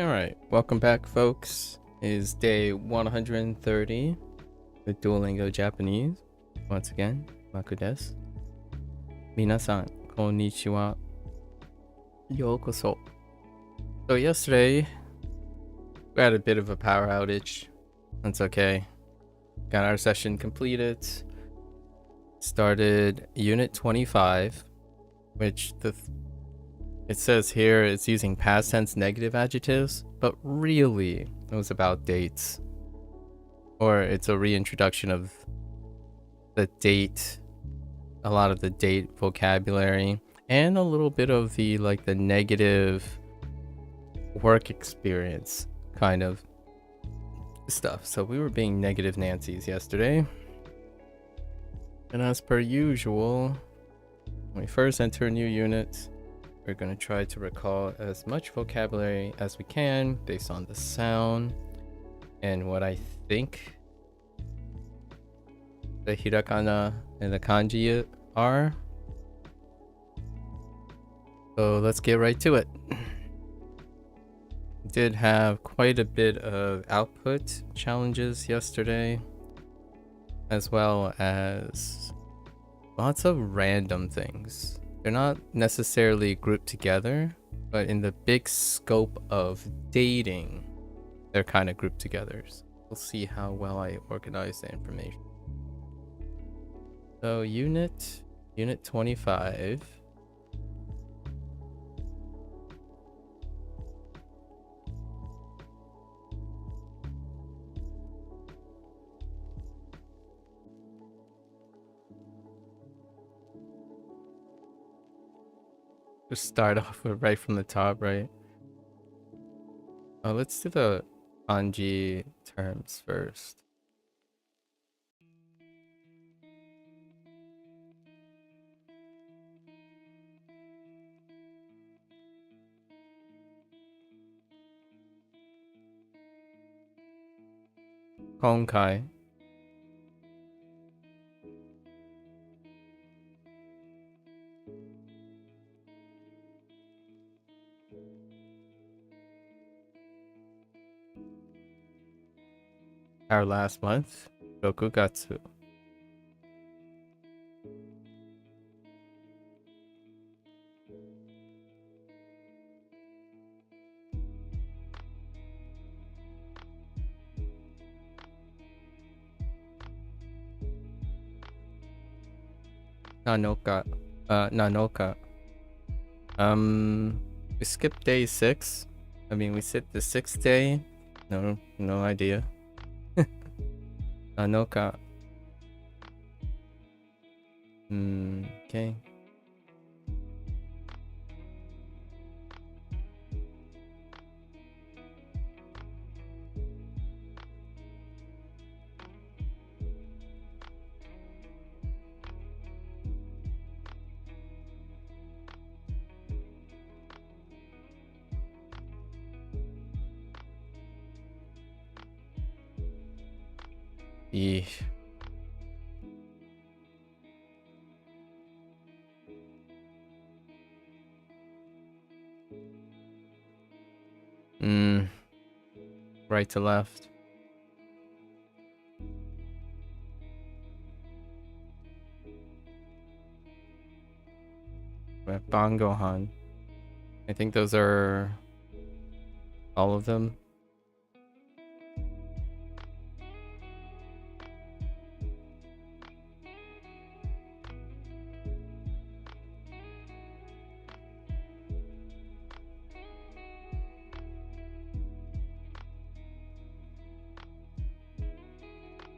Alright, welcome back folks. It is day 130 with Duolingo Japanese. Once again, Maku desu. Minasan, konnichiwa. Yokoso. So yesterday, we had a bit of a power outage. That's okay. Got our session completed. Started unit 25, which it says here it's using past tense negative adjectives, but really it was about dates. Or it's a reintroduction of the date, a lot of the date vocabulary, and a little bit of the negative work experience kind of stuff. So we were being negative Nancy's yesterday. And as per usual, when we first enter a new unit, we're going to try to recall as much vocabulary as we can based on the sound and what I think the hiragana and the kanji are. So let's get right to it. Did have quite a bit of output challenges yesterday, as well as lots of random things. They're not necessarily grouped together, but in the big scope of dating, they're kind of grouped together. So we'll see how well I organize the information. So unit 25. Just start off with right from the top, right? Let's do the kanji terms first. Konkai. Our last month, Rokugatsu. Nanoka. We skipped day 6. I mean, we skipped the 6th day. No idea. Nanoka. Okay. Eesh. Right to left. We have Bangohan. I think those are all of them.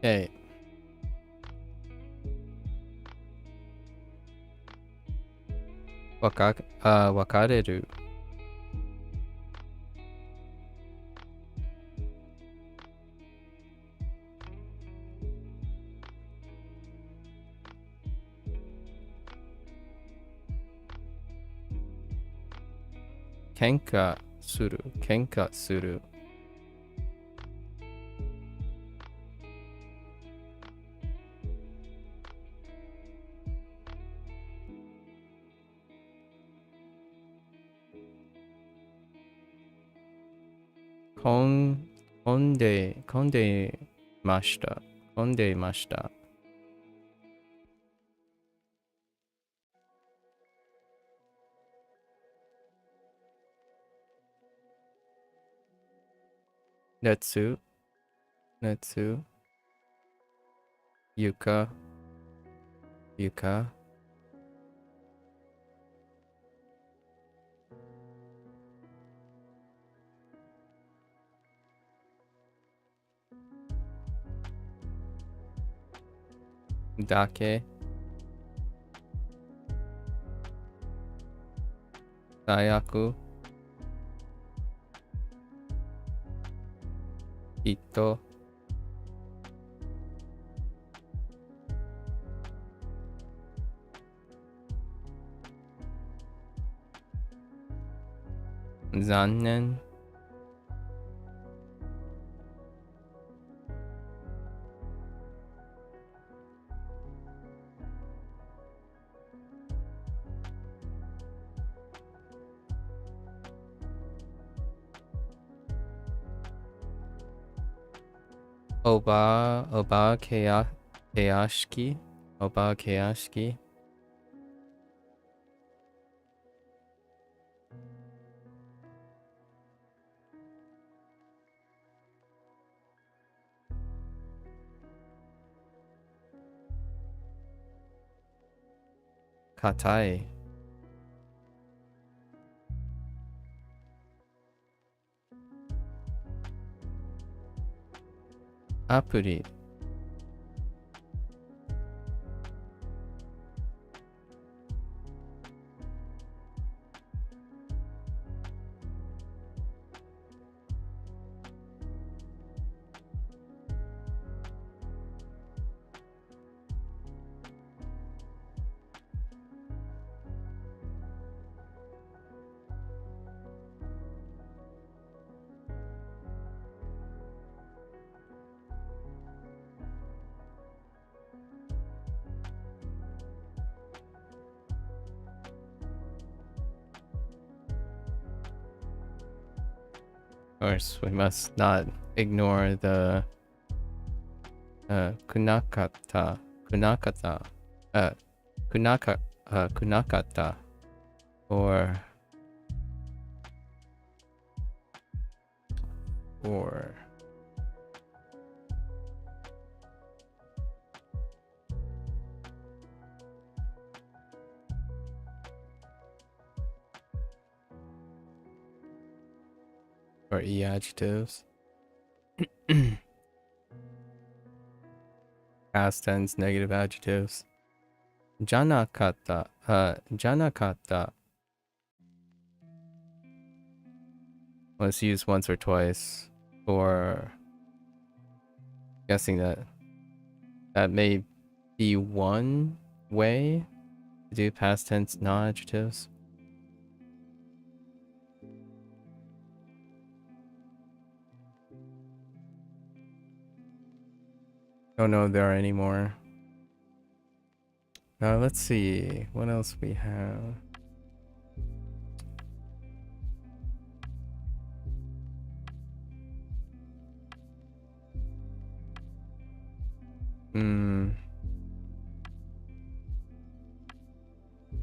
Okay. Wakareru. Kenka suru. konde mashita. Konde mashita. Netsu. Netsu. Yuka. Yuka. Dake. Dayaku. Ito. Zannen. Oba Keashiki. Oba Keashiki. Katai. Apuri. Of course, we must not ignore the kunakata, kunakata, or e adjectives. Past tense negative adjectives. Janakata. Janakata was used once or twice for guessing that may be one way to do past tense non-adjectives. Don't know if there are any more. Let's see what else we have.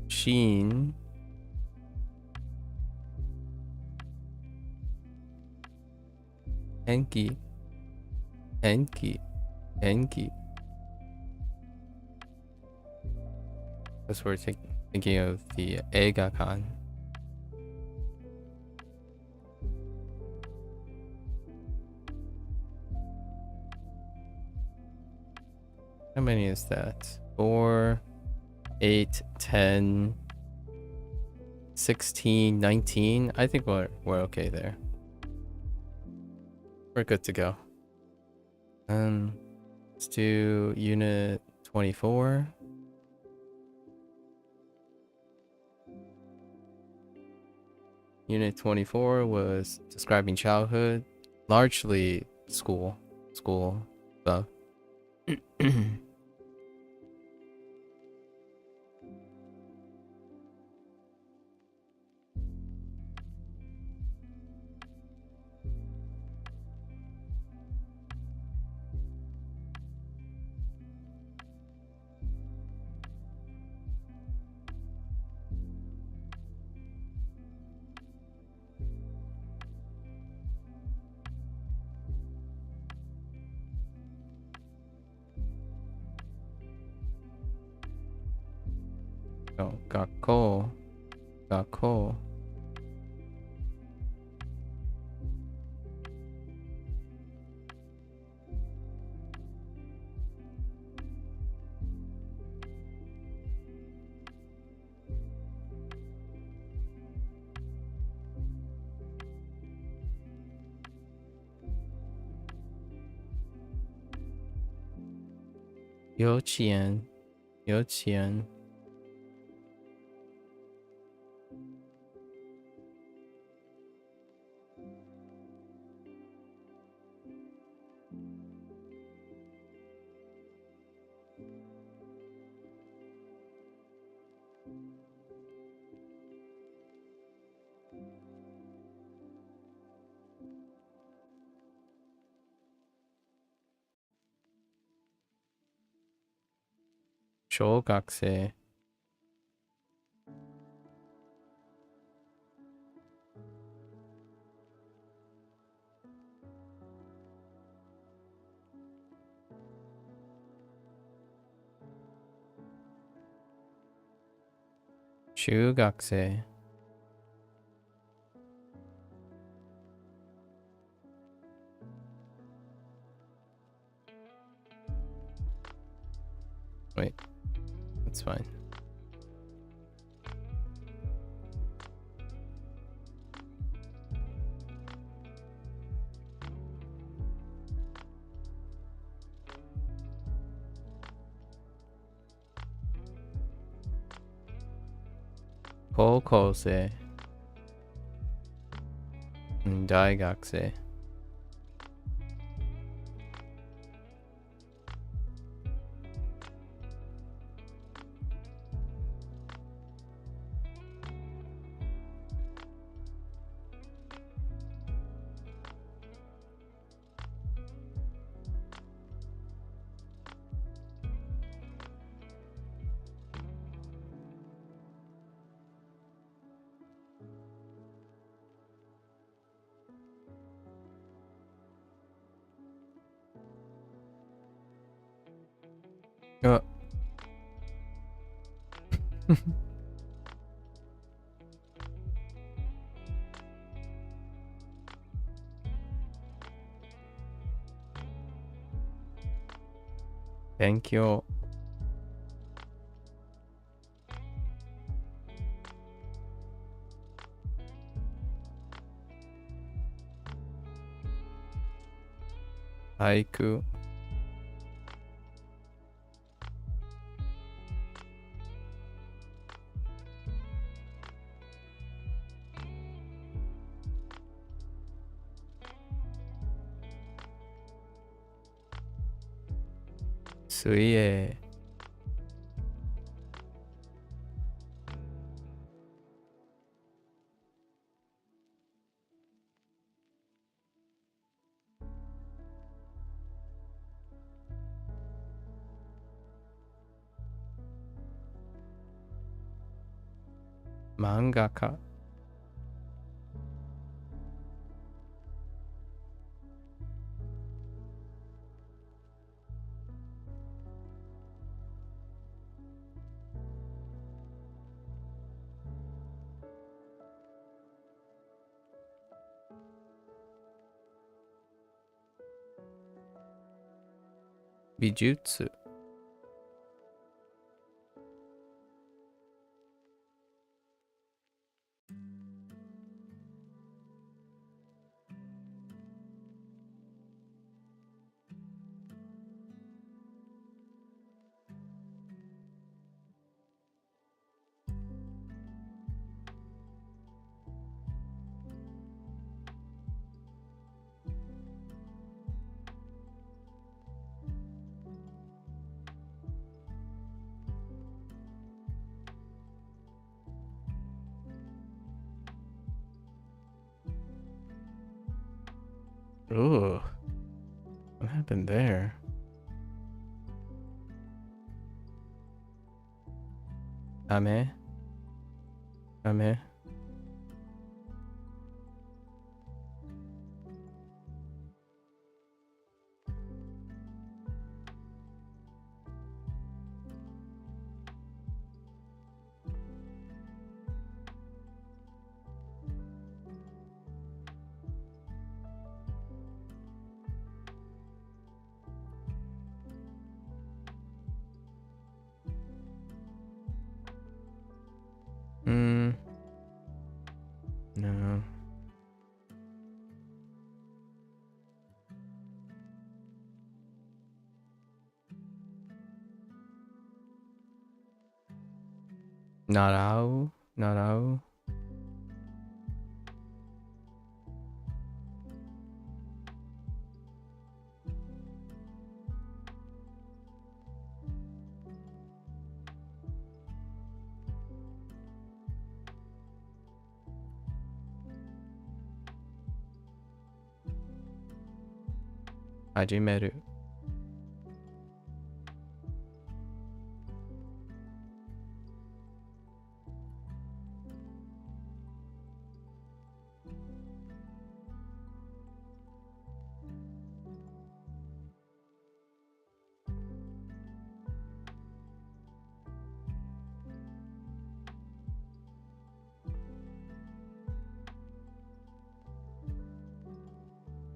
Sheen. Enki. Because we're thinking of the Eigakan. How many is that? 4, 8, 10, 16, 19. I think we're okay there. We're good to go. Let's do unit 24. Unit 24 was describing childhood, largely school stuff. No, Gakko. Gakko. Yochien. Yochien. Shogakse. Shugakse. Wait, that's fine. Kokose. Daigakse. Oh. Thank you. Haiku. Suie. Mangaka. Bijutsu. Ooh. What happened there? Ame. Ame. Narau. Narau. Hajimeru.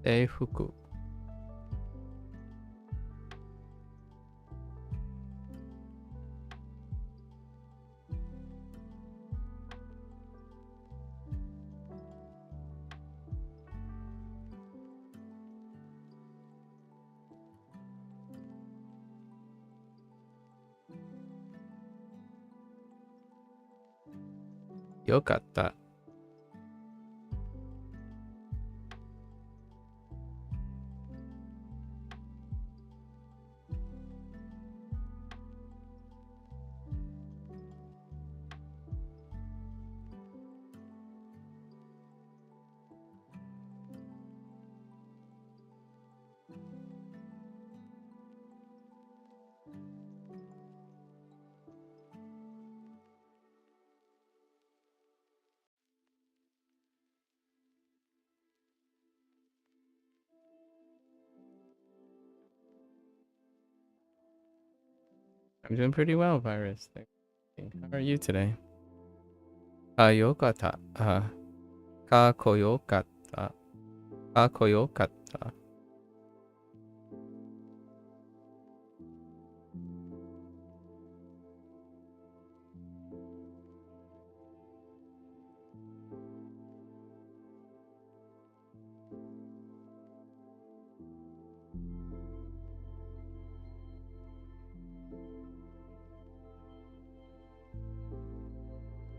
Eifuku. Yokatta. I'm doing pretty well, Virus. How are you today? Yokata. Kakoyokata. Kakoyokata.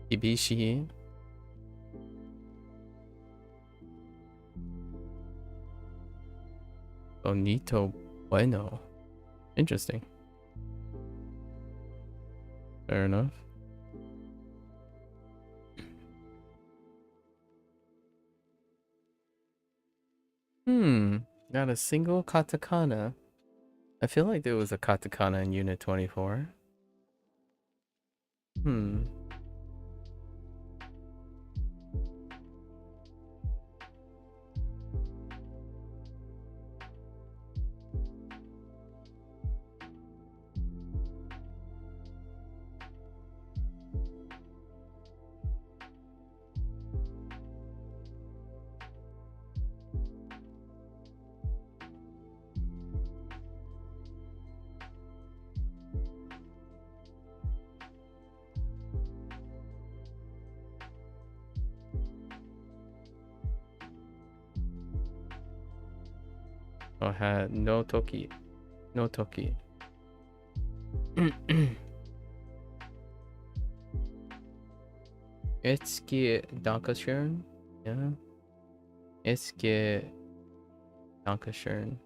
Ibishi. Bonito bueno. Interesting. Fair enough. Not a single katakana. I feel like there was a katakana in Unit 24. I had no toki. No toki. Etsuki Dankeschön. Yeah. Etsuki Dankeschön.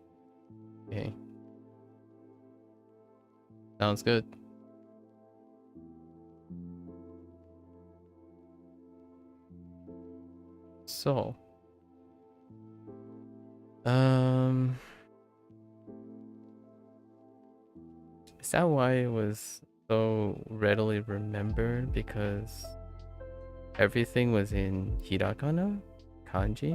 Okay. Sounds good. So. Is that why it was so readily remembered? Because everything was in hiragana? Kanji?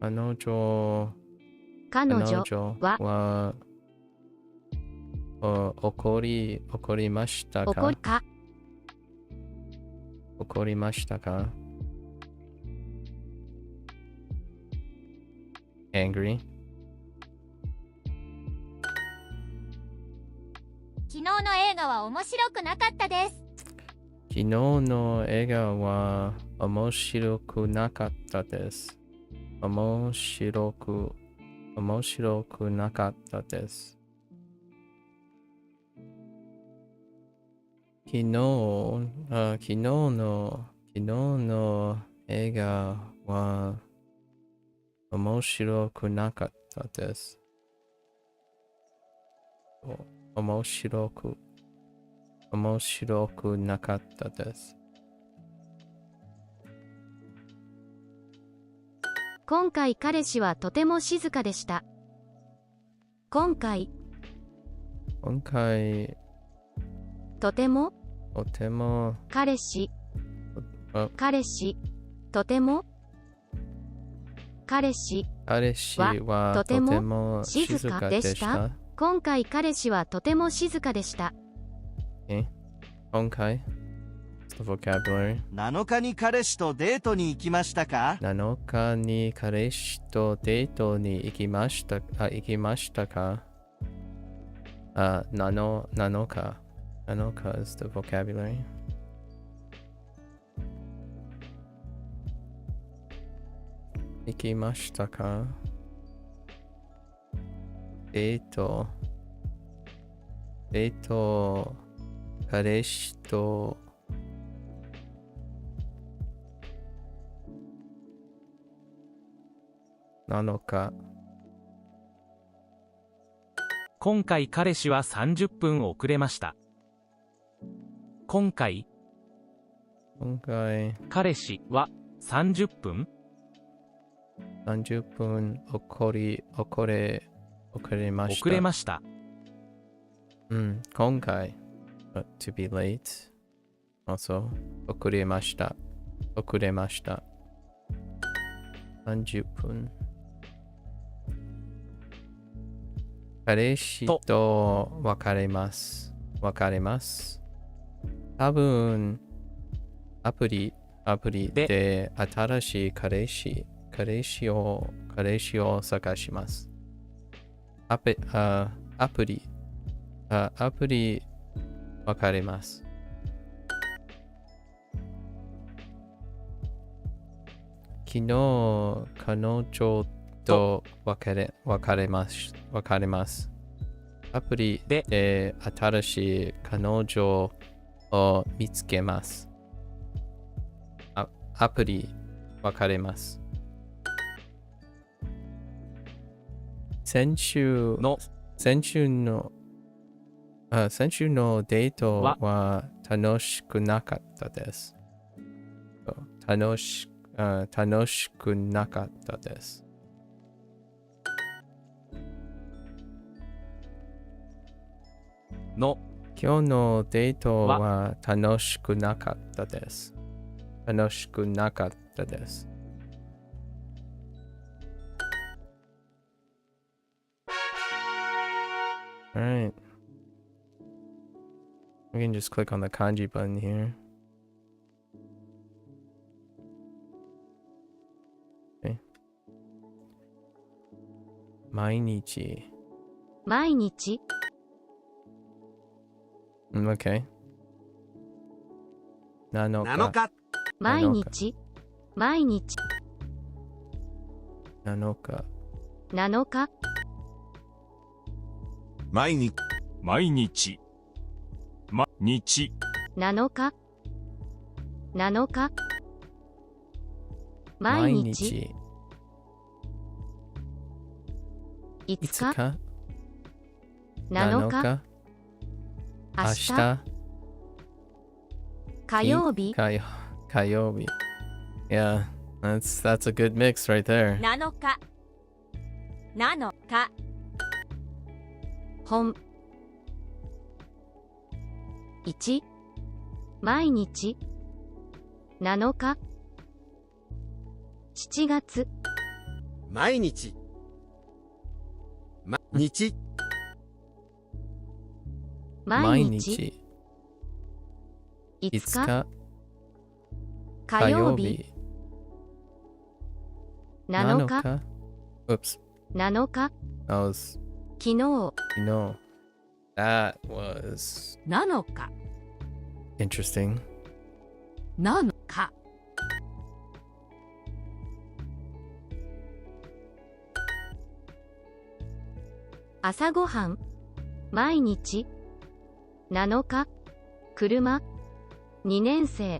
彼女は怒りましたか？怒りましたか？ Angry。 昨日の映画は面白くなかったです。昨日の映画は面白くなかったです。面白くなかったです。昨日の映画は面白くなかったです。面白くなかったです。今回彼氏はとても静かでした。今回とても彼氏とても彼氏はとても静かでした。今回彼氏はとても静かでした。今回 the vocabulary。 7日に彼氏とデートに行きましたか7日に彼氏とデートに行きましたか？7日 is the vocabulary。 行きましたか？デート彼氏と7日。今回彼氏は30分遅れました。今回彼氏は30分遅れました。遅れました。今回 to be late also 遅れました。30分。彼氏と別れます。多分アプリで新しい彼氏を探します。アプリ別れます。昨日彼女と別れます。アプリで新しい彼女を見つけます。アプリ別れます。先週のデートは楽しくなかったです。楽しくなかったです。今日のデートは楽しくなかったです。Alright. We can just click on the kanji button here. Okay. 毎日 Okay. 7日毎日7日7日毎日7日毎日5日7日明日火曜日 Yeah, that's a good mix right there. 7日本1毎日7日7月毎日。日。毎日。5 5日日火曜日。7日Oops. 7日 That was 昨日 no. That was 7日 interesting. 7日朝ごはん毎日7日車2年生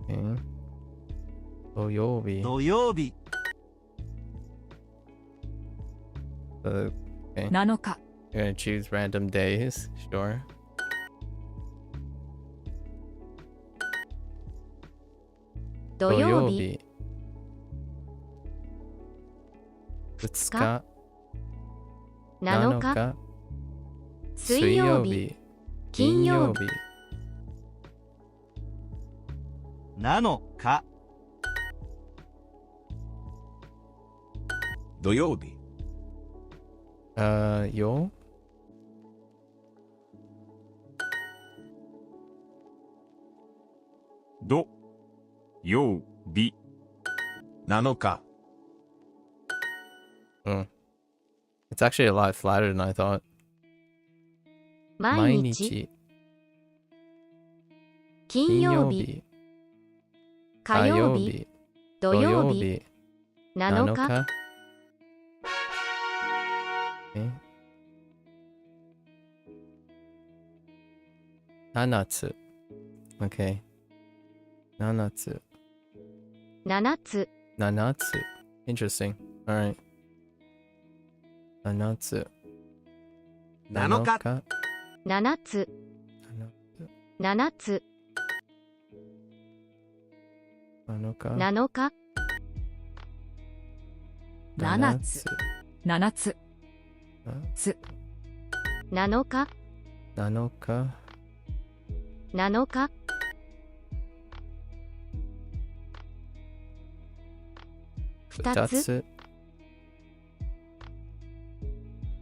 Okay. 土曜日。土曜日。 Okay. 7日 You're gonna choose random days. Sure. 土曜日。2日。 7日水曜日金曜日7日。土曜日。よ。土曜日。7日。 It's actually a lot flatter than I thought. 毎日金曜日火曜日土曜日7日7つ。Okay. 7つ。 7つ7つ。Interesting. Alright. 7つ。 7日。 7つ7つ7日。 7日7つ7つつ7日7日。 7日2つ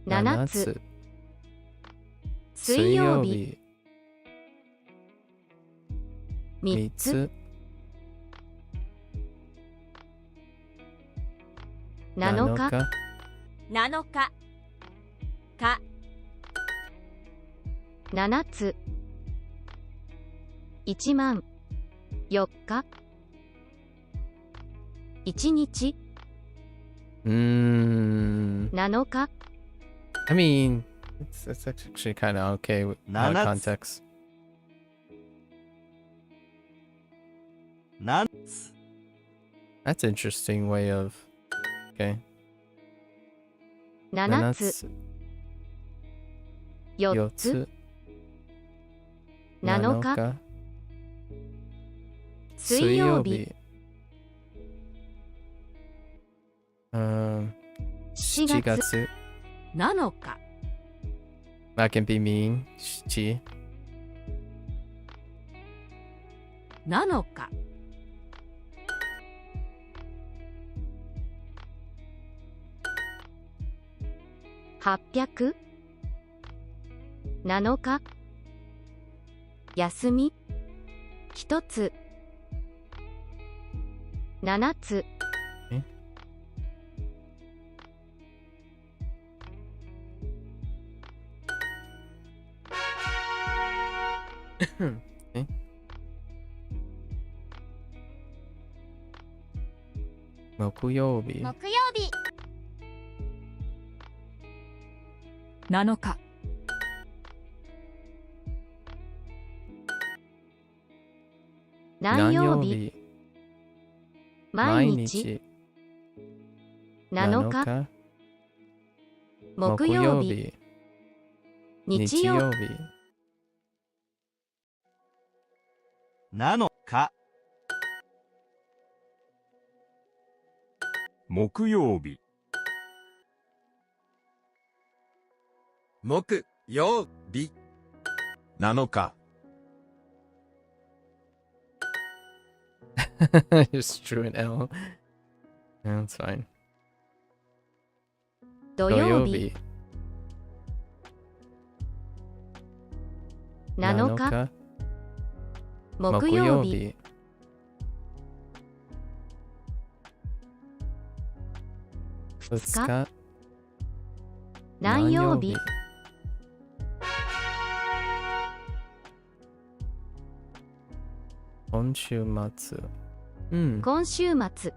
7つ水曜日3つ7日7日か7つ1万4日1日7日 I mean, it's actually kind of okay with my 7つ context. 7 That's an interesting way of. Okay. 7つ4つ7日水曜日7 7月月。 7日 That can be mean. 7 7日800 7日休み1つ7つ木曜日。木曜日7日何曜日毎日7日木曜日日曜日7日。木曜日。木。曜日7日 Just drew an L. Yeah, that's fine. 土曜日7日木曜日2日何曜日今週末。今週末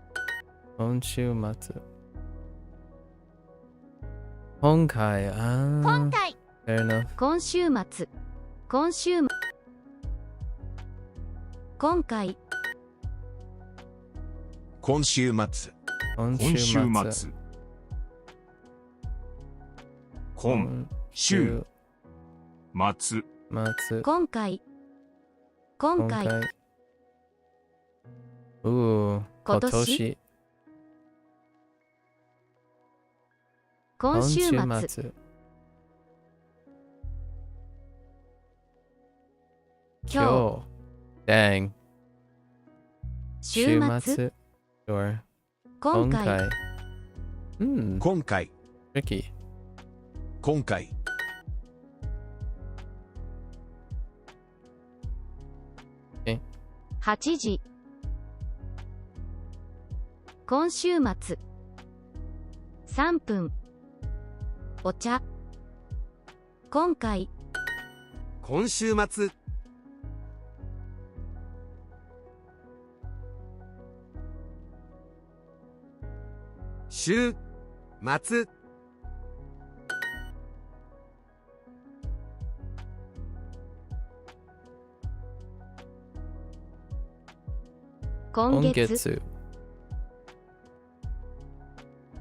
今週末。今回、今回 fair enough. 今週末今週末今回今週末今今週末今週末末。今回今回今今年年。今週末今週今日 Dang. 週末 Sure. 今回今回 Tricky. 今回8時今週末3分お茶今回今週末週末今月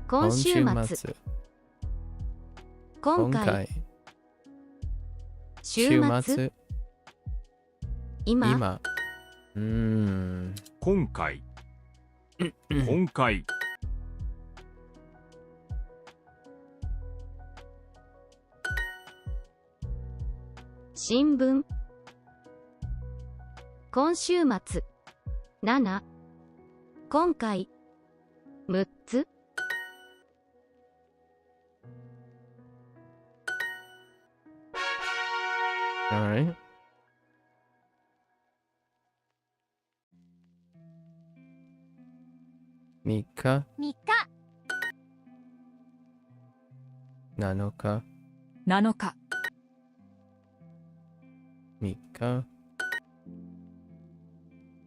今週末今回週末今今回今回新聞今週末7今回6つAlright. 3日3日7日7日3日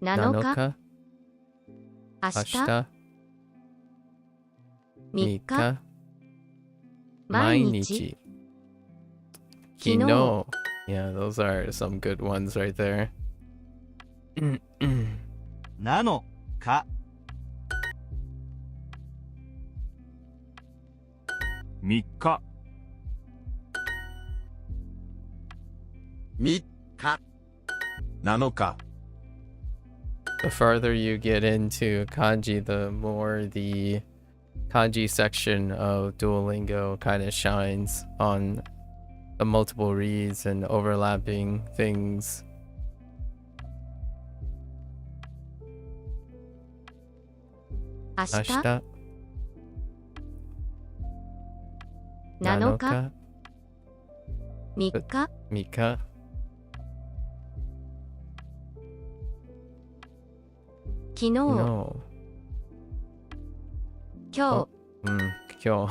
7 7日日明明日日3 3日日毎毎日日昨日昨日 Yeah, those are some good ones right there. なのか3日3日7日 The further you get into kanji, the more the kanji section of Duolingo kind of shines on the multiple reads and overlapping things. 明明日日7 7日日3日3日昨日 No. 今日 Kyo.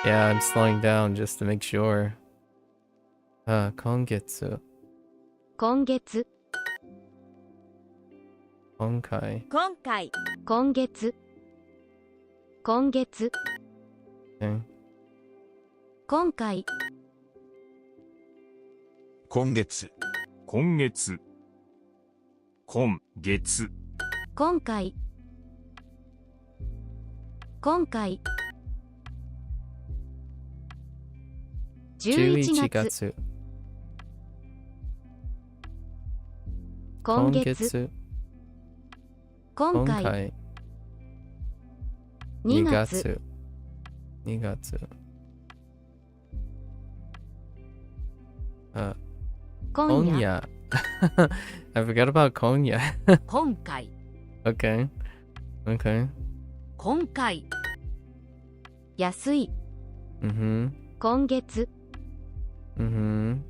Yeah, I'm slowing down just to make sure. 今月今月今回今回今月今月今回今月今月今月今回今回11 11月月今月今今回回2 2月月2月今夜 Konya. I forgot about Konya. 今回 Okay. Okay. 今回安い Mm-hmm. 今月 Mm-hmm.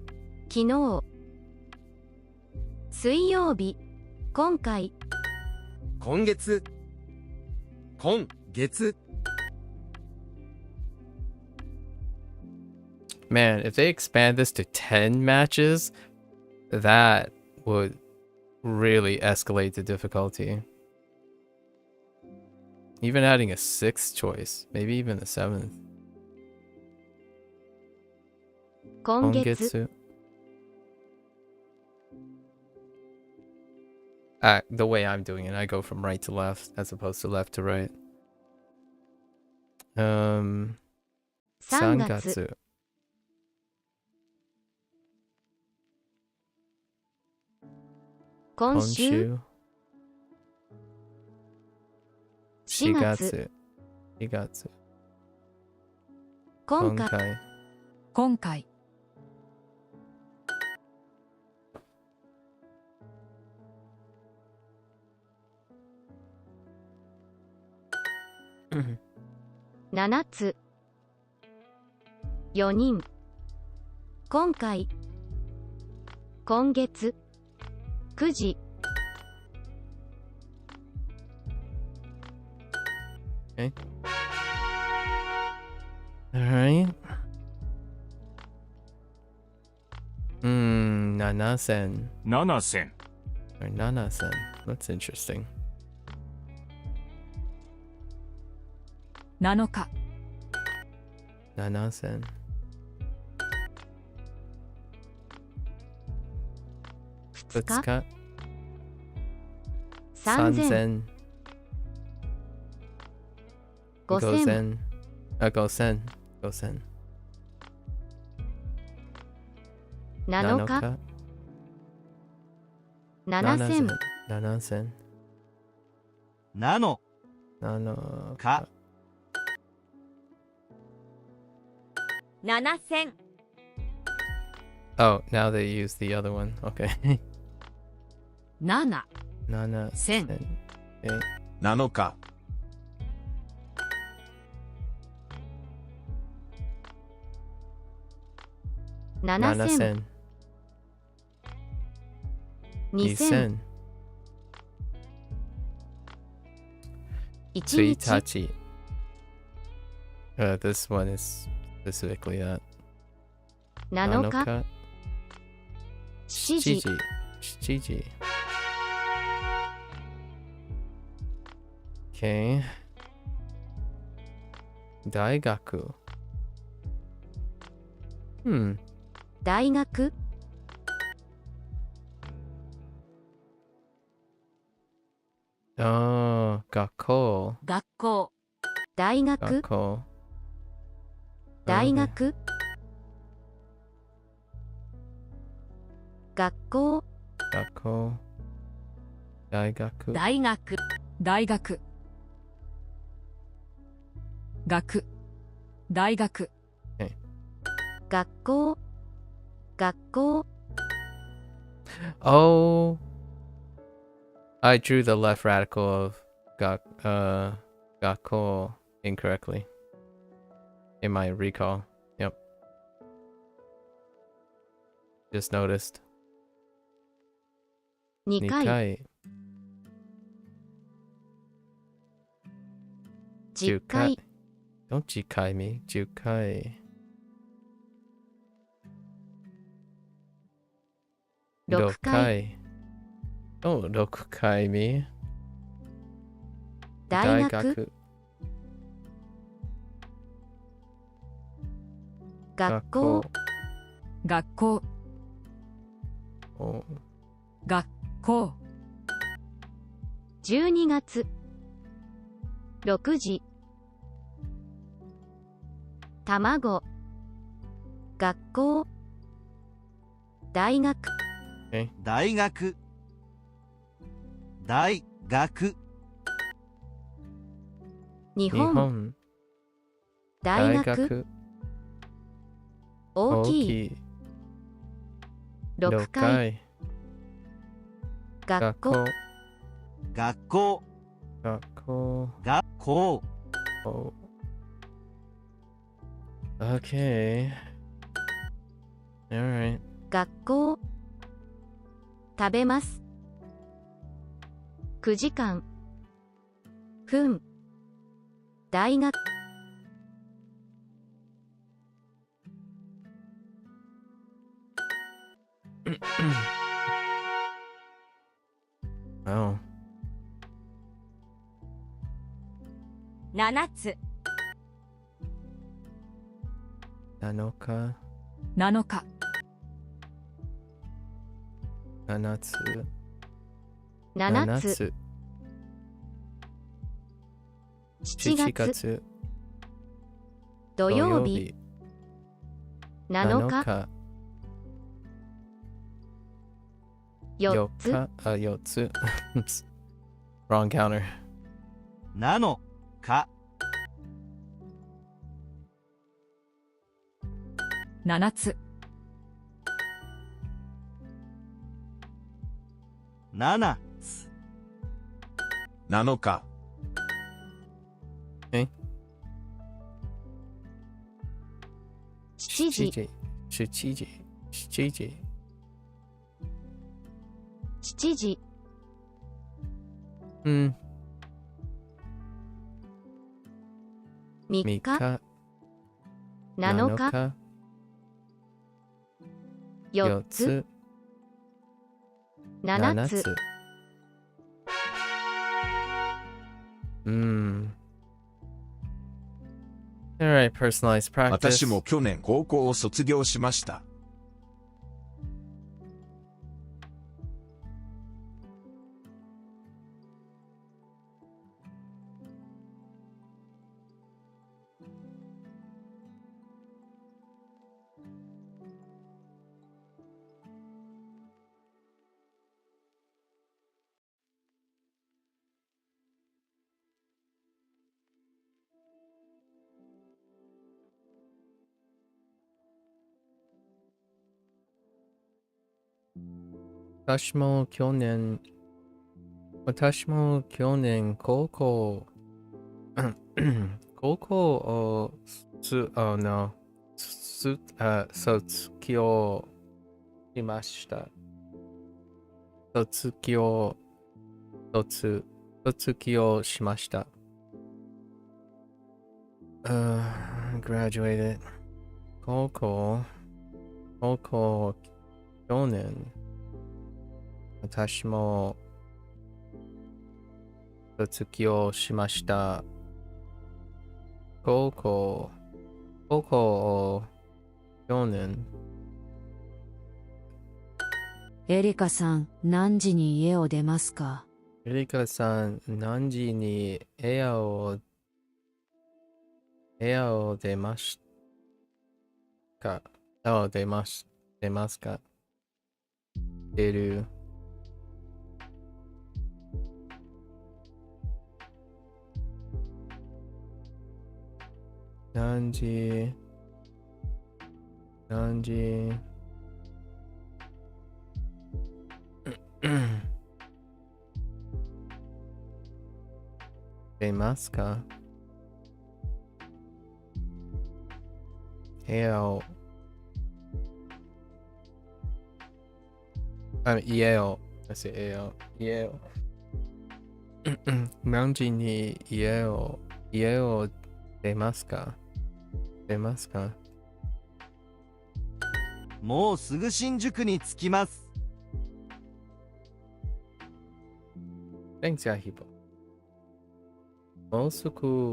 昨日水曜日今回今月今月 Man, if they expand this to 10 matches, that would really escalate the difficulty. Even adding a 6th choice, maybe even a 7th. 今月 Kongetsu. The way I'm doing it, I go from right to left as opposed to left to right. 3月 3月. 今週4 4月月。4月。今回今回7つ4人今回今月9時 Okay. Alright. 7000. 7000 Or 7000. That's interesting. 7日7000. 2日2日。 3000 5000 5000。5000。 7日7000 7000。 なの7か7000 Oh, now they use the other one. Okay. 7 7000. Okay. 7日、 7000 7000。 2000 1 1日日。This one is specifically that. 7日7 7 時。時7時。Okay. 大学。大学学校。学校大学学校。大学学校学校。大学。大学大学学大学学校学校 Oh, I drew the left radical of gakko incorrectly in my recall. Yep. Just noticed. 2回 210回 Don't 10回 me. 10回。 6回Oh, 6回 me. 大学学校学校 Oh. 学校12月6時卵学校大学大学大学日日本本。大学大きい6階。学校。学校。学校。学校。Oh. Okay. Alright. 学校。食べます。9時間。分。大学。Oh. 7つ、 7日。 7日、 7つ。 7つ。 7 7月。月。土曜日。7日。日。 4つ。 4つ。Wrong counter. 7日。 7つ、 7つ。 7日、 7時。 7時。7時。 7時。うん。 3 3日。日。 7日。 4 4つ。つ。 7 7つ。つ。Alright, personalized practice. 私も去年高校を卒業しました。私も去年高校を卒業しました。卒業しました。graduated 高校去年私も卒業しました。高校を去年。エリカさん、何時に家を出ますか？エリカさん、何時に部屋を出ますか？出ますか？出る。何時出ますか？部屋を家を何時に家を出ますか？もうすぐ新宿に着きます。 Thanks, Yahibo. もうすぐ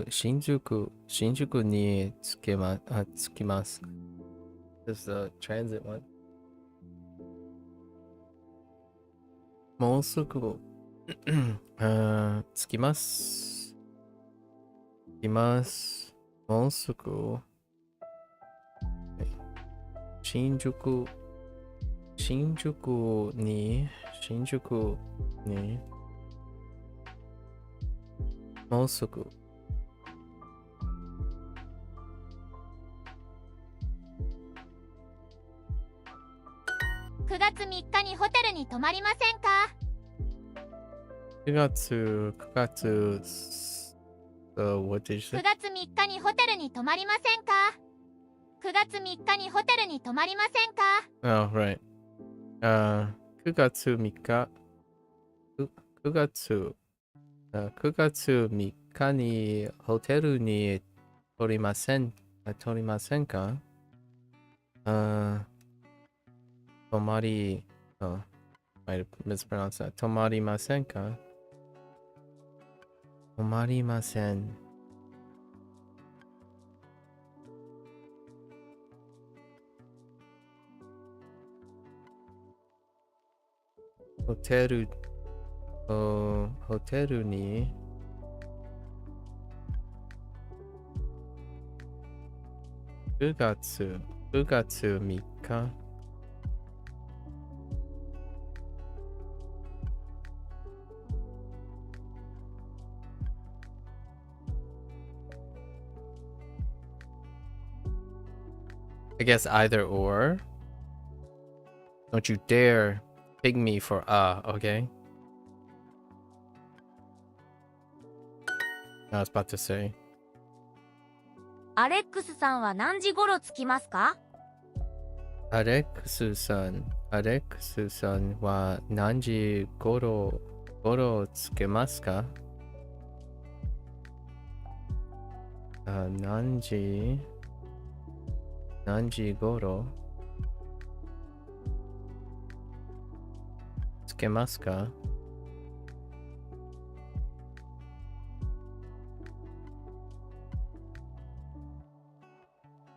新宿に着きます。This is the transit one. もうすぐ着きます。もうすぐ新宿にもうすぐ9月3日にホテルに泊まりませんか？ 9月, what did you say? 9月3日にホテルに泊まりませんか？ 9月3日にホテルに泊まりませんか？ Oh, right. 9月3日、9月3日にホテルに取りませんか？泊まり、might have mispronounced that. 泊まりませんか？泊まりません。ホテルに9月3日I guess either or. Don't you dare pig me for okay? I was about to say. アレックスさんは何時頃着きますか？アレックスさんは何時頃着けますか？何時頃着けますか？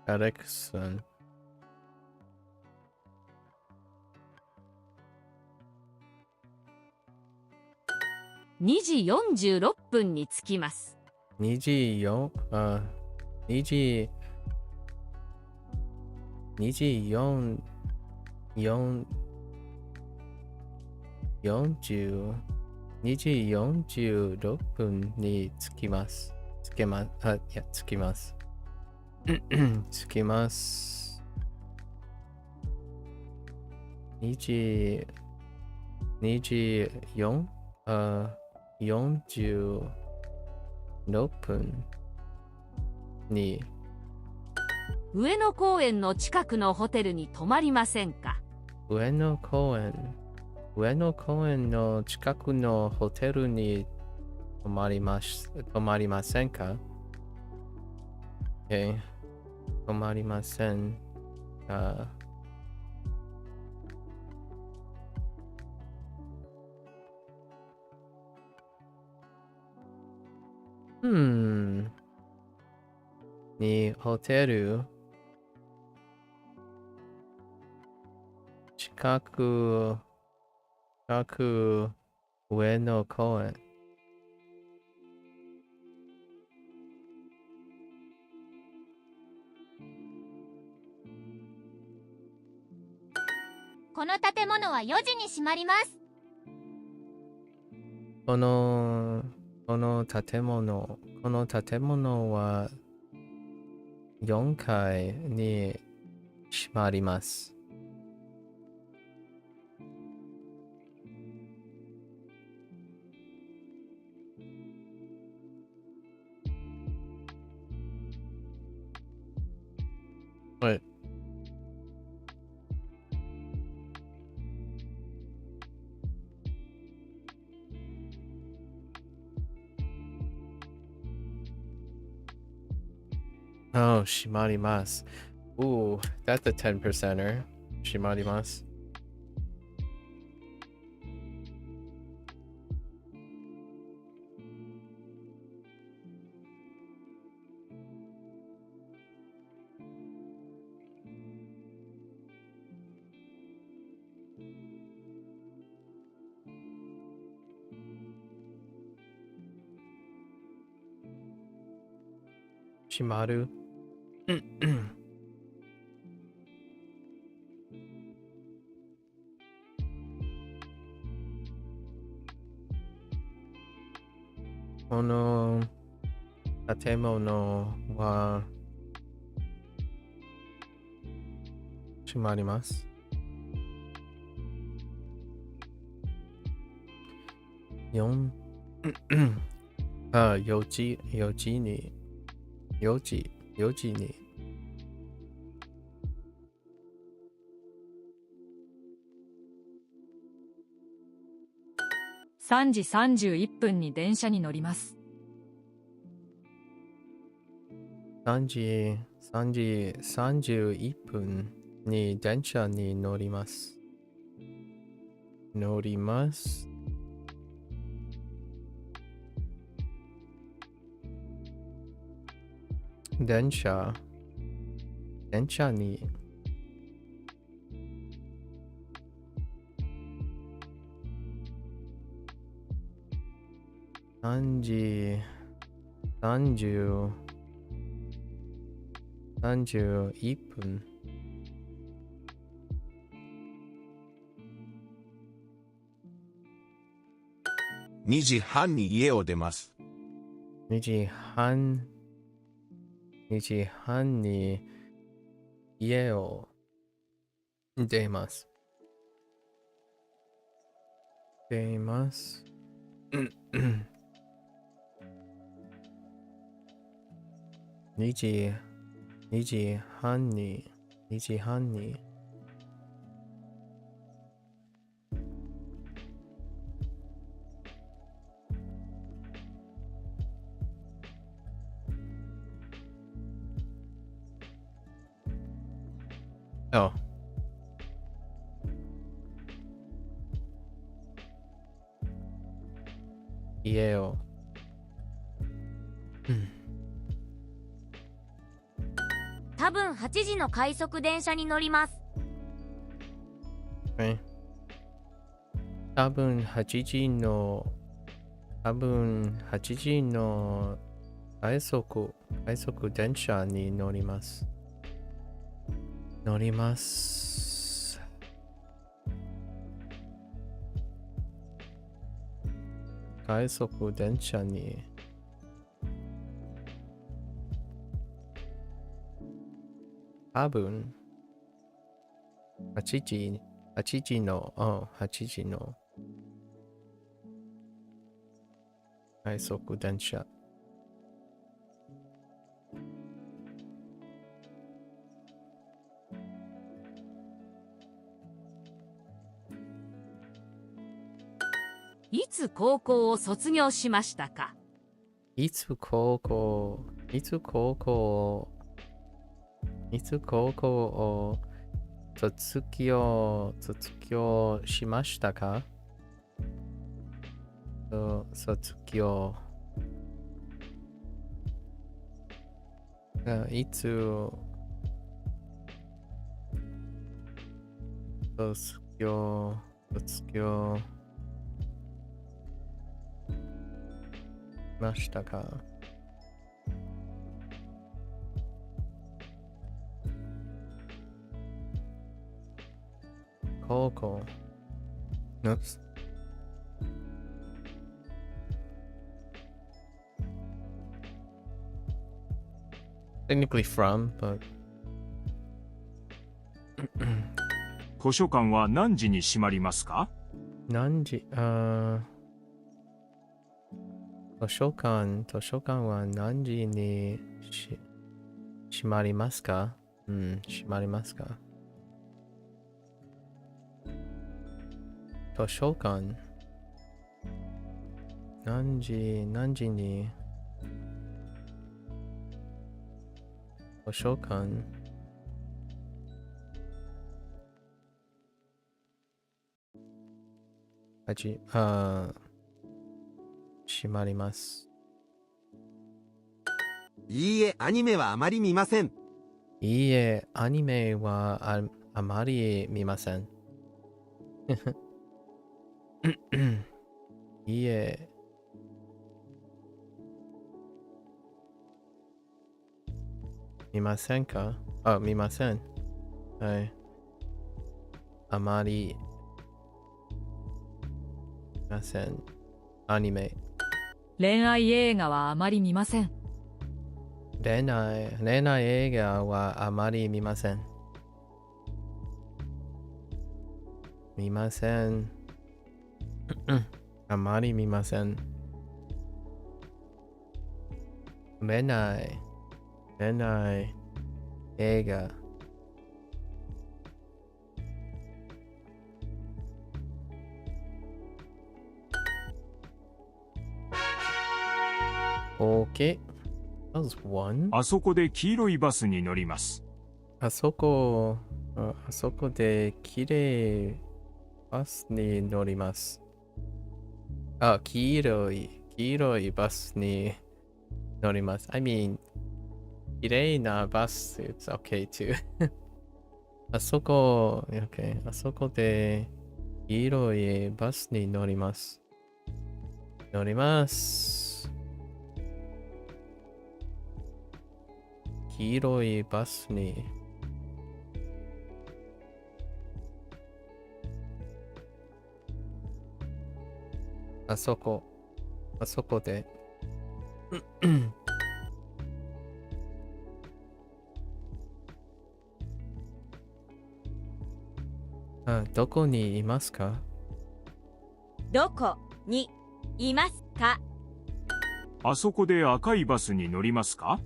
アレックスさん。2時46分に着きます。2時4、2時4、2時46分に着きます。着きます。着きます。2時4、46分に上野公園の近くのホテルに泊まりませんか？上野公園の近くのホテルに泊まりませんか？ Okay. 泊まりませんか？にホテル近く上野公園。この建物は4時に閉まります。この建物は4階に閉まります。What? Oh, 閉まります。Ooh, that's a 10%er. 閉まります。閉まる。この建物は閉まります。44時に3時31分に電車に乗ります。3時31分に電車に乗ります。電車に3時31分2時半に家を出ます。2時半に家を出ます。2時半にあ家を多分8時の快速電車に乗ります。多分8時の快速電車に乗ります。快速電車に多分8時の快速電車。いつ高校を卒業しましたか？いつ高校を卒業しましたか？卒業いつ卒業ましたか？高校 Oops. Technically from, but 図書館は何時に閉まりますか？何時図書館は何時に閉まりますか？閉まりますか？図書館何時に図書館閉まります。いいえ、アニメはあまり見ません。いいえ、アニメはあまり見ません。いいえ。見ませんか？見ません。はい。あまり見ません。アニメ。恋愛映画はあまり見ません。恋愛映画はあまり見ません。見ません。あまり見ません。見ない。見ない映画。Okay. That was one. あそこで黄色いバスに乗ります。あそこで綺麗バスに乗ります。あ、黄色いバスに乗ります。I mean, 綺麗なバス it's okay too. あそこ、okay. あそこで黄色いバスに乗ります。乗ります。黄色いバスに。あそこで。あ、どこにいますか？どこにいますか？あそこで赤いバスに乗りますか？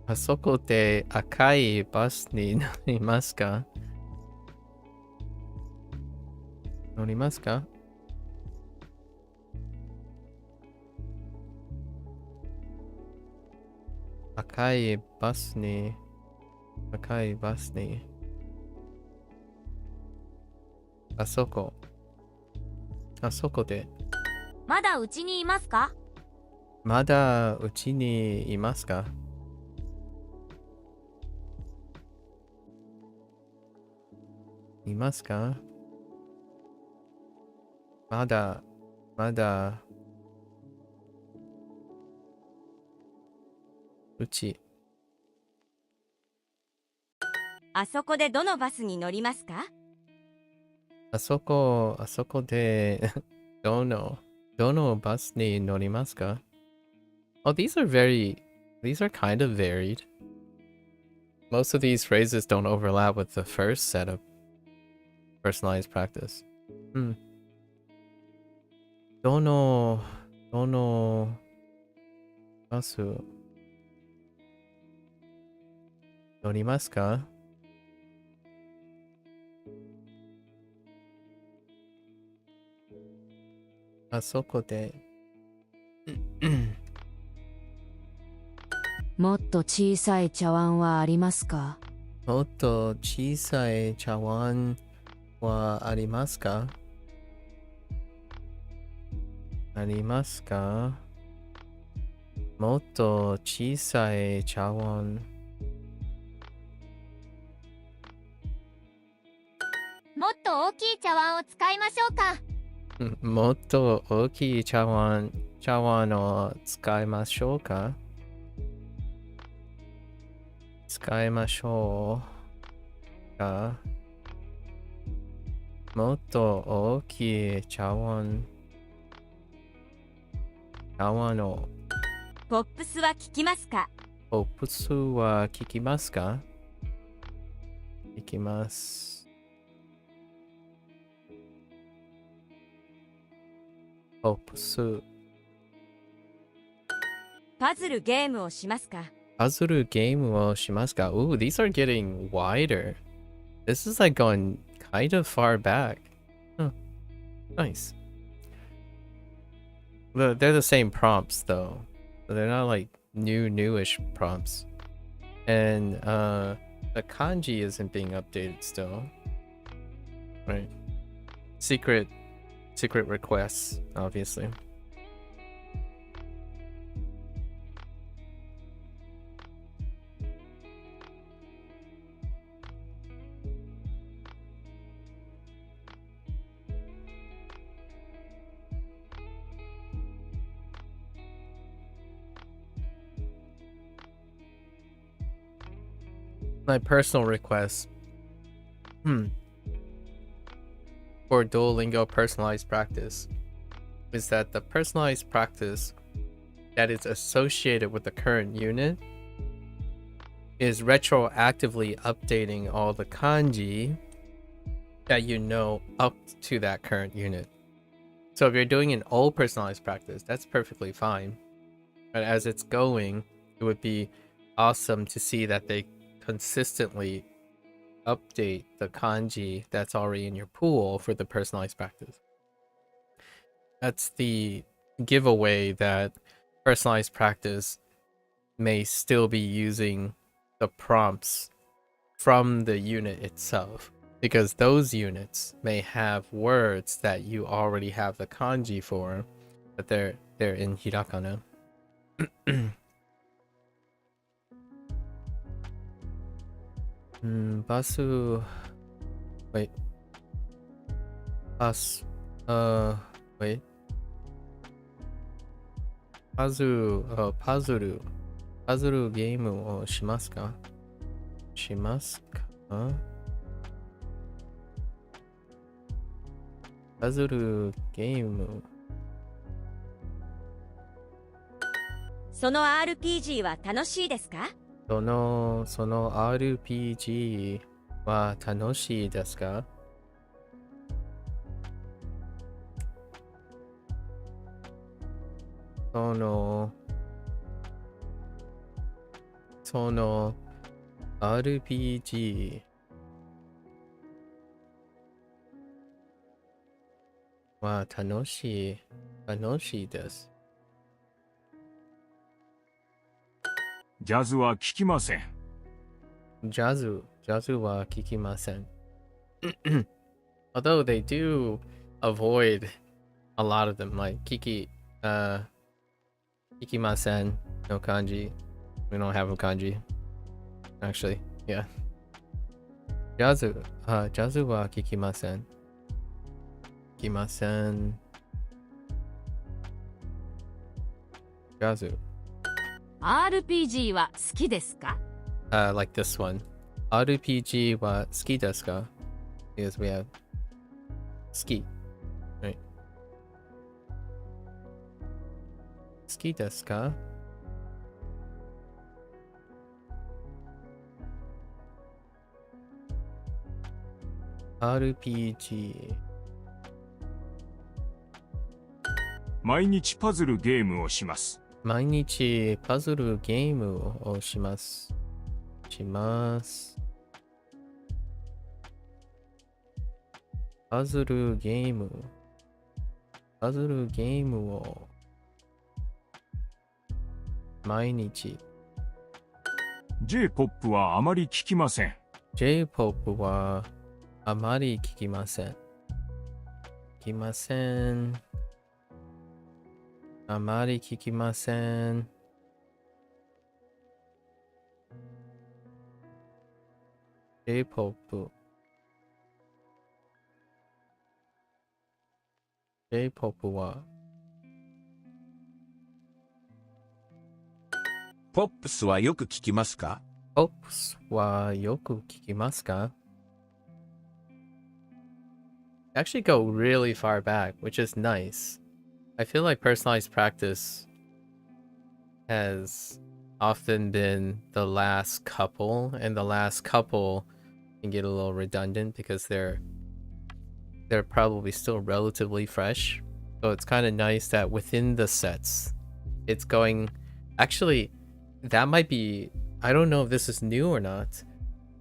あそこで赤いバスに乗りますか？乗りますか？赤いバスに。あそこで。まだうちにいますか？まだうちにいますか？いますか？まだ。うち。あそこでどのバスに乗りますか？あそこでどのバスに乗りますか？ Oh, these are kind of varied. Most of these phrases don't overlap with the first set of personalized practice. どのバス乗りますか？あそこで。もっと小さい茶碗はありますか？もっと小さい茶碗はありますか？ありますか？もっと小さい茶碗。もっと大きい茶碗を使いましょうか？もっと大きい茶碗を使いましょうか？使いましょうか？もっと大きい茶碗を。ポップスは聞きますか？ポップスは聞きますか？聞きます。ポップス。パズルゲームをしますか？パズルゲームをしますか？ Ooh, these are getting wider. This is like going kind of far back. Huh. Nice. They're the same prompts though. They're not like newish prompts. And the kanji isn't being updated still. Right. Secret requests, obviously. My personal request for Duolingo personalized practice is that the personalized practice that is associated with the current unit is retroactively updating all the kanji that you know up to that current unit. So if you're doing an old personalized practice, that's perfectly fine. But as it's going, it would be awesome to see that they consistently update the kanji that's already in your pool for the personalized practice. That's the giveaway that personalized practice may still be using the prompts from the unit itself, because those units may have words that you already have the kanji for, but they're in hiragana. Basu. Wait. Wait. Puzzle ゲームをしますか？しますか？パズルゲーム。その RPG は楽しいですか？その RPG は楽しいですか？その RPG は楽しいです。ジャズは聞きません。ジャズは聞きません。Although they do avoid a lot of them, like kikimasen no kanji. We don't have a kanji. Actually, yeah. ジャズは聞きません。聞きません。ジャズ。RPG は好きですか？ Like this one. RPG は好きですか? Because we have 好き. Right. 好きですか? RPG 毎日パズルゲームをします。毎日パズルゲームをします。パズルゲームを毎日。J-POP はあまり聞きません。J-POP はあまり聞きません。あまり聞きません。J-POP はポップスはよく聞きますか？ポップスはよく聞きますか? Actually go really far back, which is nice. I feel like personalized practice has often been the last couple, and the last couple can get a little redundant because they're probably still relatively fresh. So it's kind of nice that within the sets, it's going... Actually, that might be... I don't know if this is new or not.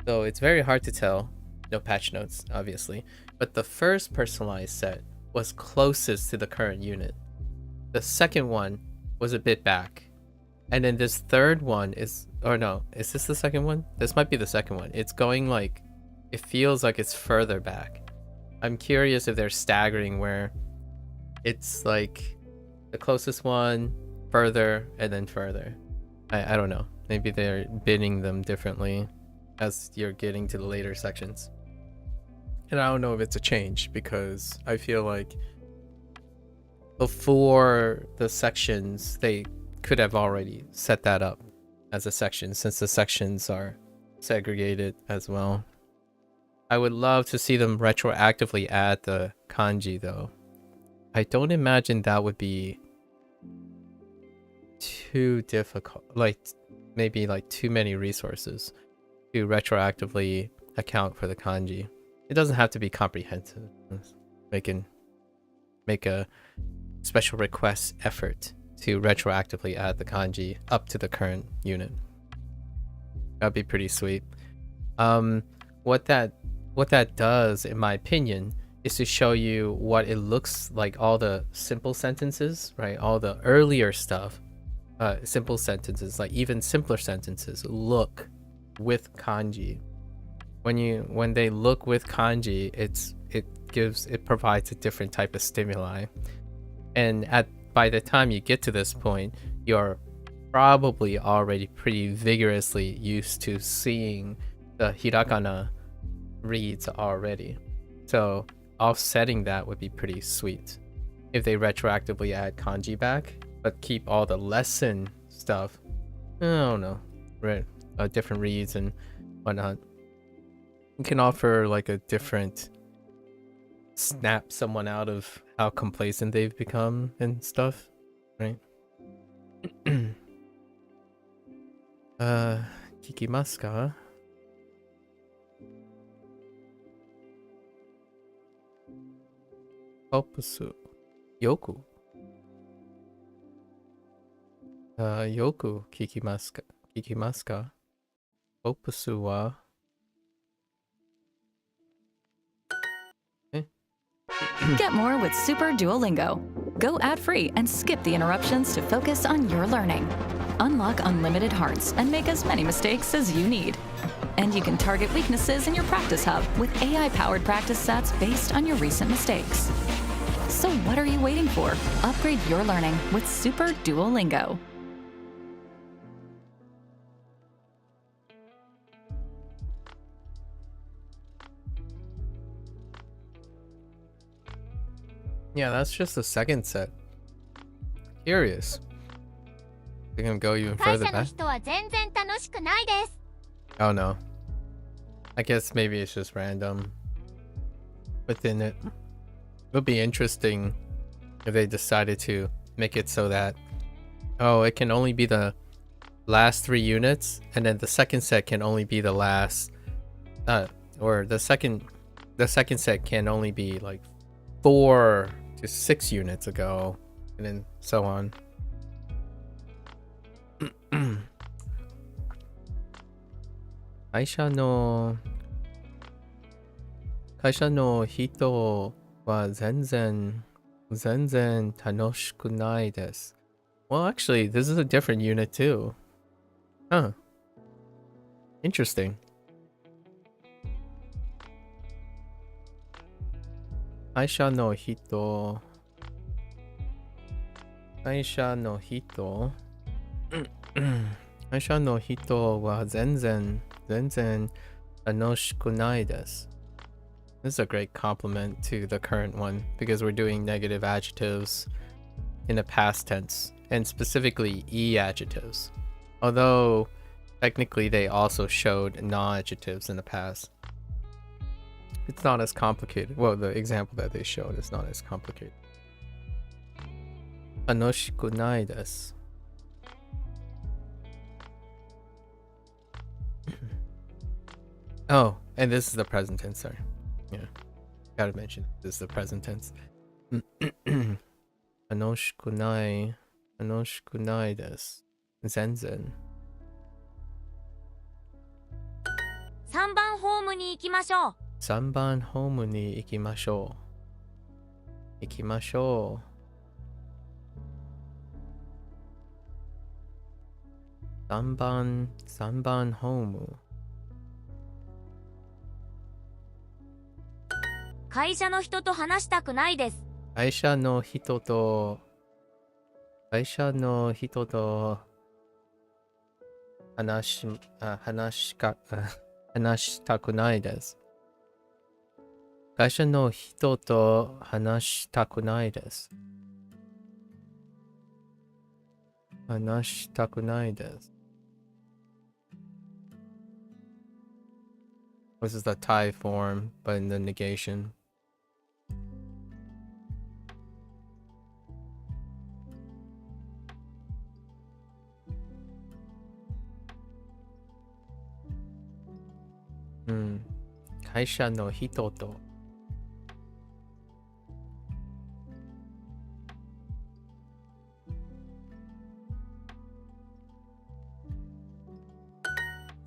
So it's very hard to tell. No patch notes, obviously. But the first personalized set was closest to the current unit. The second one was a bit back. And then this third one is... Or no, is this the second one? This might be the second one. It's going like... It feels like it's further back. I'm curious if they're staggering where it's like the closest one, further, and then further. I don't know. Maybe they're bidding them differently as you're getting to the later sections. And I don't know if it's a change because I feel like before the sections, they could have already set that up as a section since the sections are segregated as well. I would love to see them retroactively add the kanji though. I don't imagine that would be too difficult, like maybe like too many resources to retroactively account for the kanji. It doesn't have to be comprehensive. They can make a special request effort to retroactively add the kanji up to the current unit. That'd be pretty sweet. What that does, in my opinion, is to show you what it looks like, all the simple sentences, right? All the earlier stuff, simple sentences, like even simpler sentences, look with kanji. When they look with kanji, it provides a different type of stimuli. And by the time you get to this point, you're probably already pretty vigorously used to seeing the hiragana reads already. So offsetting that would be pretty sweet if they retroactively add kanji back, but keep all the lesson stuff. I don't know, right? Different reads and whatnot. You can offer like a different snap someone out of how complacent they've become and stuff, right? Kikimasu ka? Opusu. Yoku. Yoku kikimasu ka? Kikimasu ka? Opusu wa? Get more with Super Duolingo. Go ad-free and skip the interruptions to focus on your learning. Unlock unlimited hearts and make as many mistakes as you need. And you can target weaknesses in your practice hub with AI-powered practice sets based on your recent mistakes. So what are you waiting for? Upgrade your learning with Super Duolingo. Yeah, that's just the second set. Curious. They're gonna go even further back. Oh no. I guess maybe it's just random within it. It would be interesting if they decided to make it so that, oh, it can only be the last 3 units, and then the second set can only be the last, or the second set can only be like 4 to 6 units ago, and then so on. 会社の人は全然楽しくないです。Well, actually, this is a different unit too. Huh. Interesting. 会社の人は全然楽しくないです。This is a great compliment to the current one because we're doing negative adjectives in the past tense, and specifically E adjectives. Although technically they also showed non-adjectives in the past. It's not as complicated. Well, the example that they showed is not as complicated. 楽しくないです。Oh, and this is the present tense, sorry. Yeah, gotta mention this is the present tense. 楽しくないです。全然。3番ホームに行きましょう。3番ホームに行きましょう。行きましょう。3番ホーム。会社の人と話したくないです。会社の人と話したくないです。会社の人と話したくないです。話したくないです。This is the Thai form, but in the negation. Hmm. 会社の人と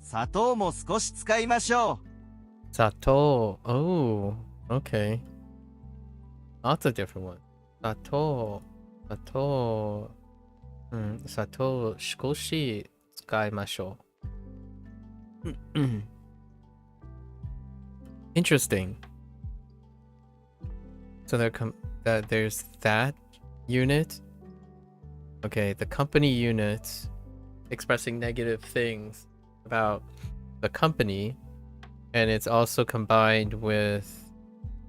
砂糖も少し使いましょう。Sato. Oh, okay. Lots of different ones. Sato. Sato. Sato shikoshi tsukaimashou. Interesting. So there's that unit. Okay, the company unit expressing negative things about the company, and it's also combined with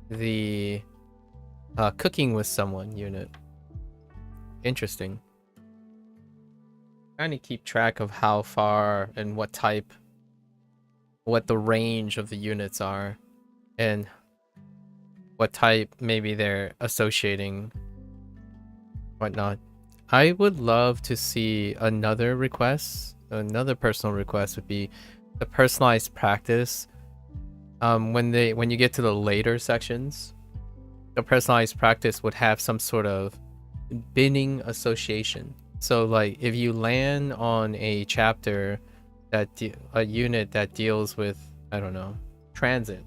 the cooking with someone unit. Interesting. Trying to keep track of how far and what type, what the range of the units are, and what type maybe they're associating, whatnot. I would love to see another request. Another personal request would be the personalized practice. When you get to the later sections, the personalized practice would have some sort of binning association. So like if you land on a chapter that a unit that deals with, I don't know, transit,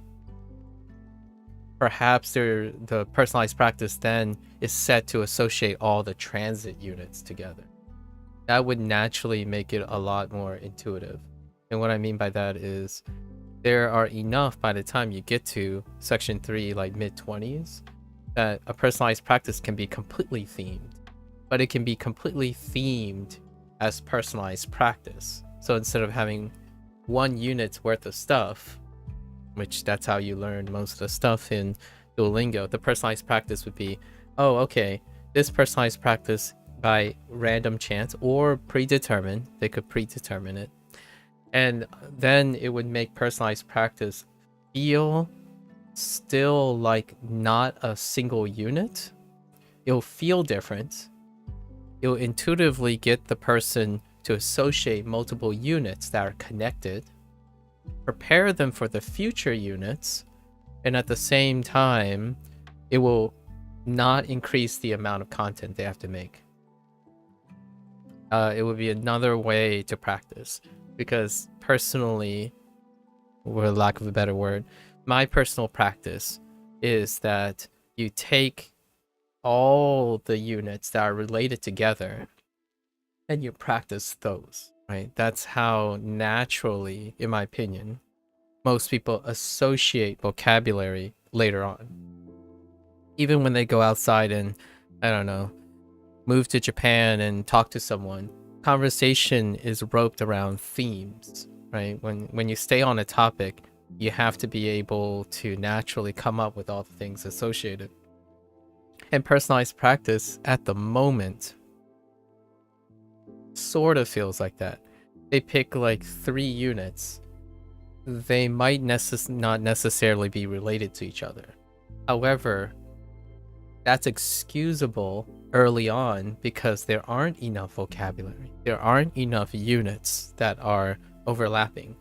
perhaps the personalized practice then is set to associate all the transit units together. That would naturally make it a lot more intuitive. And what I mean by that is there are enough by the time you get to section 3, like mid-20s, that a personalized practice can be completely themed. But it can be completely themed as personalized practice. So instead of having one unit's worth of stuff, which that's how you learn most of the stuff in Duolingo, the personalized practice would be, oh, okay, this personalized practice by random chance or predetermined, they could predetermine it. And then it would make personalized practice feel still like not a single unit. It'll feel different. It'll intuitively get the person to associate multiple units that are connected, prepare them for the future units, and at the same time, it will not increase the amount of content they have to make. It would be another way to practice, because personally, for lack of a better word, my personal practice is that you take all the units that are related together and you practice those, right? That's how naturally, in my opinion, most people associate vocabulary later on. Even when they go outside and, I don't know, move to Japan and talk to someone, conversation is roped around themes, right? When you stay on a topic, you have to be able to naturally come up with all the things associated. And personalized practice at the moment sort of feels like that. They pick like 3 units. They might not necessarily be related to each other. However, that's excusable early on because there aren't enough vocabulary. There aren't enough units that are overlapping.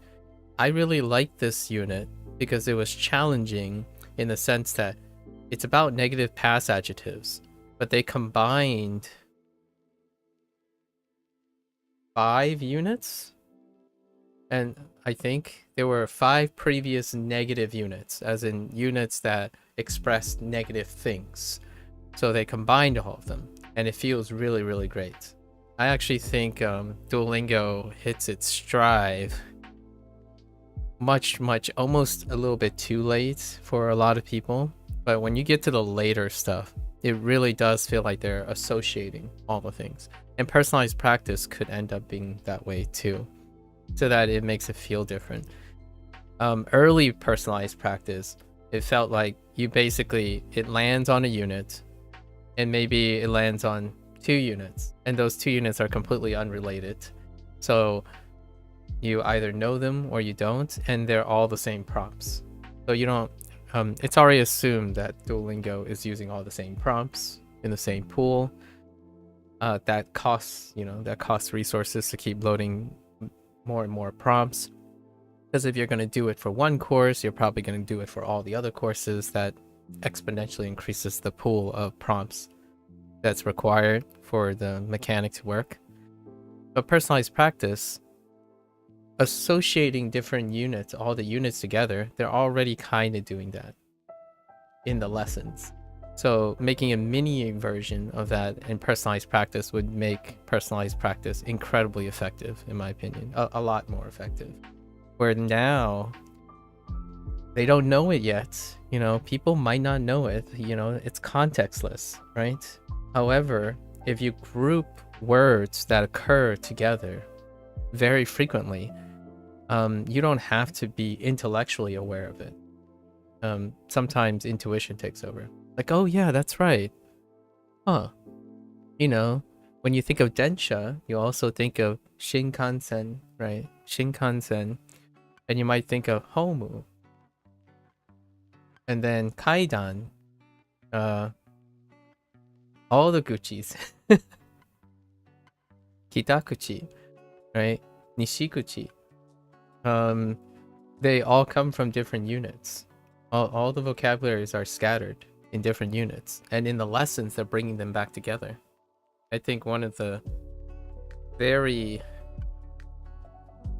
I really like this unit because it was challenging in the sense that it's about negative past adjectives, but they combined 5 units, and I think there were 5 previous negative units, as in units that expressed negative things. So they combined all of them, and it feels really, really great. I actually think Duolingo hits its stride much, almost a little bit too late for a lot of people. But when you get to the later stuff, it really does feel like they're associating all the things. And personalized practice could end up being that way too, so that it makes it feel different. Early personalized practice, it felt like it lands on a unit, and maybe it lands on 2 units, and those 2 units are completely unrelated. So you either know them or you don't, and they're all the same prompts. So you don't, it's already assumed that Duolingo is using all the same prompts in the same pool. That costs resources to keep loading more and more prompts. Because if you're going to do it for one course, you're probably going to do it for all the other courses. That exponentially increases the pool of prompts that's required for the mechanic to work. But personalized practice, associating different units, all the units together, they're already kind of doing that in the lessons. So making a mini version of that and personalized practice would make personalized practice incredibly effective, in my opinion, a lot more effective. Where now they don't know it yet, you know, people might not know it, you know, it's contextless, right? However, if you group words that occur together very frequently, you don't have to be intellectually aware of it. Sometimes intuition takes over. Like, oh yeah, that's right. Huh. You know, when you think of Densha, you also think of Shinkansen, right? Shinkansen. And you might think of Homu. And then Kaidan. All the Guchis. Kitakuchi, right? Nishikuchi. They all come from different units. All the vocabularies are scattered in different units, and in the lessons they're bringing them back together. I think one of the very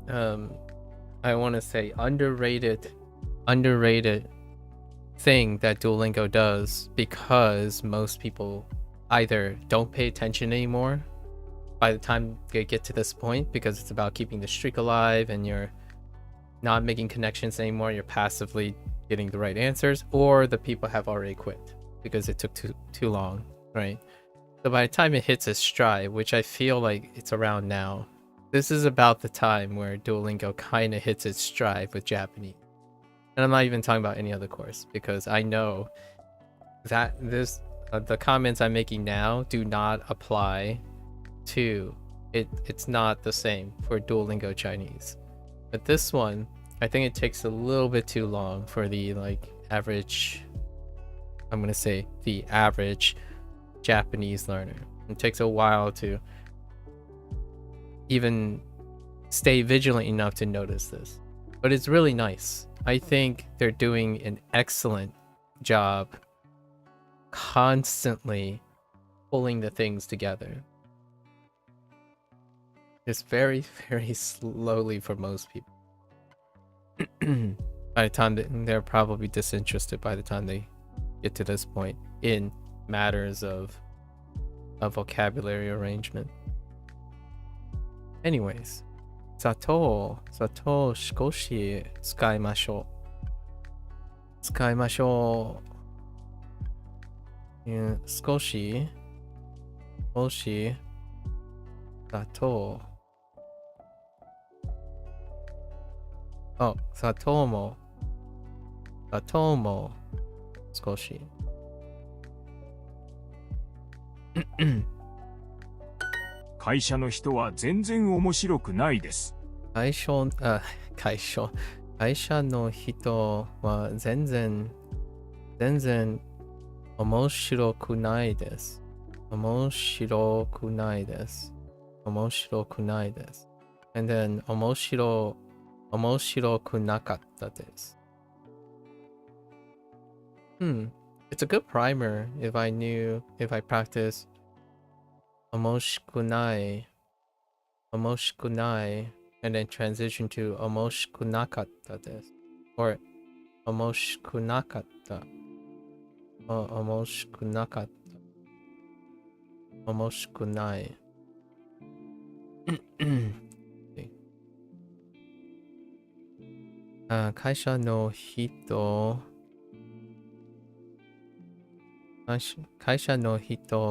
I want to say underrated thing that Duolingo does, because most people either don't pay attention anymore by the time they get to this point, because it's about keeping the streak alive and you're not making connections anymore, you're passively getting the right answers, or the people have already quit because it took too long, right? So by the time it hits its stride, which I feel like it's around now, this is about the time where Duolingo kind of hits its stride with Japanese. And I'm not even talking about any other course, because I know that the comments I'm making now do not apply to it. It's not the same for Duolingo Chinese. But this one, I think it takes a little bit too long for the average, I'm gonna say the average Japanese learner. It takes a while to even stay vigilant enough to notice this. But it's really nice. I think they're doing an excellent job constantly pulling the things together. Just very, very slowly for most people. By the time they're probably disinterested by the time they get to this point in matters of vocabulary arrangement. Anyways, sato shikoshi tsukaimashou. Yeah, skoshi sato. Oh, satomo skoshi. 会社の人は全然面白くないです。会社の人は全然面白くないです。面白くないです。And then 面白くなかったです。It's a good primer if I practice 面白くない and then transition to 面白くなかったです or 面白くなかった面白くなかった面白くない会社の人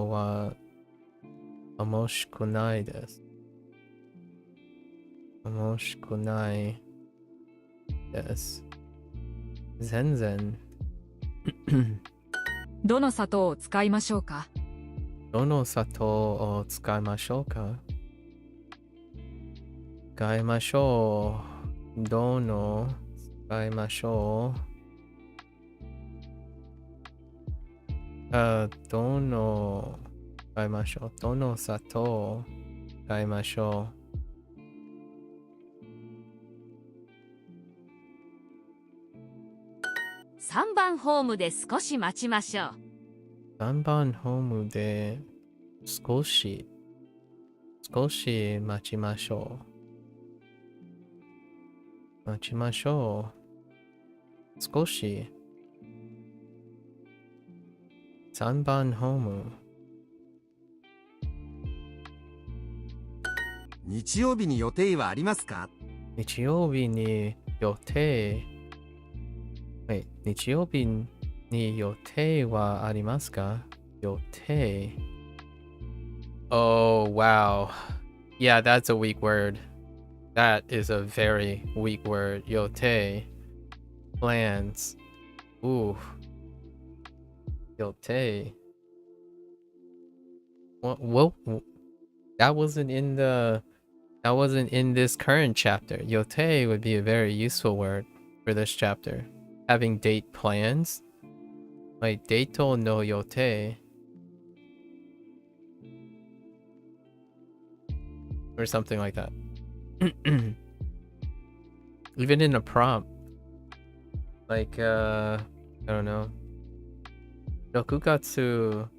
は面白くないです。面白くないです。全然。どの砂糖を使いましょうか？どの砂糖を使いましょうか？使いましょう。どの使いましょう。どの使いましょう。どの砂糖を使いましょう。3番ホームで少し待ちましょう。3番ホームで少し待ちましょう。待ちましょう。少し。3番ホーム。日曜日に予定はありますか？日曜日に予定。日曜日に予定はありますか？予定。Oh, wow. Yeah, that's a weak word. That is a very weak word. Yote. Plans. Ooh. Yote. What? That wasn't in this current chapter. Yote would be a very useful word for this chapter. Having date plans. Like deito no yote. Or something like that. Even in a prompt. Like, I don't know. Rokugatsu.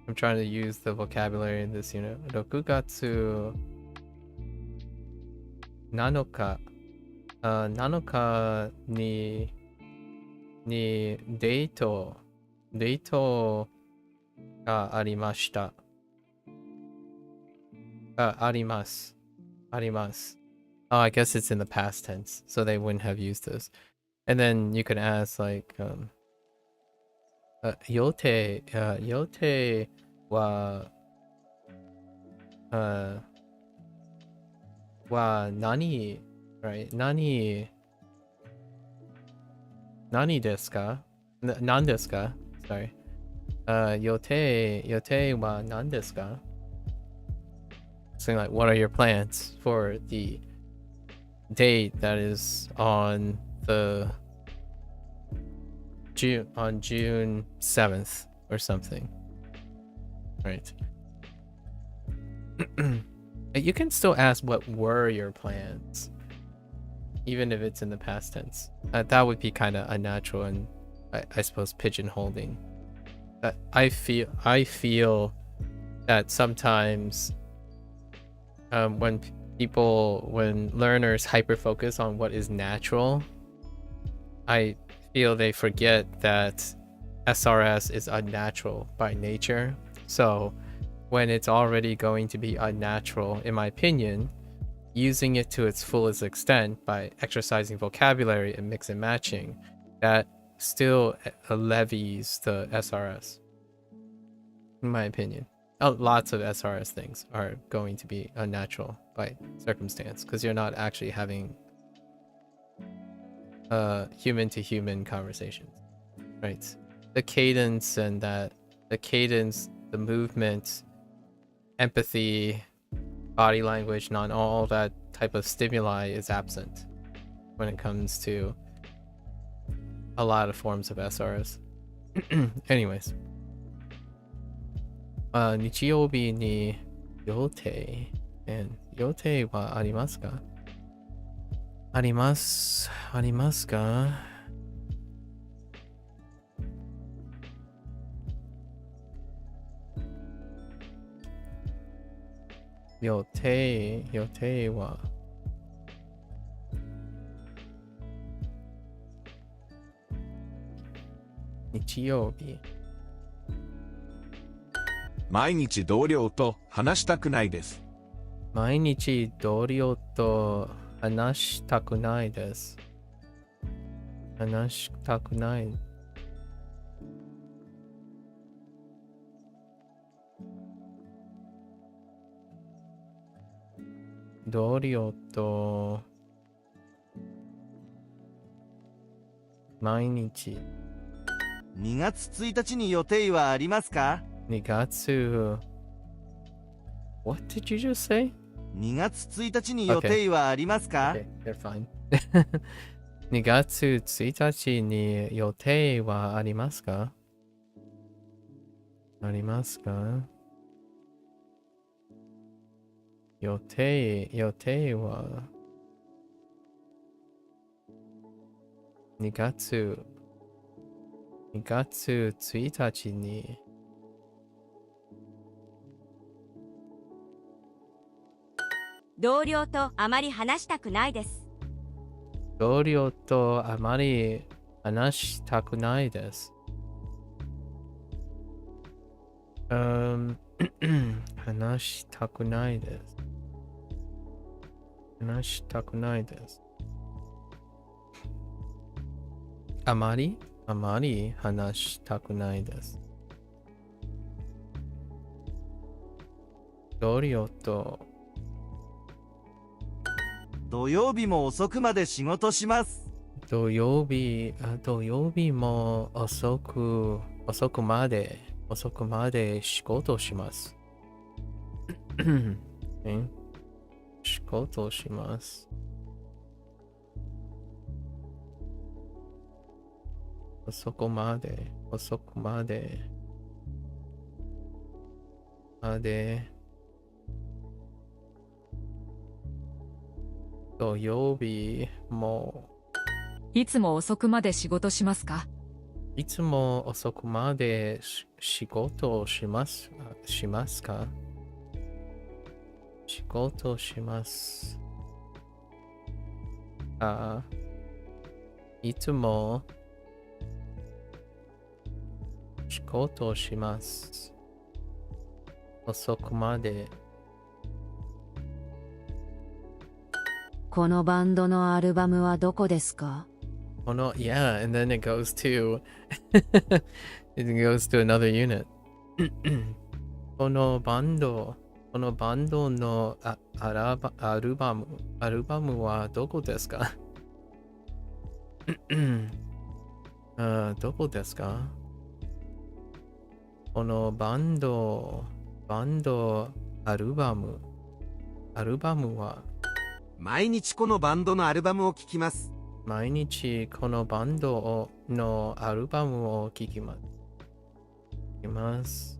I'm trying to use the vocabulary in this unit. Rokugatsu Nanoka. Nanoka ni deito ga arimashita. Arimasu. Oh, I guess it's in the past tense, so they wouldn't have used this. And then you could ask like yote wa nani, right? Nani desu ka? Nan desu ka? Sorry. Yote wa nan desu ka? Something like, what are your plans for the date that is on June 7th or something, right? You can still ask what were your plans, even if it's in the past tense. That would be kind of unnatural and I suppose pigeonholing. I feel that sometimes when learners hyper focus on what is natural, I feel they forget that SRS is unnatural by nature. So when it's already going to be unnatural, in my opinion, using it to its fullest extent by exercising vocabulary and mix and matching, that still levies the SRS, in my opinion. Lots of SRS things are going to be unnatural by circumstance because you're not actually having human to human conversations, right? The cadence and the movement, empathy, body language, all that type of stimuli is absent when it comes to a lot of forms of SRS. Anyways. 日曜日に予定はありますか？ありますか？予定は日曜日。毎日同僚と話したくないです。毎日同僚と話したくないです。話したくない。同僚と毎日。2月1日に予定はありますか？2月 What did you just say? 2月1日に予定はありますか？ Okay, they're fine. 2月1日に予定はありますか？ありますか？予定は2月1日に同僚とあまり話したくないです。同僚とあまり話したくないです。話したくないです。話したくないです。あまり話したくないです。同僚と土曜日も遅くまで仕事します。土曜日も遅くまで仕事します。仕事します。遅くまで土曜日もいつも遅くまで仕事しますか？いつも遅くまで仕事しますか？仕事しますか？いつも仕事します。遅くまで。このバンドのアルバムはどこですか？Yeah, and then it goes to another unit. このバンドのアルバムはどこですか？どこですか？このバンドアルバムは毎日このバンドのアルバムを聴きます。毎日このバンドのアルバムを聴きます。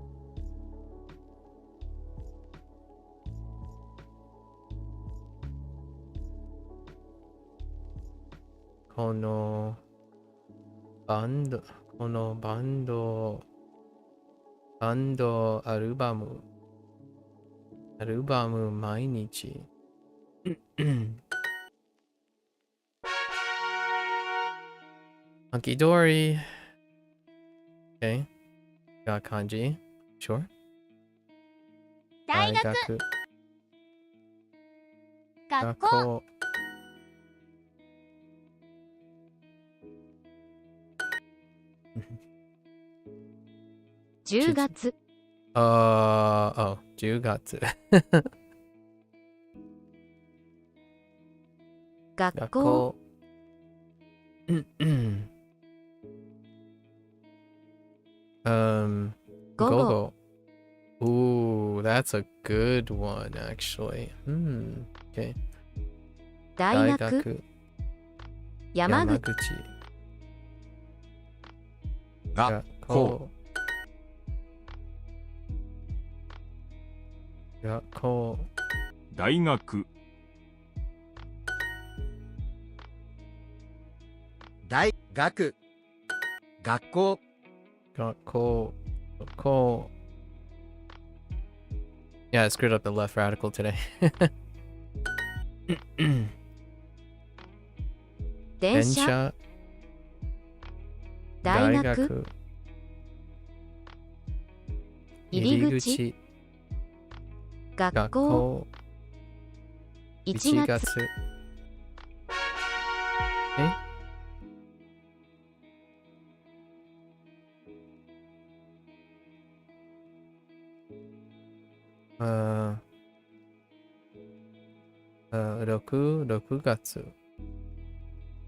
このバンドアルバム毎日Hunky dory. Okay. Got kanji. Sure. 大学学校10月10月学校午後 Ooh, that's a good one actually. Okay. 大学山口学校大学大学学校学校 Yeah, I screwed up the left radical today. 電車大学入り口学校1月6月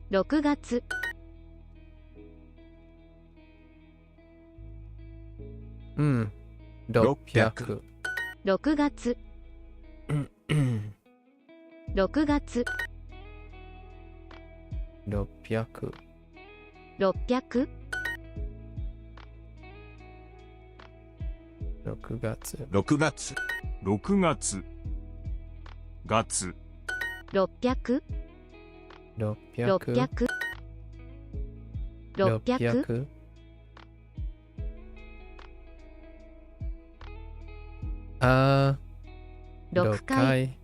6月600 6月6月600 600 6月6月6月月600 600 6006回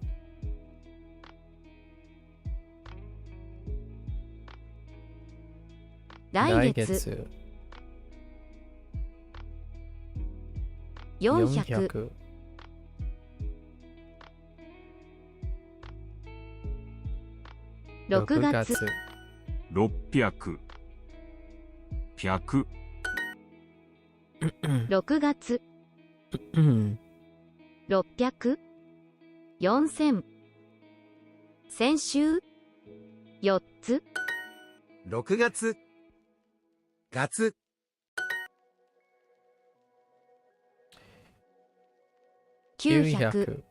来月400 6月600 100 6月600 4000先週4つ6月月900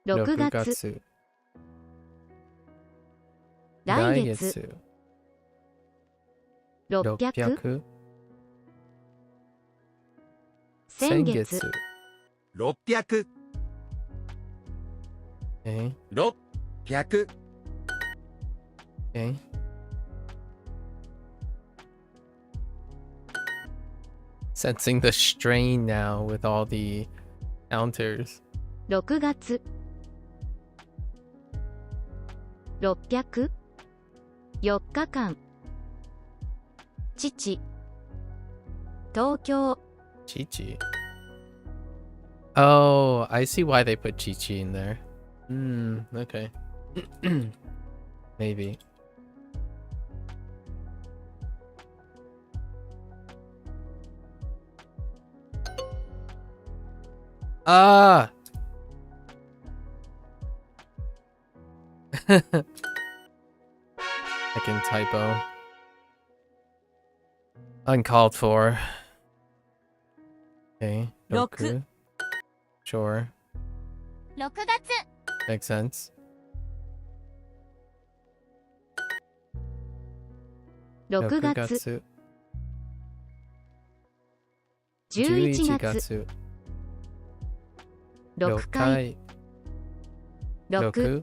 6月来月600先月600 Okay. 600 Okay. Sensing the strain now with all the counters. 6月600 4日間父東京 Chi-Chi. Oh, I see why they put Chi-Chi in there. Okay. Maybe. Ah! Second typo. Uncalled for. Okay. Roku. Sure. 6月 Makes sense. 6月11月6回6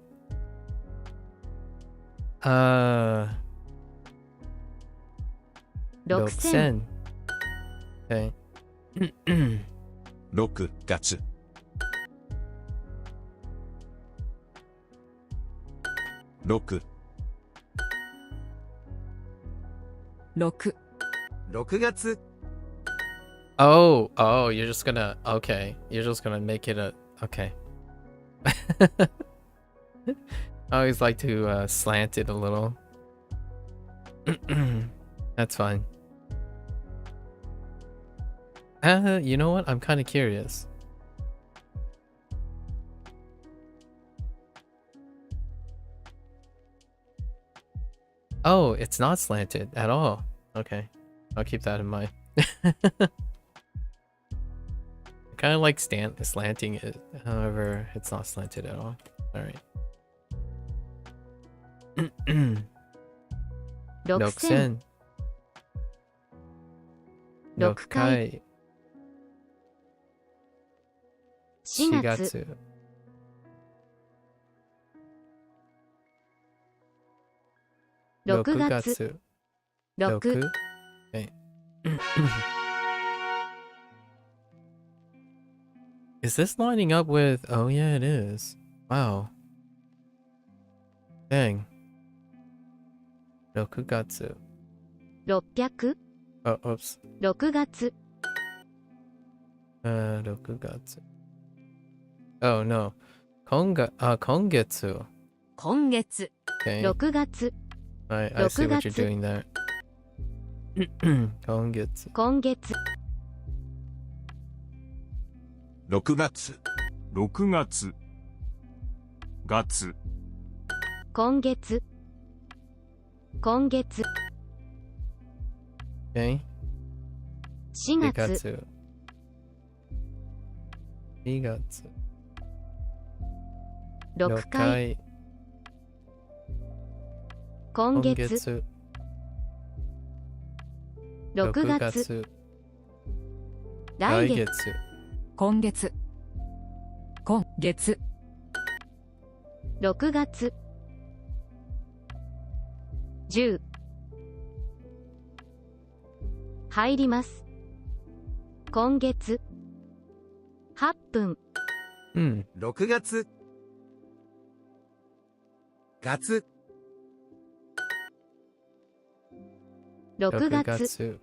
6000 Okay. 6月6 6 6月 Oh, you're just gonna, okay. You're just gonna make it a, okay. I always like to slant it a little. That's fine. You know what? I'm kind of curious. Oh, it's not slanted at all. Okay. I'll keep that in mind. I kind of like slanting it. However, it's not slanted at all. Alright. 6000 6回4月6月6 Okay. Is this lining up with... Oh yeah, it is. Wow. Dang. 6月 600 Oh, oops. 6月6月 Oh no. 今月今月 Okay. 6月 I see what you're 6月 doing there. 今月今月6月6月月今月今月 Okay. 4 4月月2月6回今今月月6月来月今月今月6月10入ります今月8分うん6月月6月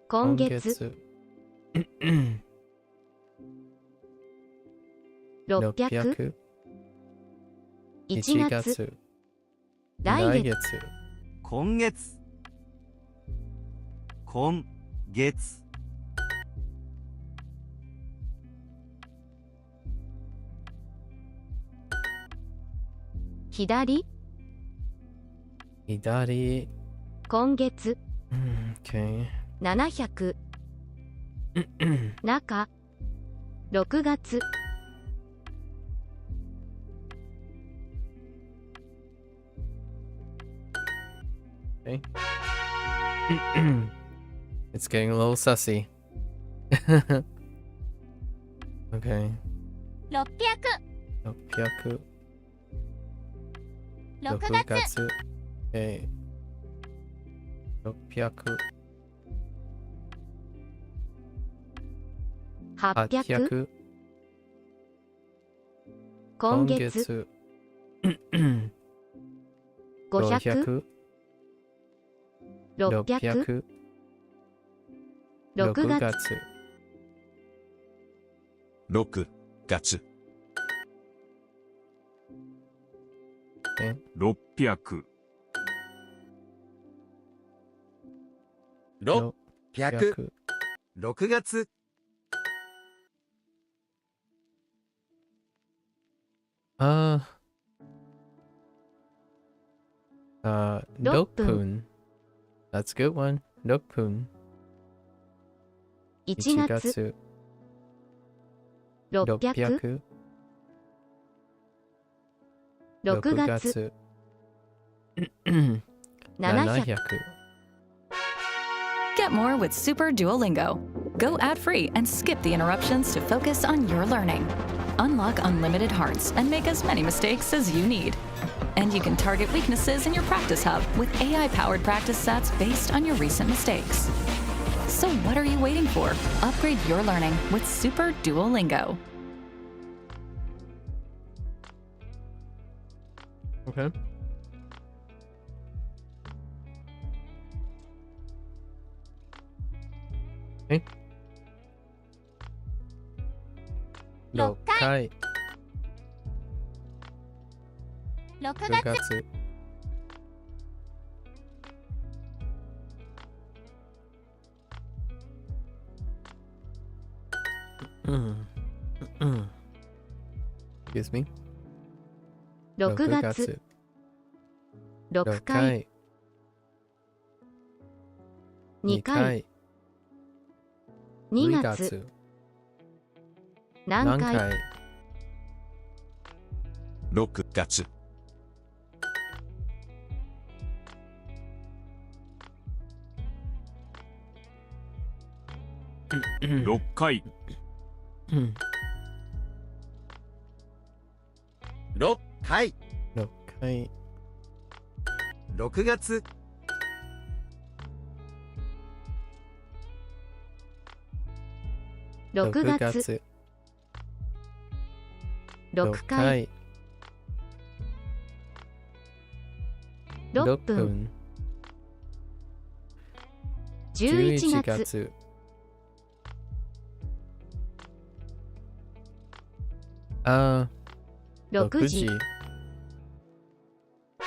今月600 1月来月今月今月左左今月 Okay. 700中6月Okay. It's getting a little sussy. Okay. 600 600 6 6月月 Okay. 600 800 800今月500 600 6 6月月6月600 600 6月6 6分 分 That's a good one. 6分1月600 6月700 Get more with Super Duolingo. Go ad-free and skip the interruptions to focus on your learning. Unlock unlimited hearts and make as many mistakes as you need. And you can target weaknesses in your practice hub with AI-powered practice sets based on your recent mistakes. So what are you waiting for? Upgrade your learning with Super Duolingo. Okay. Okay. 6回6 6月月Excuse me. 6月6回2回2月何回6月6回6回6回6月6月6回6分11月6時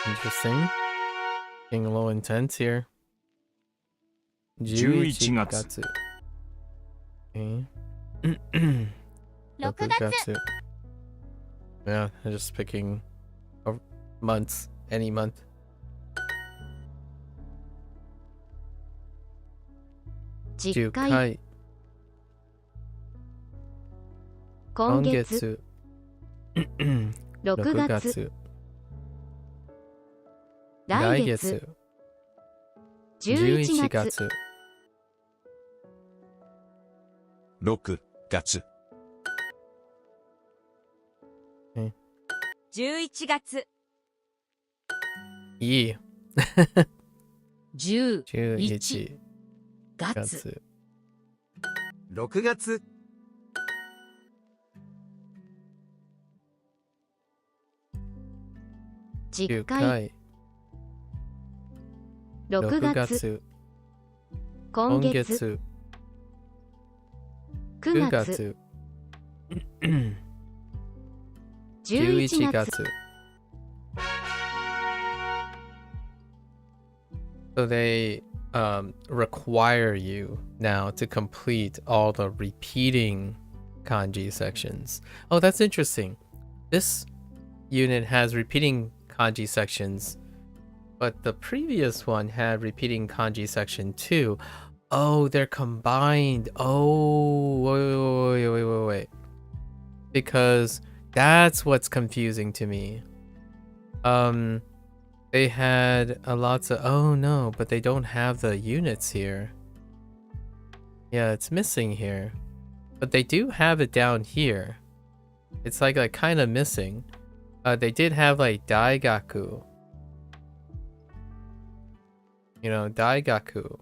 Interesting. Getting a little intense here. 11月 Okay. 6月 Yeah, I'm just picking months, any month. 10 10回回今今月月6 6月月来月11 11月月6月11月いい11 11月月6月10 10回回。 6 6月月。今今月月。 9 9月月。 11 11月月。So they require you now to complete all the repeating kanji sections. Oh, that's interesting. This unit has repeating kanji sections, but the previous one had repeating kanji section too. Oh, they're combined. Oh, wait. Because that's what's confusing to me. They had a lots of, oh no, but they don't have the units here. Yeah, it's missing here. But they do have it down here. It's like kind of missing. They did have like daigaku. You know, daigaku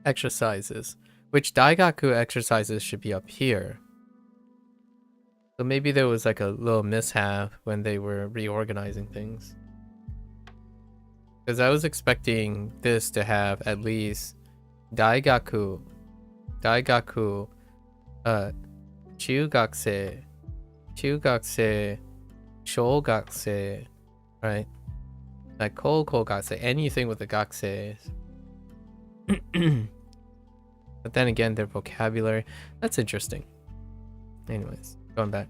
exercises. Which daigaku exercises should be up here. So maybe there was like a little mishap when they were reorganizing things. Because I was expecting this to have at least daigaku, chugakse, shogakse, right? Like kokogakse, anything with the gakse. But then again, their vocabulary, that's interesting. Anyways. Going back.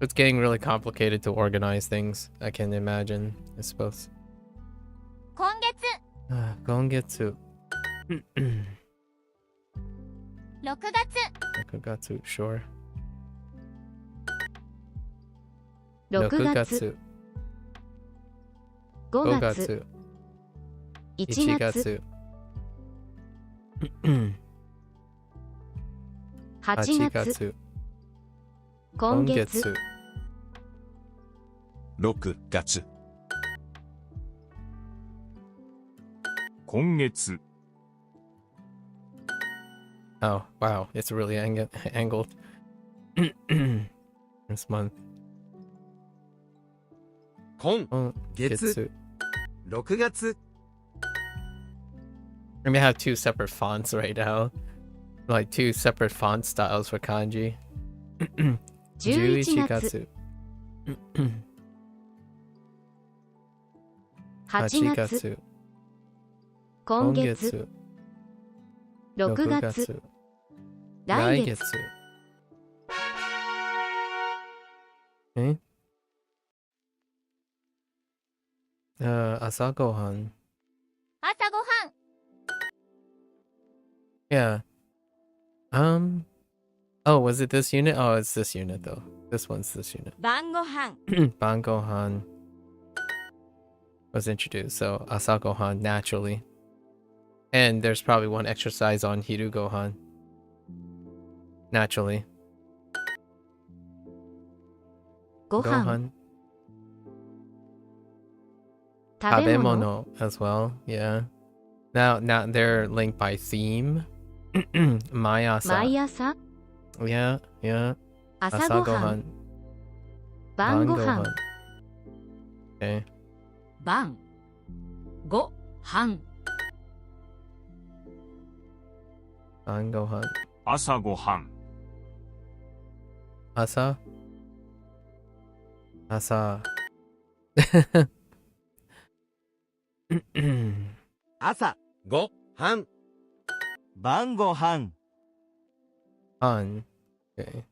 It's getting really complicated to organize things, I can imagine, I suppose. 今月 今月。 6月 6月、sure. 6 6月月。 5 5月月。 1 1月月。 8 8月月。今月月。 6月。今月 Oh, wow, it's really angled. This month. 今今月6月 I may have two separate fonts right now. Like two separate font styles for kanji. 11月 8 8月月。今今月月。 6 6月月。来月来月。え？朝ごはん。朝ごはん Yeah. Oh, was it this unit? Oh, it's this unit though. This one's this unit. 晩ご飯 Bangohan was introduced, so Asagohan naturally. And there's probably one exercise on Hirugohan. Naturally. ご飯 Gohan. 食べ物 Tabemono as well, yeah. Now they're linked by theme. Mayasa. 毎朝 Yeah, yeah. 朝ごはん Asagohan. 晩ごはん Okay. 晩ご飯 Bangohan. 朝ごはん Asa. Asa. 朝ごはん晩ご飯 Han. Okay.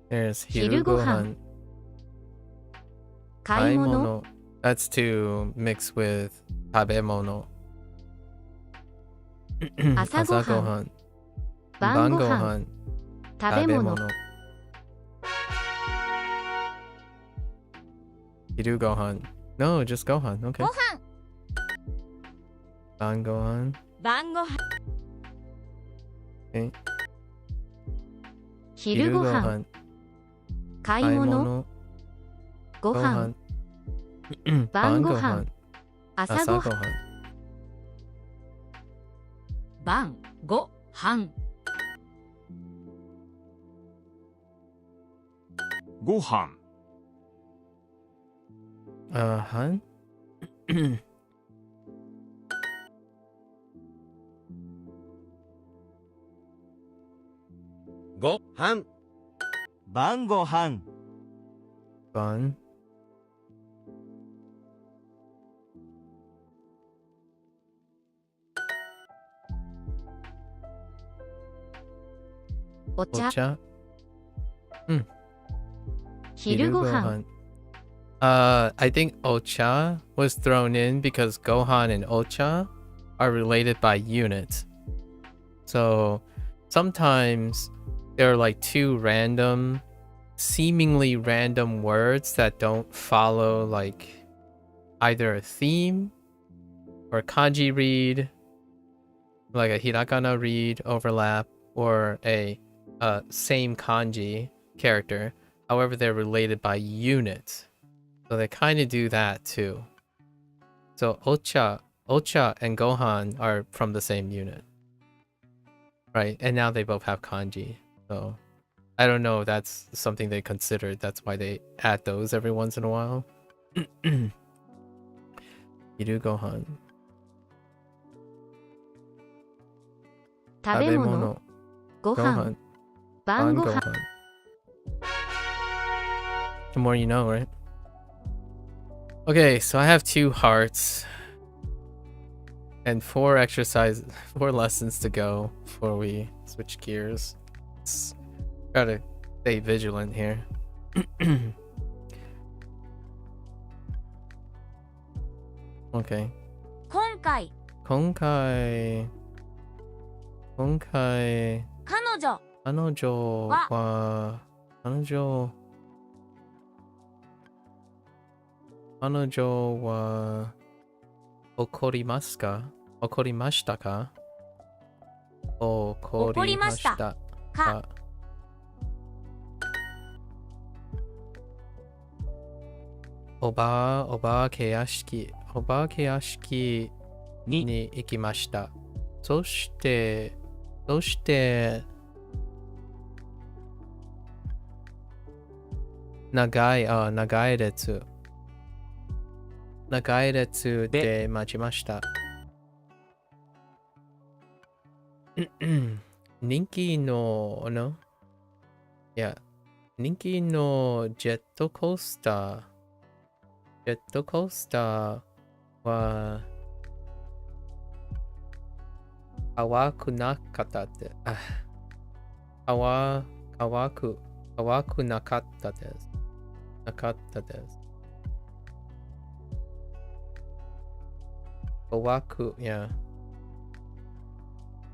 There's 昼ごは Hirugohan. ん買い物 Kaimono. That's to mix with tabemono. 朝ごはん Asagohan. 晩ごはん Bangohan. 食べ物 Hirugohan. No, just Gohan. ご Okay. 飯 Bangohan. 晩ご飯 Okay. 昼ごはん Hirugohan. 買い物 Kaimono. ご飯 Gohan. 晩ごはん Bangohan. 朝ごはん Asagohan. 晩ご飯ご飯。飯ご飯。晩ご飯。晩お茶。お茶昼ご飯。I think ocha was thrown in because Gohan and ocha are related by unit. So sometimes there are like two random, seemingly random words that don't follow like either a theme or kanji read, like a hiragana read overlap, or a same kanji character. However, they're related by unit. So they kind of do that too. So ocha and Gohan are from the same unit. Right? And now they both have kanji. So I don't know if that's something they considered. That's why they add those every once in a while. Hiru Gohan. 食べ物。ご飯。晩ご飯。The more you know, right? Okay, so I have 2 hearts and 4 lessons to go before we switch gears. Gotta stay vigilant here. Okay. 今回。彼女。彼女は怒りますか？怒りましたか？怒りましたか？お化け屋敷に行きました。そして長い列で待ちました。人気のジェットコースターは淡くなかったで。淡くなかったです。yeah.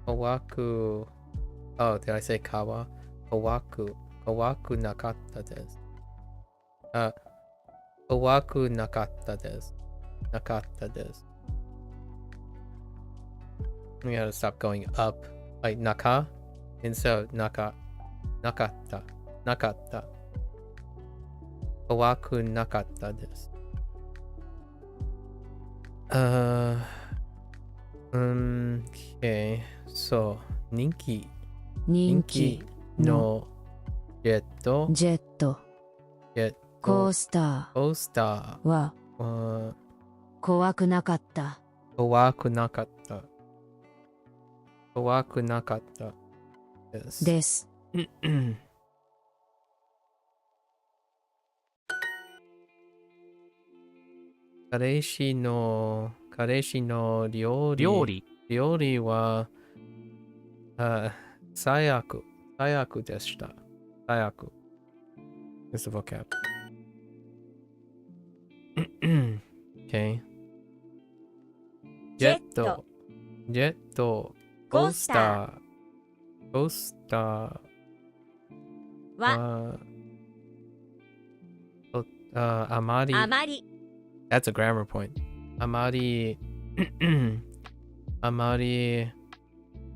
Kawaku. Oh, did I say kawa? Kawaku nakatta desu. Kawaku nakatta desu. We gotta stop going up. Like naka. Instead of nakatta. Kawaku nakatta desu. Okay. So, 人気のジェットコースターは怖くなかったです。彼氏の料理は最悪でした。最悪。It's the vocab. Okay. ジェットコースターはあまり That's a grammar point. あまり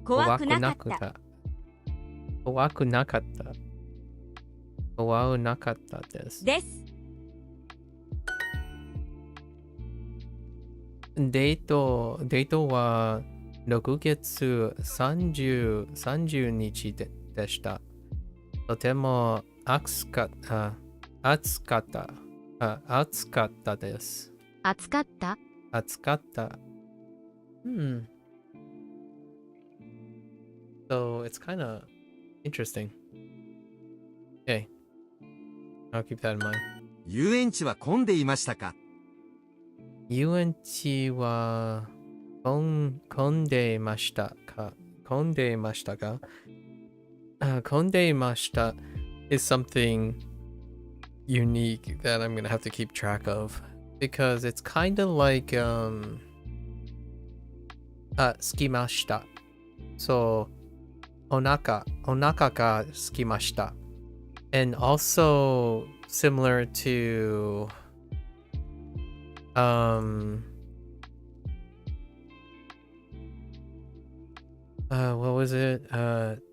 怖くなかった。怖くなかったです。デートは6月30日でした。とても暑かった暑かった。暑かったです。暑かった。暑かった。So it's kind of interesting. Okay. I'll keep that in mind. 遊園地は混んでいましたか？遊園地は混んでいましたか？混んでいましたか？混んでいました is something unique that I'm gonna have to keep track of because it's kind of like すきました。So お腹がすきました。And also similar to what was it?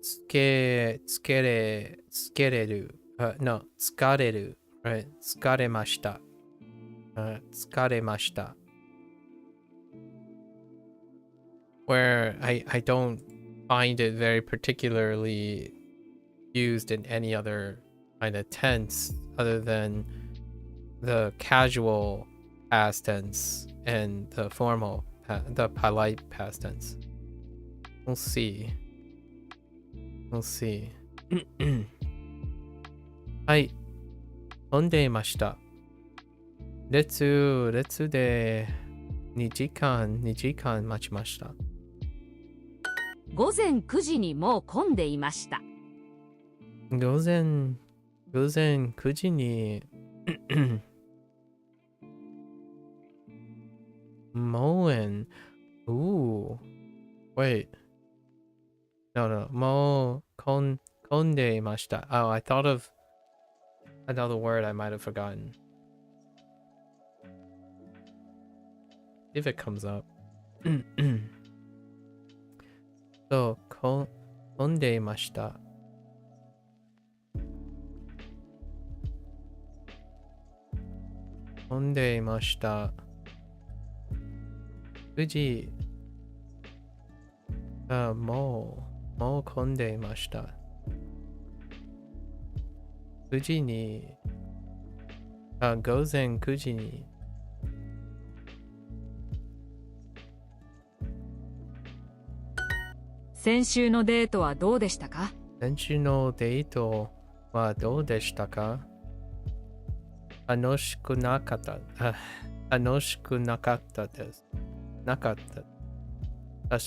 つけれる。No, 疲れる。Right? 疲れました。疲れました。Where I don't find it very particularly used in any other kind of tense other than the casual past tense and the formal, the polite past tense. We'll see. We'll see. はい。混んでいました。列で2時間待ちました。午前9時にもう混んでいました。午前9時にもうOoh. Wait. No. もう混んでいました。Oh, I thought of another word I might have forgotten. If it comes up. So, 混んでいました。混んでいました。9時。もう混んでいました。9時に、午前9時に。先週のデートはどうでしたか？先週のデートはどうでしたか？楽しくなかった。楽しくなかったです。なかった。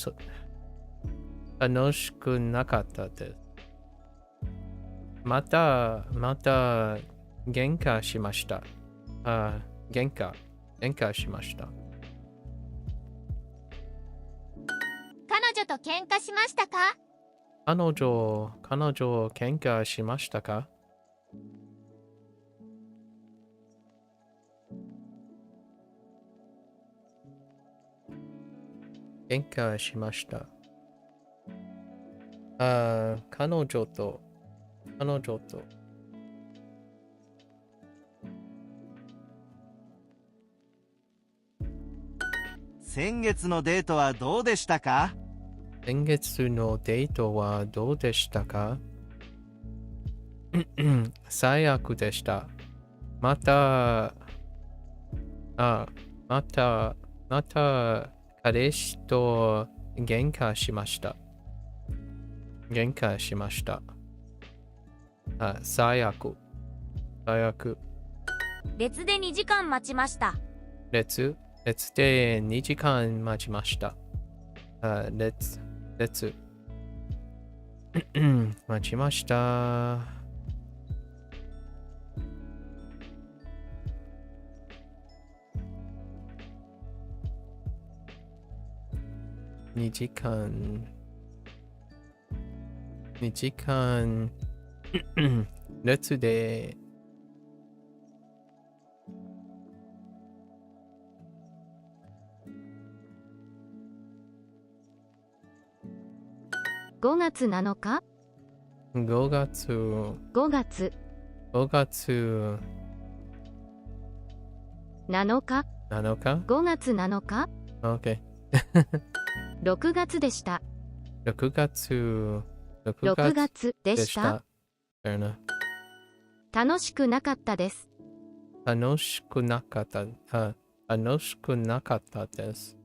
楽しくなかったです。また喧嘩しました。喧嘩しました。彼女と喧嘩しましたか？彼女喧嘩しましたか？喧嘩しました。彼女と先月のデートはどうでしたか？先月のデートはどうでしたか？最悪でした。また彼氏と喧嘩しました。最悪。列で2時間待ちました。列で2時間待ちました。列待ちました。2時間列で5月7日5月7日5月7日 OK 6月でした。6月でした。Fair enough. 楽しくなかったです。楽しくなかった。楽しくなかったです。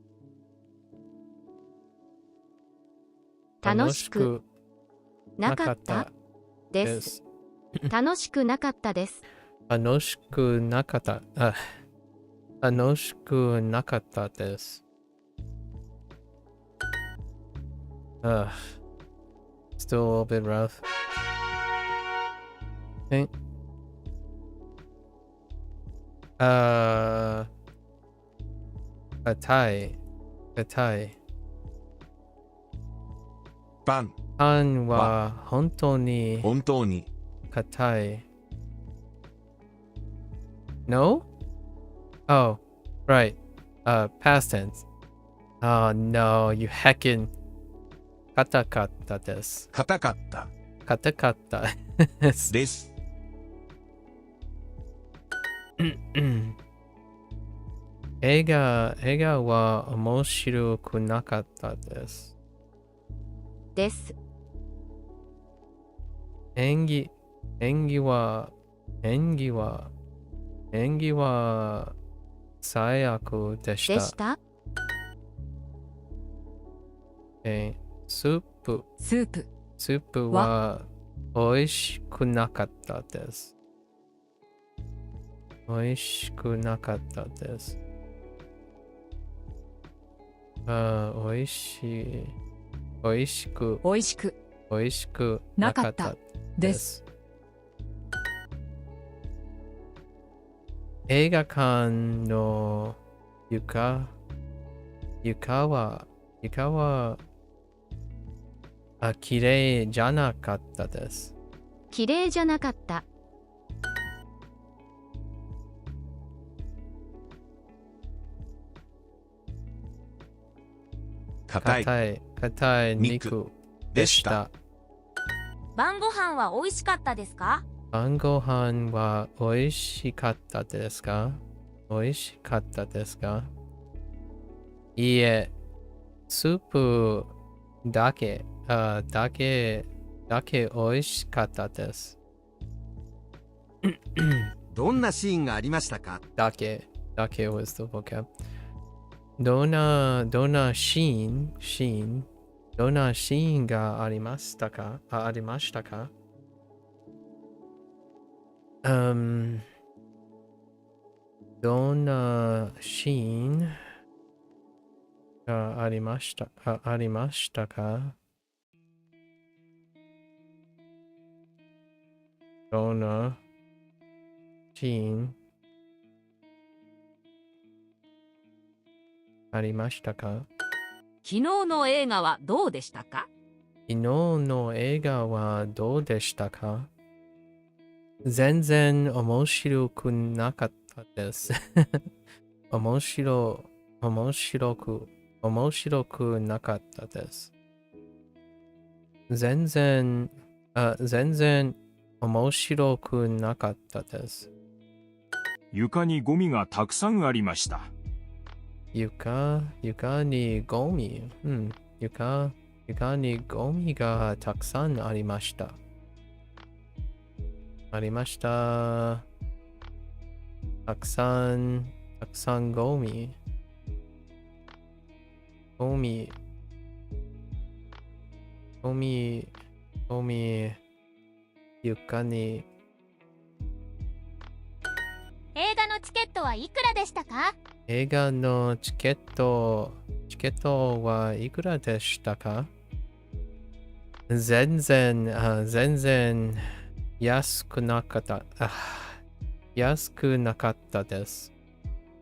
楽しくなかったです。楽しくなかったです。楽しくなかった。楽しくなかったです。Still a little bit rough. Okay. A tie. Pan. パンは本当に硬い。No? Oh, right. Past tense. Oh no, you heckin'. 硬かったです。硬かった。硬かったです。映画は面白くなかったです。です。演技は最悪でした。スープは美味しくなかったです。美味しくなかったです。美味しくなかったです。映画館の床は綺麗じゃなかったです。綺麗じゃなかった。硬い肉でした。晩ご飯は美味しかったですか？晩ご飯は美味しかったですか？美味しかったですか？いいえ、スープだけ美味しかったです。どんなシーンがありましたか？だけ was the vocab。どんなシーンがありましたか？どんなシーンがありましたか？どんなシーンありましたか？昨日の映画はどうでしたか？昨日の映画はどうでしたか？全然面白くなかったです。面白くなかったです。全然面白くなかったです。床にゴミがたくさんありました。床にゴミがたくさんありました。たくさんゴミ床に。映画のチケットはいくらでしたか？映画のチケットはいくらでしたか？全然安くなかった。安くなかったです。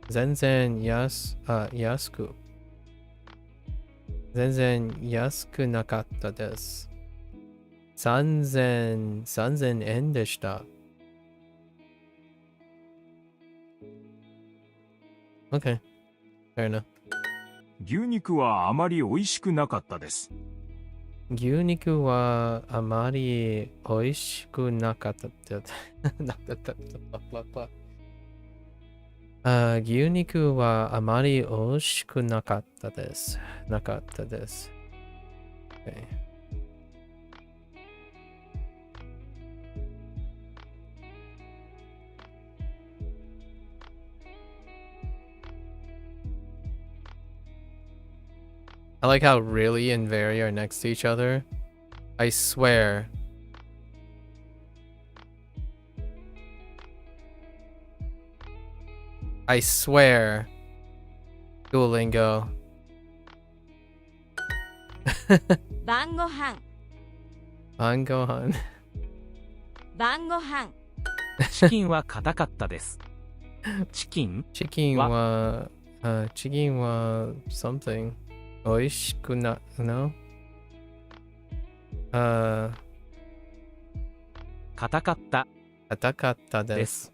全然安くなかったです。3000円でした。Okay. Fair enough. 牛肉はあまり美味しくなかったです。牛肉はあまり美味しくなかったです。牛肉はあまり美味しくなかったです。Okay. I like how really and very are next to each other. I swear. I swear. Duolingo. 晩ご飯 晩ご飯晩ご飯チキンは硬かったです。チキンはsomething 美味しくな no 硬かったです。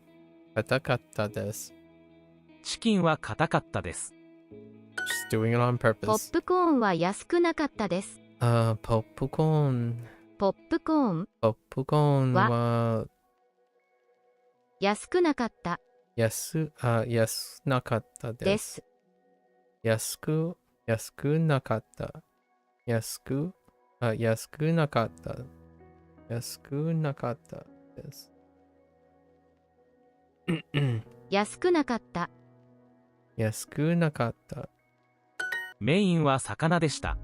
硬かったです。チキンは硬かったです。Just doing it on ポッ purpose. プコーンは安くなかったです。ポップコーンポップコーンは安くなかった安なかったでです。す。安くなかった。安くなかった。安くなかったです。安くなかった。安くなかった。メインは魚でした。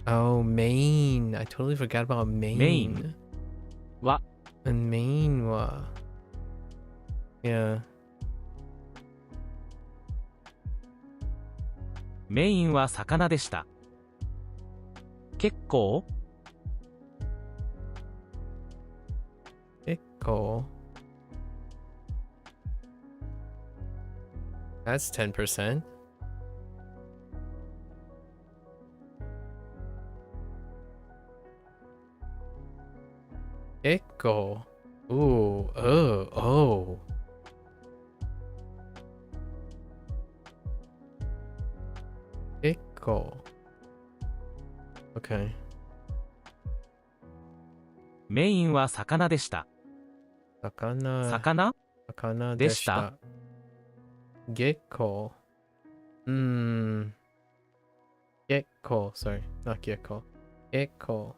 Oh, Maine. I totally forgot about Maine. Maine は And Maine は Yeah. メインは魚でした。結構結構 That's 10%. Echo. Ooh, oh. Echo. Okay. メインは魚でした。魚でした。Gecko. Gecko. Sorry, not gecko. Echo.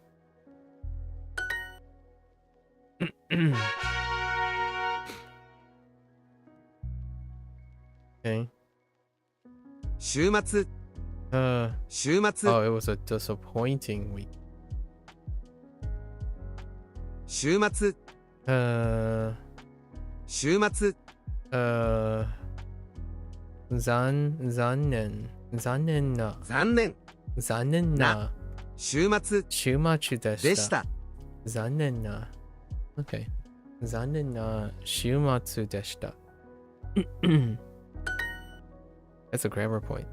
Okay. 週末 週末 Oh, it was a disappointing week. 週末週末残念な週末週末でした。でした残念な Okay. 残念な週末でした。That's a grammar point.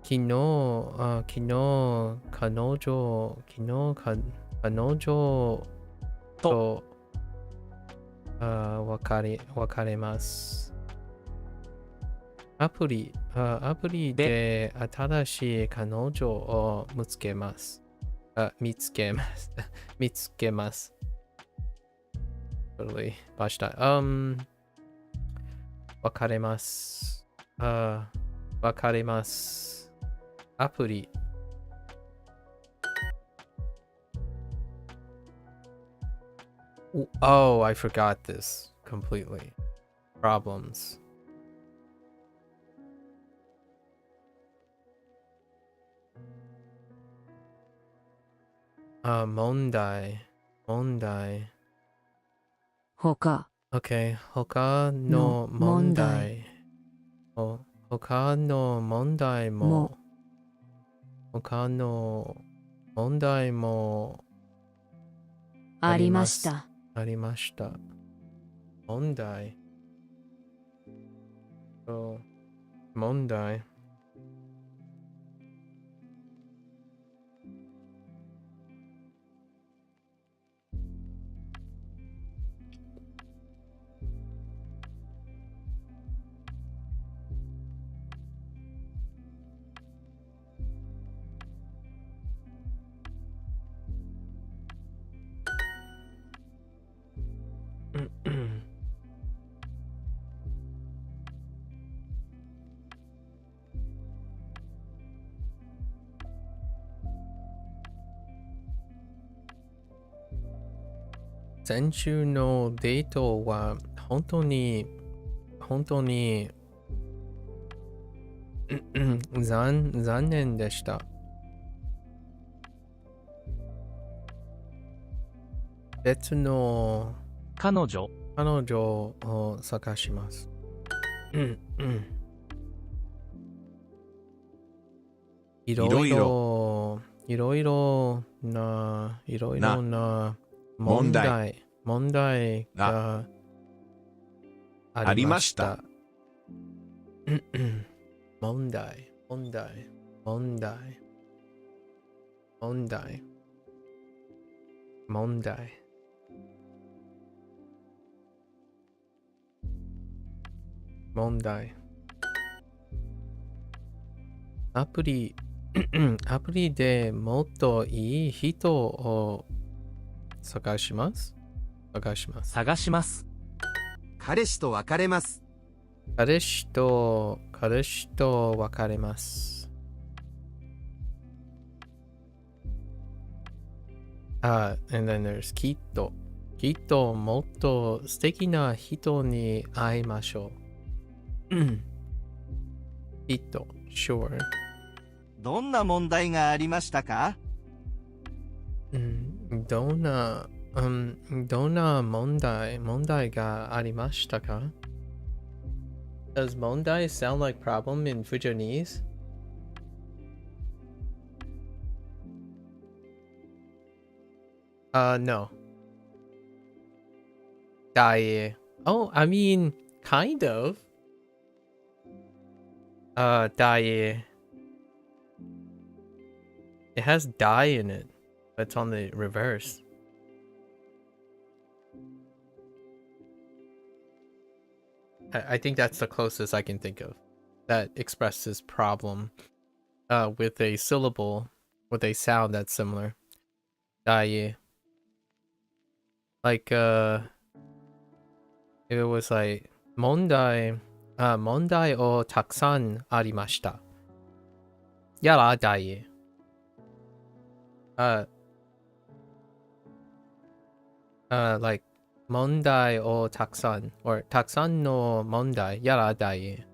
昨日彼女と別れます。アプリで新しい彼女を見つけます。見つけます。Totally botched that. 別れます。別れます。アプリ。Oh, I forgot this completely. Problems. 問題。他 Okay, 他の問題も他の問題もありました。問題問題先週のデートは本当に残念でした。別の彼女を探します。いろいろな問題がありました。問題。アプリでもっといい人を探します。彼氏と別れます。彼氏と別れます。and then there's きっともっと素敵な人に会いましょう。きっと sure。どんな問題がありましたか？どんな問題がありましたか？ Does 問題 sound like problem in Fujianese? No. die. Oh, I mean, kind of. Die. It has die in it. That's on the reverse. I think that's the closest I can think of that expresses problem with a syllable, with a sound that's similar. Die. Like, if it was like, 問題をたくさんありました。やら、die. Like 問題をたくさん or たくさんの問題やらない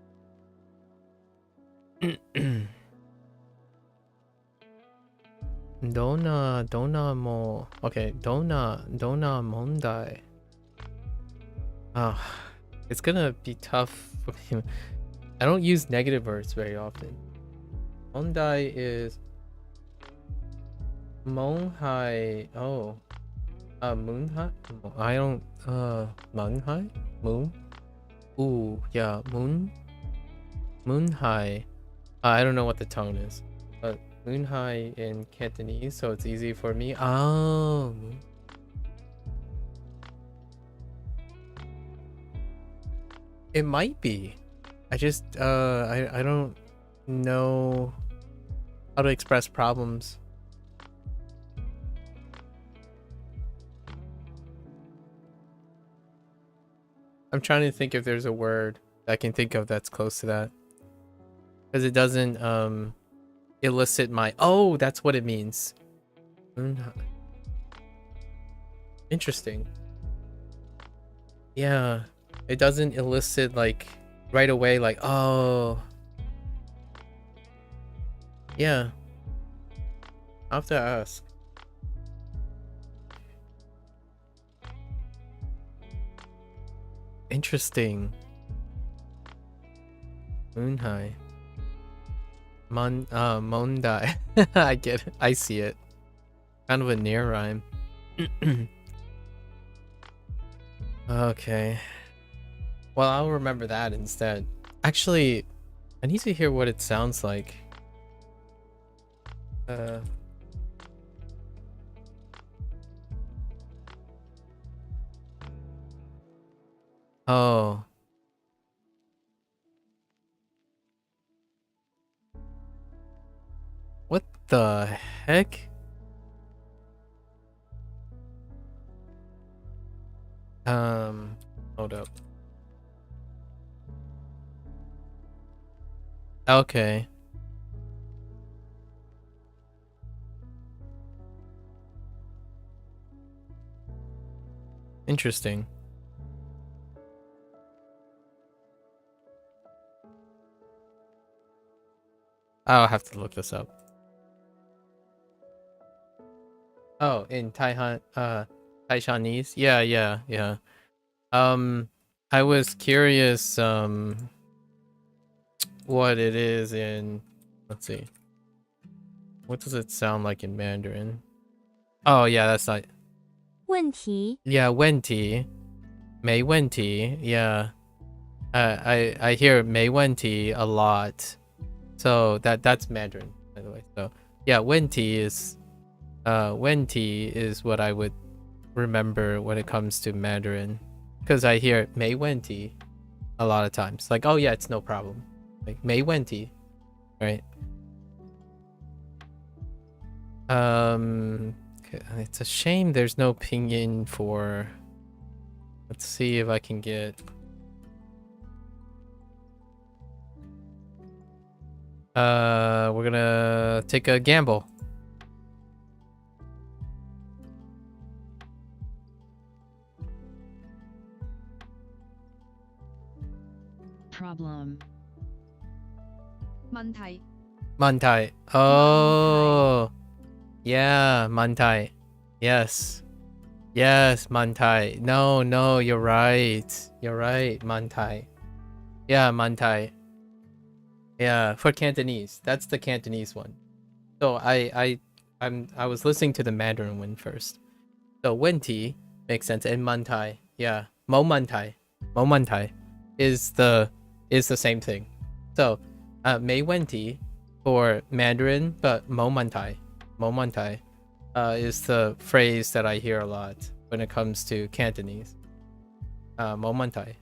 どんなも okay どんな問題 it's gonna be tough. I don't use negative words very often. 問題 is 問題 oh Moonhai? I don't, Moonhai? Moon? Ooh, yeah, Moonhai. I don't know what the tone is, but Moonhai in Cantonese, so it's easy for me. Oh. It might be. I just, I don't know how to express problems. I'm trying to think if there's a word that I can think of that's close to that. Because it doesn't elicit my... Oh, that's what it means. Interesting. Yeah. It doesn't elicit like right away like, oh. Yeah. I'll have to ask. Interesting. Moonhai. Mondai. I get it. I see it. Kind of a near rhyme. Okay. Well, I'll remember that instead. Actually, I need to hear what it sounds like. Oh. What the heck? Hold up. Okay. Interesting. I'll have to look this up. Oh, in Taishanese? Yeah. I was curious, what it is in, let's see. What does it sound like in Mandarin? Oh, yeah, that's not... 问题 Yeah, 问题. 没问题. Yeah. I hear 没问题 a lot. So that's Mandarin, by the way. So yeah, 问题 is 问题 is what I would remember when it comes to Mandarin, because I hear 没问题 a lot of times. Like, oh yeah, it's no problem. Like 没问题, right? It's a shame there's no pinyin for. Let's see if I can get. We're gonna take a gamble. Problem. 問題 Mantai. Oh, yeah, Mantai. Yes, Mantai. No, you're right. Mantai. Yeah, Mantai. Yeah, for Cantonese. That's the Cantonese one. So I was listening to the Mandarin one first. So Wenti makes sense, and Mantai. Yeah, Mo Mantai is the same thing. So Mei Wenti for Mandarin, but Mo Mantai is the phrase that I hear a lot when it comes to Cantonese. Mo Mantai,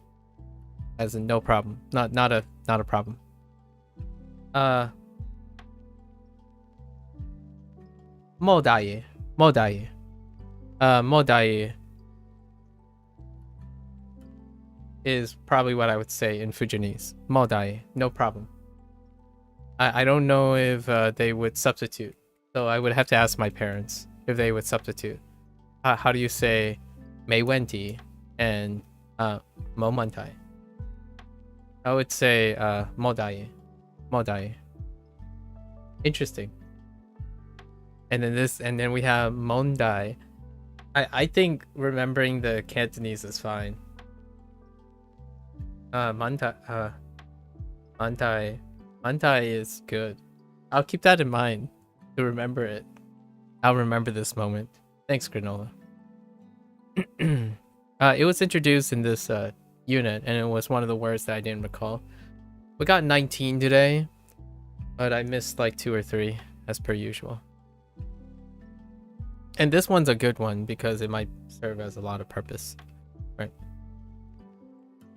as in no problem, not a problem. Modai is probably what I would say in Fujianese. Modai, no problem. I don't know if they would substitute, so I would have to ask my parents if they would substitute. How do you say 没问题 and 没问题? I would say modai. Interesting. And then we have mondai. I think remembering the Cantonese is fine. Mantai is good. I'll keep that in mind to remember it. I'll remember this moment. Thanks, Granola. It was introduced in this unit, and it was one of the words that I didn't recall. We got 19 today, but I missed like 2 or 3 as per usual. And this one's a good one because it might serve as a lot of purpose, right?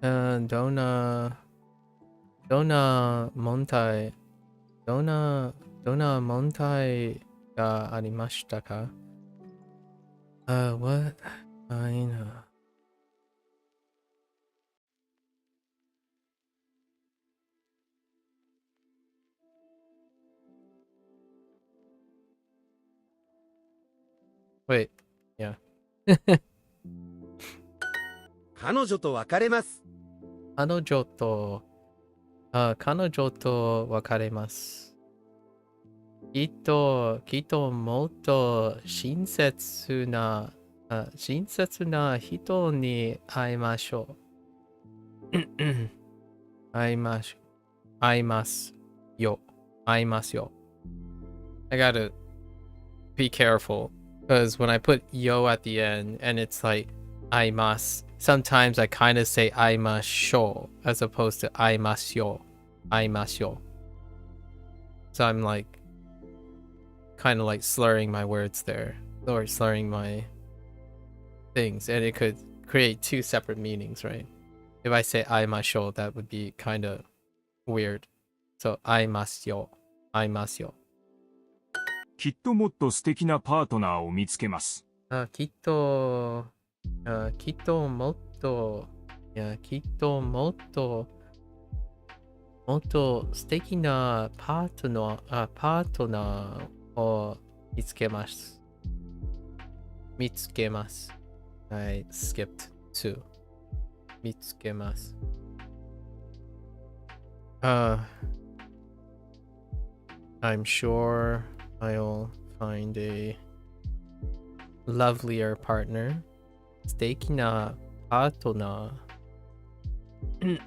Dona montai ga arimashita ka? What? I know. Wait, yeah. 彼女と別れます。彼女と別れます。きっともっと親切な人に会いましょう。会いますよ。I gotta be careful, because when I put yo at the end and it's like aimas, sometimes I kind of say aimasho as opposed to aimasyo. So I'm like kind of like slurring my words there, or slurring my things, and it could create 2 separate meanings, right? If I say aimasho, that would be kind of weird. So aimasyo. きっともっと素敵なパートナーを見つけます。きっともっと素敵なパートナーを見つけます。I skipped 2. 見つけます。I'm sure I'll find a lovelier partner. 素敵なパートナー。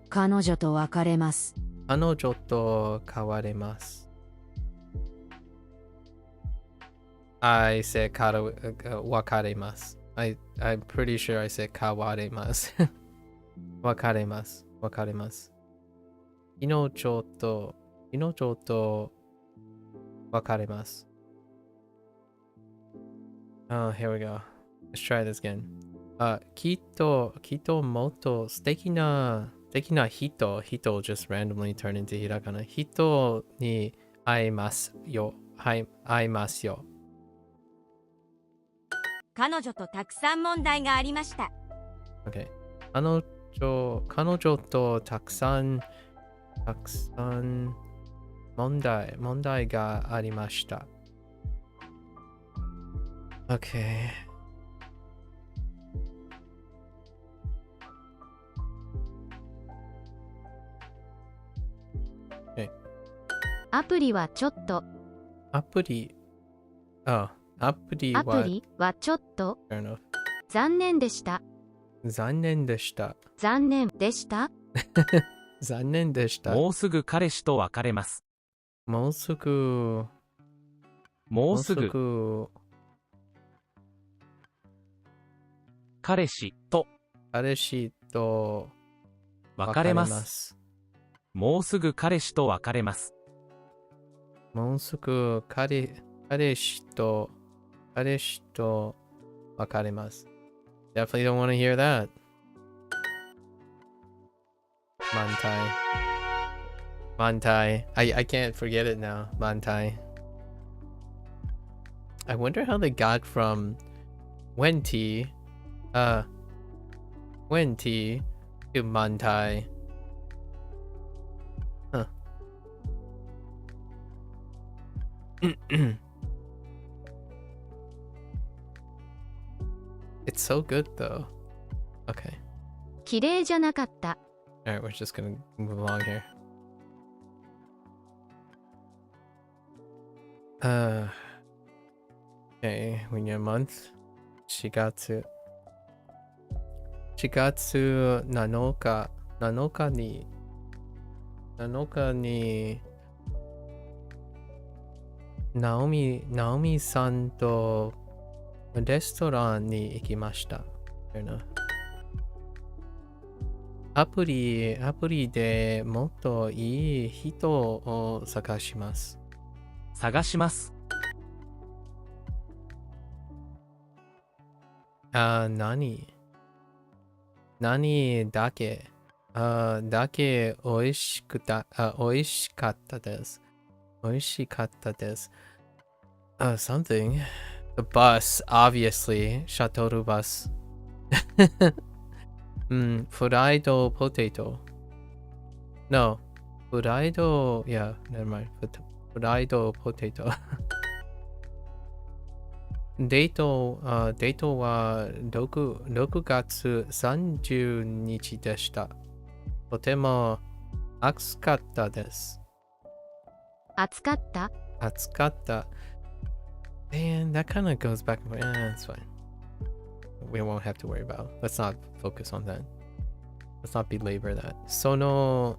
彼女と別れます。彼女と変われます。I said 別れます。I'm pretty sure I said 変われます。別れます。別れます。彼女と別れます。Oh, here we go. Let's try this again. きっともっと素敵な人 just randomly turn into ひらがな。人に会いますよ。会いますよ。彼女とたくさん問題がありました。Okay. 彼女とたくさん問題がありました。Okay. アプリはちょっと。アプリはちょっと。fair enough. 残念でした。残念でした。残念でした。残念でした。もうすぐ彼氏と別れます。もうすぐ彼氏と別れます。もうすぐ彼氏と別れます。もうすぐ彼氏と別れます。Definitely don't want to hear that. Mantai. I can't forget it now. Mantai. I wonder how they got from Wenti to Mantai. Huh. It's so good though. Okay. 綺麗じゃなかった。Alright, we're just gonna move along here. Okay, we need a month. 4月7日にナオミさんとレストランに行きました。アプリでもっといい人を探します。何だけ美味しかったです。Something. The bus, obviously. シャトルバス。fried potato. No. Fried, yeah, never mind. Fried potato. デートは6月30日でした。とても暑かったです。暑かった。Man, that kind of goes back and forth. It's fine. We won't have to worry about. Let's not focus on that. Let's not belabor that. その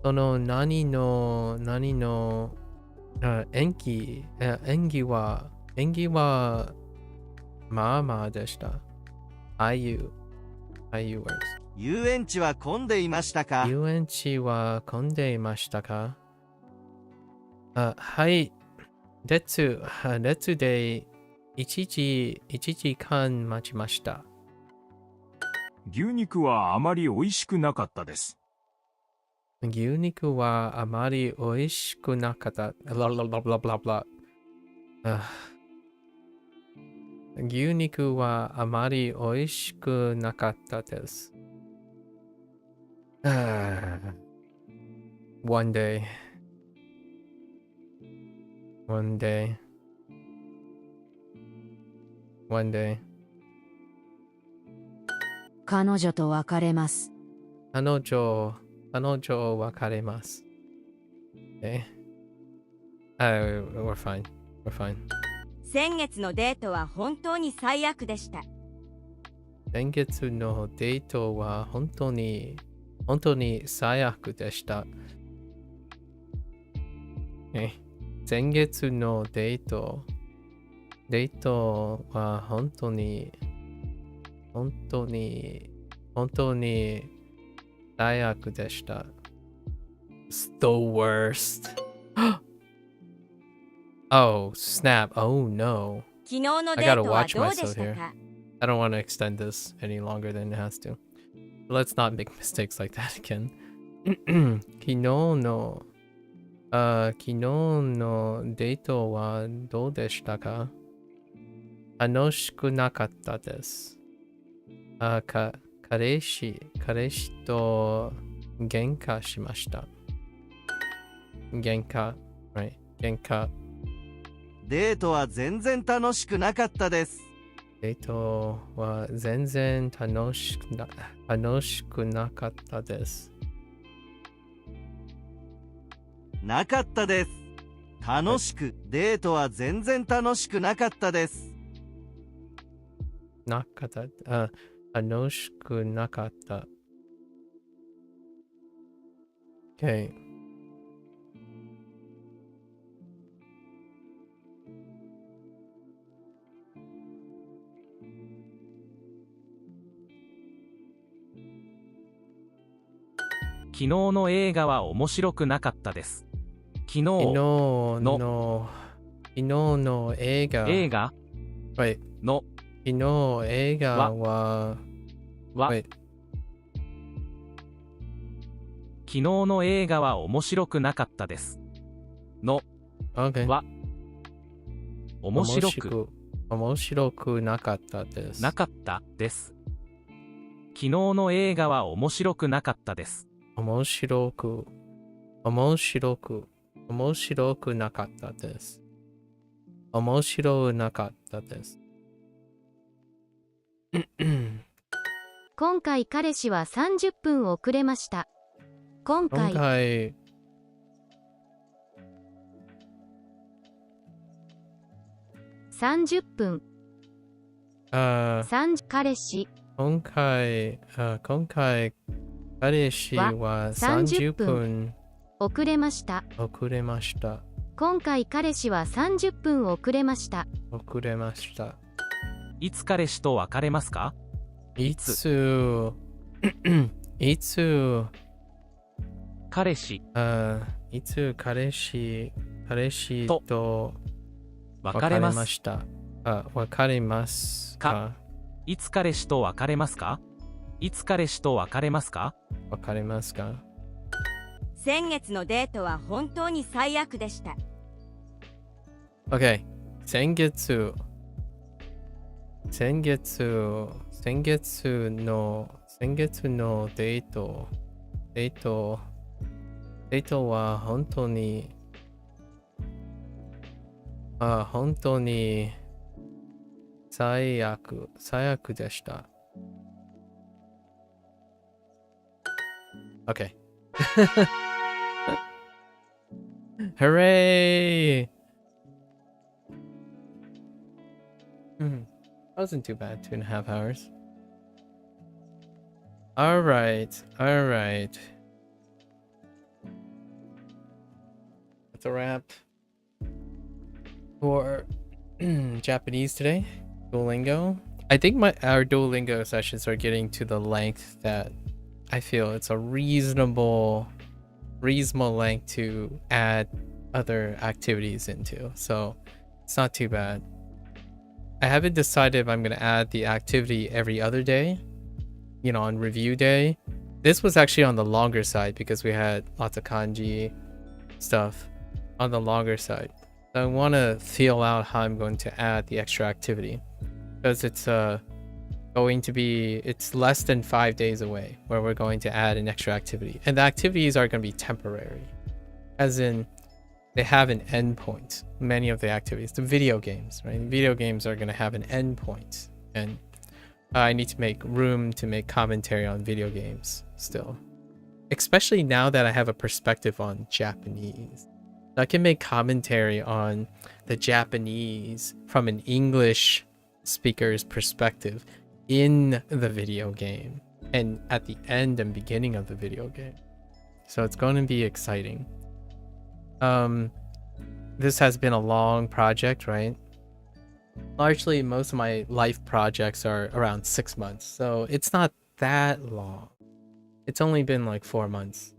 何の演技はまあまあでした。IU works. 遊園地は混んでいましたか？はい。列で1時間待ちました。牛肉はあまり美味しくなかったです。牛肉はあまり美味しくなかった。牛肉はあまり美味しくなかったです。One day. 彼女と別れます。彼女別れます。Okay. We're fine. We're fine. 先月のデートは本当に最悪でした。先月のデートは本当に最悪でした。先月のデートは本当に最悪でした。It's the worst. Oh, snap. Oh, no. 昨日のデートはどうでした here. か？ I don't want to extend this any longer than it has to. Let's not make mistakes like that again. 昨日のデートはどうでしたか？楽しくなかったです。彼氏と喧嘩しました。喧嘩。デートは全然楽しくなかったです。デートは全然楽しくなかったです。なかったです。楽しく、デートは全然楽しくなかったです。楽しくなかった。Okay.「昨日の映画は面白くなかったです」。昨日の映画。Wait. の昨日映画は。Wait. 昨日の映画は面白くなかったです。の Okay. は面白くなかったです。なかったです。昨日の映画は面白くなかったです。面白くなかったです。面白なかったです。今回彼氏は30分遅れました。今回30分。彼氏。今回彼氏は30分遅れました。今回彼氏は30分遅れました。いつ彼氏と別れますか？いつ彼氏いつ彼氏と別れました。別れますか？いつ彼氏と別れますか？いつ彼氏と別れますか？別れますか？先月のデートは本当に最悪でした。Okay. 先月のデートは本当に最悪でした。Okay. Hooray! Wasn't too bad, 2.5 hours. Alright. That's a wrap for Japanese today. Duolingo. I think our Duolingo sessions are getting to the length that I feel it's a reasonable length to add other activities into. So it's not too bad. I haven't decided if I'm going to add the activity every other day, on review day. This was actually on the longer side because we had lots of kanji stuff on the longer side. So I want to feel out how I'm going to add the extra activity, because it's it's less than 5 days away where we're going to add an extra activity, and the activities are going to be temporary, as in they have an endpoint. Many of the activities, the video games, right? Video games are going to have an endpoint, and I need to make room to make commentary on video games still. especially now that I have a perspective on Japanese. I can make commentary on the Japanese from an English speaker's perspective in the video game and at the end and beginning of the video game. So it's going to be exciting. This has been a long project, right? Largely, most of my life projects are around 6 months, so it's not that long. It's only been like 4 months.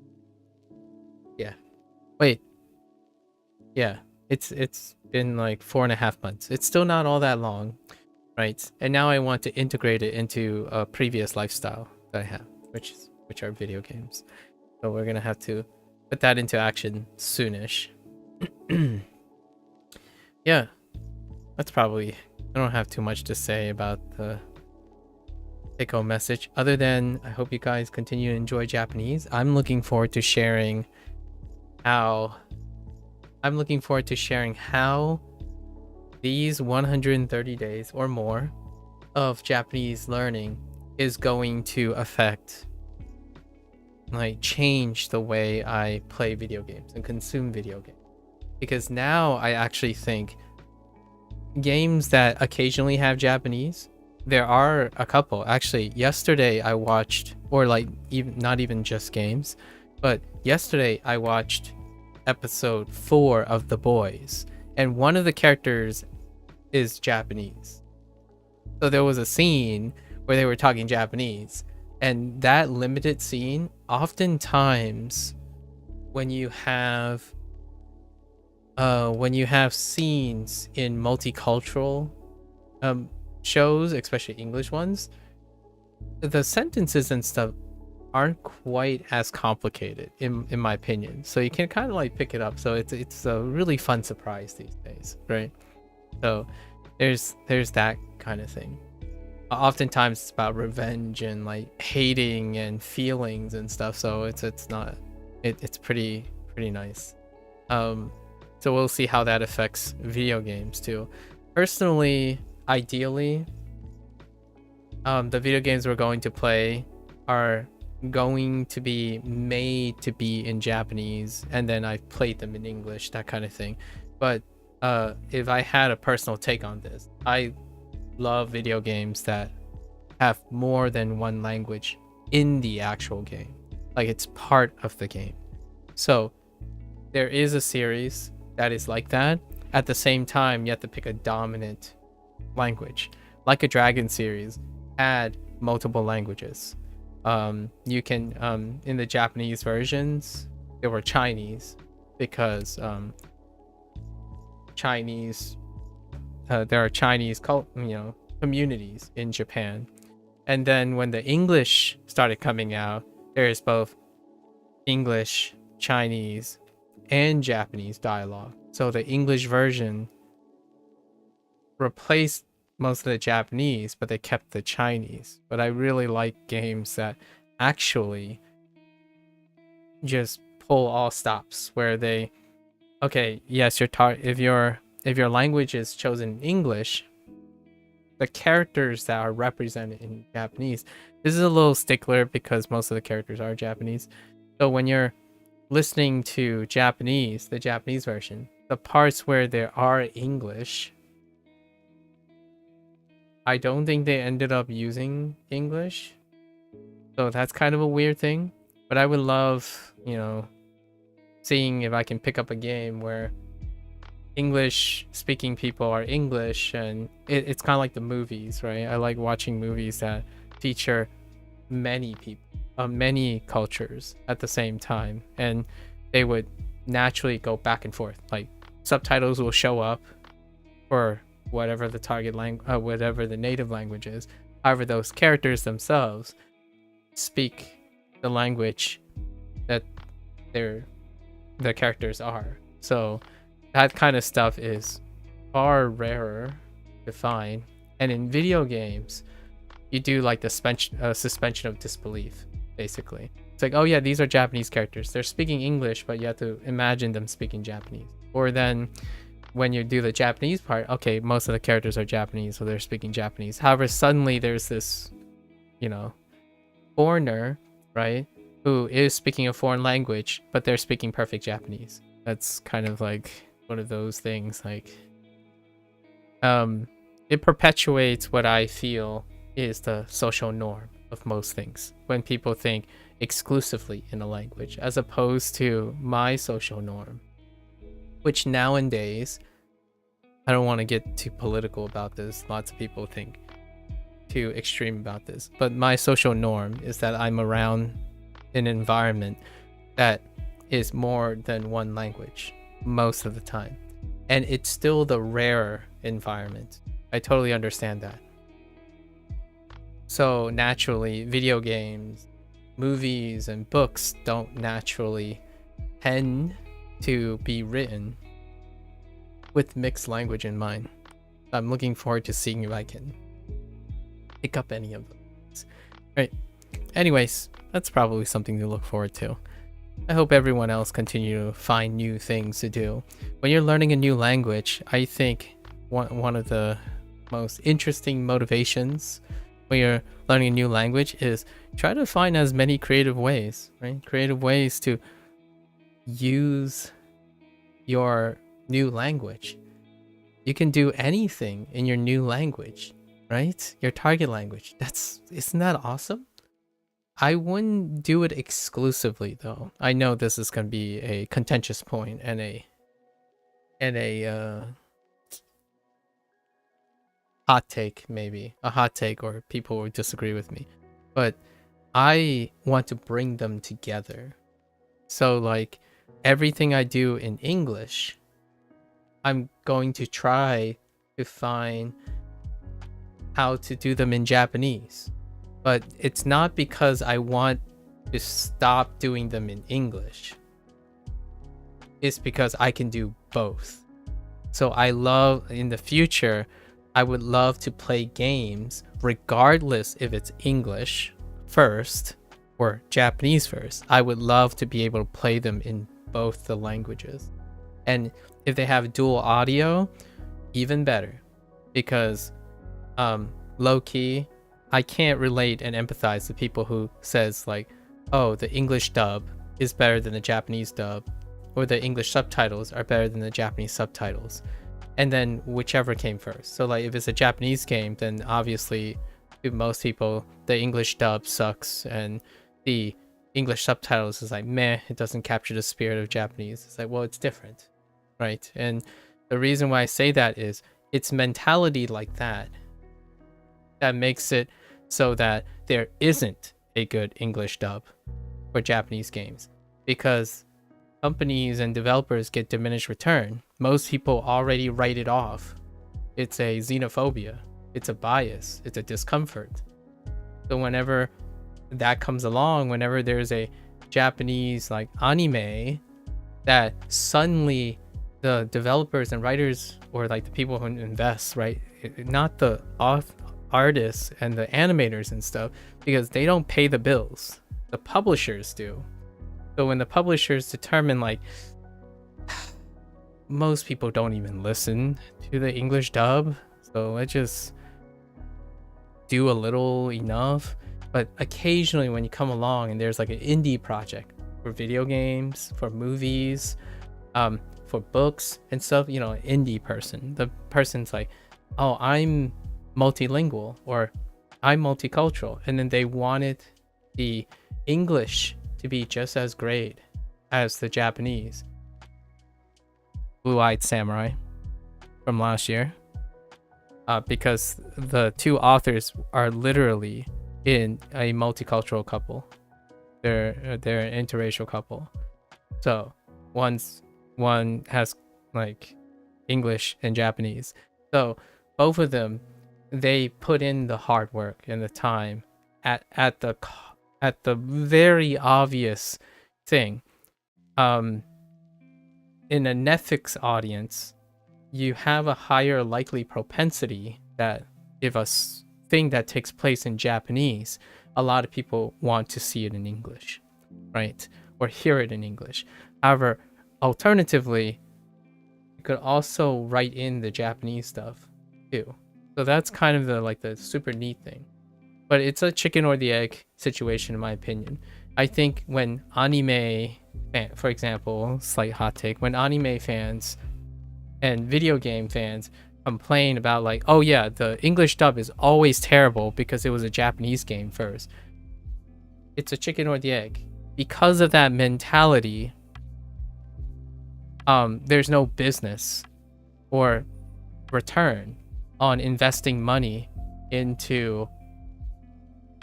Yeah. Wait. Yeah. It's been like 4.5 months. It's still not all that long, right? And now I want to integrate it into a previous lifestyle that I have, which are video games. So we're gonna have to put that into action soonish. Yeah, that's probably, I don't have too much to say about the take-home message other than I hope you guys continue to enjoy Japanese. I'm looking forward to sharing how these 130 days or more of Japanese learning is going to affect, like, change the way I play video games and consume video games. Because now I actually think games that occasionally have Japanese, there are a couple. Actually, yesterday I watched, or like not even just games, but yesterday I watched episode 4 of The Boys, and one of the characters is Japanese. So there was a scene where they were talking Japanese, and that limited scene, oftentimes when you have scenes in multicultural shows, especially English ones, the sentences and stuff aren't quite as complicated in my opinion, so you can kind of like pick it up. So it's a really fun surprise these days, right? So there's that kind of thing. Oftentimes it's about revenge and like hating and feelings and stuff, so it's pretty nice. So we'll see how that affects video games too. Personally, ideally, the video games we're going to play are going to be made to be in Japanese, and then I've played them in English, that kind of thing. But if I had a personal take on this, I love video games that have more than one language in the actual game, like it's part of the game. So there is a series that is like that. At the same time, you have to pick a dominant language. Like a Dragon series had multiple languages. You can in the Japanese versions, there were Chinese, because Chinese, there are Chinese communities in Japan. And then when the English started coming out, there is both English, Chinese, and Japanese dialogue. So the English version replaced most of the Japanese, but they kept the Chinese. But I really like games that actually just pull all stops, where they, okay, yes, if your language is chosen English, the characters that are represented in Japanese, this is a little stickler because most of the characters are Japanese. So when you're listening to Japanese, the Japanese version, the parts where there are English, I don't think they ended up using English. So that's kind of a weird thing. But I would love, seeing if I can pick up a game where English speaking people are English, and it's kind of like the movies, right? I like watching movies that feature many people, many cultures at the same time, and they would naturally go back and forth. Like subtitles will show up for whatever the target language, whatever the native language is. However, those characters themselves speak the language that the characters are. So that kind of stuff is far rarer to find. And in video games, you do like the suspension of disbelief, basically. It's like, oh yeah, these are Japanese characters. They're speaking English, but you have to imagine them speaking Japanese. Or then when you do the Japanese part, okay, most of the characters are Japanese, so they're speaking Japanese. However, suddenly there's this, foreigner, right, who is speaking a foreign language, but they're speaking perfect Japanese. That's kind of like one of those things. Like, it perpetuates what I feel is the social norm of most things. When people think exclusively in a language, as opposed to my social norm, which nowadays, I don't want to get too political about this. Lots of people think too extreme about this, but my social norm is that I'm around an environment that is more than one language most of the time, and it's still the rarer environment. I totally understand that. So naturally, video games, movies, and books don't naturally tend to be written with mixed language in mind. I'm looking forward to seeing if I can pick up any of those. Right. Anyways, that's probably something to look forward to. I hope everyone else continue to find new things to do. When you're learning a new language, I think one of the most interesting motivations when you're learning a new language is try to find as many creative ways, right? Creative ways to use your new language. You can do anything in your new language, right? Your target language. Isn't that awesome? I wouldn't do it exclusively though. I know this is going to be a contentious point and a hot take, maybe a hot take, or people will disagree with me, but I want to bring them together. So like everything I do in English, I'm going to try to find how to do them in Japanese. But it's not because I want to stop doing them in English. It's because I can do both. So in the future, I would love to play games regardless if it's English first or Japanese first. I would love to be able to play them in both the languages. And if they have dual audio, even better. Because low-key, I can't relate and empathize to people who says like, oh, the English dub is better than the Japanese dub, or the English subtitles are better than the Japanese subtitles, and then whichever came first. So like if it's a Japanese game, then obviously to most people the English dub sucks and the English subtitles is like meh, it doesn't capture the spirit of Japanese. It's like, well, it's different, right? And the reason why I say that is it's mentality like that makes it so that there isn't a good English dub for Japanese games, because companies and developers get diminished return. Most people already write it off. It's a xenophobia, it's a bias, it's a discomfort. So whenever that comes along, whenever there's a Japanese like anime that suddenly the developers and writers, or like the people who invest, right, not the artists and the animators and stuff, because they don't pay the bills, the publishers do. So when the publishers determine like most people don't even listen to the English dub, so let's just do a little enough. But occasionally when you come along and there's like an indie project for video games, for movies, for books and stuff, you know, indie person, the person's like, oh, I'm multilingual or I'm multicultural, and then they wanted the English to be just as great as the Japanese. Blue-Eyed Samurai from last year, because the two authors are literally in a multicultural couple. They're an interracial couple. So one has like English and Japanese. So both of them, they put in the hard work and the time at the very obvious thing. In a Netflix audience, you have a higher likely propensity that if a thing that takes place in Japanese, a lot of people want to see it in English, right? Or hear it in English. However, alternatively, you could also write in the Japanese stuff too. So that's kind of the super neat thing. But it's a chicken or the egg situation in my opinion. I think when anime, for example, slight hot take, when anime fans and video game fans complain about like, oh yeah, the English dub is always terrible because it was a Japanese game first. It's a chicken or the egg. Because of that mentality, there's no business or return on investing money into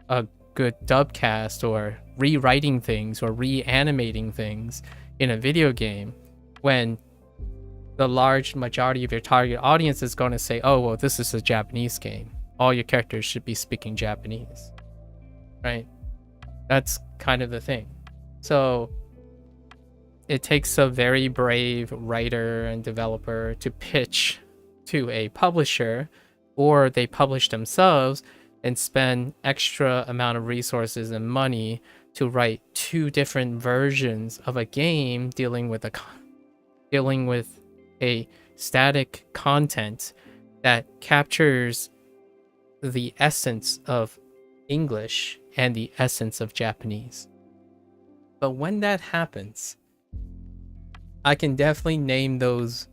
a good dubcast or rewriting things or reanimating things in a video game when the large majority of your target audience is going to say, oh, well, this is a Japanese game. All your characters should be speaking Japanese, right? That's kind of the thing. So it takes a very brave writer and developer to pitch to a publisher, or they publish themselves and spend extra amount of resources and money to write 2 different versions of a game dealing with a static content that captures the essence of English and the essence of Japanese. But when that happens, I can definitely name those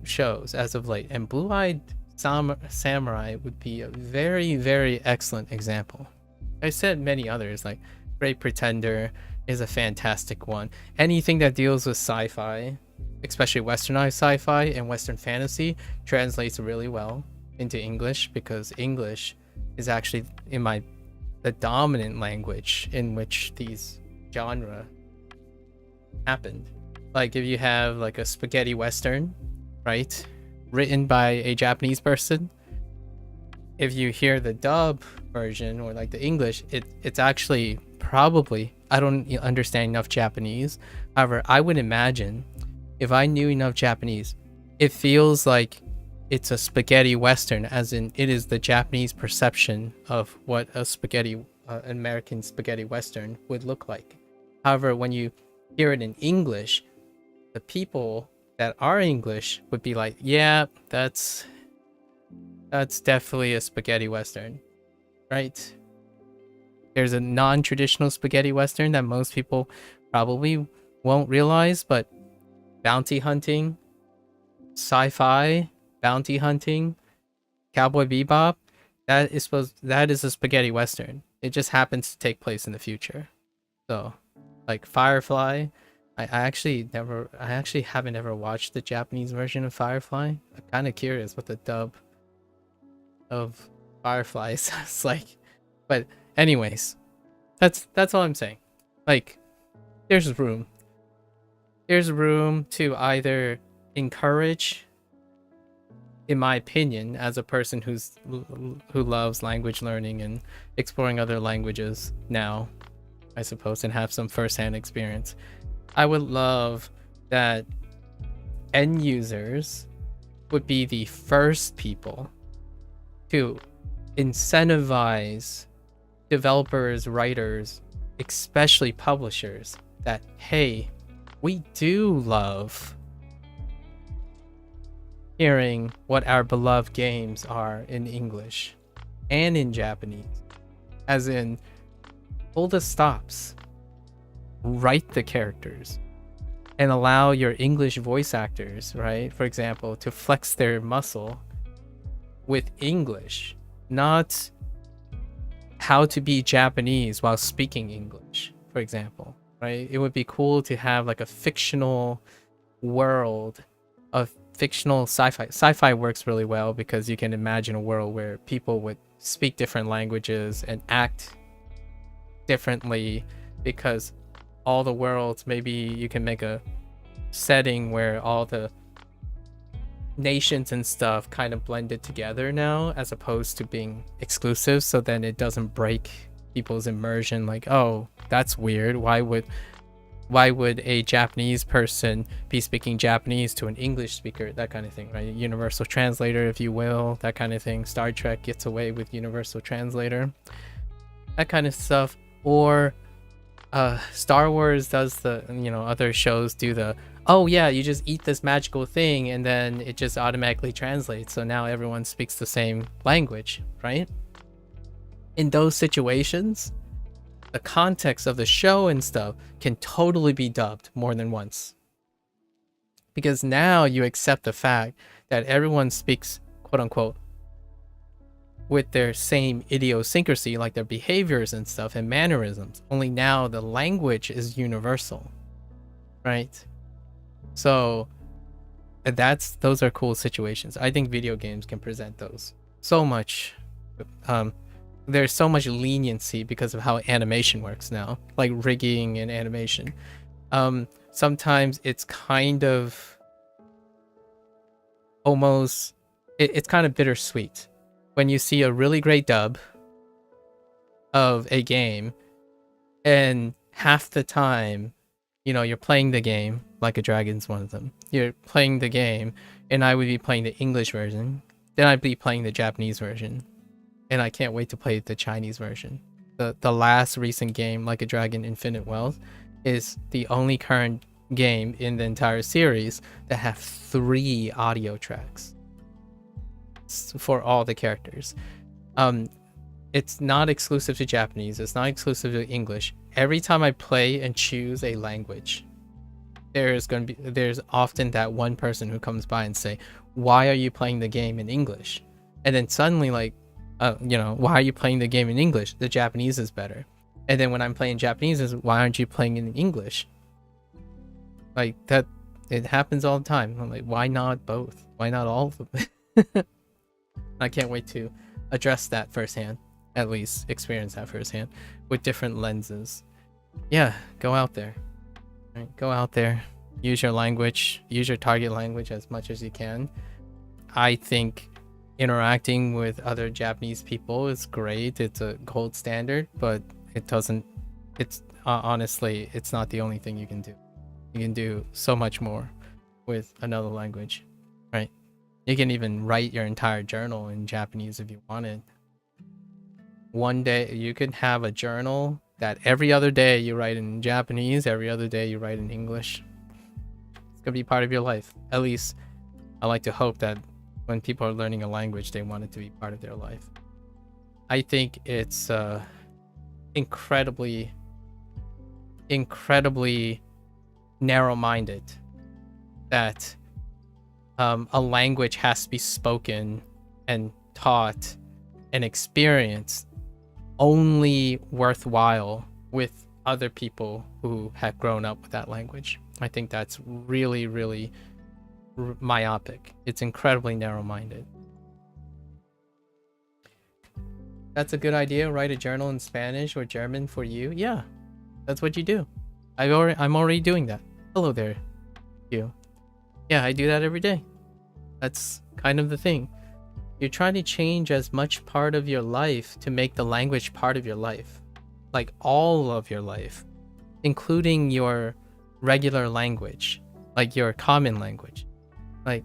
shows as of late, and Blue-Eyed Samurai would be a very, very excellent example. I said many others, like Great Pretender is a fantastic one. Anything that deals with sci-fi, especially westernized sci-fi and western fantasy, translates really well into English, because English is actually the dominant language in which these genre happened. Like if you have like a spaghetti western, right, written by a Japanese person, if you hear the dub version or like the English, it's actually probably, I don't understand enough Japanese. However, I would imagine if I knew enough Japanese, it feels like it's a spaghetti western, as in it is the Japanese perception of what a spaghetti, American spaghetti western would look like. However, when you hear it in English, the people that are English would be like, yeah, that's definitely a spaghetti western, right? There's a non-traditional spaghetti western that most people probably won't realize, but bounty hunting, sci-fi, bounty hunting, Cowboy Bebop, that is a spaghetti western. It just happens to take place in the future. So, like Firefly, I actually haven't ever watched the Japanese version of Firefly. I'm kind of curious what the dub of Firefly sounds like. But anyways, that's all I'm saying. Like, there's room to either encourage, in my opinion, as a person who loves language learning and exploring other languages now, I suppose, and have some first-hand experience, I would love that end users would be the first people to incentivize developers, writers, especially publishers, that, hey, we do love hearing what our beloved games are in English and in Japanese. As in, pull the stops, write the characters, and allow your English voice actors, right, for example, to flex their muscle with English, not how to be Japanese while speaking English, for example, right? It would be cool to have like a fictional world of fictional sci-fi. Sci-fi works really well because you can imagine a world where people would speak different languages and act differently, because all the worlds, maybe you can make a setting where all the nations and stuff kind of blended together now, as opposed to being exclusive, so then it doesn't break people's immersion. Like, oh, that's weird, why would a Japanese person be speaking Japanese to an English speaker, that kind of thing, right? Universal translator, if you will, that kind of thing. Star Trek gets away with universal translator, that kind of stuff. Or Star Wars does the, other shows do the, oh yeah, you just eat this magical thing and then it just automatically translates, so now everyone speaks the same language, right? In those situations, the context of the show and stuff can totally be dubbed more than once. Because now you accept the fact that everyone speaks, quote unquote, with their same idiosyncrasy, like their behaviors and stuff and mannerisms. Only now the language is universal, right? So those are cool situations. I think video games can present those so much. There's so much leniency because of how animation works now, like rigging and animation. Sometimes it's kind of almost, it's kind of bittersweet when you see a really great dub of a game and half the time, you know, you're playing the game, Like a Dragon's one of them. You're playing the game and I would be playing the English version. Then I'd be playing the Japanese version. And I can't wait to play the Chinese version. The last recent game, Like a Dragon Infinite Wealth, is the only current game in the entire series that have 3 audio tracks for all the characters. It's not exclusive to Japanese. It's not exclusive to English. Every time I play and choose a language, there's often that one person who comes by and say, "Why are you playing the game in English?" And then suddenly, like, you know, "Why are you playing the game in English? The Japanese is better." And then when I'm playing Japanese, is, "Why aren't you playing in English?" Like that, it happens all the time. I'm like, why not both? Why not all of them? I can't wait to address that firsthand, at least experience that firsthand with different lenses. Yeah, go out there. Right? Go out there, use your language, use your target language as much as you can. I think interacting with other Japanese people is great. It's a gold standard, but it's honestly, it's not the only thing you can do. You can do so much more with another language, right? You can even write your entire journal in Japanese if you wanted. One day you could have a journal that every other day you write in Japanese, every other day you write in English. It's gonna be part of your life. At least I like to hope that when people are learning a language, they want it to be part of their life. I think it's incredibly narrow-minded that a language has to be spoken and taught and experienced only worthwhile with other people who have grown up with that language. I think that's really, really myopic. It's incredibly narrow-minded. That's a good idea. Write a journal in Spanish or German for you. Yeah, that's what you do. I'm already doing that. Hello there, you. Yeah, I do that every day. That's kind of the thing. You're trying to change as much part of your life to make the language part of your life. Like all of your life, including your regular language, like your common language. Like,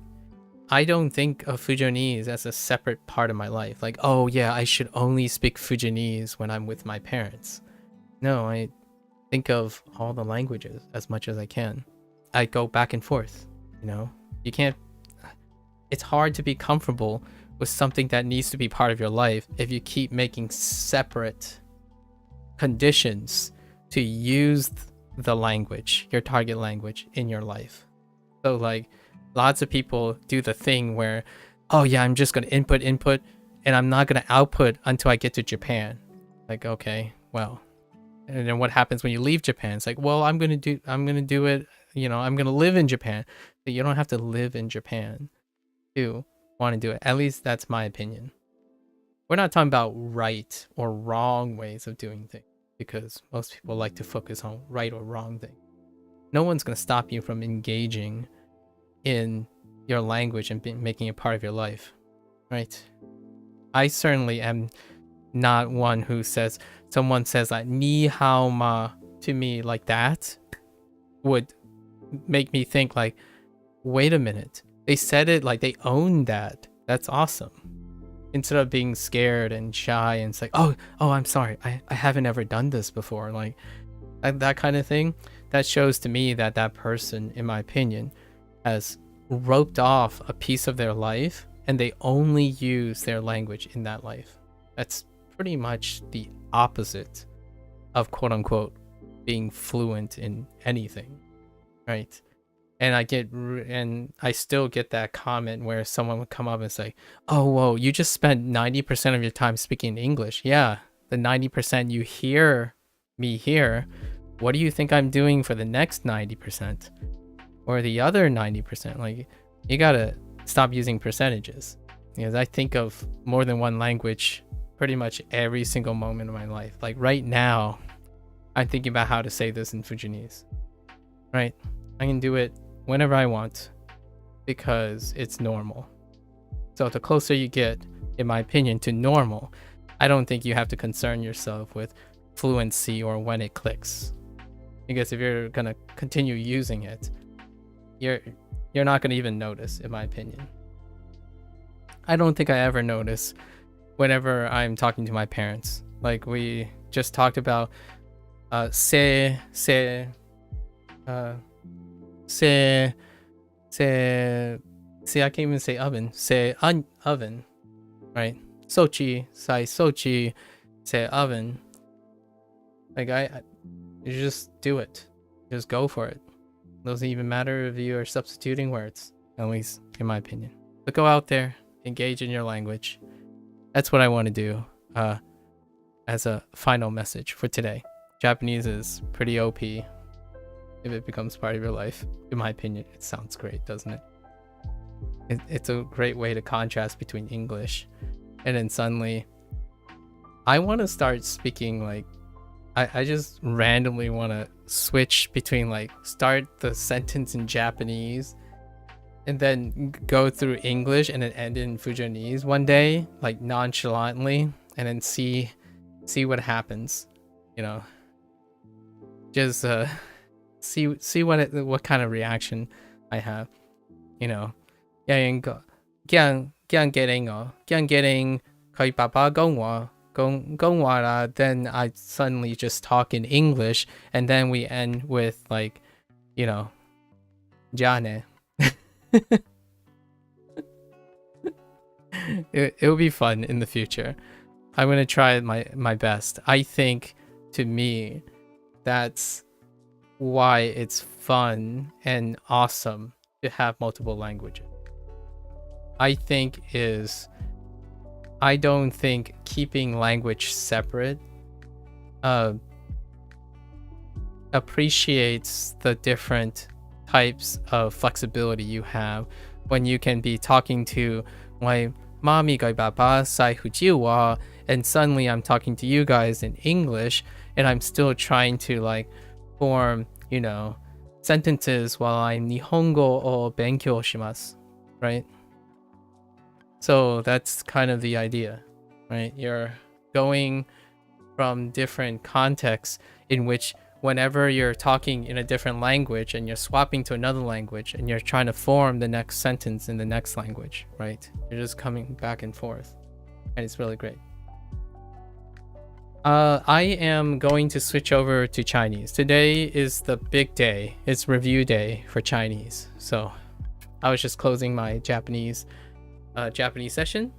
I don't think of Fujianese as a separate part of my life. Like, oh yeah, I should only speak Fujianese when I'm with my parents. No, I think of all the languages as much as I can. I go back and forth, you know? You can't... It's hard to be comfortable with something that needs to be part of your life if you keep making separate conditions to use the language, your target language, in your life. So, like, lots of people do the thing where, oh yeah, I'm just going to input, and I'm not going to output until I get to Japan. Like, okay, well... And then what happens when you leave Japan? It's like, well, I'm gonna do it, you know, I'm gonna live in Japan. But you don't have to live in Japan to want to do it. At least that's my opinion. We're not talking about right or wrong ways of doing things, because most people like to focus on right or wrong things. No one's gonna stop you from engaging in your language and making it part of your life, right? I certainly am not one who says, someone says like ni hao ma to me like that would make me think like, wait a minute, they said it like they owned that. That's awesome. Instead of being scared and shy and it's like, oh, I'm sorry, I haven't ever done this before. Like that kind of thing. That shows to me that that person, in my opinion, has roped off a piece of their life and they only use their language in that life. That's pretty much the opposite of quote unquote being fluent in anything, right? And I still get that comment where someone would come up and say, "Oh, whoa, you just spent 90% of your time speaking English." Yeah, the 90% you hear me here. What do you think I'm doing for the next 90%? Or the other 90%? Like, you gotta stop using percentages. Because I think of more than one language pretty much every single moment of my life. Like right now, I'm thinking about how to say this in Fujianese, right? I can do it whenever I want because it's normal. So the closer you get, in my opinion, to normal, I don't think you have to concern yourself with fluency or when it clicks. Because if you're gonna continue using it, you're not gonna even notice, in my opinion. I don't think I ever notice whenever I'm talking to my parents. Like we just talked about I can't even say oven. Oven, right? Sochi, sai sochi, say oven. Like you just do it. Just go for it. It doesn't even matter if you are substituting words, at least in my opinion. But go out there, engage in your language. That's what I want to do as a final message for today. Japanese is pretty OP if it becomes part of your life. In my opinion, it sounds great, doesn't it? It's a great way to contrast between English and then suddenly I want to start speaking like I just randomly want to switch between like start the sentence in Japanese and then go through English and then end in Fujianese one day, like nonchalantly, and then see what happens, you know. Just see what kind of reaction I have, you know. Getting kay papa gongwa, then I suddenly just talk in English and then we end with like, you know, jane. It'll be fun in the future. I'm gonna try my best. I think to me that's why it's fun and awesome to have multiple languages. I don't think keeping language separate appreciates the different types of flexibility you have when you can be talking to my mommy guy baba sai hujiwa and suddenly I'm talking to you guys in English and I'm still trying to like form, you know, sentences while I'm nihongo o benkyou shimasu, right? So that's kind of the idea, right? You're going from different contexts in which whenever you're talking in a different language and you're swapping to another language and you're trying to form the next sentence in the next language, right? You're just coming back and forth and it's really great. I am going to switch over to Chinese. Today is the big day. It's review day for Chinese. So I was just closing my Japanese session.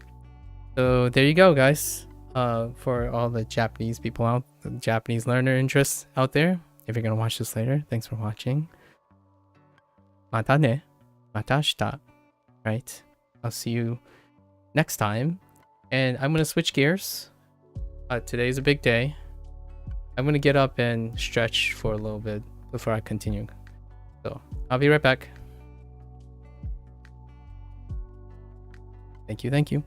So there you go, guys. For all the Japanese people out, the Japanese learner interests out there. If you're gonna watch this later, thanks for watching. Mata ne. Mata shita. Right? I'll see you next time. And I'm gonna switch gears. Today's a big day. I'm gonna get up and stretch for a little bit before I continue. So I'll be right back. Thank you, thank you.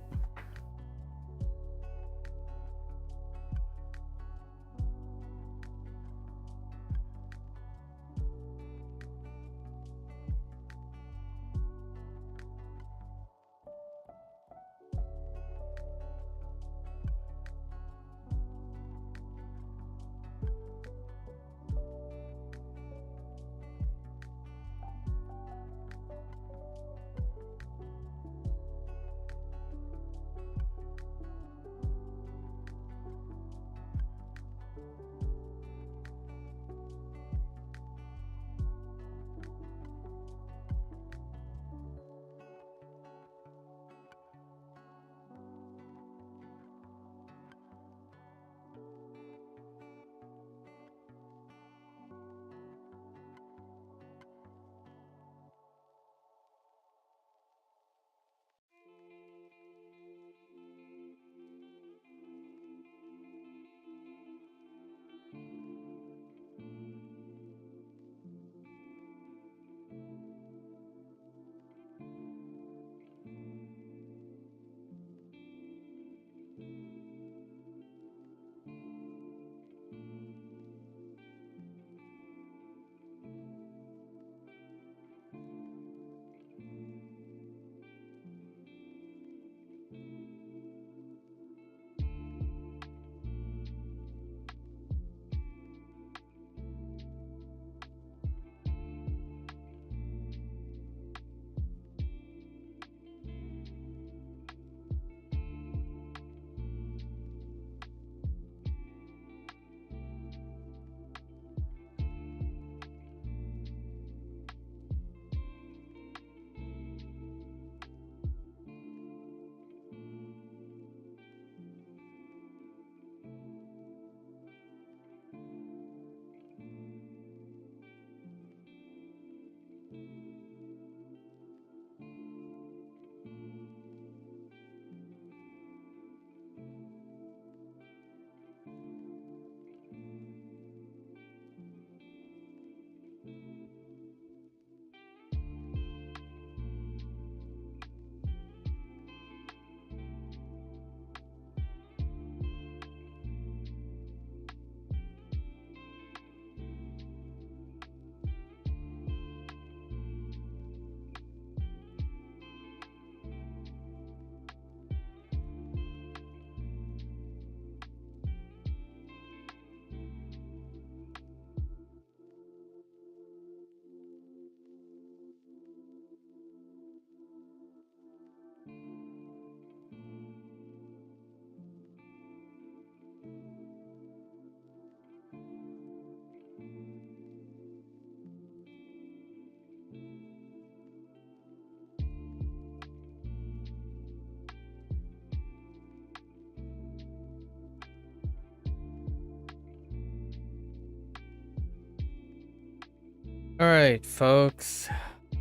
Alright, folks.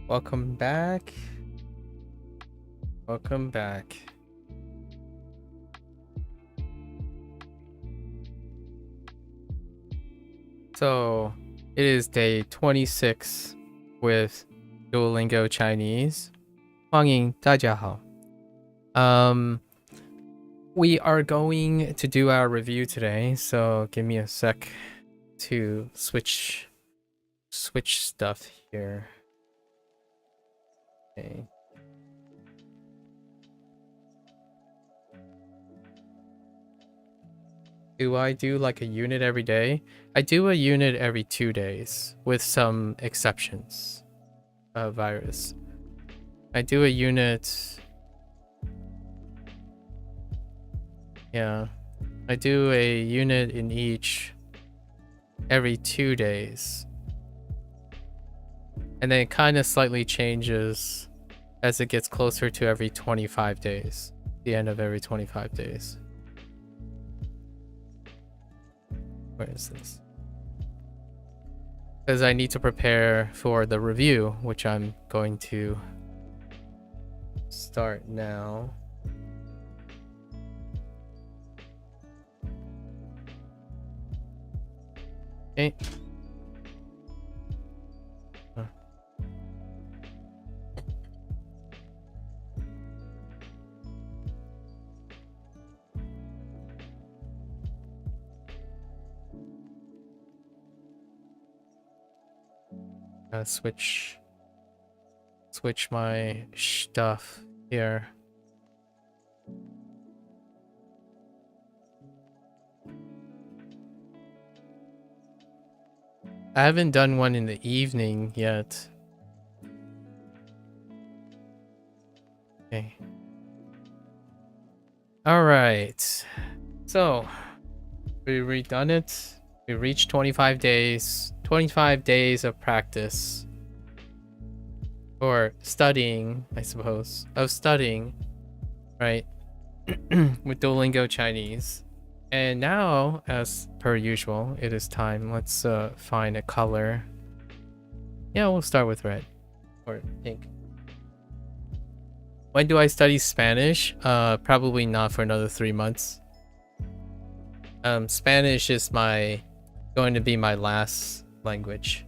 Welcome back. Welcome back. So, it is day 26 with Duolingo Chinese. 欢迎大家好. We are going to do our review today, so give me a sec to switch stuff here. Okay. Do I do like a unit every day? I do a unit every 2 days, with some exceptions. Virus. I do a unit. Yeah. I do a unit in each every 2 days. And then it kind of slightly changes as it gets closer to every 25 days. The end of every 25 days. Where is this? Because I need to prepare for the review, which I'm going to start now. Okay. Switch my stuff here. I haven't done one in the evening yet. Okay. All right. So we redone it. We reached 25 days. 25 days of practice. Or studying, I suppose. Of studying, right? With Duolingo Chinese. And now, as per usual, it is time. Let's find a color. Yeah, we'll start with red. Or pink. When do I study Spanish? Probably not for another 3 months. Spanish is going to be my last language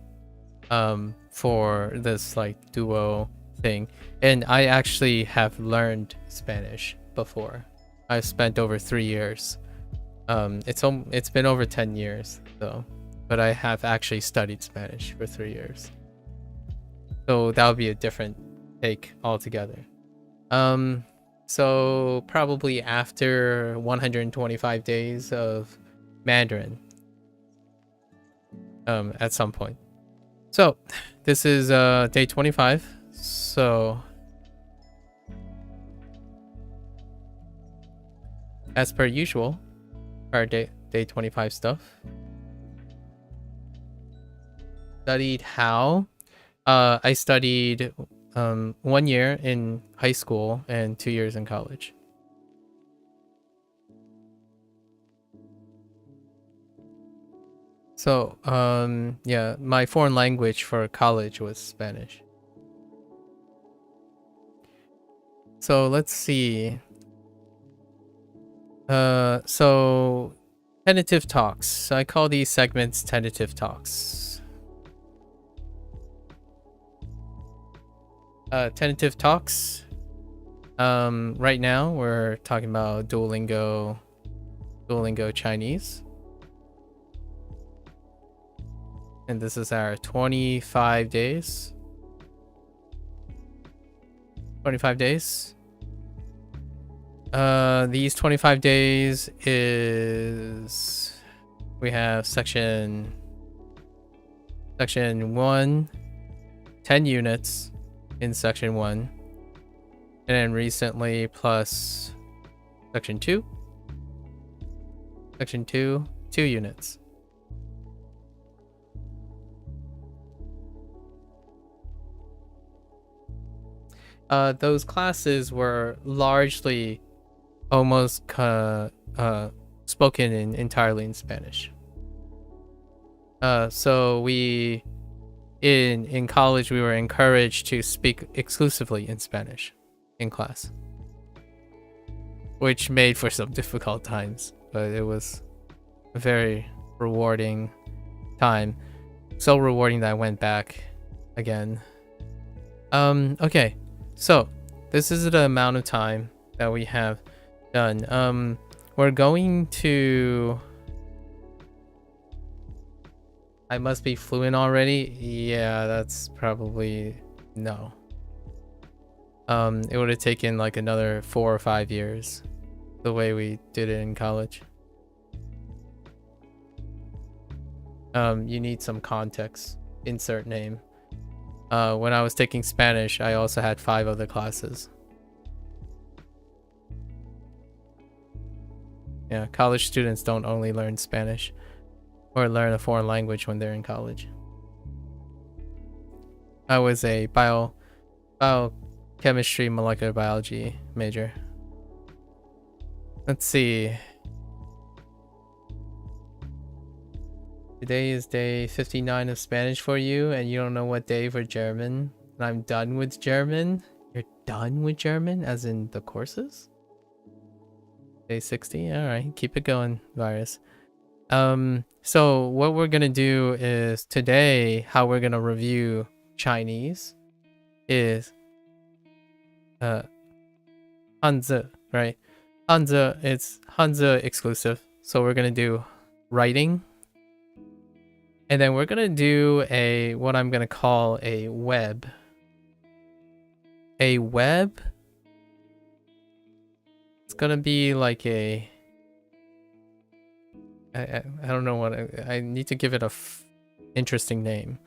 for this like duo thing, and I actually have learned Spanish before. I've spent over 3 years. It's been over 10 years though, but I have actually studied Spanish for 3 years, so that would be a different take altogether. So probably after 125 days of Mandarin at some point. So this is day 25. So as per usual, our day 25 stuff. Studied how? I studied 1 year in high school and 2 years in college. So, yeah, my foreign language for college was Spanish. So let's see. So tentative talks. I call these segments tentative talks. Tentative talks. Right now we're talking about Duolingo Chinese. And this is our 25 days. 25 days. These 25 days is... We have section 1, 10 units in section 1. And then recently plus section 2. Section 2, 2 units. Those classes were largely almost spoken entirely in Spanish. So we in college we were encouraged to speak exclusively in Spanish in class, which made for some difficult times, but it was a very rewarding time. So rewarding that I went back again. Okay, so this is the amount of time that we have done. We're going to... I must be fluent already? Yeah, that's probably... no. It would have taken like another 4 or 5 years, the way we did it in college. You need some context. Insert name. When I was taking Spanish, I also had 5 other classes. Yeah, college students don't only learn Spanish or learn a foreign language when they're in college. I was a biochemistry molecular biology major. Let's see. Today is day 59 of Spanish for you, and you don't know what day for German. And I'm done with German. You're done with German, as in the courses? Day 60? Alright, keep it going, Virus. So what we're gonna do is today, how we're gonna review Chinese is Hanzi, right? Hanzi, it's Hanzi exclusive. So we're gonna do writing. And then we're gonna do what I'm gonna call a web. A web? It's gonna be like a... I don't know what... I need to give it a interesting name.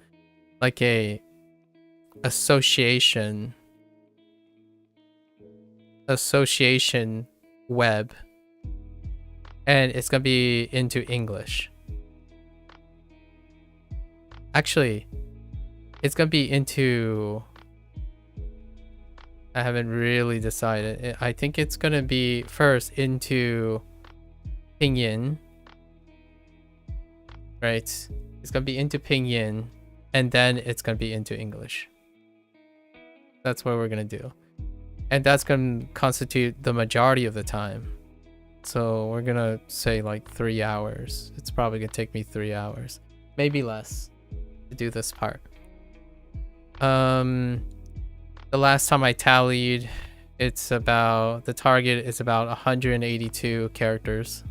Like a... Association web. And it's gonna be into English. Actually, it's gonna be into... I haven't really decided. I think it's gonna be first into Pinyin. Right? It's gonna be into Pinyin, and then it's gonna be into English. That's what we're gonna do. And that's gonna constitute the majority of the time. So we're gonna say like 3 hours. It's probably gonna take me 3 hours. Maybe less. To do this part. The last time I tallied, it's about... the target is about 182 characters.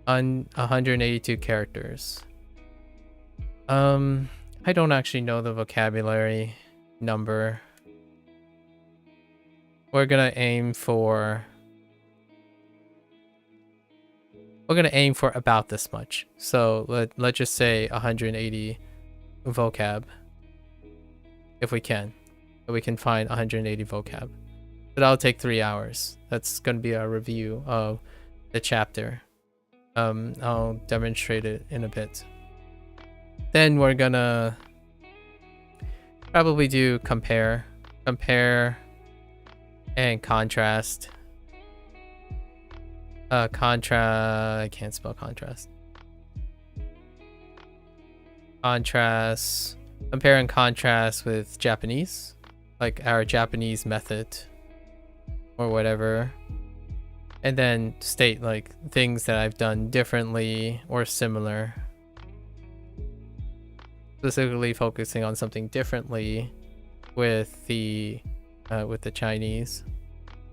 182 characters. I don't actually know the vocabulary number. We're gonna aim for... we're gonna aim for about this much. So let's just say 180 vocab. If we can. If we can find 180 vocab. But that'll take 3 hours. That's gonna be our review of the chapter. I'll demonstrate it in a bit. Then we're gonna probably do compare and contrast. I can't spell contrast. Compare and contrast with Japanese, like our Japanese method or whatever. And then state like things that I've done differently or similar. Specifically focusing on something differently with the Chinese,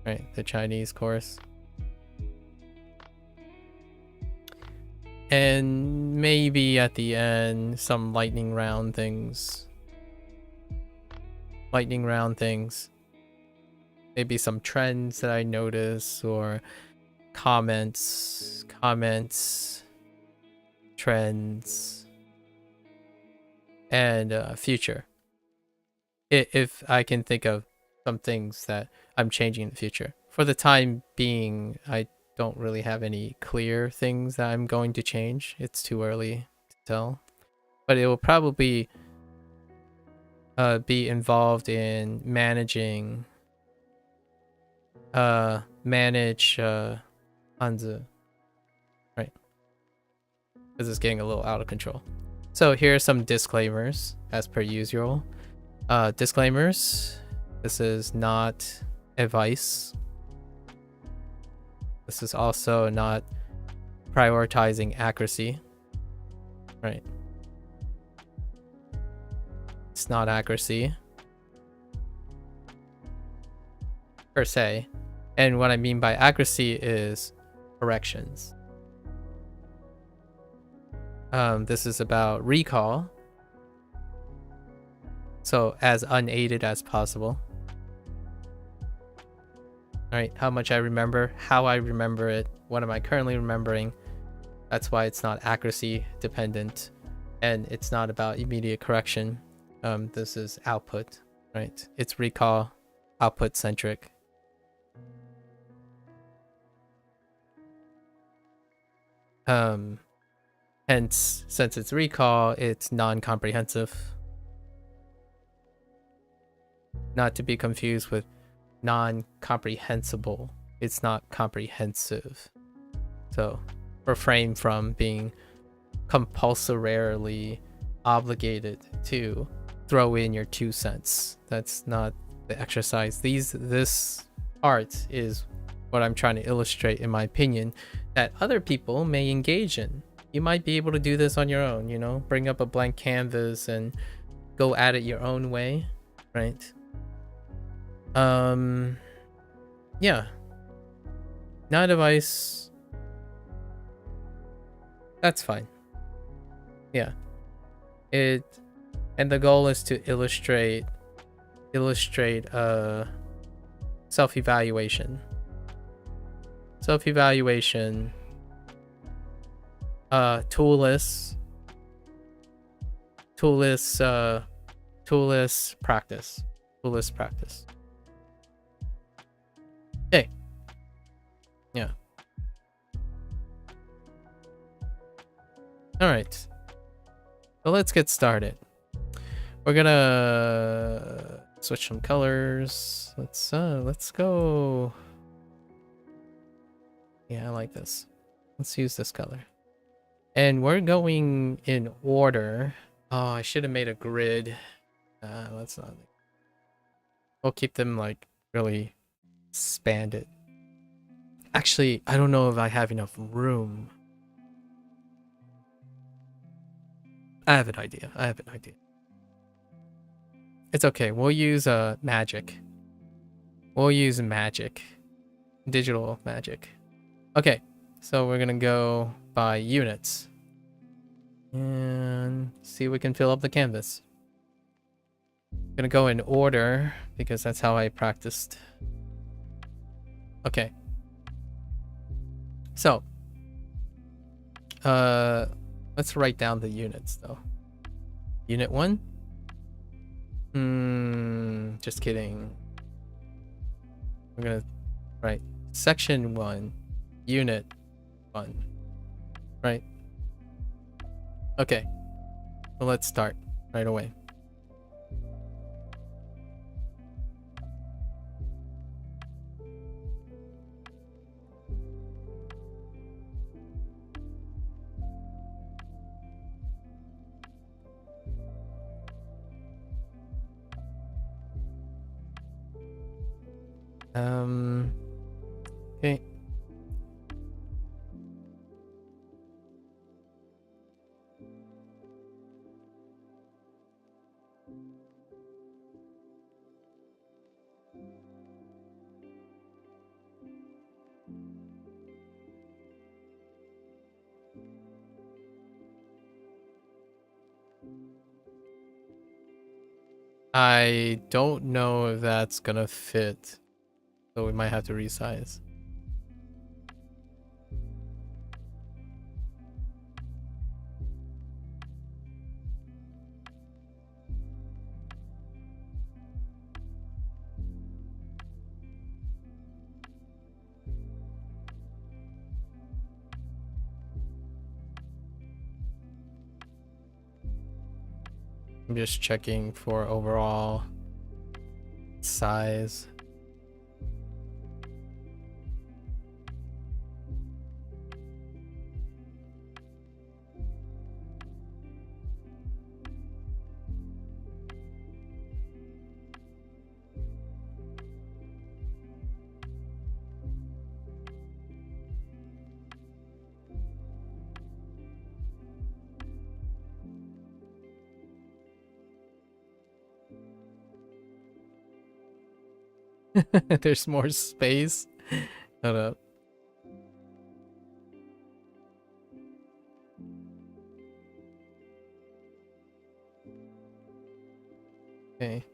right? The Chinese course. And maybe at the end, some lightning round things. Maybe some trends that I notice, or comments, trends, and future. If I can think of some things that I'm changing in the future. For the time being, I don't really have any clear things that I'm going to change. It's too early to tell. But it will probably be involved in manage Hanzi, right? Because it's getting a little out of control. So here are some disclaimers as per usual. Disclaimers. This is not advice. This is also not prioritizing accuracy. Right. It's not accuracy per se. And what I mean by accuracy is corrections. This is about recall. So as unaided as possible. Alright, how much I remember, how I remember it, what am I currently remembering. That's why it's not accuracy dependent. And it's not about immediate correction. This is output, right? It's recall, output centric. Hence, since it's recall, it's non-comprehensive. Not to be confused with non-comprehensible. It's not comprehensive. So refrain from being compulsorily obligated to throw in your 2 cents. That's not the exercise. This art is what I'm trying to illustrate, in my opinion, that other people may engage in. You might be able to do this on your own, you know, bring up a blank canvas and go at it your own way, right? Yeah. Not advice. That's fine. Yeah. And the goal is to illustrate self-evaluation. Self-evaluation, toolless practice. Hey. Yeah. All right. So let's get started. We're gonna switch some colors. Let's go. Yeah, I like this. Let's use this color. And we're going in order. Oh, I should have made a grid. Let's not. We'll keep them like really expanded. Actually, I don't know if I have enough room. I have an idea. It's okay. We'll use magic. We'll use magic. Digital magic. Okay, so we're gonna go by units and see if we can fill up the canvas. I'm gonna go in order because that's how I practiced. Okay. So, let's write down the units though. Unit 1? Just kidding. We're gonna write section 1. Unit 1, right? Okay, well, let's start right away. Okay. I don't know if that's gonna fit, so we might have to resize. I'm just checking for overall size. There's more space. Hold up. Okay.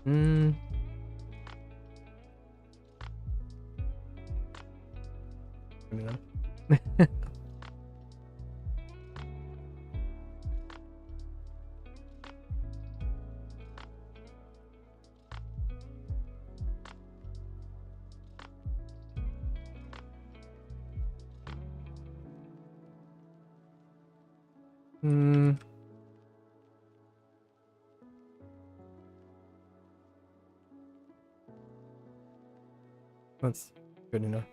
Let me know. That's good enough.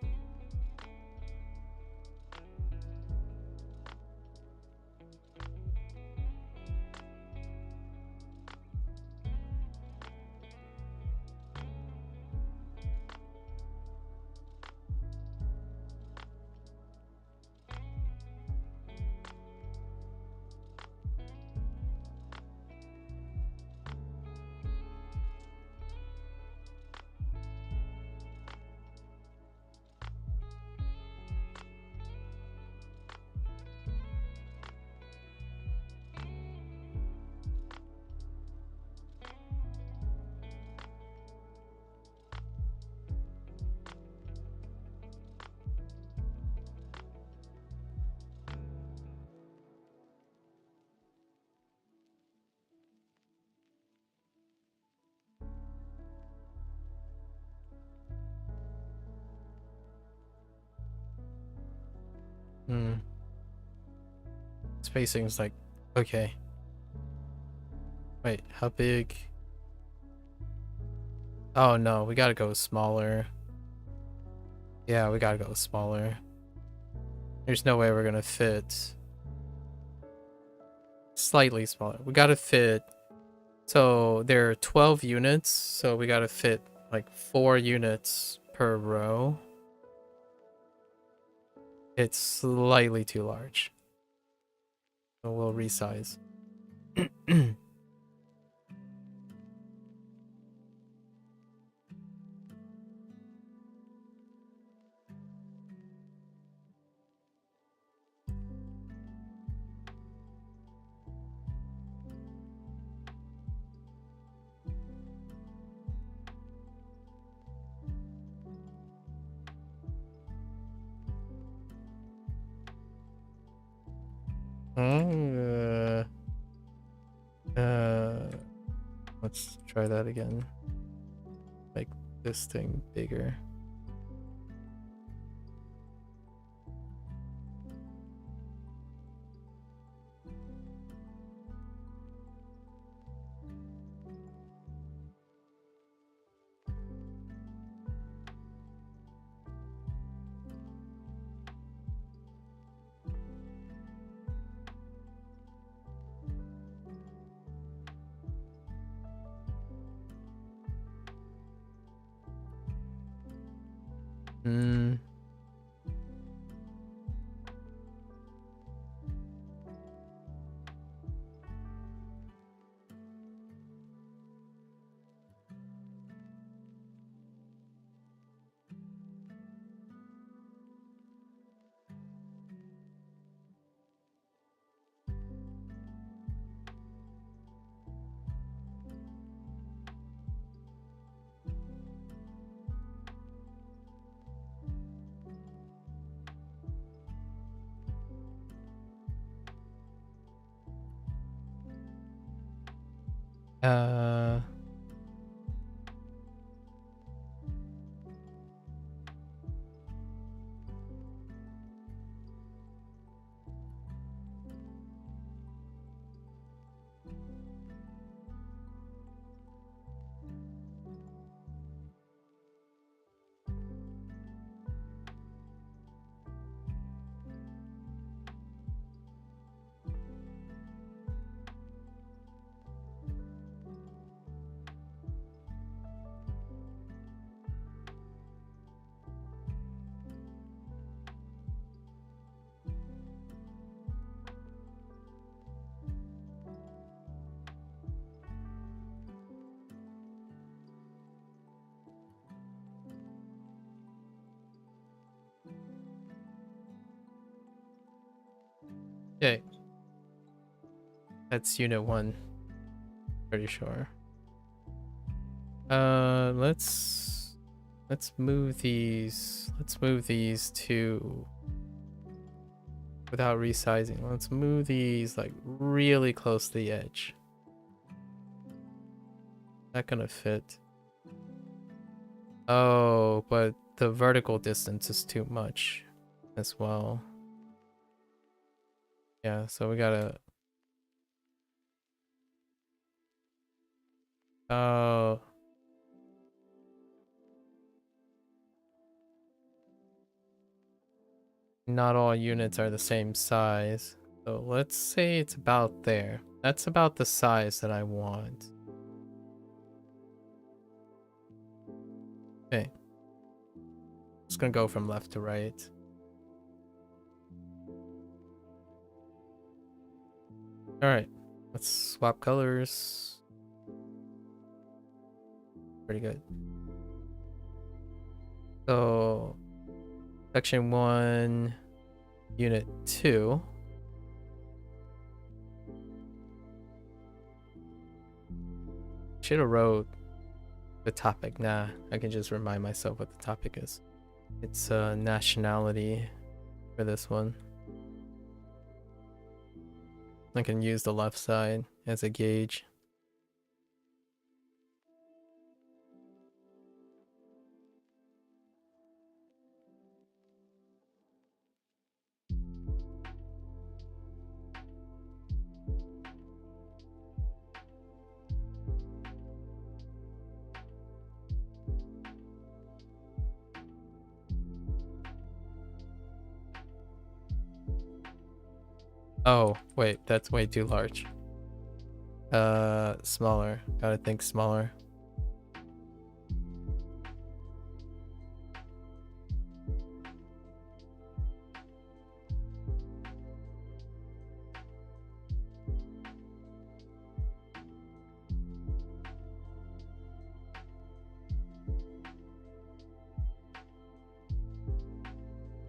Spacing is like, okay. Wait, how big? Oh no, we gotta go smaller. Yeah, we gotta go smaller. There's no way we're gonna fit. Slightly smaller. We gotta fit. So there are 12 units, so we gotta fit like 4 units per row. It's slightly too large. So we'll resize. Let's try that again. Make this thing bigger. Uh... Okay. That's unit 1. Pretty sure. Let's move these. Let's move these to, without resizing. Let's move these like really close to the edge. Not gonna fit. Oh, but the vertical distance is too much as well. Yeah, so we gotta. Oh. Not all units are the same size. So let's say it's about there. That's about the size that I want. Okay. Just gonna go from left to right. Alright. Let's swap colors. Pretty good. So section 1, unit 2. Should have wrote the topic. Nah, I can just remind myself what the topic is. It's nationality for this one. I can use the left side as a gauge. Oh, wait, that's way too large. Smaller. Gotta think smaller.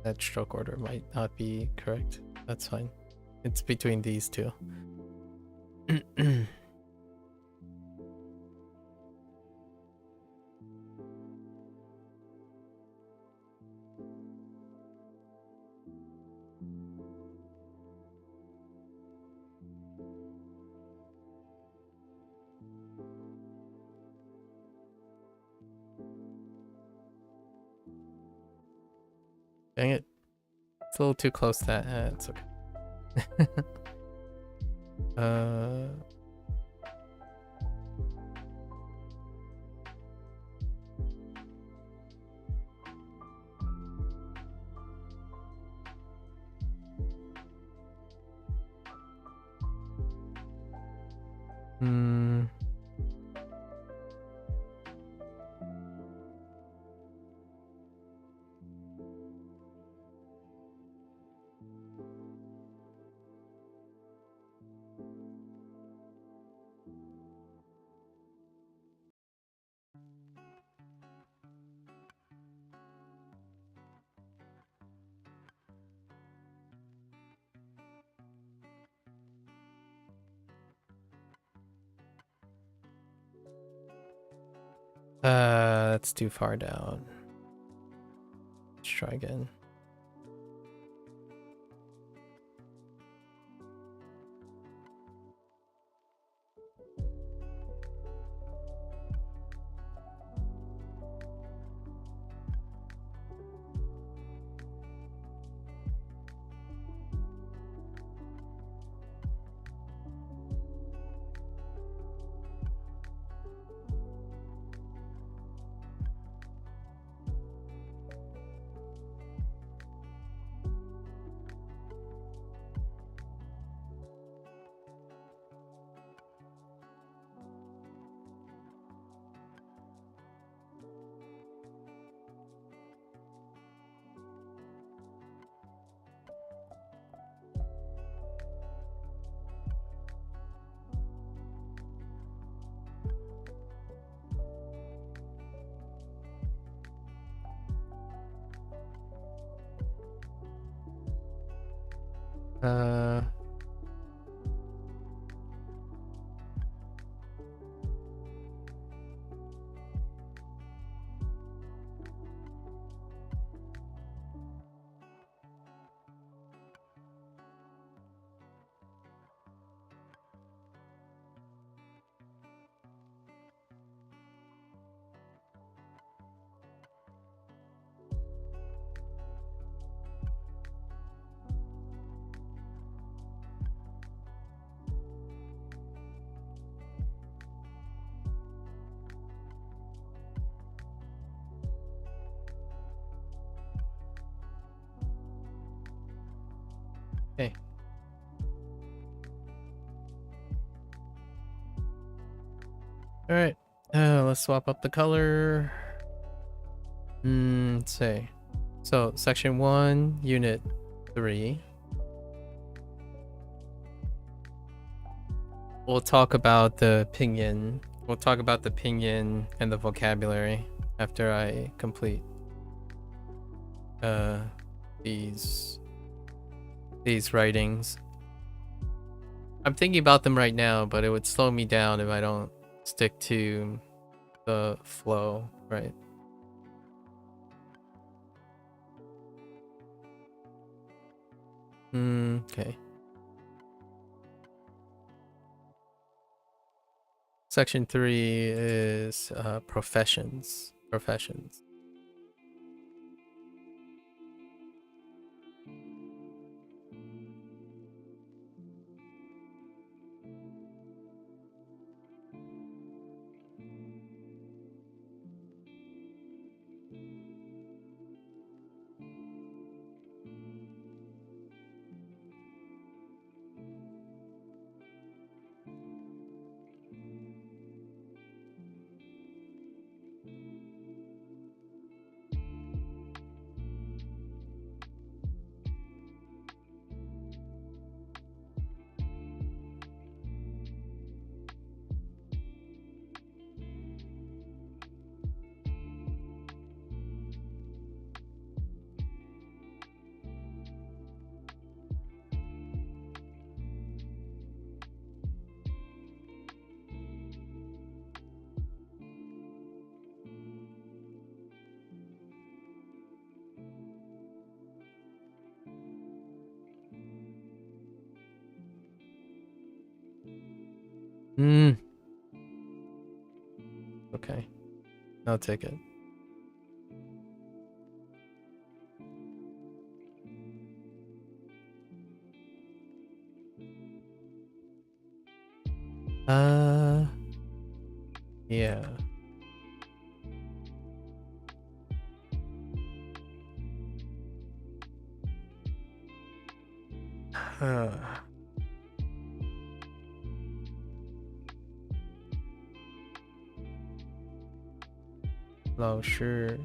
That stroke order might not be correct. That's fine. It's between these two. Dang it. It's a little too close to that. It's okay. That's too far down. Let's try again. Uh. Okay. All right. Let's swap up the color. Let's see. So section 1, unit 3. We'll talk about the pinyin. We'll talk about the pinyin and the vocabulary after I complete these writings. I'm thinking about them right now, but it would slow me down if I don't stick to the flow, right? Okay. Section 3 is professions. Professions. Okay. I'll take it. Yeah. Huh. 老师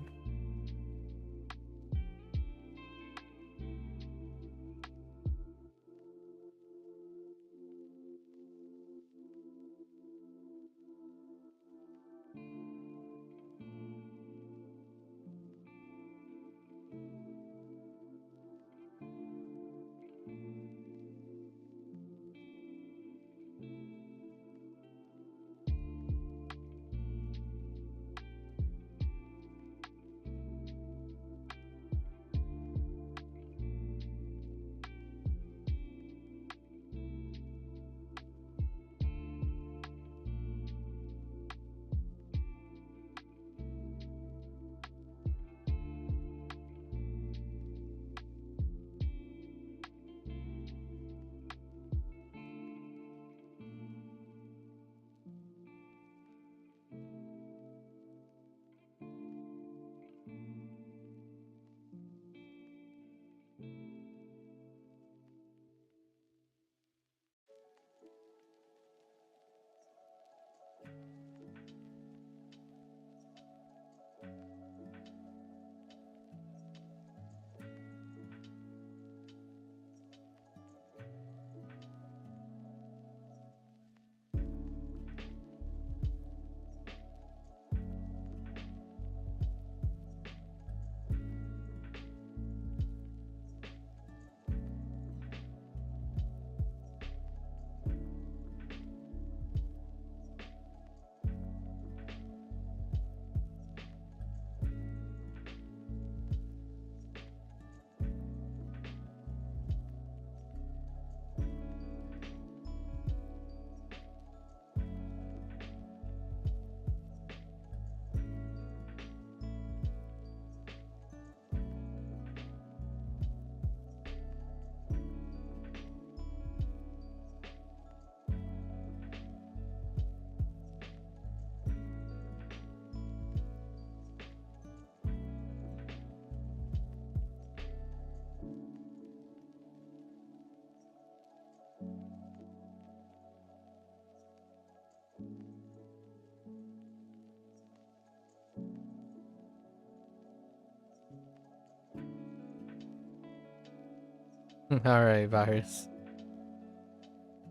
Alright, virus.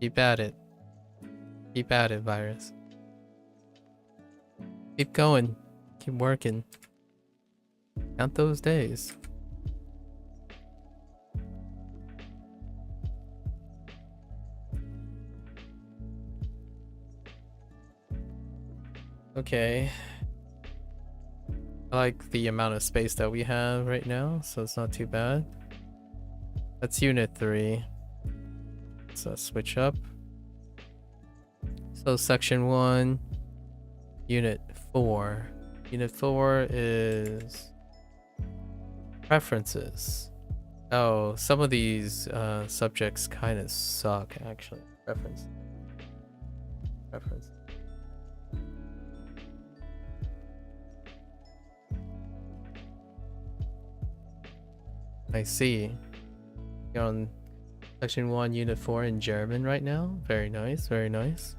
Keep at it. Keep at it, virus. Keep going. Keep working. Count those days. Okay. I like the amount of space that we have right now, so it's not too bad. That's Unit 3. So switch up. So Section 1, Unit 4. Unit 4 is Preferences. Oh, some of these subjects kind of suck, actually. Preference. I see. You're on Section 1, Unit 4 in German right now. Very nice, very nice.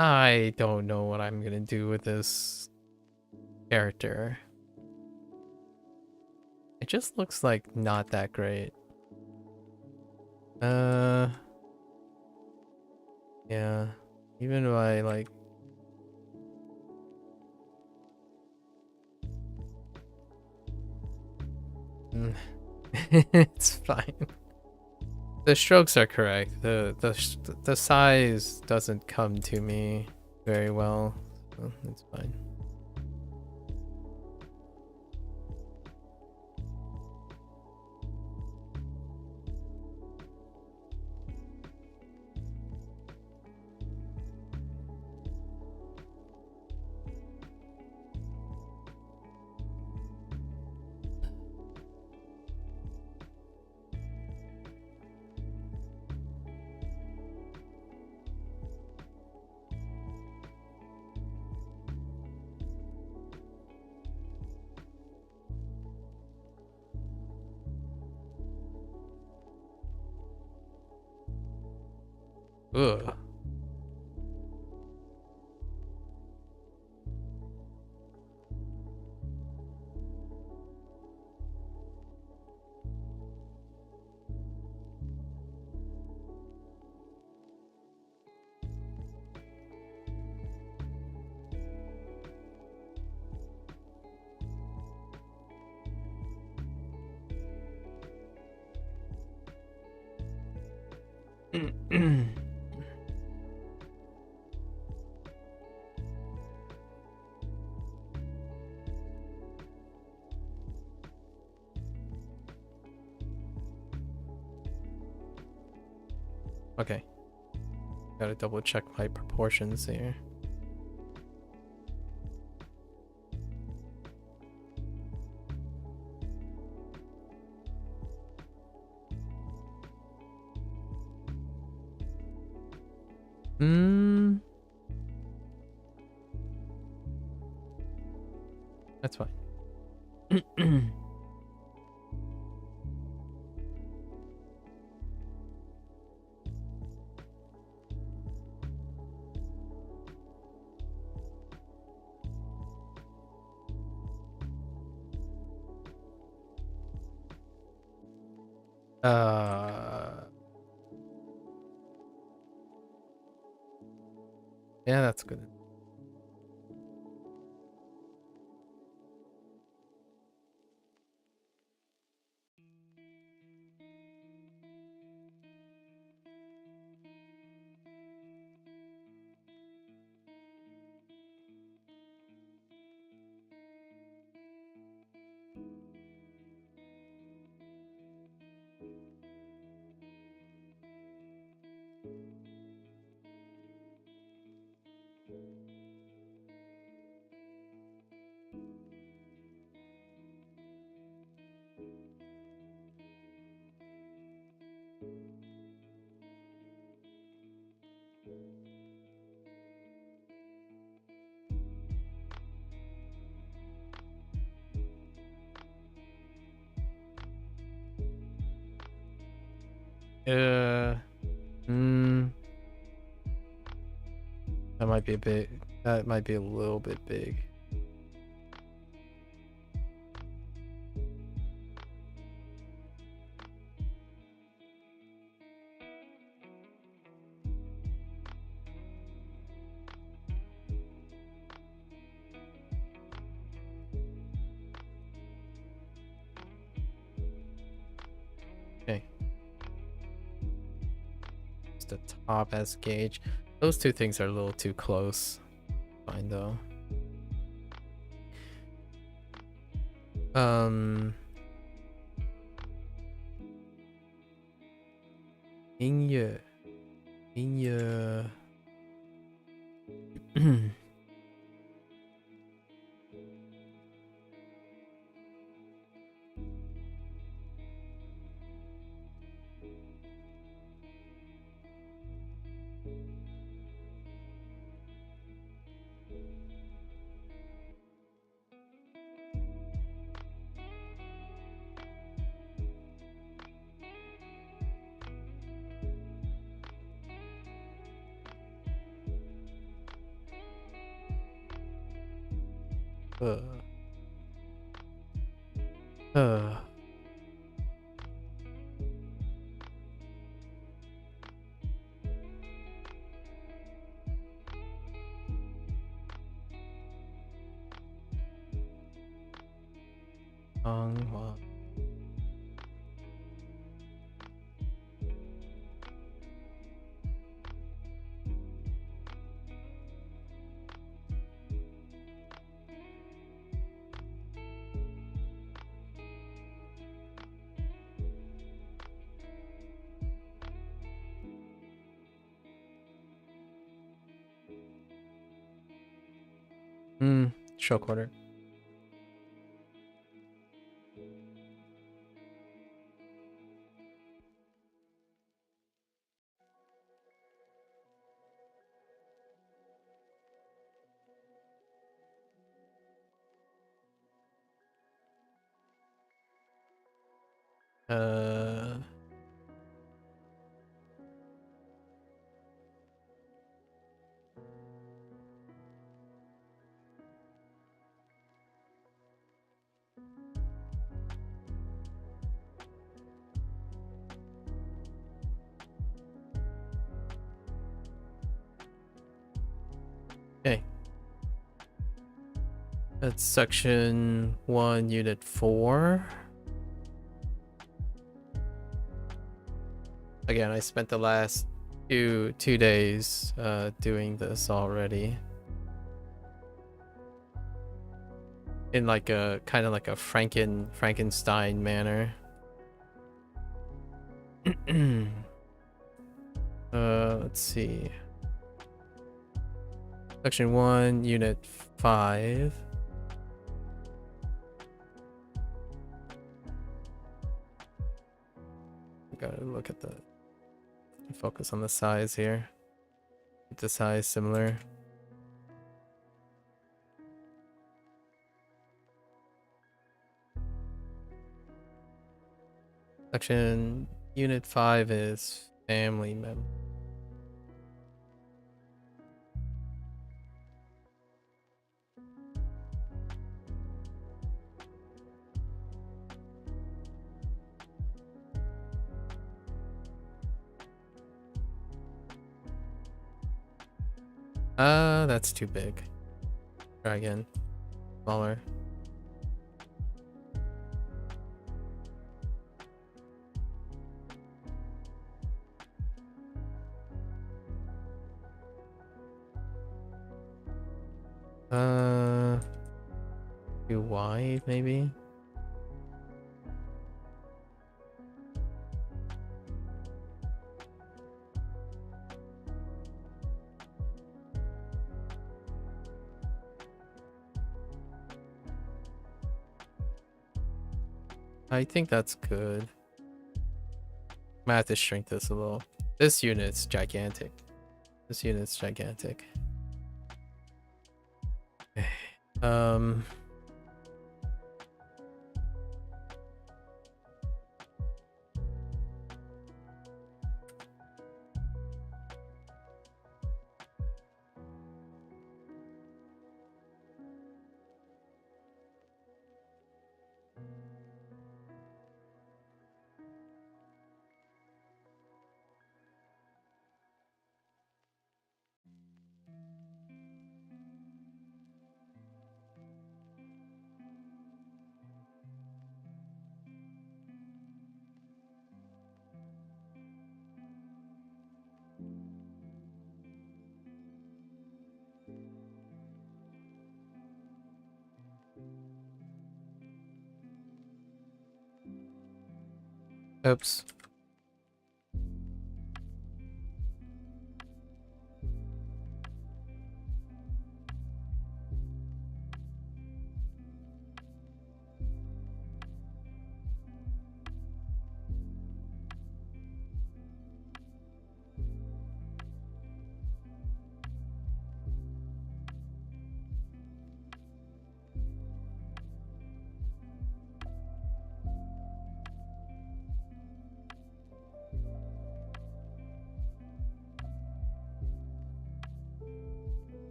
I don't know what I'm gonna do with this character. It just looks like not that great. Yeah. Even if I like it's fine. The strokes are correct. The size doesn't come to me very well, so it's fine. Ugh. Okay. Gotta double check my proportions here. That's fine. Yeah, that's good. That might be a bit. That might be a little bit big. Okay. Just the top as gauge. Those two things are a little too close. Fine though.音乐，音乐。Short quarter. Okay. That's section 1, unit 4. Again, I spent the last two days doing this already. In like a kind of like a Frankenstein manner. Let's see. Section 1, unit 5. Gotta look at the focus on the size here. Keep the size similar. Section unit 5 is family member. That's too big. Try again. Smaller. Too wide, maybe? I think that's good. I might have to shrink this a little. This unit's gigantic. This unit's gigantic. Okay. Oops.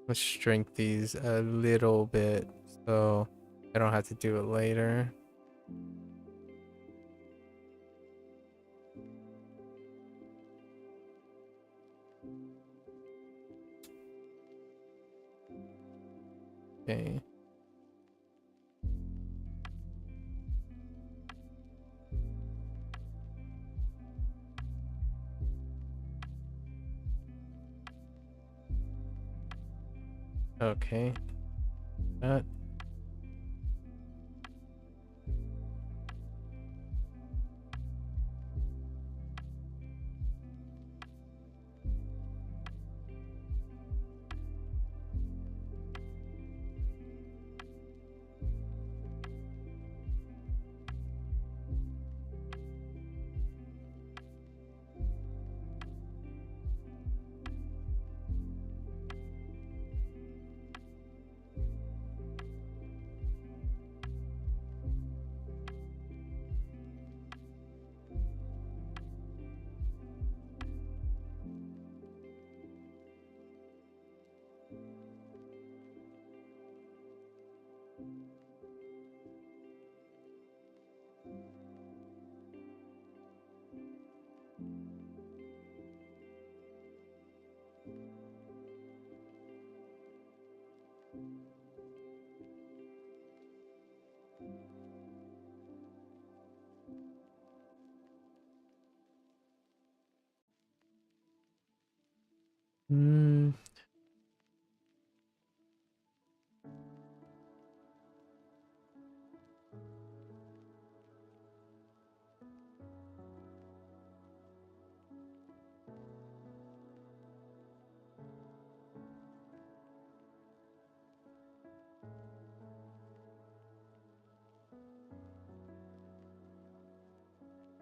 Let's shrink these a little bit so I don't have to do it later. Okay. Okay. That.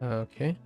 Okay.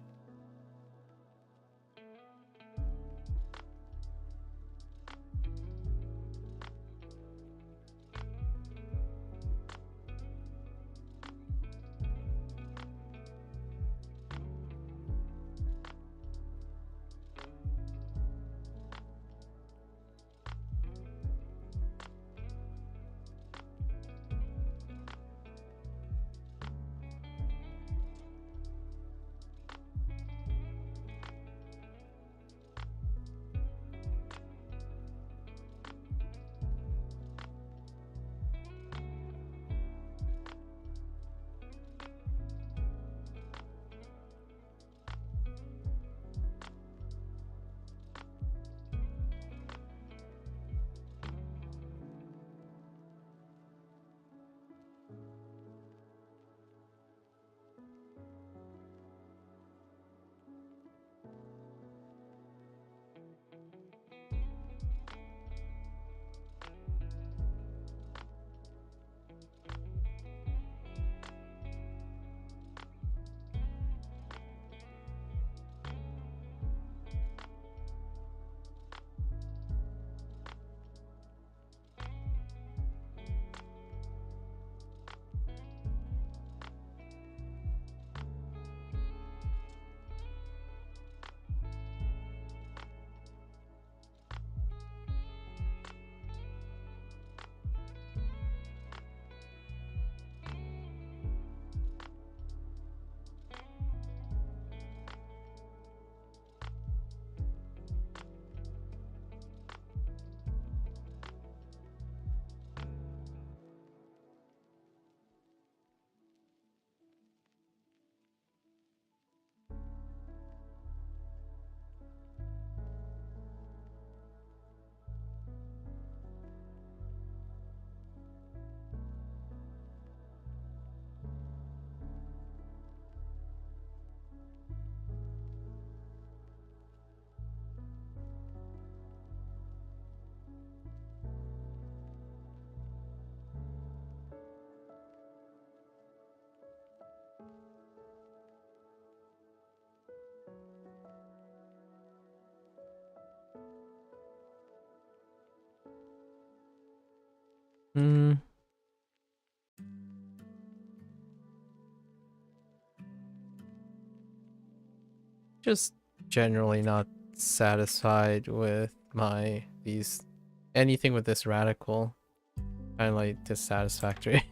just generally not satisfied with anything with this radical. Kind of like dissatisfactory.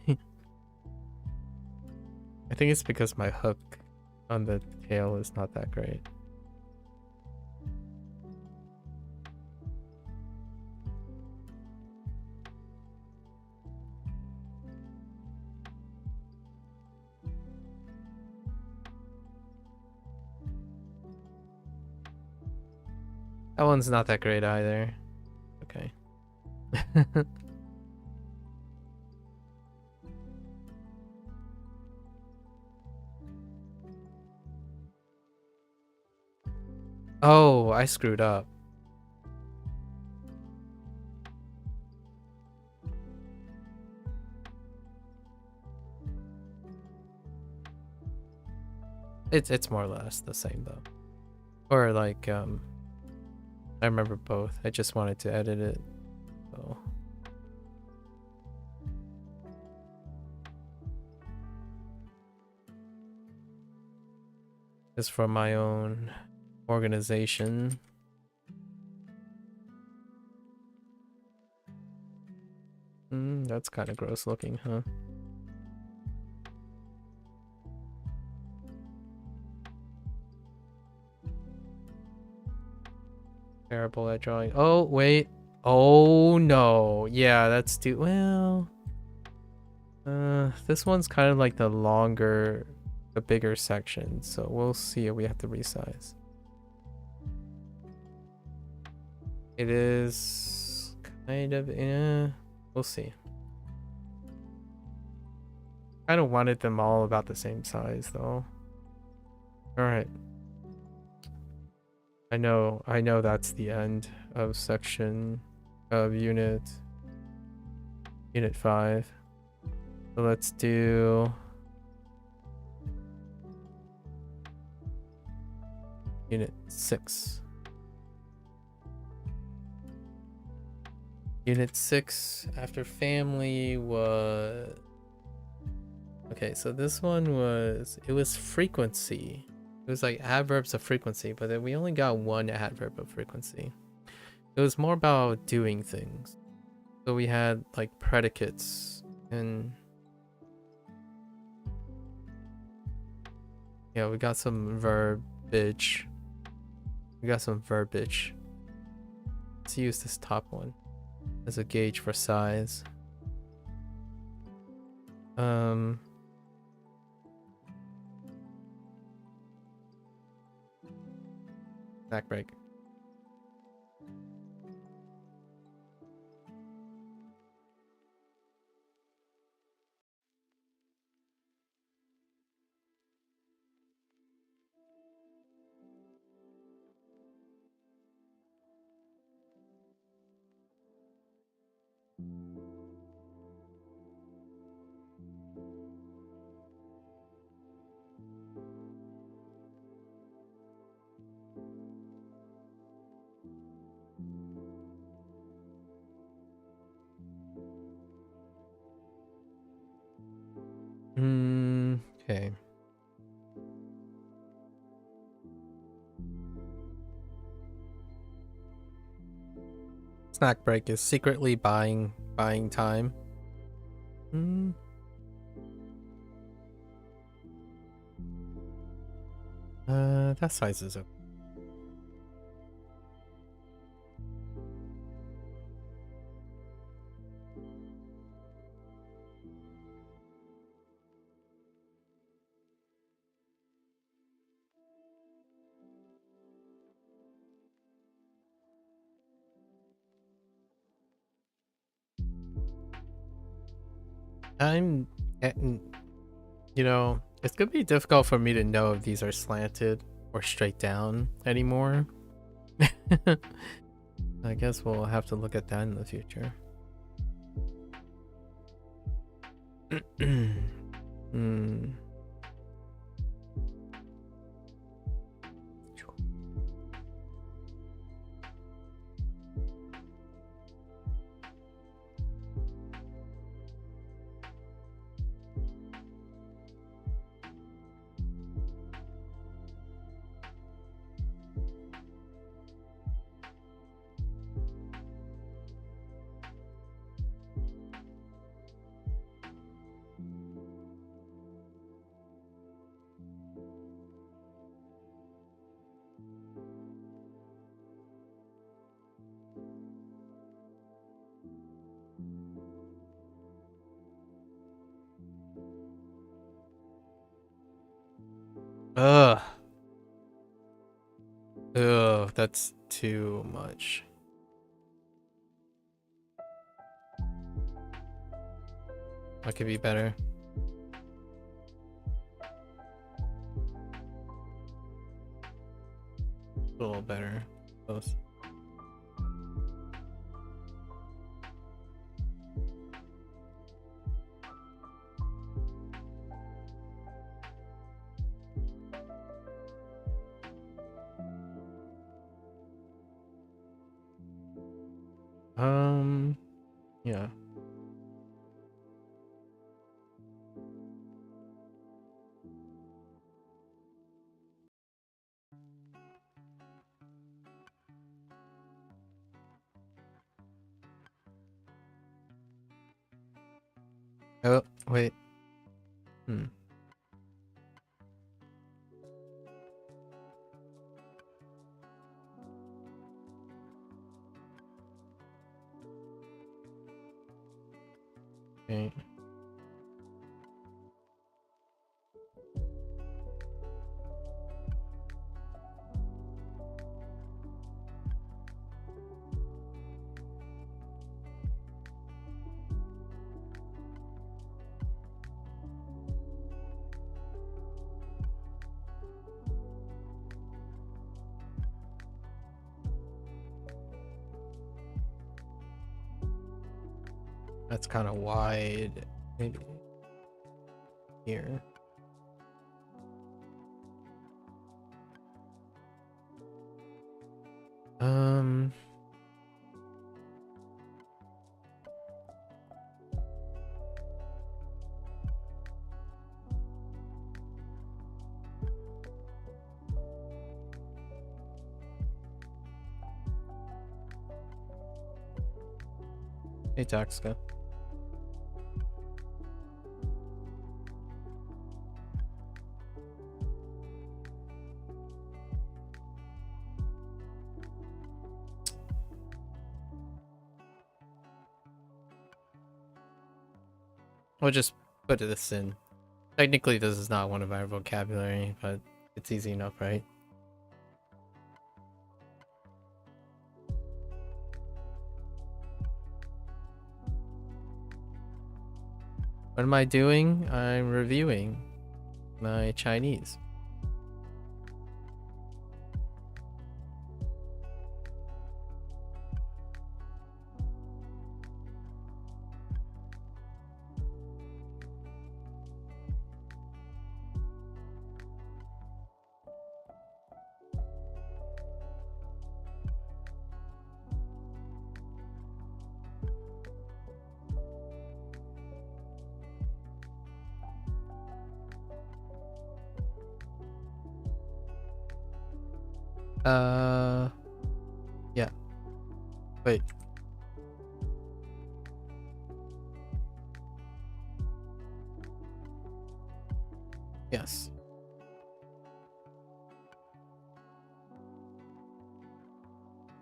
I think it's because my hook on the tail is not that great. That one's not that great either. Okay. Oh, I screwed up. It's more or less the same though. Or like I remember both. I just wanted to edit it. So just for my own organization. That's kind of gross looking, huh? Terrible at drawing. Oh, wait. Oh, no. Yeah, that's too... Well... this one's kind of like the bigger section. So we'll see if we have to resize. It is kind of... we'll see. Kind of wanted them all about the same size, though. Alright. I know that's the end of section of unit 5. So let's do unit 6. Unit 6 after family was... Okay, so this one was... It was frequency. It was like adverbs of frequency, but then we only got one adverb of frequency. It was more about doing things. So we had like predicates and... Yeah, we got some verbiage. Let's use this top one as a gauge for size. Snack break. Okay. Snack break is secretly buying time. That size is okay. You know, it's gonna be difficult for me to know if these are slanted or straight down anymore. I guess we'll have to look at that in the future. Ugh. Ugh, that's too much. That could be better. A little better. Close. Yeah. Oh, wait. Okay. That's kind of wide. Maybe here. Hey, Taxka. We'll just put this in. Technically, this is not one of our vocabulary, but it's easy enough, right? What am I doing? I'm reviewing my Chinese. Yeah. Wait. Yes.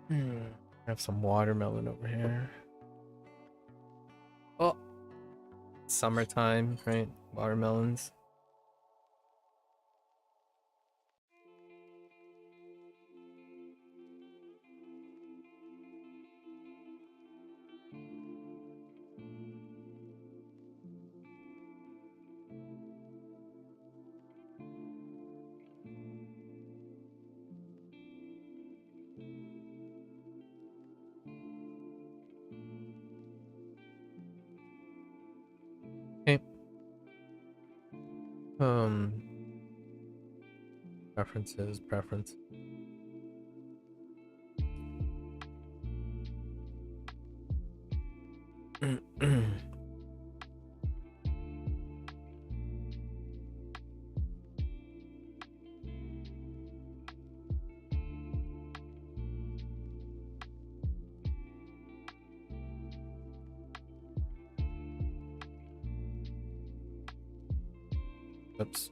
I have some watermelon over here. Oh, summertime, right? Watermelons. Okay. Preference. Oops.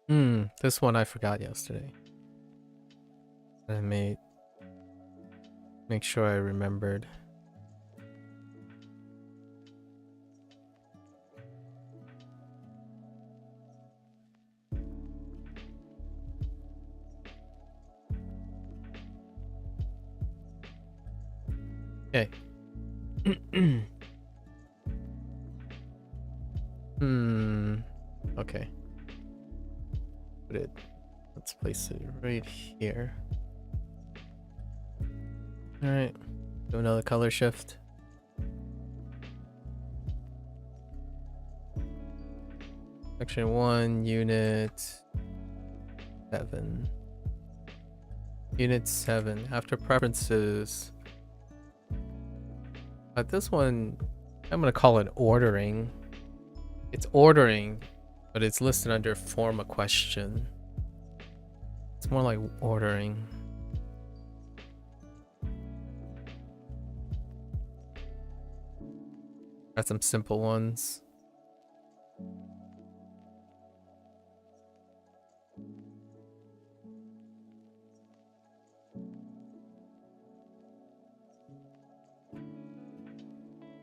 This one I forgot yesterday. I make sure I remembered. Okay. Okay. Let's place it right here. Alright. Do another color shift. Section 1, Unit 7. Unit 7. After preferences. This one, I'm gonna call it ordering. It's ordering, but it's listed under form a question. It's more like ordering. Got some simple ones.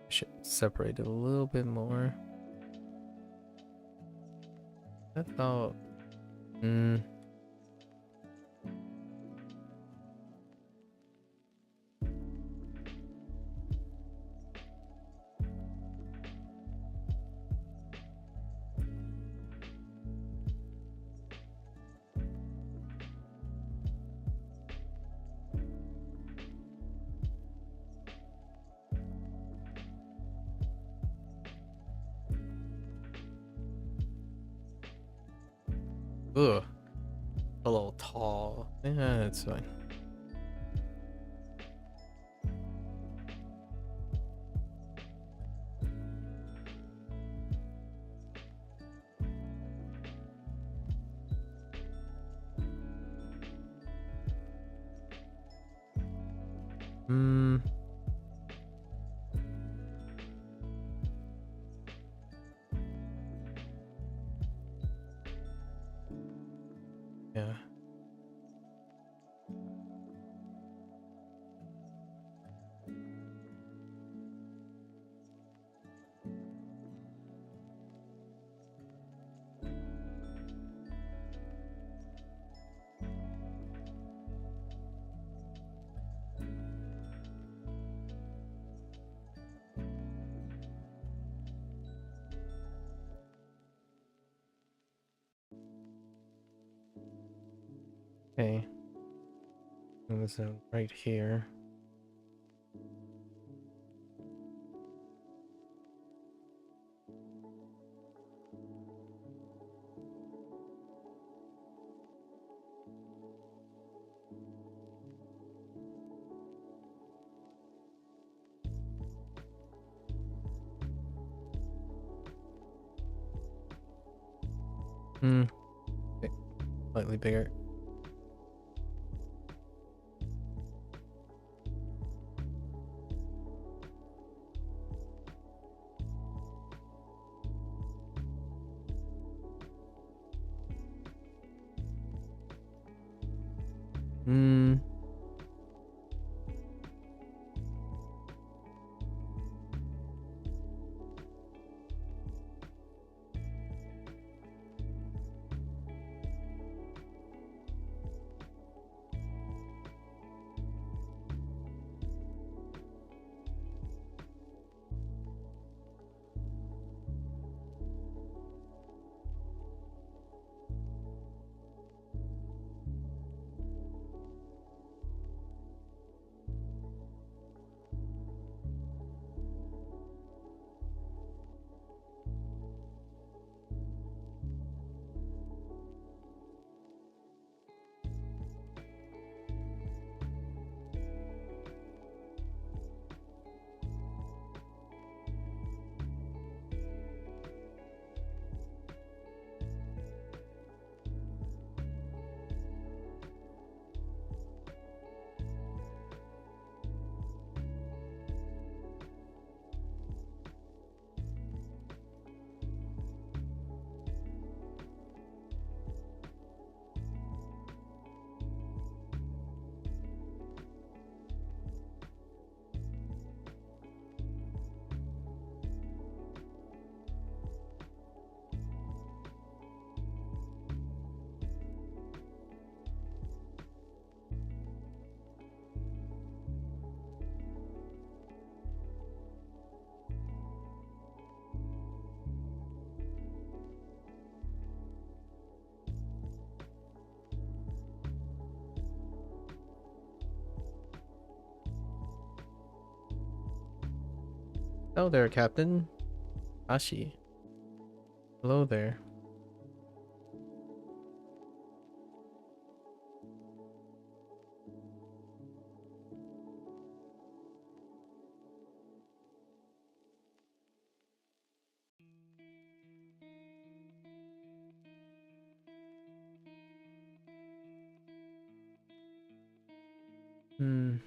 Should separate it a little bit more. I thought, ugh, a little tall. Yeah, it's fine. Yeah. Okay. And this right here. Okay. Slightly bigger. Hello there, Captain. Ashi. Hello there. Hmm.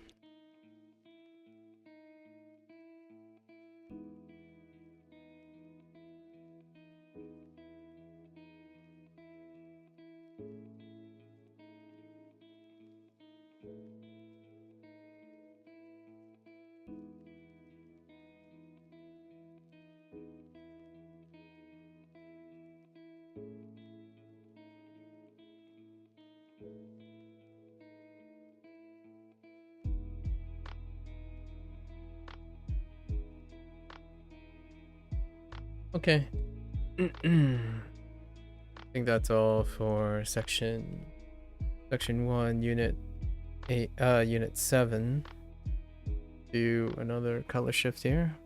Okay. I think that's all for section 1, unit 8, unit 7. Do another color shift here.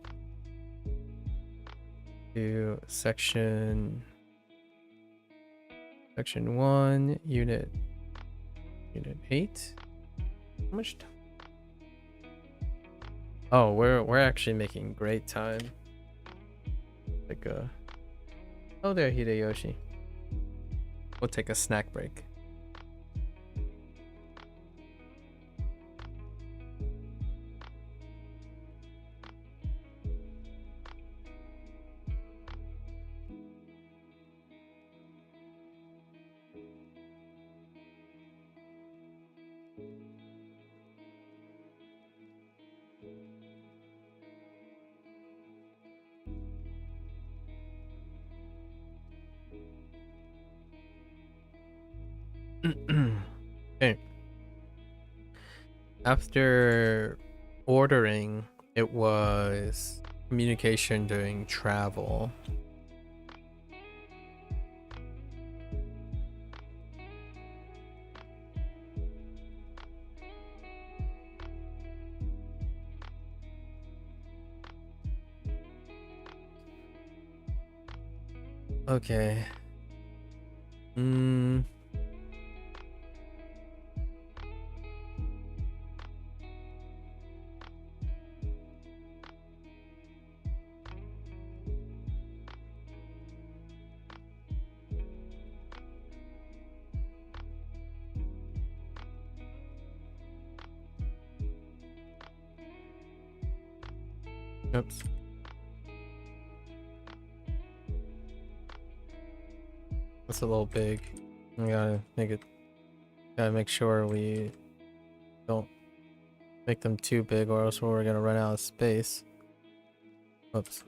Do section 1, unit 8. How much time? Oh, we're actually making great time. Like oh there, Hideyoshi. We'll take a snack break. Okay. After ordering, it was communication during travel. Okay. Oops. That's a little big. We gotta make sure we don't make them too big, or else we're gonna run out of space. Oops.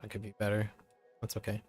That could be better. That's okay.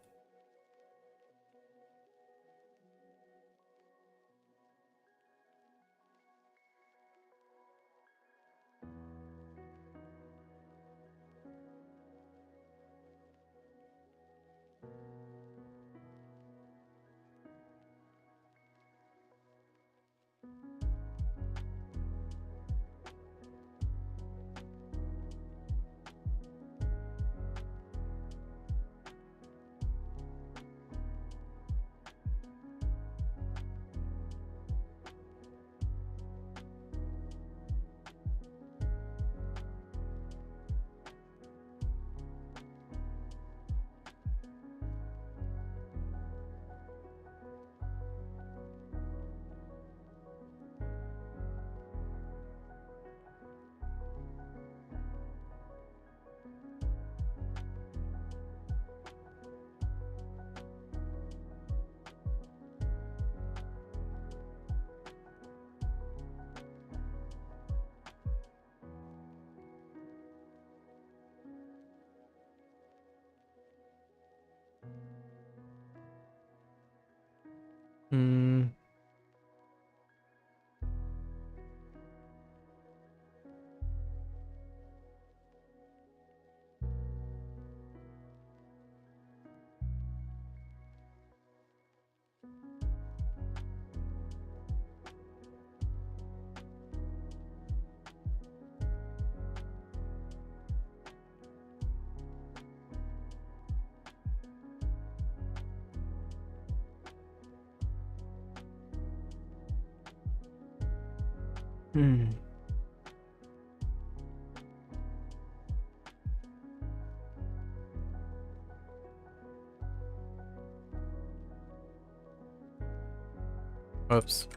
Oops.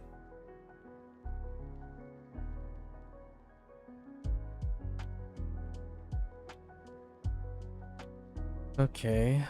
Okay.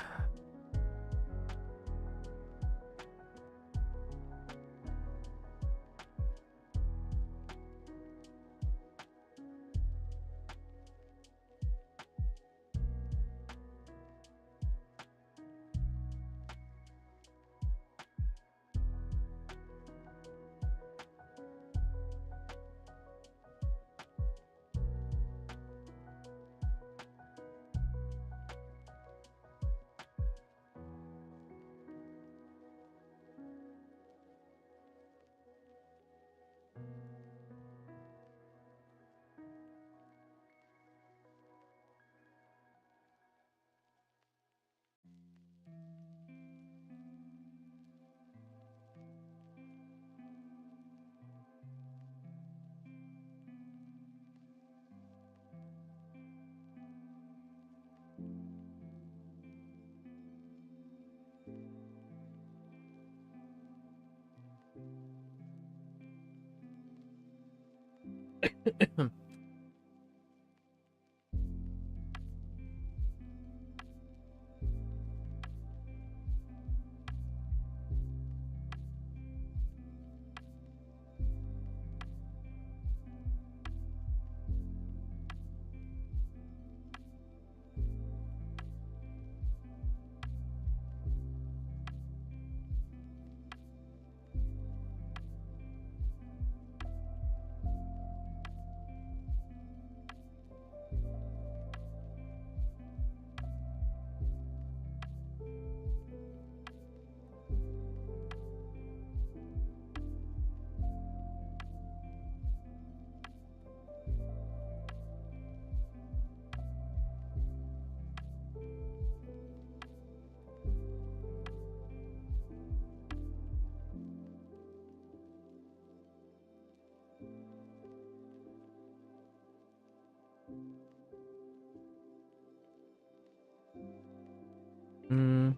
Hmm.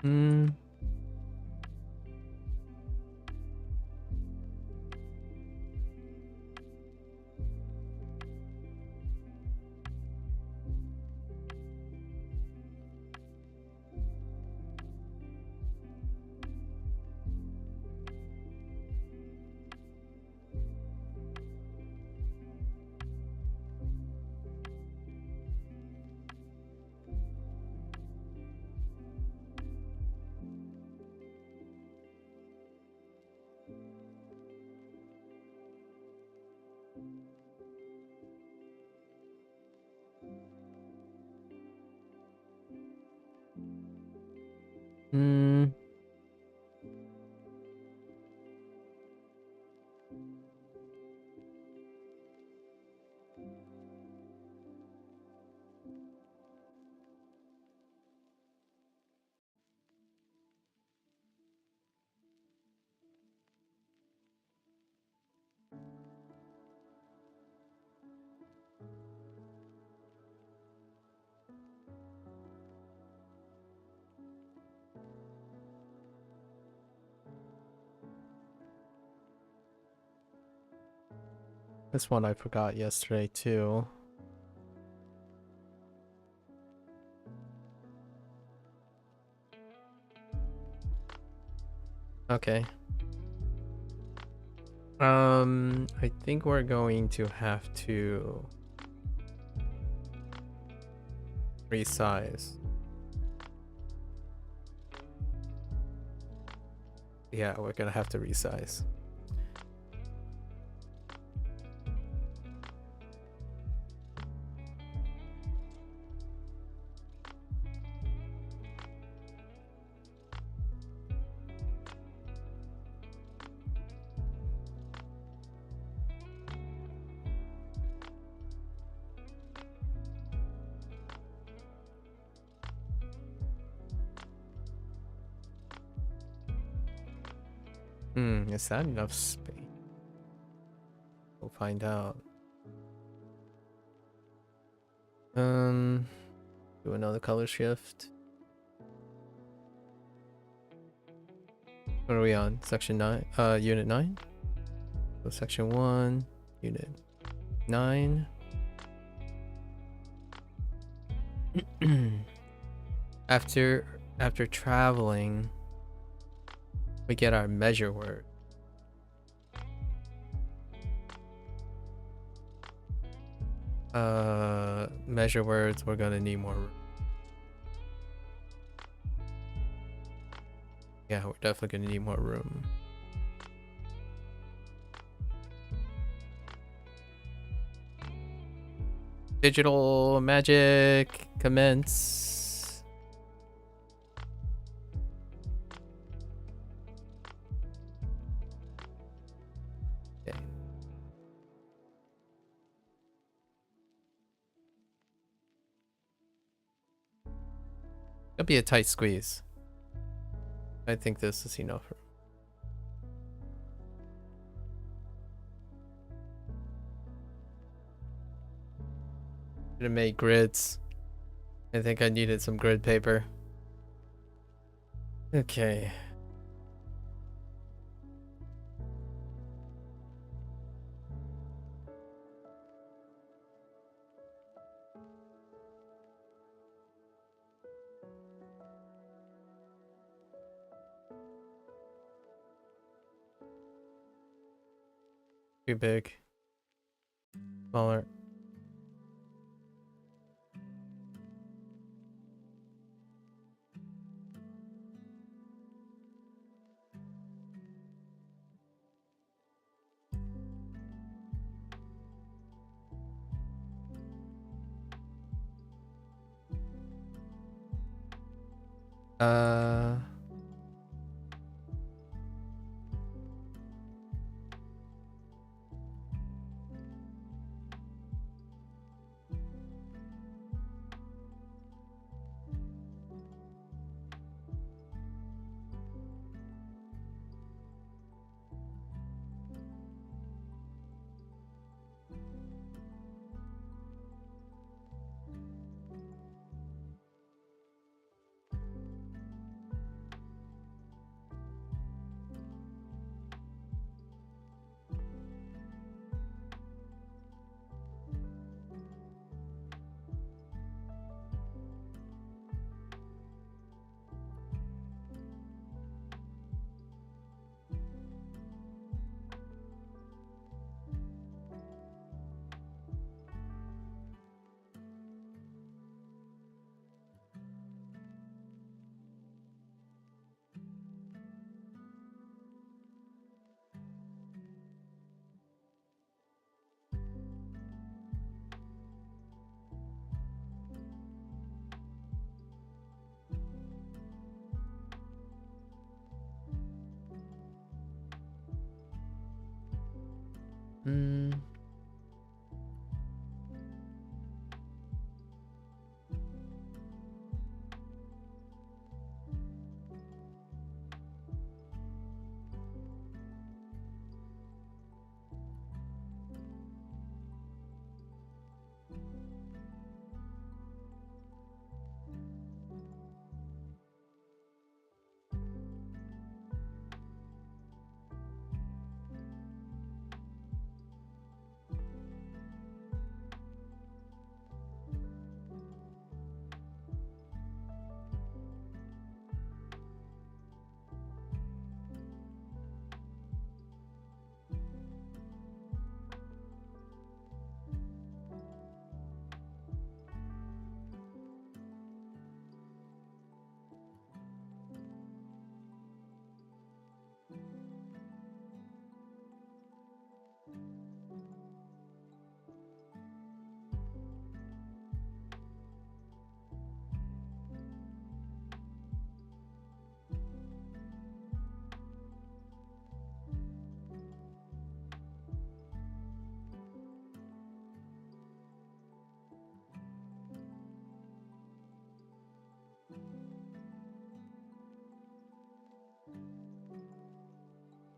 Hmm. Hmm. This one I forgot yesterday too. Okay. I think we're going to have to resize. Yeah, we're gonna have to resize. Is that enough space? We'll find out. Do another color shift. What are we on? Section 9? Unit 9? So section 1, unit 9. After traveling, we get our measure word. Measure words, we're gonna need more room. Yeah, we're definitely gonna need more room. Digital magic, commence. Okay. It'll be a tight squeeze. I think this is enough. Should have made grids. I think I needed some grid paper. Okay. Too big. Smaller. Uh...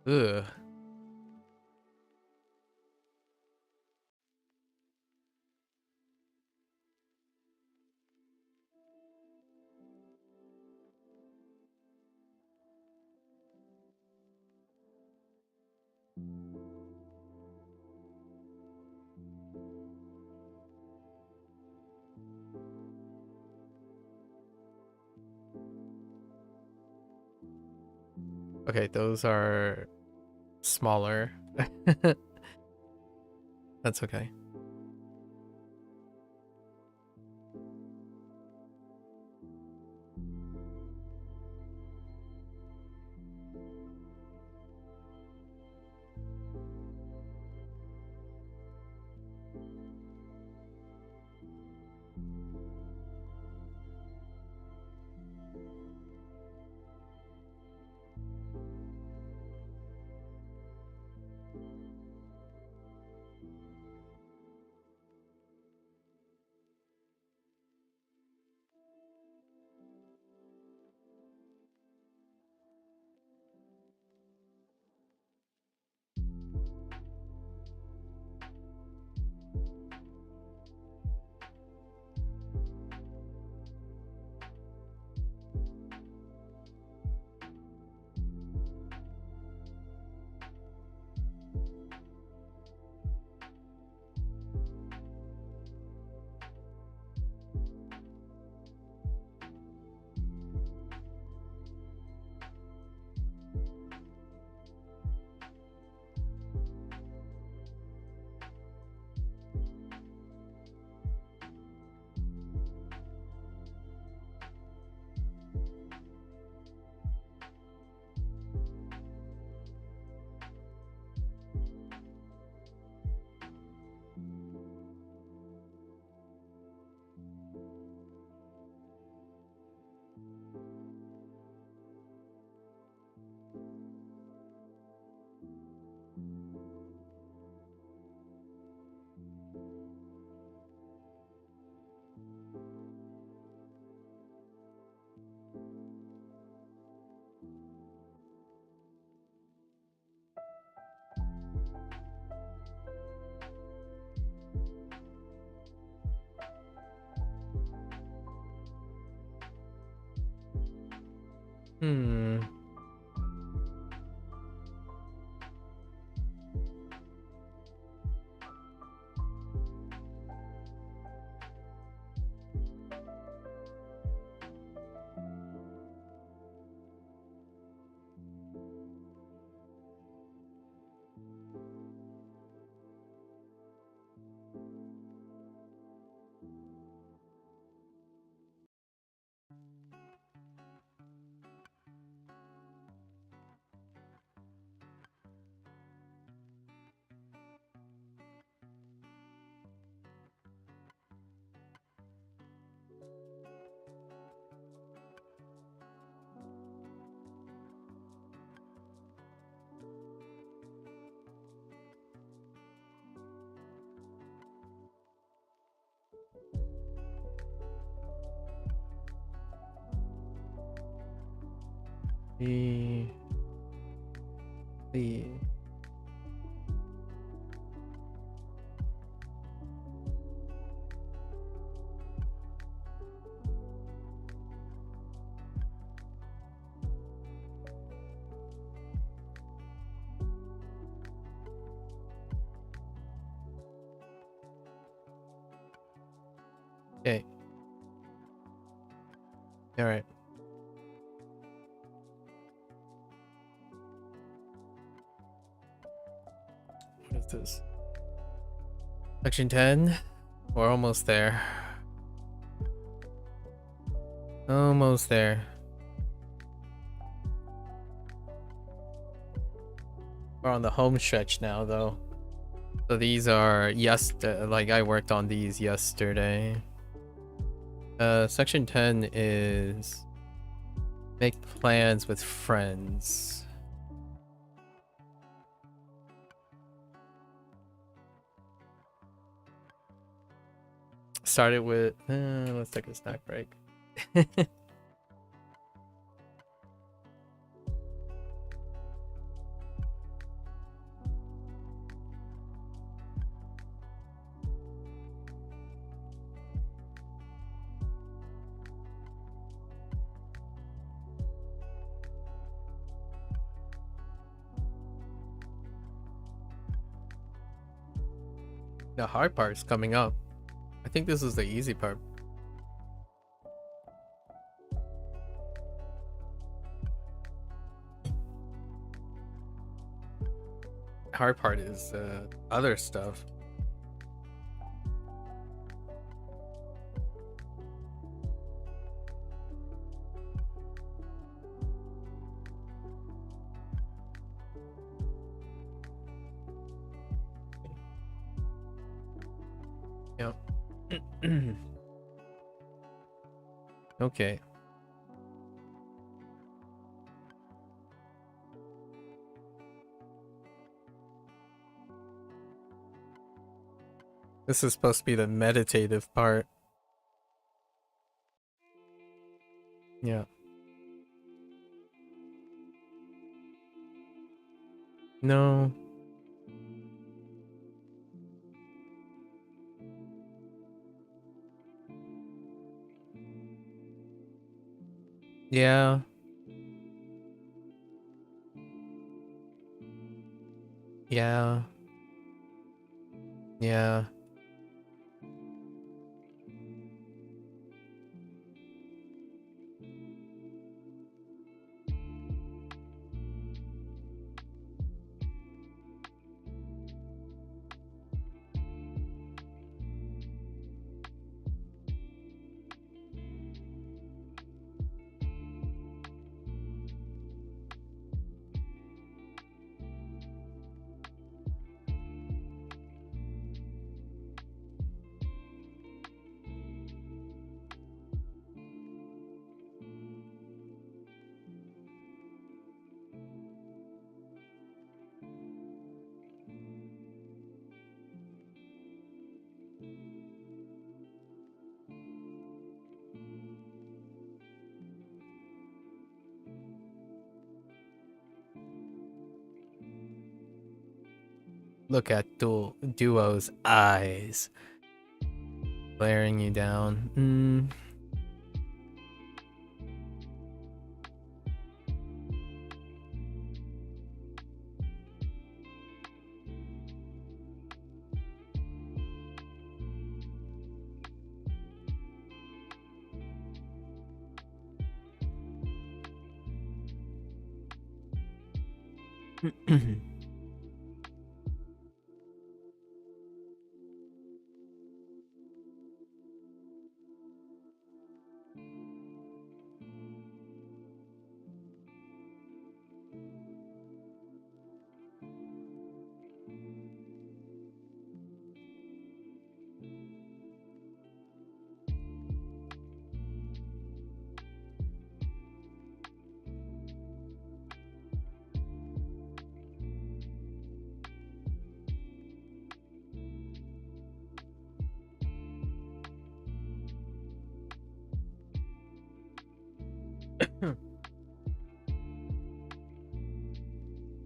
Ugh. Okay, those are smaller. That's okay. Hmm. The Okay. All right. What is this? Section 10. We're almost there. Almost there. We're on the home stretch now, though. So these are like I worked on these yesterday. Section 10 is make plans with friends. Started with let's take a snack break. The hard part's coming up. I think this is the easy part. Hard part is other stuff. Yep. Okay. This is supposed to be the meditative part. Yeah. No. Yeah. Yeah. Yeah. Look at Duo's eyes glaring you down.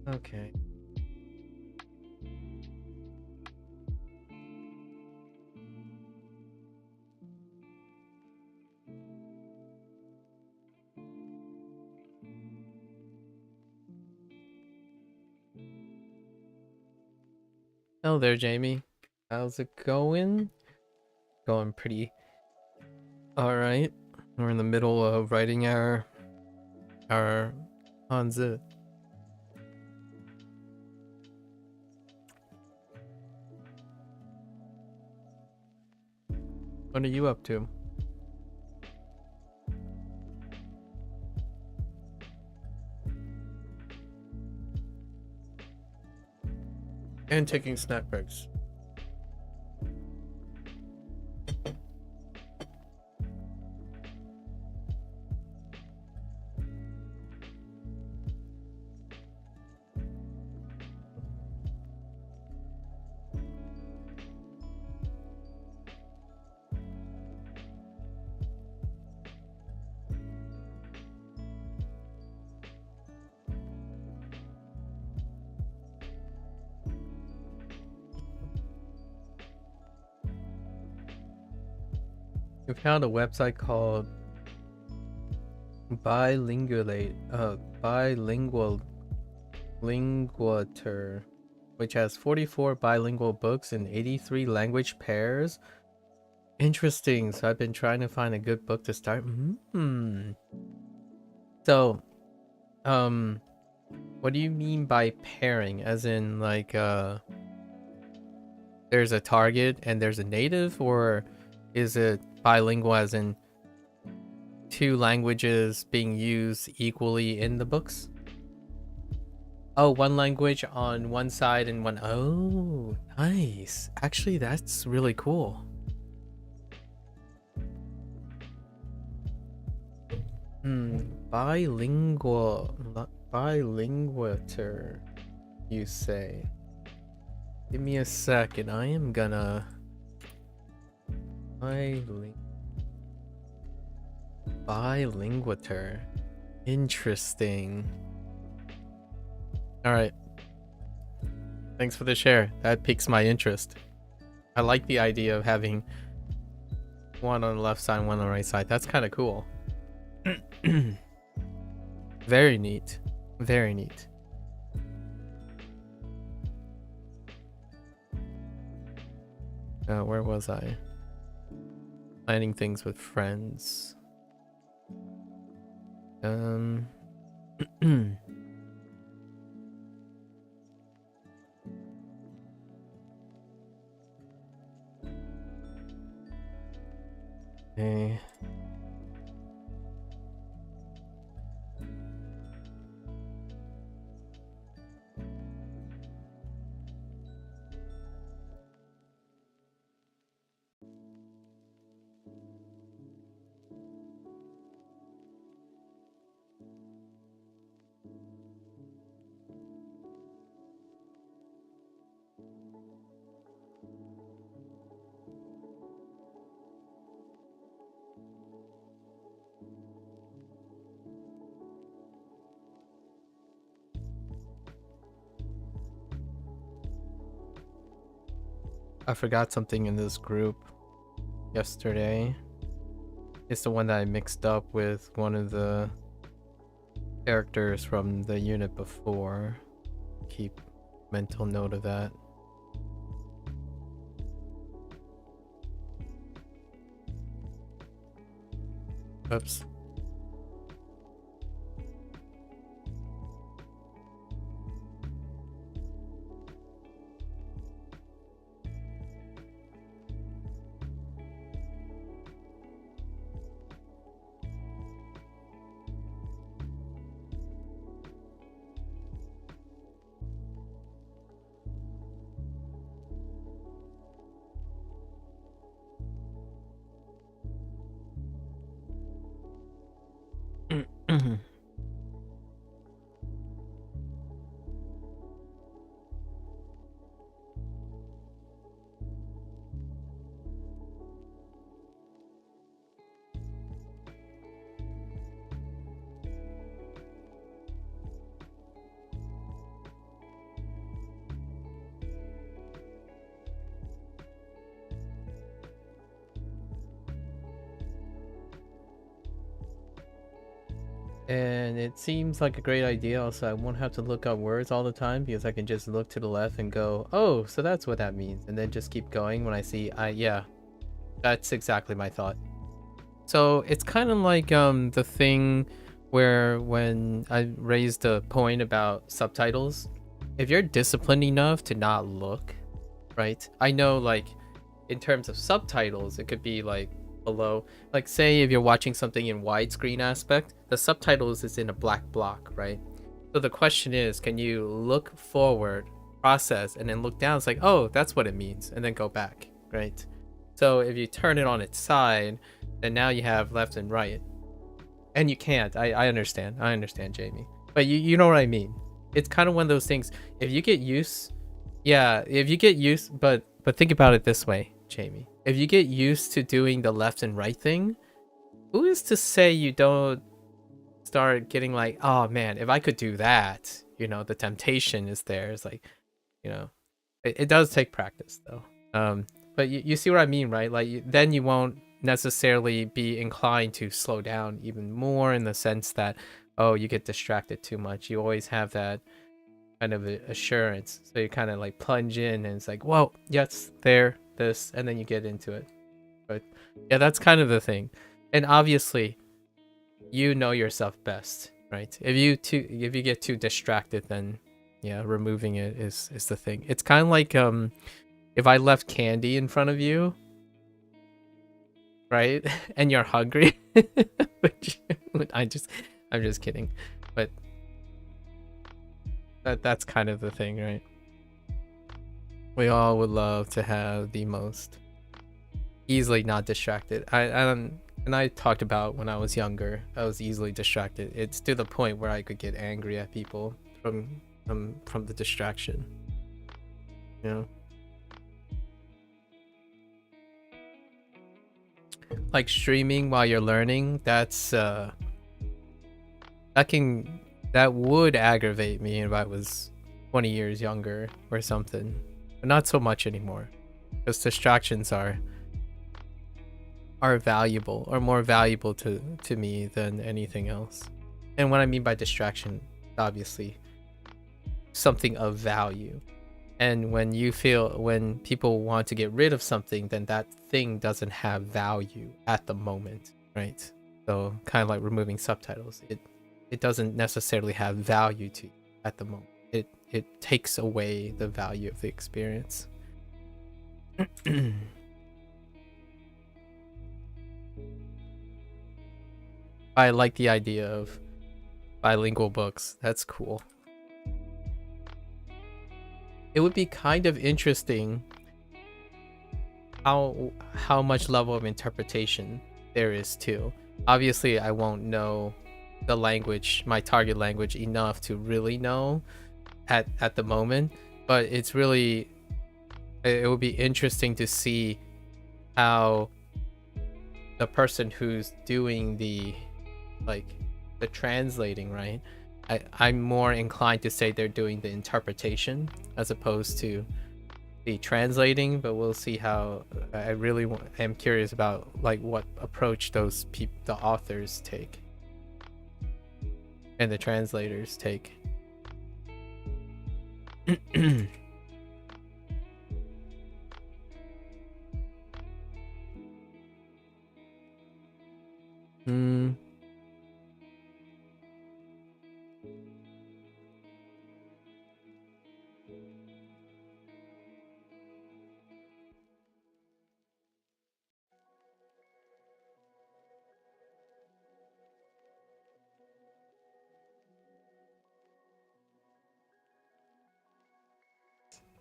Okay. Hello there, Jamie. How's it going? Going pretty alright. We're in the middle of writing our Hanzi. What are you up to? And taking snack breaks. We found a website called Bilingual Linguator, which has 44 bilingual books and 83 language pairs. Interesting. So I've been trying to find a good book to start. So, what do you mean by pairing? As in, like, there's a target and there's a native, or is it bilingual as in 2 languages being used equally in the books? Oh, 1 language on one side and one. Oh, nice. Actually, that's really cool. Bilinguator, you say? Give me a second. I am gonna bilinguator. Interesting. All right. Thanks for the share. That piques my interest. I like the idea of having one on the left side, one on the right side. That's kind of cool. Very neat. Very neat. Where was I? Planning things with friends. Okay. I forgot something in this group yesterday. It's the one that I mixed up with one of the characters from the unit before. Keep mental note of that. Oops. And it seems like a great idea. Also, I won't have to look up words all the time because I can just look to the left and go, oh, so that's what that means. And then just keep going when I see, yeah, that's exactly my thought. So it's kind of like the thing where when I raised a point about subtitles, if you're disciplined enough to not look, right? I know, like, in terms of subtitles, it could be like below, like, say if you're watching something in widescreen aspect, the subtitles is in a black block, right? So the question is, can you look forward, process, and then look down? It's like, oh, that's what it means, and then go back, right? So if you turn it on its side, then now you have left and right, and you can't. I understand, Jamie, but you know what I mean. It's kind of one of those things. If you get used, but think about it this way, Jamie. If you get used to doing the left and right thing, who is to say you don't start getting like, oh man, if I could do that, you know, the temptation is there. It's like, you know, it does take practice though. But you see what I mean, right? Like, then you won't necessarily be inclined to slow down even more, in the sense that, oh, you get distracted too much. You always have that kind of assurance. So you kind of like plunge in and it's like, whoa, yes, there, this, and then you get into it. But yeah, that's kind of the thing. And obviously, you know yourself best, right? If you get too distracted, then yeah, removing it is the thing. It's kind of like if I left candy in front of you, right? And you're hungry, which I'm just kidding, but that's kind of the thing, right? We all would love to have the most easily not distracted. And I talked about when I was younger, I was easily distracted. It's to the point where I could get angry at people from the distraction. You know? Like streaming while you're learning, that would aggravate me if I was 20 years younger or something. But not so much anymore. Because distractions are valuable, or more valuable to me than anything else. And what I mean by distraction, obviously something of value. And when people want to get rid of something, then that thing doesn't have value at the moment, right? So kind of like removing subtitles, it doesn't necessarily have value to you at the moment. It takes away the value of the experience. I like the idea of bilingual books. That's cool. It would be kind of interesting how much level of interpretation there is too. Obviously, I won't know the language, my target language, enough to really know at the moment, but it would be interesting to see how the person who's doing the translating, right? I'm more inclined to say they're doing the interpretation as opposed to the translating, but we'll see how. I really am curious about like what approach the authors take and the translators take.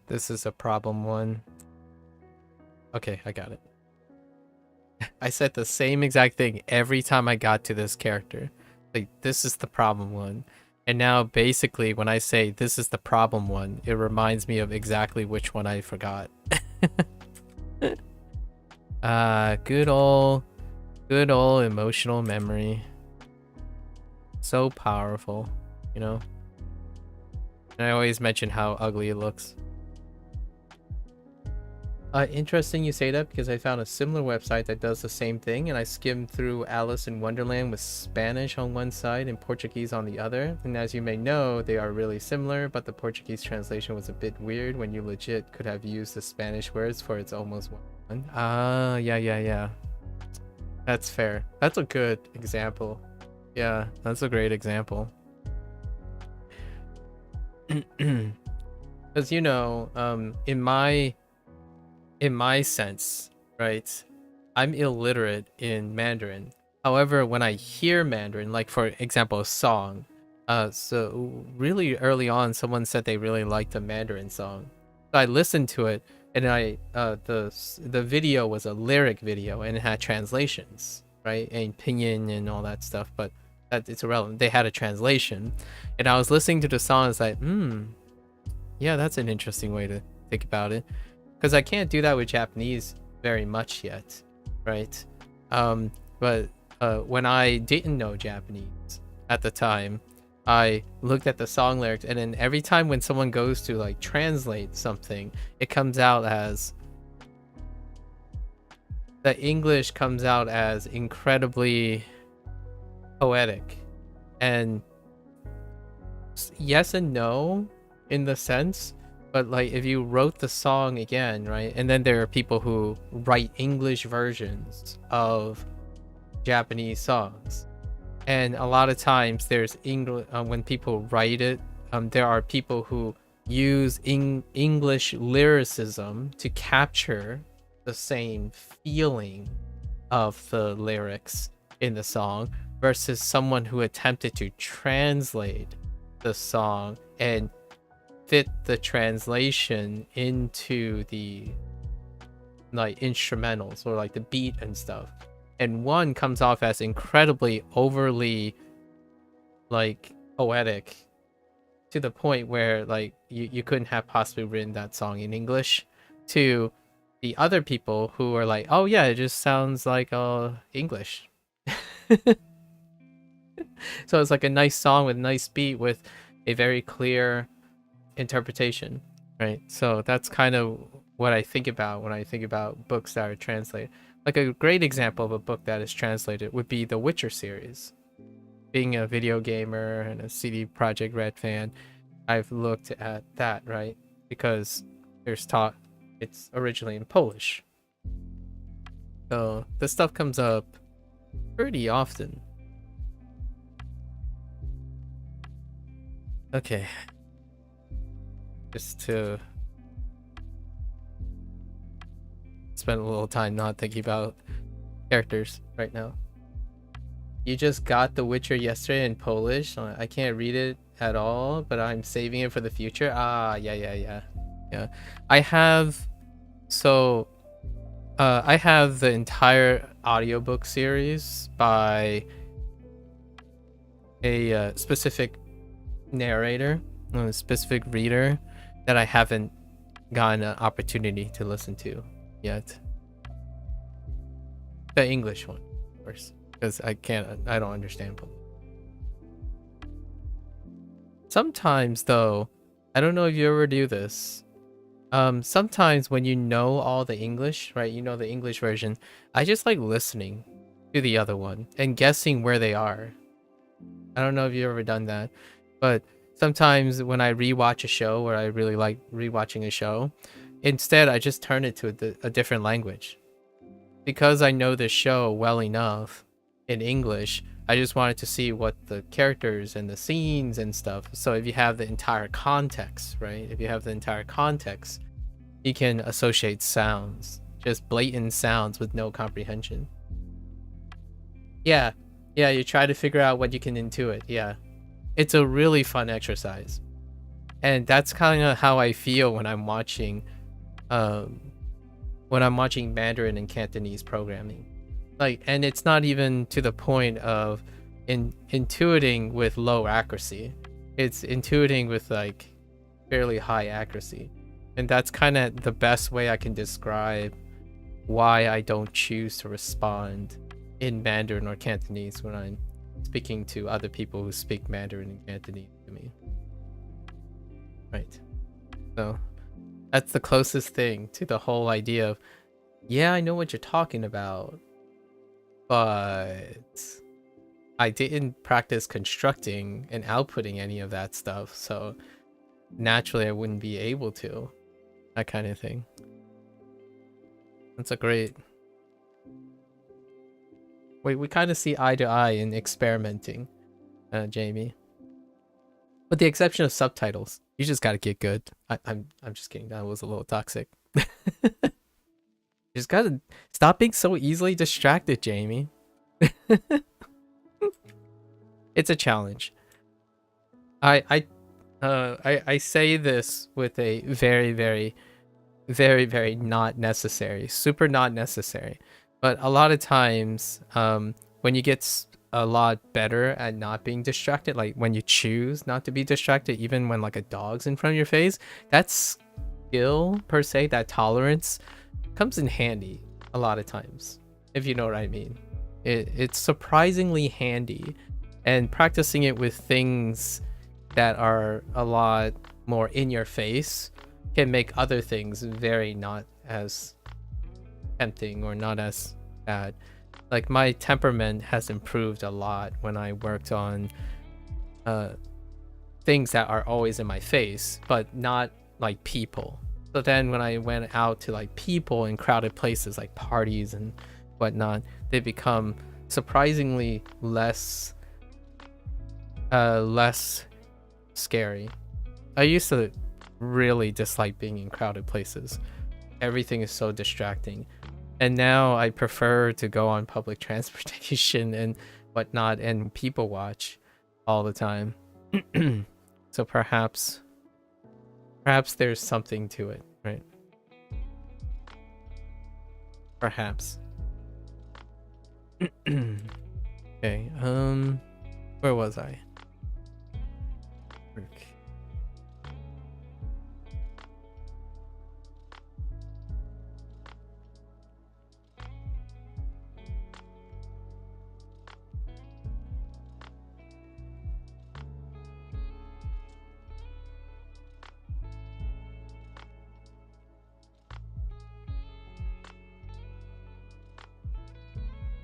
This is a problem one. Okay, I got it. I said the same exact thing every time I got to this character. Like, this is the problem one. And now, basically, when I say this is the problem one, it reminds me of exactly which one I forgot. Good old emotional memory. So powerful, you know? And I always mention how ugly it looks. Interesting you say that, because I found a similar website that does the same thing, and I skimmed through Alice in Wonderland with Spanish on one side and Portuguese on the other, and as you may know, they are really similar, but the Portuguese translation was a bit weird when you legit could have used the Spanish words for its almost one. Yeah. That's fair. That's a good example. Yeah, that's a great example. Because, you know, in my sense, right, I'm illiterate in Mandarin. However, when I hear Mandarin, like for example, a song, so really early on, someone said they really liked a Mandarin song. So I listened to it, and the video was a lyric video, and it had translations, right, and pinyin and all that stuff. But it's irrelevant. They had a translation, and I was listening to the song. It's like, yeah, that's an interesting way to think about it. Because I can't do that with Japanese very much yet, right? But when I didn't know Japanese at the time, I looked at the song lyrics, and then every time when someone goes to like translate something, it comes out as, the English comes out as incredibly poetic. And yes and no. in the sense, but like if you wrote the song again, right, and then there are people who write English versions of Japanese songs, and a lot of times there's English when people write it, there are people who use English lyricism to capture the same feeling of the lyrics in the song versus someone who attempted to translate the song and fit the translation into the like instrumentals or like the beat and stuff. And one comes off as incredibly overly like poetic to the point where like you couldn't have possibly written that song in English, to the other people who are like, oh yeah, it just sounds like English. So it's like a nice song with a nice beat with a very clear interpretation, right? So that's kind of what I think about when I think about books that are translated. Like a great example of a book that is translated would be the Witcher series. Being a video gamer and a CD Projekt Red fan, I've looked at that, right? Because it's originally in Polish. So this stuff comes up pretty often. Okay. Just to spend a little time not thinking about characters right now. You just got The Witcher yesterday in Polish. I can't read it at all, but I'm saving it for the future. Yeah. I have the entire audiobook series by a specific narrator, a specific reader that I haven't gotten an opportunity to listen to yet. The English one, of course, because I don't understand Polish. Sometimes though, I don't know if you ever do this. Sometimes when you know all the English, right, you know the English version, I just like listening to the other one and guessing where they are. I don't know if you've ever done that, but sometimes when I rewatch a show, or I really like rewatching a show, instead I just turn it to a different language. Because I know the show well enough in English, I just wanted to see what the characters and the scenes and stuff. So if you have the entire context, right? If you have the entire context, you can associate sounds, just blatant sounds with no comprehension. Yeah, you try to figure out what you can intuit. Yeah, it's a really fun exercise. And that's kind of how I feel when I'm watching Mandarin and Cantonese programming. Like, and it's not even to the point of intuiting with low accuracy. It's intuiting with like fairly high accuracy. And that's kind of the best way I can describe why I don't choose to respond in Mandarin or Cantonese when I'm speaking to other people who speak Mandarin and Cantonese to me. Right. So that's the closest thing to the whole idea of, yeah, I know what you're talking about, but I didn't practice constructing and outputting any of that stuff, so naturally I wouldn't be able to. That kind of thing. That's a great... We kind of see eye to eye in experimenting, Jamie. With the exception of subtitles. You just gotta get good. I'm just kidding. That was a little toxic. You just gotta stop being so easily distracted, Jamie. It's a challenge. I say this with a very, very, very, very not necessary, super not necessary. But a lot of times, when you get a lot better at not being distracted, like when you choose not to be distracted, even when like a dog's in front of your face, that skill per se, that tolerance, comes in handy a lot of times, if you know what I mean. It's surprisingly handy, and practicing it with things that are a lot more in your face can make other things very not as tempting or not as bad. Like my temperament has improved a lot when I worked on things that are always in my face, but not like people. So then when I went out to like people in crowded places like parties and whatnot, they become surprisingly less scary. I used to really dislike being in crowded places. Everything is so distracting. And now I prefer to go on public transportation and whatnot and people watch all the time. So perhaps there's something to it, right? Perhaps. Okay, where was I? Work.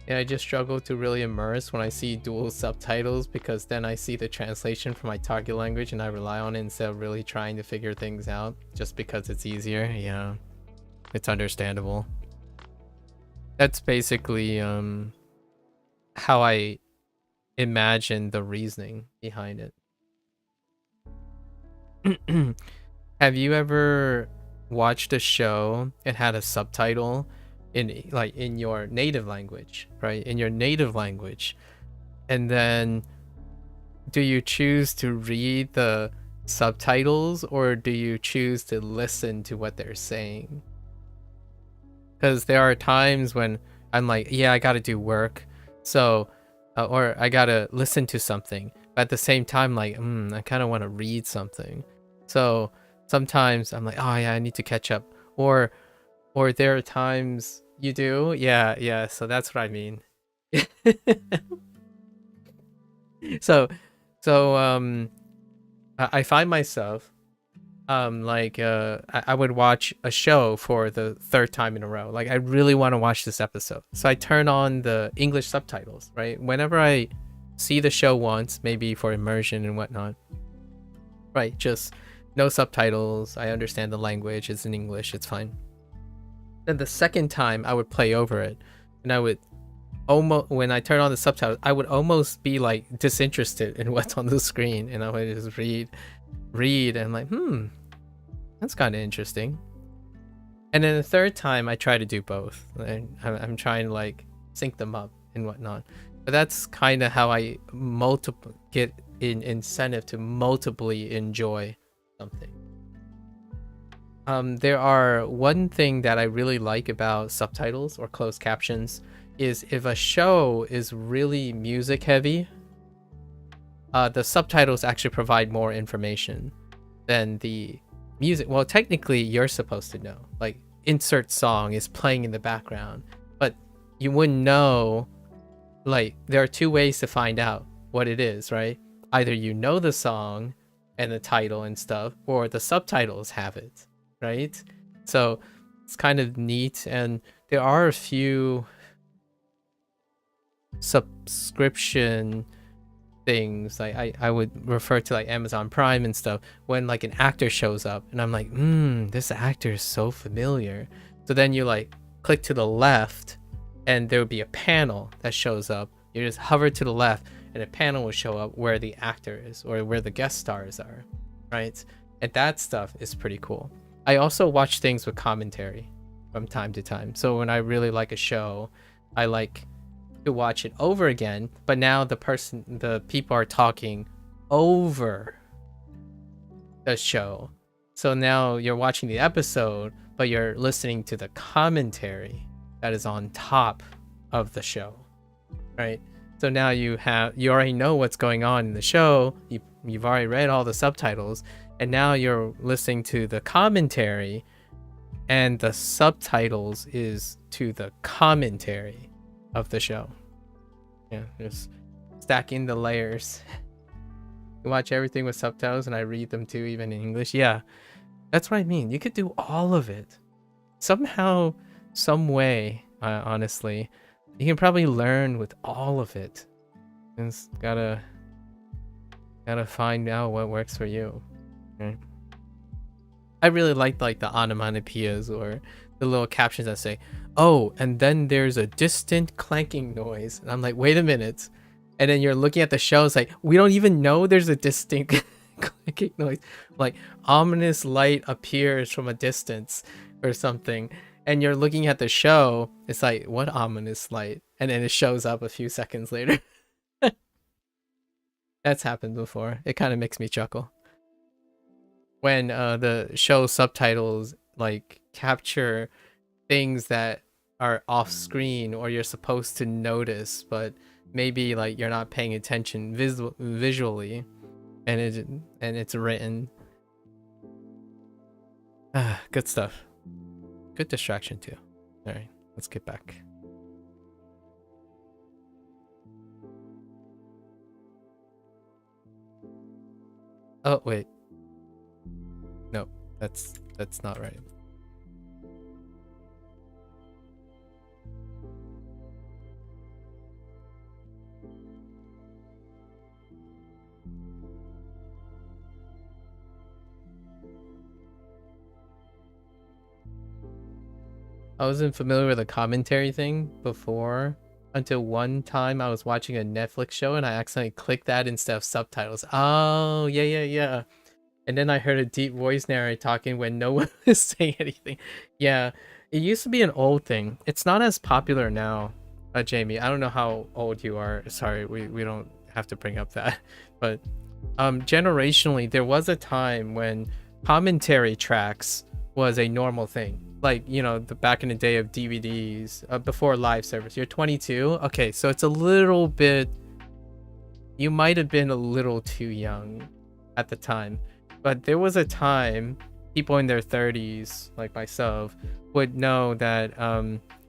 Yeah, I just struggle to really immerse when I see dual subtitles, because then I see the translation for my target language and I rely on it instead of really trying to figure things out just because it's easier. Yeah, it's understandable. That's basically how I imagine the reasoning behind it. Have you ever watched a show and had a subtitle in your native language, right? In your native language, and then do you choose to read the subtitles or do you choose to listen to what they're saying? Because there are times when I'm like, yeah, I gotta do work, so or I gotta listen to something, but at the same time, like, I kind of want to read something. So sometimes I'm like, oh yeah, I need to catch up. Or there are times you do, yeah. So that's what I mean. So I find myself I would watch a show for the third time in a row. Like, I really want to watch this episode, so I turn on the English subtitles, right? Whenever I see the show once, maybe for immersion and whatnot, right? Just no subtitles, I understand the language, it's in English, it's fine. Then the second time I would play over it, and I would almost, when I turn on the subtitles, I would almost be like disinterested in what's on the screen, and I would just read and like, that's kind of interesting. And then the third time I try to do both. I'm trying to like sync them up and whatnot. But that's kind of how I get an incentive to multiply enjoy something. There are one thing that I really like about subtitles or closed captions is if a show is really music heavy, the subtitles actually provide more information than the music. Well, technically you're supposed to know, like, insert song is playing in the background, but you wouldn't know. Like, there are two ways to find out what it is, right? Either you know the song and the title and stuff, or the subtitles have it, right? So it's kind of neat. And there are a few subscription things, like I would refer to like Amazon Prime and stuff, when like an actor shows up and I'm like, this actor is so familiar. So then you like click to the left and there would be a panel that shows up. You just hover to the left and a panel will show up where the actor is or where the guest stars are, right? And that stuff is pretty cool. I also watch things with commentary from time to time. So when I really like a show, I like to watch it over again, but now the people are talking over the show. So now you're watching the episode, but you're listening to the commentary that is on top of the show, right? So now you already know what's going on in the show. You've already read all the subtitles, and now you're listening to the commentary, and the subtitles is to the commentary of the show. Yeah, just stacking the layers. You watch everything with subtitles, and I read them too, even in English. Yeah, that's what I mean. You could do all of it somehow, some way. Honestly, you can probably learn with all of it. It's gotta Gotta find out what works for you. Okay. I really like the onomatopoeias or the little captions that say, oh, and then there's a distant clanking noise. And I'm like, wait a minute. And then you're looking at the show, it's like, we don't even know there's a distinct clanking noise. Like, ominous light appears from a distance or something. And you're looking at the show, it's like, what ominous light? And then it shows up a few seconds later. That's happened before. It kind of makes me chuckle. When the show subtitles like capture things that are off screen or you're supposed to notice, but maybe like you're not paying attention visually, and it's written. Good stuff. Good distraction too. All right, let's get back. Oh wait. No, that's not right. I wasn't familiar with the commentary thing before until one time I was watching a Netflix show and I accidentally clicked that instead of subtitles. Oh, yeah. And then I heard a deep voice narrator talking when no one was saying anything. Yeah, it used to be an old thing. It's not as popular now, Jamie. I don't know how old you are. Sorry, we don't have to bring up that. But generationally, there was a time when commentary tracks was a normal thing. Like, you know, the back in the day of DVDs, before live service. You're 22? Okay, so it's a little bit... You might have been a little too young at the time. But there was a time people in their 30s, like myself, would know that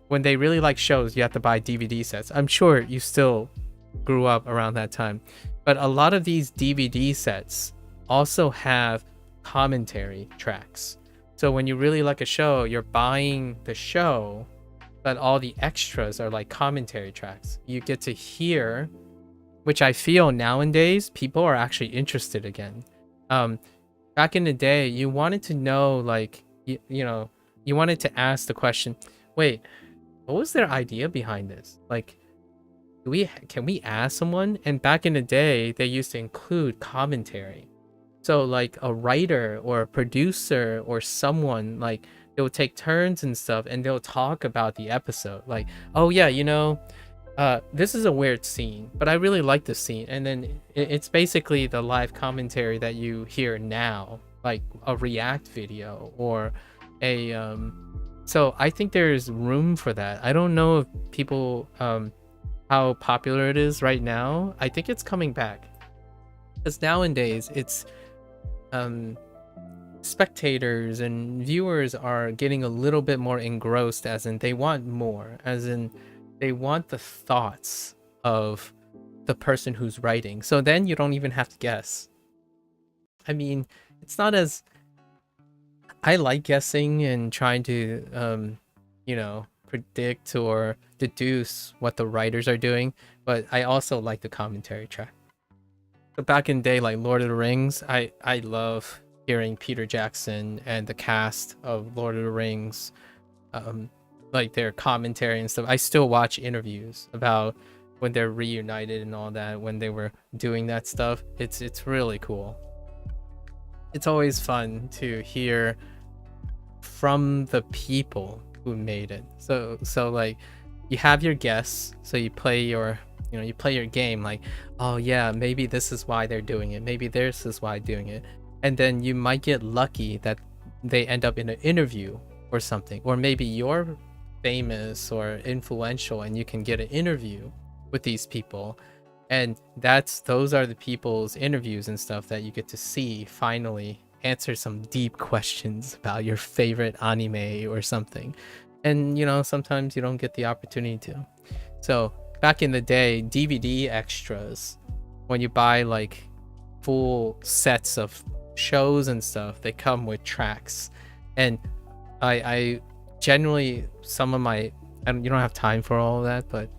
when they really like shows, you have to buy DVD sets. I'm sure you still grew up around that time. But a lot of these DVD sets also have commentary tracks. So when you really like a show, you're buying the show, but all the extras are like commentary tracks. You get to hear, which I feel nowadays people are actually interested again. Back in the day, you wanted to know, like, you know, you wanted to ask the question, wait, what was their idea behind this? Like, can we ask someone? And back in the day, they used to include commentary. So like a writer or a producer or someone, like, they'll take turns and stuff and they'll talk about the episode. Like, oh yeah, you know, this is a weird scene, but I really like this scene. And then it's basically the live commentary that you hear now, like a react video or a so I think there's room for that. I don't know if people how popular it is right now. I think it's coming back, because nowadays it's spectators and viewers are getting a little bit more engrossed, as in they want more, as in they want the thoughts of the person who's writing. So then you don't even have to guess. I mean, it's not as... I like guessing and trying to, you know, predict or deduce what the writers are doing, but I also like the commentary track. So back in the day, like Lord of the Rings, I love hearing Peter Jackson and the cast of Lord of the Rings, like their commentary and stuff. I still watch interviews about when they're reunited and all that, when they were doing that stuff. It's really cool. It's always fun to hear from the people who made it. So like, you have your guess, so you play your, you know, you play your game, like, oh yeah, maybe this is why they're doing it, maybe this is why doing it, and then you might get lucky that they end up in an interview or something, or maybe you're famous or influential and you can get an interview with these people, and those are the people's interviews and stuff that you get to see finally answer some deep questions about your favorite anime or something. And you know, sometimes you don't get the opportunity to. So back in the day, DVD extras, when you buy like full sets of shows and stuff, they come with tracks. And I generally, some of my, and you don't have time for all of that, but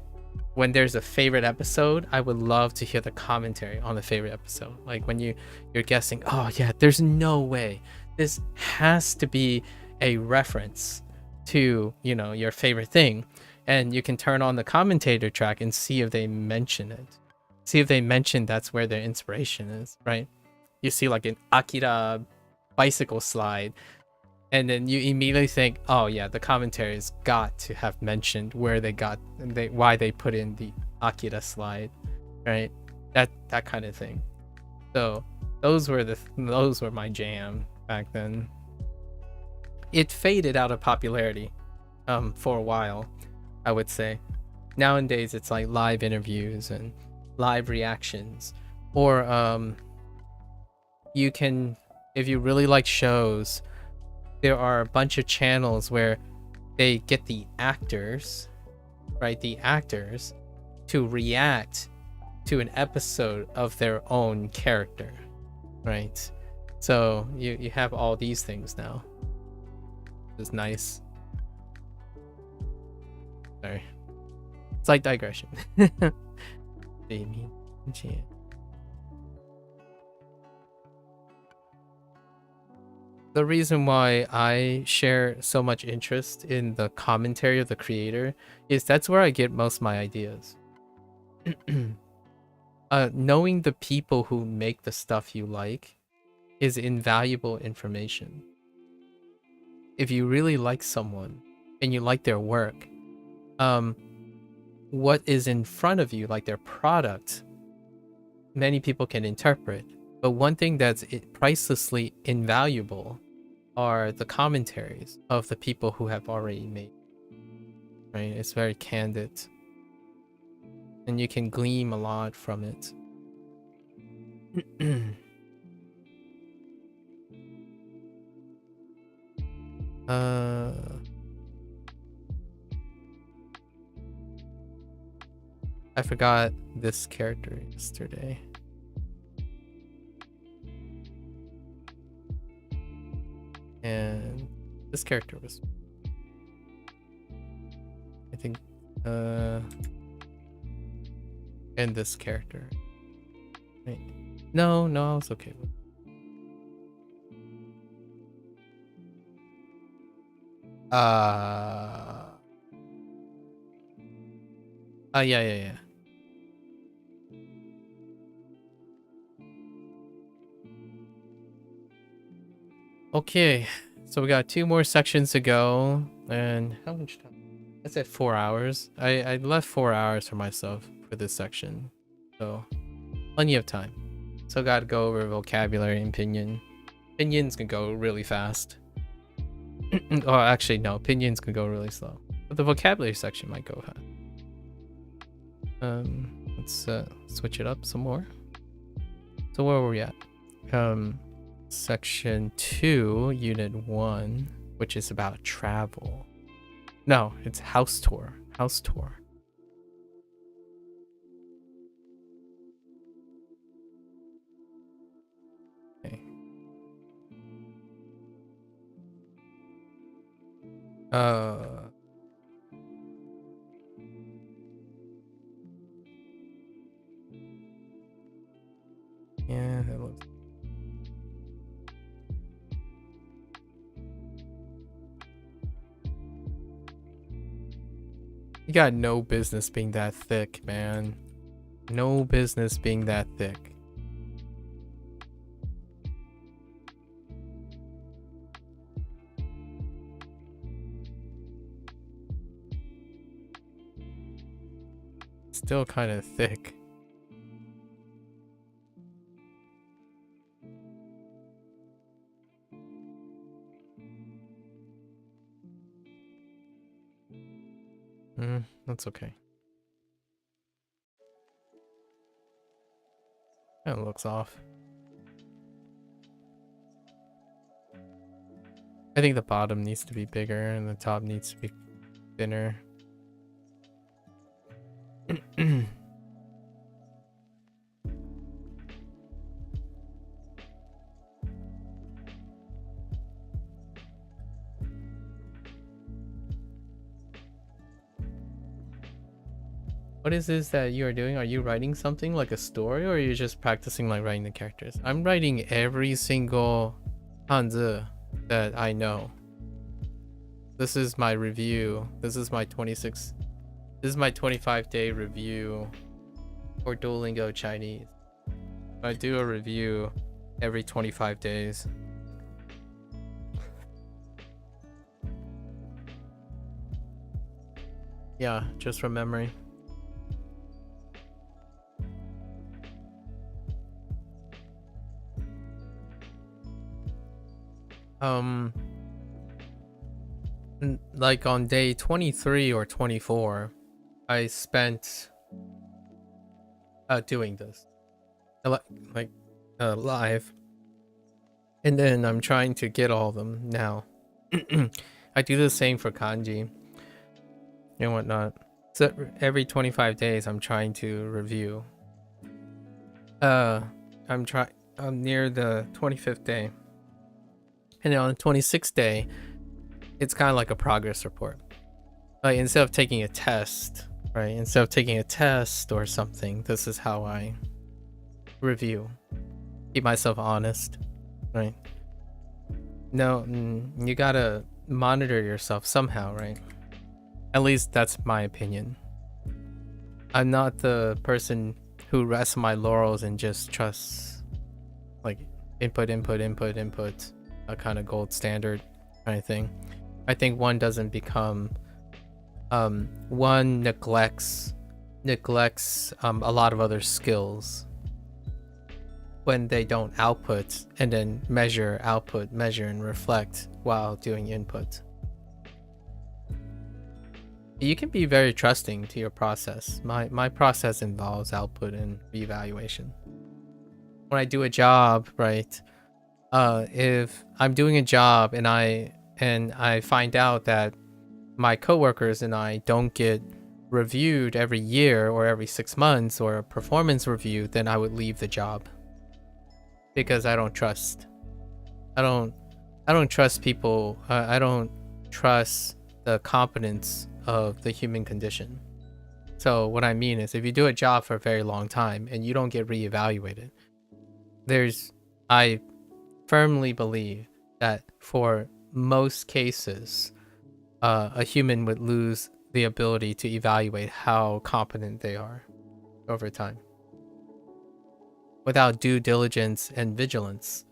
when there's a favorite episode, I would love to hear the commentary on the favorite episode. Like when you're guessing, oh yeah, there's no way, this has to be a reference to, you know, your favorite thing, and you can turn on the commentator track and see if they mention it, see if they mention that's where their inspiration is, right? You see like an Akira bicycle slide, and then you immediately think, oh yeah, the commentary's got to have mentioned where they got, why they put in the Akira slide, right? That kind of thing. So those were my jam back then. It faded out of popularity for a while, I would say. Nowadays it's like live interviews and live reactions, or you can, if you really like shows, there are a bunch of channels where they get the actors, right? The actors to react to an episode of their own character, right? So you have all these things now. It's nice. Sorry. Slight digression. The reason why I share so much interest in the commentary of the creator is that's where I get most of my ideas. Knowing the people who make the stuff you like is invaluable information. If you really like someone and you like their work, what is in front of you, like their product, many people can interpret. But one thing that's pricelessly invaluable are the commentaries of the people who have already made, right? It's very candid, and you can glean a lot from it. I forgot this character yesterday. And this character was, I think, and this character, right? No, I was okay with yeah. Okay, so we got 2 more sections to go, and how much time? I said 4 hours. I left 4 hours for myself for this section, so plenty of time. So gotta go over vocabulary and pinyin. Pinions can go really fast. Oh, actually no, pinions can go really slow, but the vocabulary section might go fast. Let's switch it up some more. So where were we at? Section 2, Unit 1, which is about travel. No, it's house tour. House tour. Okay. Yeah, that looks. You got no business being that thick, man. No business being that thick. Still kind of thick. That's okay. That looks off. I think the bottom needs to be bigger and the top needs to be thinner. What is this that you are doing? Are you writing something like a story, or are you just practicing like writing the characters? I'm writing every single Hanzi that I know. This is my review. This is my 25-day review for Duolingo Chinese. I do a review every 25 days. Yeah, just from memory. Like on day 23 or 24, I spent doing this live, and then I'm trying to get all of them now. I do the same for kanji and whatnot. So every 25 days I'm trying to review. I'm near the 25th day, and then on the 26th day it's kind of like a progress report. Like, instead of taking a test, right? Instead of taking a test or something, this is how I review. Keep myself honest, right? No, you gotta monitor yourself somehow, right? At least that's my opinion. I'm not the person who rests on my laurels and just trusts like input, a kind of gold standard kind of thing. I think one doesn't become one neglects a lot of other skills when they don't output and then measure and reflect while doing input. You can be very trusting to your process. My process involves output and reevaluation. When I do a job, right, if I'm doing a job and I find out that my coworkers and I don't get reviewed every year or every 6 months or a performance review, then I would leave the job, because I don't trust. I don't trust people. I don't trust the competence of the human condition. So what I mean is, if you do a job for a very long time and you don't get reevaluated, I firmly believe that for most cases, a human would lose the ability to evaluate how competent they are over time without due diligence and vigilance.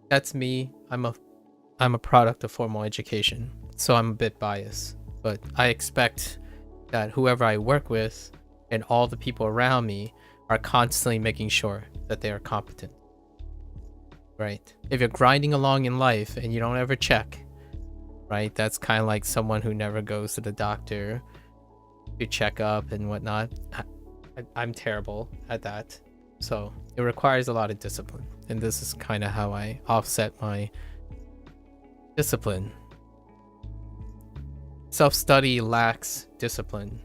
That's me. I'm a product of formal education, so I'm a bit biased, but I expect that whoever I work with and all the people around me are constantly making sure that they are competent. Right? If you're grinding along in life and you don't ever check, right? That's kind of like someone who never goes to the doctor to check up and whatnot. I'm terrible at that. So it requires a lot of discipline. And this is kind of how I offset my discipline. Self-study lacks discipline.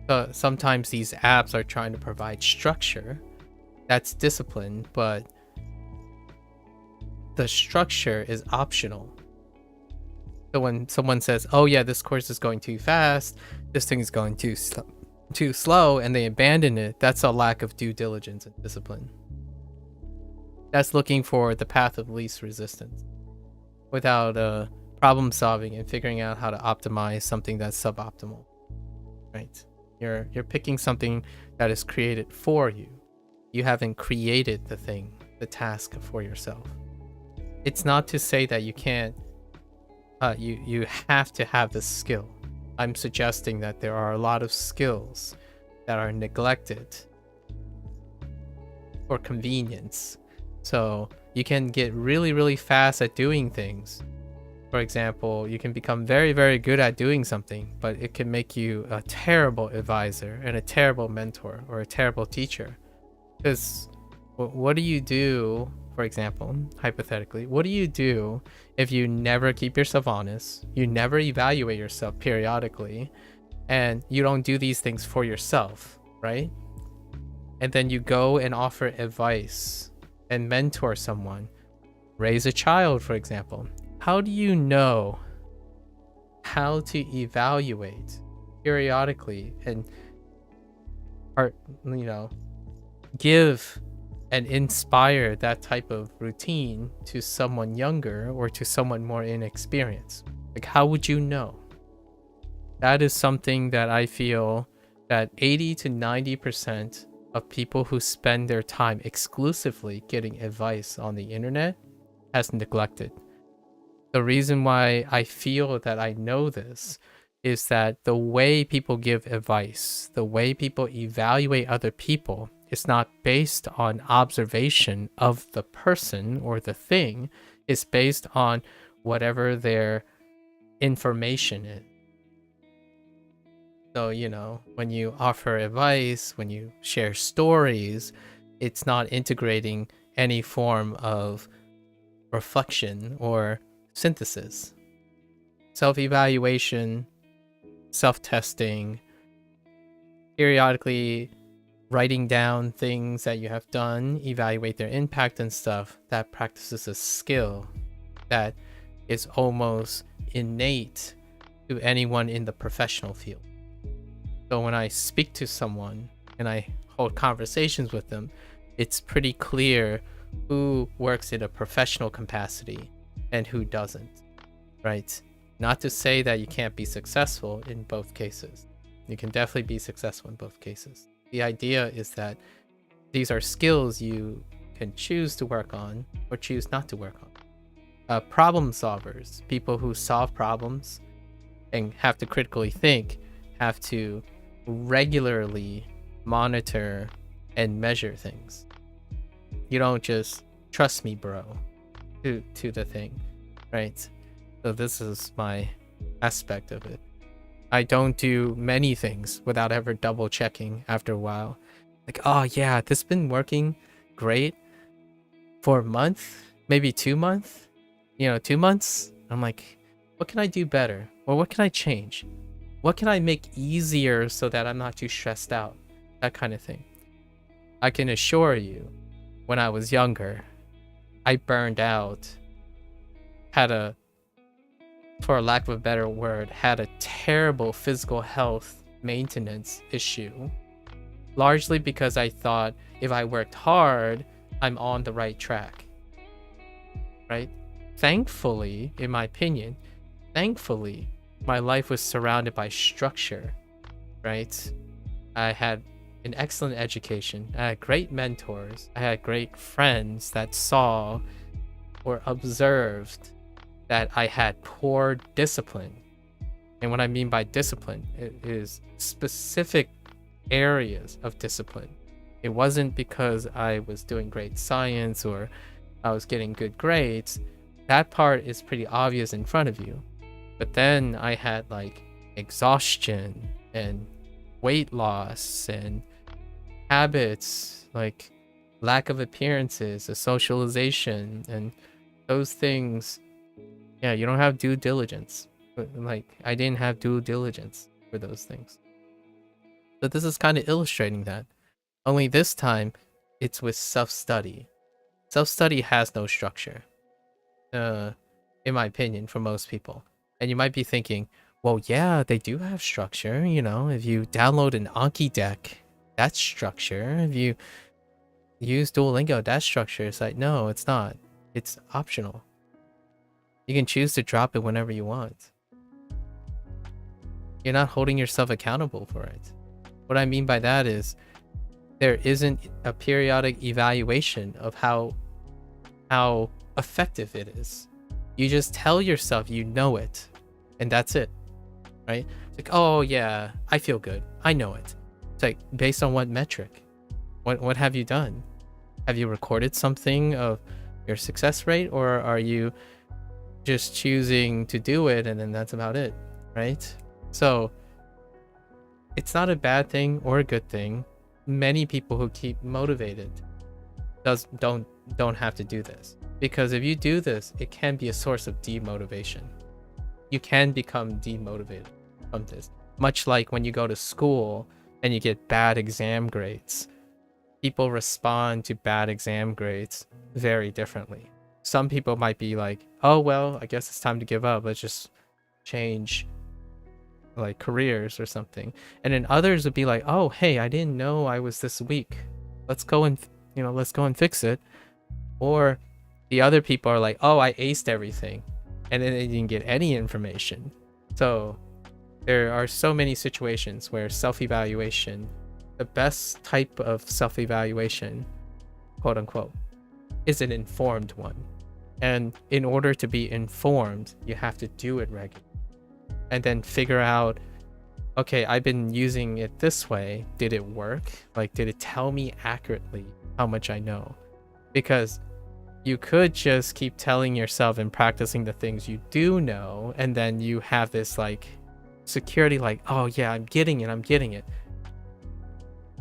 So sometimes these apps are trying to provide structure. That's discipline, but the structure is optional. So when someone says, oh yeah, this course is going too fast, this thing is going too slow, and they abandon it, that's a lack of due diligence and discipline. That's looking for the path of least resistance without problem solving and figuring out how to optimize something that's suboptimal, right? You're picking something that is created for you. You haven't created the task for yourself. It's not to say that you can't, you have to have the skill. I'm suggesting that there are a lot of skills that are neglected for convenience. So you can get really, really fast at doing things. For example, you can become very, very good at doing something, but it can make you a terrible advisor and a terrible mentor or a terrible teacher. Because what do you do, for example, hypothetically, what do you do if you never keep yourself honest, you never evaluate yourself periodically, and you don't do these things for yourself, right? And then you go and offer advice and mentor someone, raise a child, for example. How do you know how to evaluate periodically and give and inspire that type of routine to someone younger or to someone more inexperienced? Like, how would you know? That is something that I feel that 80 to 90% of people who spend their time exclusively getting advice on the internet has neglected. The reason why I feel that I know this is that the way people give advice, the way people evaluate other people, is not based on observation of the person or the thing. It's based on whatever their information is. So, when you offer advice, when you share stories, it's not integrating any form of reflection or synthesis. Self-evaluation, self-testing, periodically writing down things that you have done, evaluate their impact and stuff, that practices a skill that is almost innate to anyone in the professional field. So when I speak to someone and I hold conversations with them, it's pretty clear who works in a professional capacity and who doesn't, right? Not to say that you can't be successful in both cases. You can definitely be successful in both cases. The idea is that these are skills you can choose to work on or choose not to work on. Problem solvers, people who solve problems and have to critically think, have to regularly monitor and measure things. You don't just trust me, bro, to the thing, right? So this is my aspect of it. I don't do many things without ever double checking after a while. Like, oh yeah, this has been working great for a month, maybe 2 months, 2 months. I'm like, what can I do better? Or what can I change? What can I make easier so that I'm not too stressed out? That kind of thing. I can assure you, when I was younger, I burned out, for lack of a better word, had a terrible physical health maintenance issue. Largely because I thought if I worked hard, I'm on the right track. Right? Thankfully, in my opinion, my life was surrounded by structure, right? I had an excellent education. I had great mentors. I had great friends that saw or observed that I had poor discipline. And what I mean by discipline is specific areas of discipline. It wasn't because I was doing great science or I was getting good grades. That part is pretty obvious in front of you. But then I had like exhaustion and weight loss and habits, like lack of appearances, a socialization, and those things. Yeah, you don't have due diligence. But like, I didn't have due diligence for those things. But this is kind of illustrating that. Only this time, it's with self-study. Self-study has no structure. In my opinion, for most people. And you might be thinking, well, yeah, they do have structure. If you download an Anki deck, that's structure. If you use Duolingo, that's structure. It's like, no, it's not. It's optional. You can choose to drop it whenever you want. You're not holding yourself accountable for it. What I mean by that is there isn't a periodic evaluation of how effective it is. You just tell yourself you know it, and that's it, right? It's like, oh yeah, I feel good. I know it. It's like, based on what metric? What have you done? Have you recorded something of your success rate, or are you just choosing to do it and then that's about it, right? So it's not a bad thing or a good thing. Many people who keep motivated don't have to do this, because if you do this, it can be a source of demotivation. You can become demotivated from this, much like when you go to school and you get bad exam grades. People respond to bad exam grades very differently. Some people might be like, oh well, I guess it's time to give up, let's just change like careers or something. And then others would be like, oh, hey, I didn't know I was this weak. Let's go and, let's go and fix it. Or the other people are like, oh, I aced everything. And then they didn't get any information. So there are so many situations where self-evaluation, the best type of self-evaluation, quote unquote, is an informed one. And in order to be informed, you have to do it regularly. And then figure out, okay, I've been using it this way. Did it work? Like, did it tell me accurately how much I know? Because you could just keep telling yourself and practicing the things you do know, and then you have this like security, like, oh yeah, I'm getting it.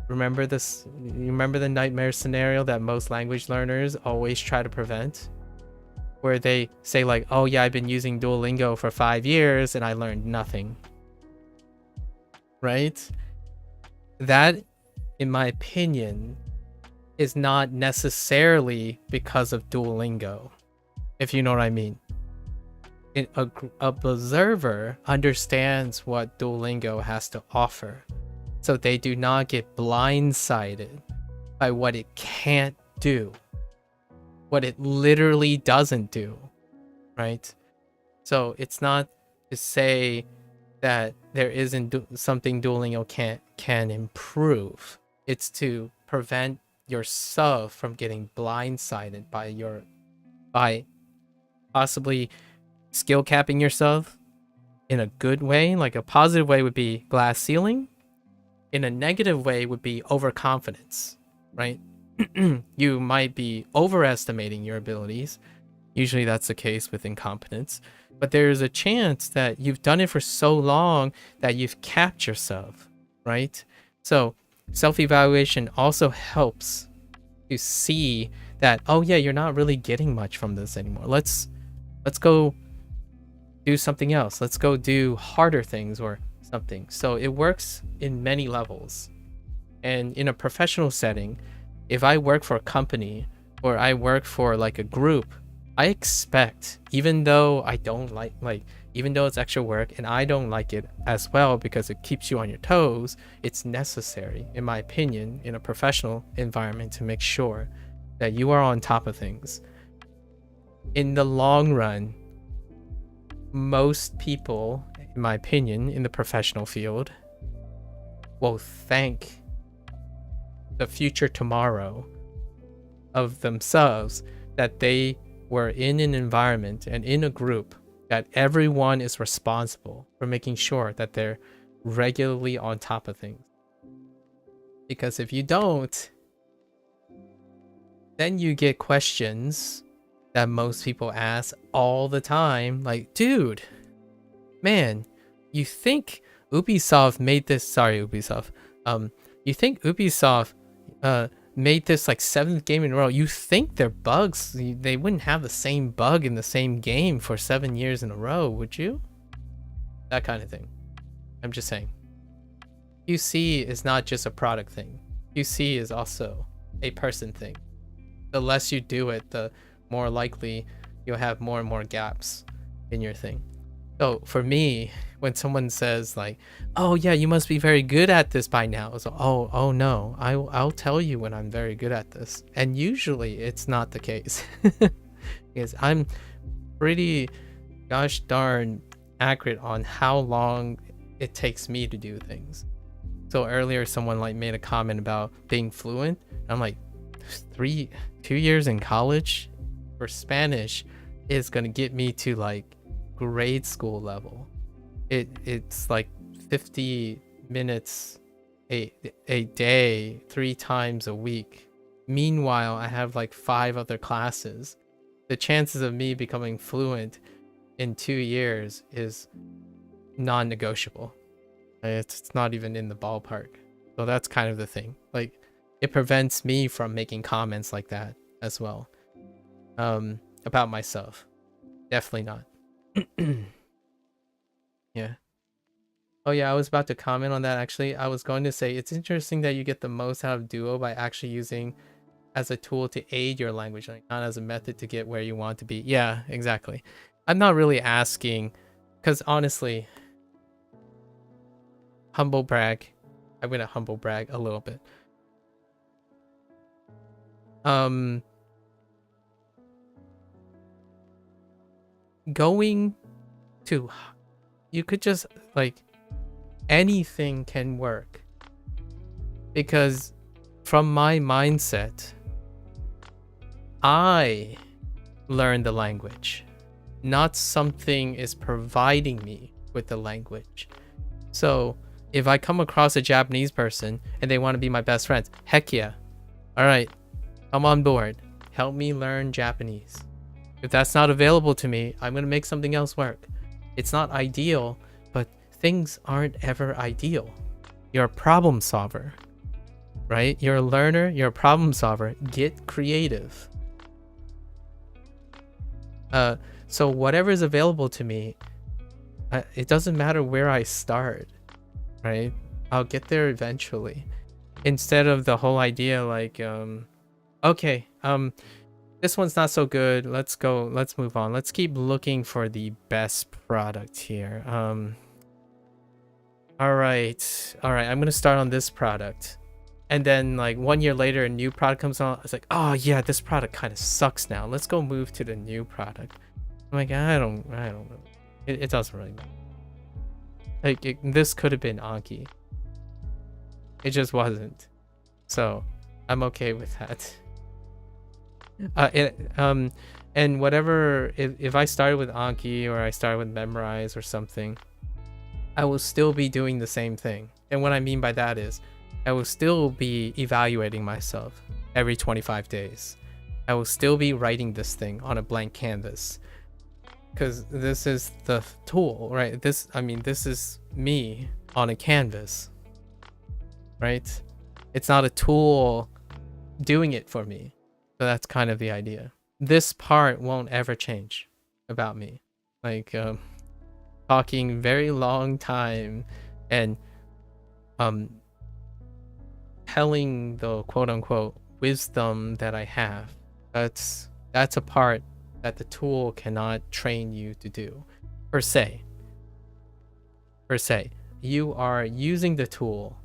Remember this? You remember the nightmare scenario that most language learners always try to prevent? Where they say like, oh yeah, I've been using Duolingo for 5 years and I learned nothing. Right? That, in my opinion, is not necessarily because of Duolingo, if you know what I mean. An observer understands what Duolingo has to offer, so they do not get blindsided by what it can't do, what it literally doesn't do, right? So it's not to say that there isn't something Duolingo can improve. It's to prevent yourself from getting blindsided by possibly skill capping yourself in a good way. Like a positive way would be glass ceiling. In a negative way would be overconfidence, right? You might be overestimating your abilities. Usually that's the case with incompetence. But there's a chance that you've done it for so long that you've capped yourself, right? So self-evaluation also helps to see that, oh yeah, you're not really getting much from this anymore. Let's go do something else. Let's go do harder things or something. So it works in many levels. And in a professional setting, if I work for a company or I work for like a group, I expect, even though I don't even though it's extra work and I don't like it as well because it keeps you on your toes, it's necessary, in my opinion, in a professional environment to make sure that you are on top of things. In the long run, most people, in my opinion, in the professional field will thank the future tomorrow of themselves that they were in an environment and in a group that everyone is responsible for making sure that they're regularly on top of things. Because if you don't, then you get questions that most people ask all the time, like, dude, man, you think Ubisoft made this, you think Ubisoft made this like 7th game in a row. You think their bugs, they wouldn't have the same bug in the same game for 7 years in a row, would you? That kind of thing. I'm just saying. QC is not just a product thing. QC is also a person thing. The less you do it, the more likely you'll have more and more gaps in your thing. So for me, when someone says like, oh yeah, you must be very good at this by now. So, oh no, I'll tell you when I'm very good at this. And usually it's not the case. Because I'm pretty gosh darn accurate on how long it takes me to do things. So earlier someone like made a comment about being fluent. I'm like, 2 years in college for Spanish is gonna get me to like grade school level. It's like 50 minutes a day, 3 times a week. Meanwhile, I have like 5 other classes. The chances of me becoming fluent in 2 years is non-negotiable. It's not even in the ballpark. So that's kind of the thing. Like, it prevents me from making comments like that as well. About myself. Definitely not. Yeah. Oh yeah, I was about to comment on that actually. I was going to say it's interesting that you get the most out of Duo by actually using as a tool to aid your language learning, not as a method to get where you want to be. Yeah, exactly. I'm not really asking, because honestly, humble brag. I'm gonna humble brag a little bit. Going to, you could just like, anything can work, because from my mindset, I learn the language, not something is providing me with the language. So if I come across a Japanese person and they want to be my best friends, heck yeah, all right, I'm on board, help me learn Japanese. If that's not available to me, I'm gonna make something else work. It's not ideal, but things aren't ever ideal. You're a problem solver, right? You're a learner, you're a problem solver. Get creative. So whatever is available to me, it doesn't matter where I start, right? I'll get there eventually. Instead of the whole idea like, okay, this one's not so good. Let's move on. Let's keep looking for the best product here. All right. I'm gonna start on this product, and then like 1 year later, a new product comes on. It's like, oh yeah, this product kind of sucks now. Let's go move to the new product. I'm like, I don't know. It doesn't really matter. Like this could have been Anki. It just wasn't. So I'm okay with that. And whatever, if I started with Anki or I started with Memrise or something, I will still be doing the same thing. And what I mean by that is I will still be evaluating myself every 25 days. I will still be writing this thing on a blank canvas, because this is the tool, right? This is me on a canvas, right? It's not a tool doing it for me. So that's kind of the idea. This part won't ever change about me. Like talking very long time and telling the quote unquote wisdom that I have. That's a part that the tool cannot train you to do per se. You are using the tool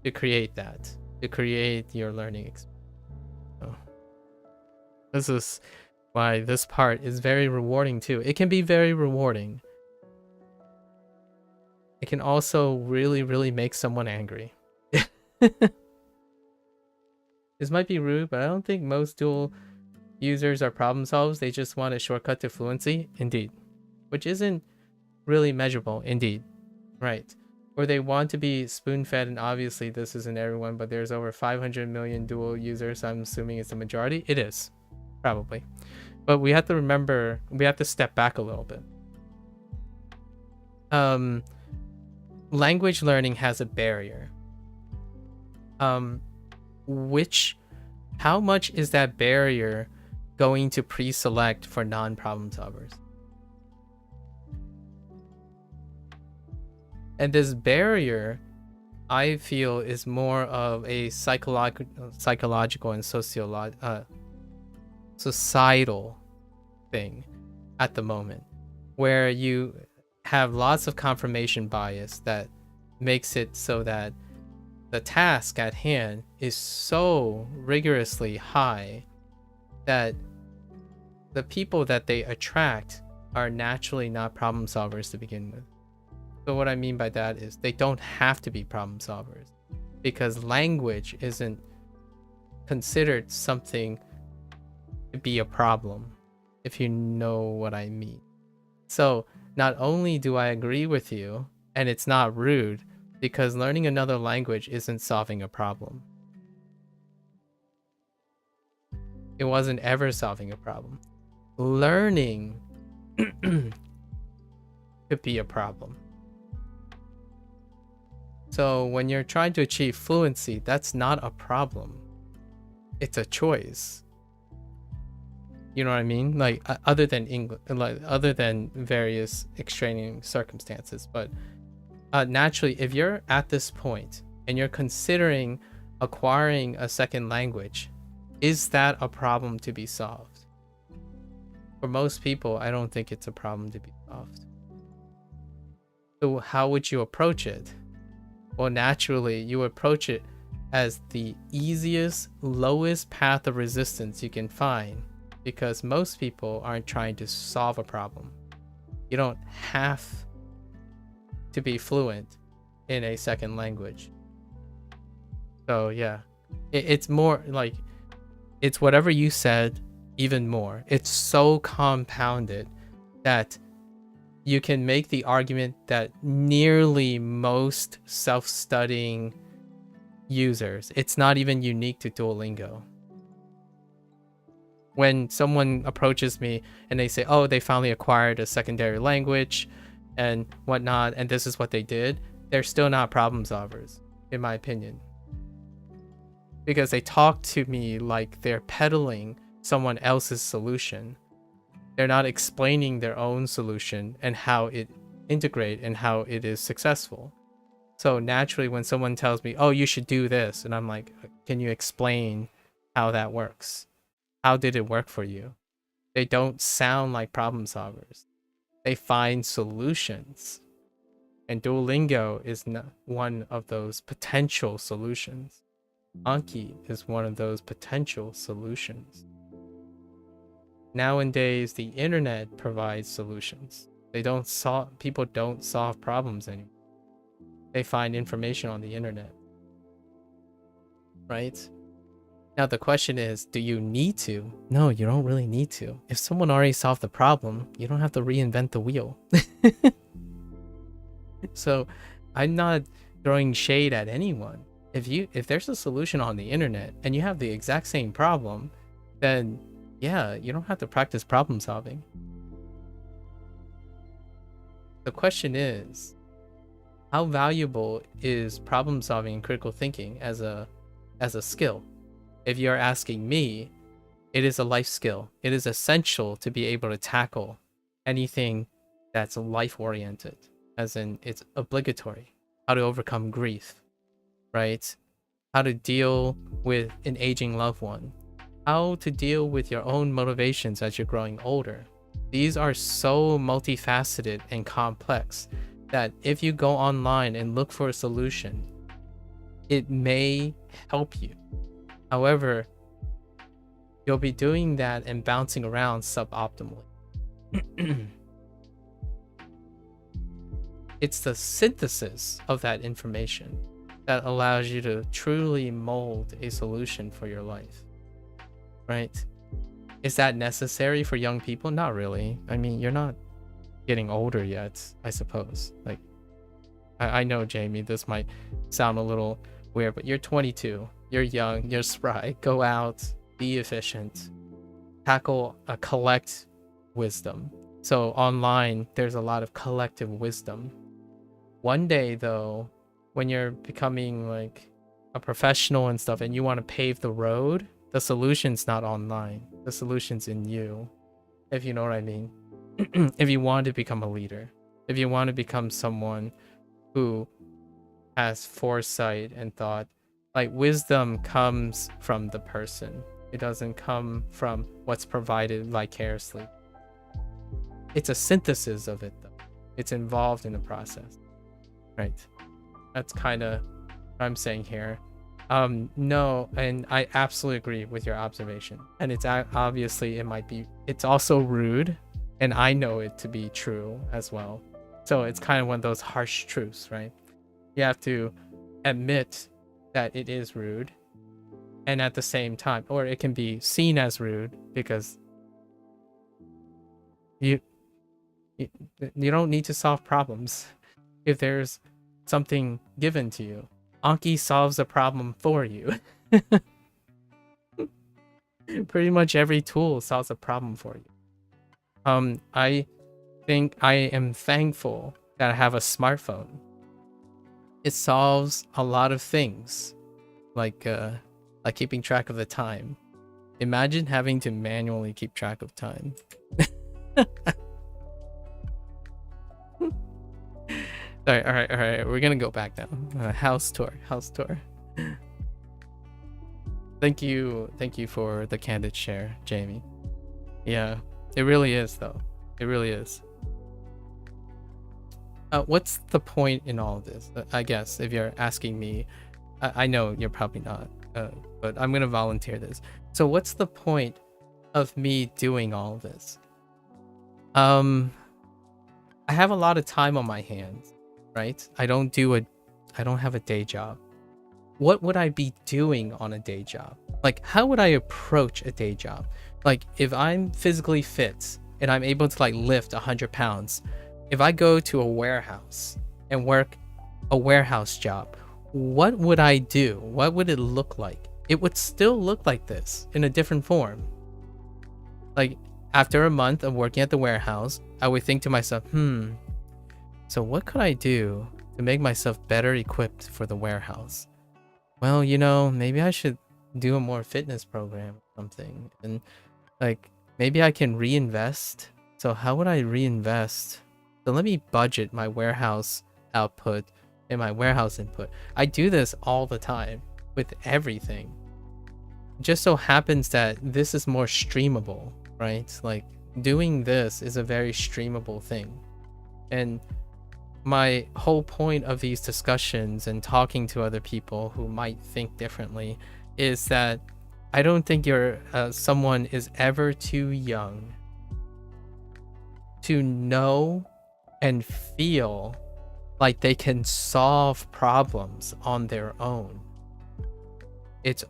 to create that, to create your learning experience. This is why this part is very rewarding too. It can be very rewarding. It can also really, really make someone angry. This might be rude, but I don't think most dual users are problem solvers. They just want a shortcut to fluency. Indeed. Which isn't really measurable. Indeed. Right. Or they want to be spoon-fed, and obviously this isn't everyone, but there's over 500 million dual users. I'm assuming it's the majority. It is. Probably. But we have to remember, we have to step back a little bit. Language learning has a barrier. How much is that barrier going to pre-select for non-problem solvers? And this barrier, I feel, is more of a psychological and societal thing at the moment, where you have lots of confirmation bias that makes it so that the task at hand is so rigorously high that the people that they attract are naturally not problem solvers to begin with. So what I mean by that is they don't have to be problem solvers, because language isn't considered something to be a problem, if you know what I mean. So not only do I agree with you, and it's not rude, because learning another language isn't solving a problem. It wasn't ever solving a problem. Learning could be a problem. So when you're trying to achieve fluency, that's not a problem. It's a choice. You know what I mean? Like other than English, like other than various extraneous circumstances, but naturally, if you're at this point and you're considering acquiring a second language, is that a problem to be solved? For most people, I don't think it's a problem to be solved. So how would you approach it? well, naturally, you approach it as the easiest, lowest path of resistance you can find, because most people aren't trying to solve a problem. You don't have to be fluent in a second language. So yeah, it's more like, it's whatever you said, even more. It's so compounded that you can make the argument that nearly most self-studying users, it's not even unique to Duolingo. When someone approaches me and they say, oh, they finally acquired a secondary language and whatnot, and this is what they did, they're still not problem solvers, in my opinion. Because they talk to me like they're peddling someone else's solution. They're not explaining their own solution and how it integrates and how it is successful. So naturally, when someone tells me, oh, you should do this, and I'm like, can you explain how that works? How did it work for you? They don't sound like problem solvers. They find solutions. And Duolingo is not one of those potential solutions. Anki is one of those potential solutions. Nowadays, the internet provides solutions. People don't solve problems anymore. They find information on the internet. Right? Now the question is, do you need to? No, you don't really need to. If someone already solved the problem, you don't have to reinvent the wheel. So I'm not throwing shade at anyone. If there's a solution on the internet and you have the exact same problem, then yeah, you don't have to practice problem solving. The question is, how valuable is problem solving and critical thinking as a skill? If you're asking me, it is a life skill. It is essential to be able to tackle anything that's life oriented, as in it's obligatory. How to overcome grief, right? How to deal with an aging loved one. How to deal with your own motivations as you're growing older. These are so multifaceted and complex that if you go online and look for a solution, it may help you. However, you'll be doing that and bouncing around suboptimally. It's the synthesis of that information that allows you to truly mold a solution for your life. Right? Is that necessary for young people? Not really. I mean, you're not getting older yet, I suppose. Like, I know, Jamie, this might sound a little weird, but you're 22. You're young, you're spry. Go out, be efficient, collect wisdom. So online, there's a lot of collective wisdom. One day, though, when you're becoming like a professional and stuff, and you want to pave the road, the solution's not online. The solution's in you, if you know what I mean. If you want to become a leader, if you want to become someone who has foresight and thought, like, wisdom comes from the person. It doesn't come from what's provided vicariously. It's a synthesis of it, though. It's involved in the process, right? That's kind of what I'm saying here. No, and I absolutely agree with your observation. And it's obviously, it's also rude, and I know it to be true as well. So it's kind of one of those harsh truths, right? You have to admit that it is rude, and at the same time, or it can be seen as rude because you don't need to solve problems if there's something given to you. Anki solves a problem for you. Pretty much every tool solves a problem for you. I think I am thankful that I have a smartphone. It solves a lot of things, like keeping track of the time. Imagine having to manually keep track of time. All right. We're gonna go back now. House tour. Thank you for the candid share, Jamie. Yeah, it really is, though. It really is. what's the point in all of this? I guess if you're asking me, I know you're probably not, but I'm gonna volunteer this. So what's the point of me doing all of this? I have a lot of time on my hands, right? I don't have a day job. What would I be doing on a day job? Like, how would I approach a day job? Like, if I'm physically fit and I'm able to like lift 100 pounds, if I go to a warehouse and work a warehouse job, what would I do? What would it look like? It would still look like this in a different form. Like, after a month of working at the warehouse, I would think to myself, so what could I do to make myself better equipped for the warehouse? Well, maybe I should do a more fitness program or something. And like, maybe I can reinvest. So how would I reinvest? So let me budget my warehouse output and my warehouse input. I do this all the time with everything. It just so happens that this is more streamable, right? Like, doing this is a very streamable thing. And my whole point of these discussions and talking to other people who might think differently is that I don't think someone is ever too young to know and feel like they can solve problems on their own. It's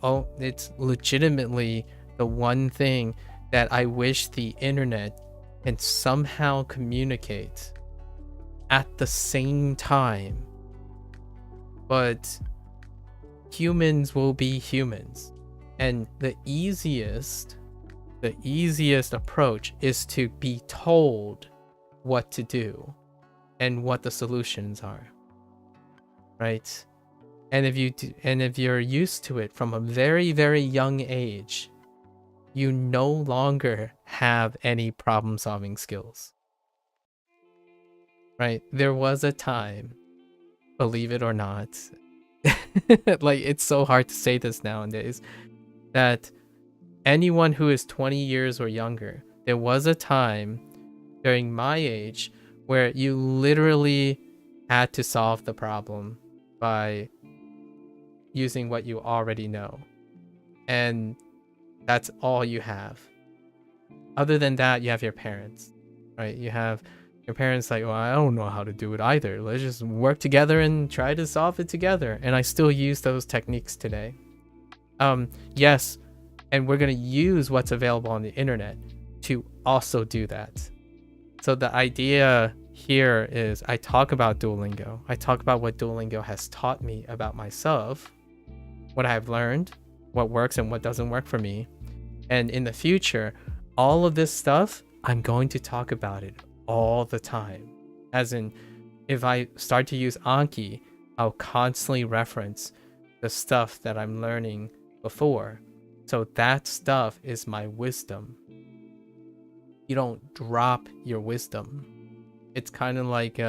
legitimately the one thing that I wish the internet can somehow communicate at the same time. But humans will be humans. And the easiest approach is to be told what to do and what the solutions are. Right? And if you're used to it from a very, very young age, you no longer have any problem-solving skills. Right? There was a time, believe it or not, like, it's so hard to say this nowadays, that anyone who is 20 years or younger, there was a time during my age where you literally had to solve the problem by using what you already know. And that's all you have. Other than that, you have your parents, right? You have your parents like, well, I don't know how to do it either. Let's just work together and try to solve it together. And I still use those techniques today. Yes, and we're going to use what's available on the internet to also do that. So the idea here is I talk about Duolingo. I talk about what Duolingo has taught me about myself, what I've learned, what works and what doesn't work for me. And in the future, all of this stuff, I'm going to talk about it all the time. As in, if I start to use Anki, I'll constantly reference the stuff that I'm learning before. So that stuff is my wisdom. You don't drop your wisdom. It's kind of like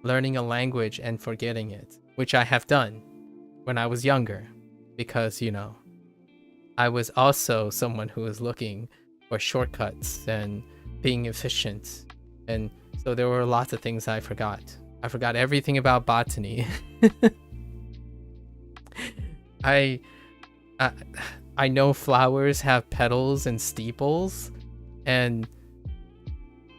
learning a language and forgetting it, which I have done when I was younger, because, I was also someone who was looking for shortcuts and being efficient. And so there were lots of things I forgot. I forgot everything about botany. I know flowers have petals and steeples, and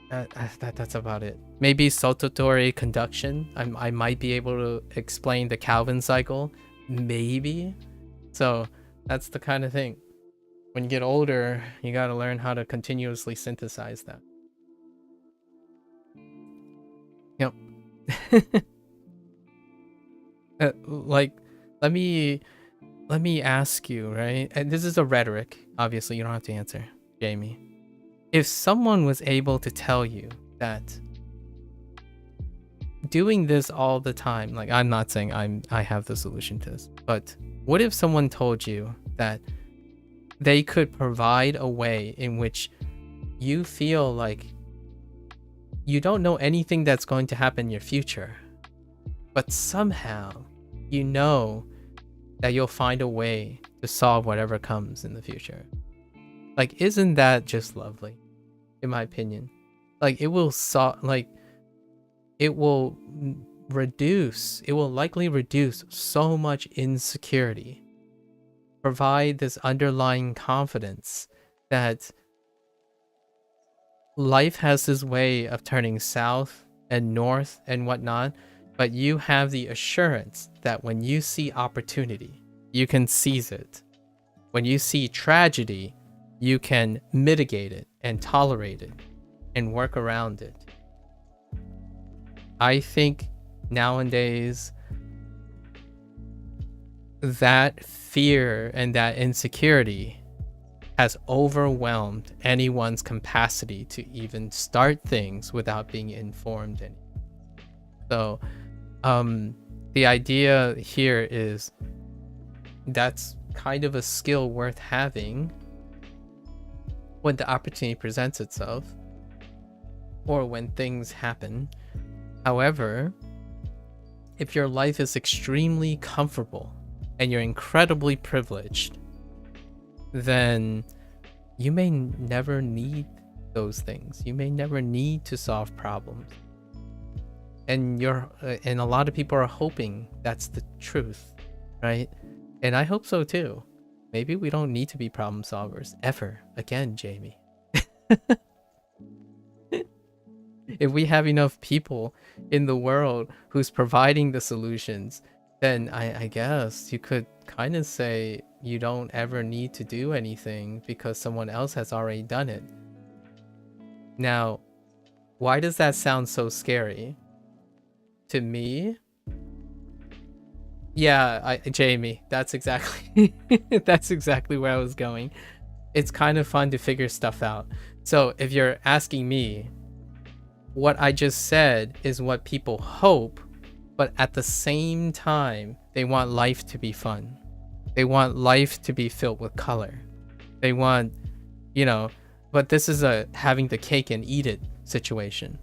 that's about it. Maybe saltatory conduction. I might be able to explain the Calvin cycle, maybe. So that's the kind of thing. When you get older, you got to learn how to continuously synthesize that. Yep. Like, let me ask you, right? And this is a rhetoric. Obviously, you don't have to answer, Jamie. If someone was able to tell you that doing this all the time, like, I'm not saying I have the solution to this, but what if someone told you that they could provide a way in which you feel like you don't know anything that's going to happen in your future, but somehow you know that you'll find a way to solve whatever comes in the future? Like, isn't that just lovely? In my opinion, like, it it will likely reduce so much insecurity, provide this underlying confidence that life has this way of turning south and north and whatnot, but you have the assurance that when you see opportunity, you can seize it. When you see tragedy, you can mitigate it and tolerate it and work around it. I think nowadays that fear and that insecurity has overwhelmed anyone's capacity to even start things without being informed. So the idea here is that's kind of a skill worth having when the opportunity presents itself or when things happen. However, if your life is extremely comfortable and you're incredibly privileged, then you may never need those things. You may never need to solve problems. And a lot of people are hoping that's the truth, right? And I hope so too. Maybe we don't need to be problem solvers ever again, Jamie. If we have enough people in the world who's providing the solutions, then I guess you could kind of say you don't ever need to do anything because someone else has already done it. Now, why does that sound so scary? To me? Yeah, Jamie, that's exactly that's exactly where I was going. It's kind of fun to figure stuff out. So if you're asking me, what I just said is what people hope, but at the same time, they want life to be fun. They want life to be filled with color. They want, but this is a having the cake and eat it situation.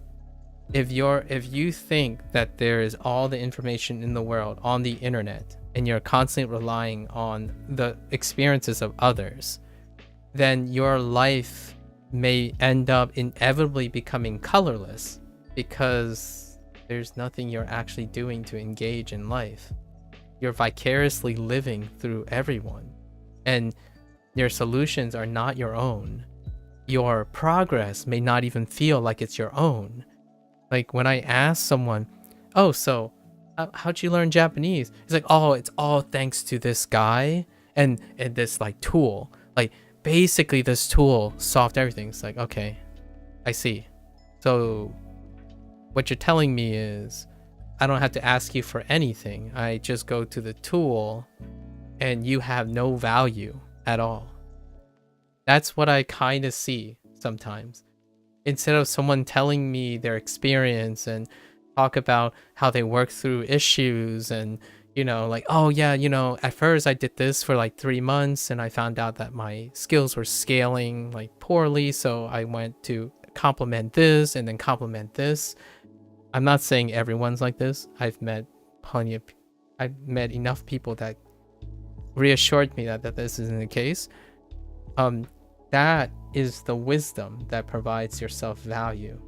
If you think that there is all the information in the world on the internet and you're constantly relying on the experiences of others, then your life may end up inevitably becoming colorless because there's nothing you're actually doing to engage in life. You're vicariously living through everyone, and your solutions are not your own. Your progress may not even feel like it's your own. Like when I ask someone, oh, so how'd you learn Japanese? It's like, oh, it's all thanks to this guy and this like tool. Like basically this tool solved everything. It's like, okay, I see. So what you're telling me is I don't have to ask you for anything. I just go to the tool and you have no value at all. That's what I kind of see sometimes. Instead of someone telling me their experience and talk about how they work through issues and, like, oh yeah, at first I did this for like 3 months and I found out that my skills were scaling like poorly. So I went to complement this and then complement this. I'm not saying everyone's like this. I've met enough people that reassured me that this isn't the case. That is the wisdom that provides your self-value.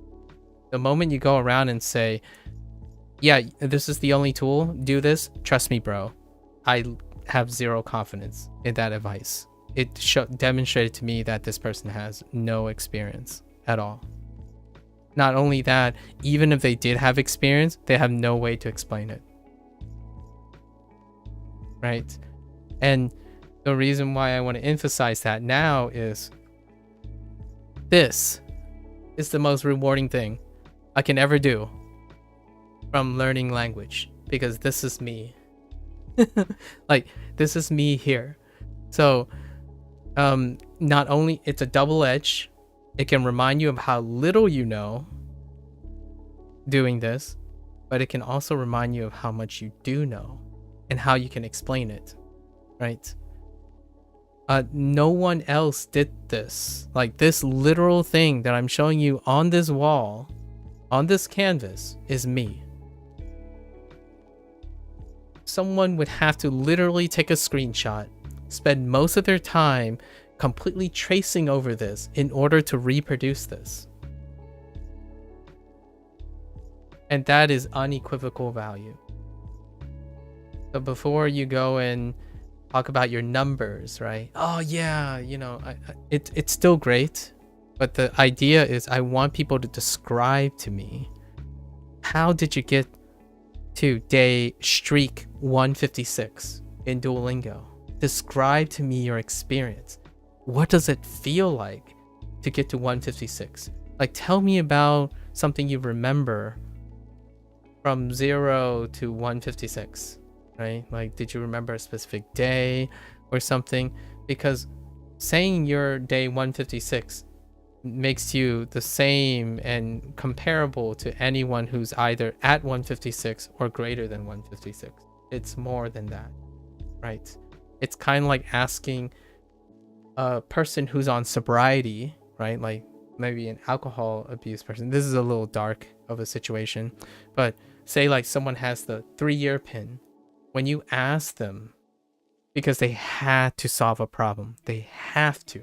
The moment you go around and say, yeah, this is the only tool, do this, trust me, bro, I have zero confidence in that advice. It demonstrated to me that this person has no experience at all. Not only that, even if they did have experience, they have no way to explain it. Right? And the reason why I want to emphasize that now is this is the most rewarding thing I can ever do from learning language, because this is me. Like, this is me here. So, not only it's a double edge, it can remind you of how little you know doing this, but it can also remind you of how much you do know and how you can explain it, right? No one else did this. Like, this literal thing that I'm showing you on this wall, on this canvas, is me. Someone would have to literally take a screenshot, spend most of their time completely tracing over this in order to reproduce this. And that is unequivocal value. So before you go and talk about your numbers, right? Oh yeah, you know, it's still great, but the idea is I want people to describe to me, how did you get to day streak 156 in Duolingo? Describe to me your experience. What does it feel like to get to 156? Like, tell me about something you remember from 0 to 156, right? Like, did you remember a specific day or something? Because saying your day 156 makes you the same and comparable to anyone who's either at 156 or greater than 156. It's more than that, right? It's kind of like asking a person who's on sobriety, right? Like maybe an alcohol abuse person. This is a little dark of a situation, but say like someone has the 3-year pin. When you ask them, because they had to solve a problem, they have to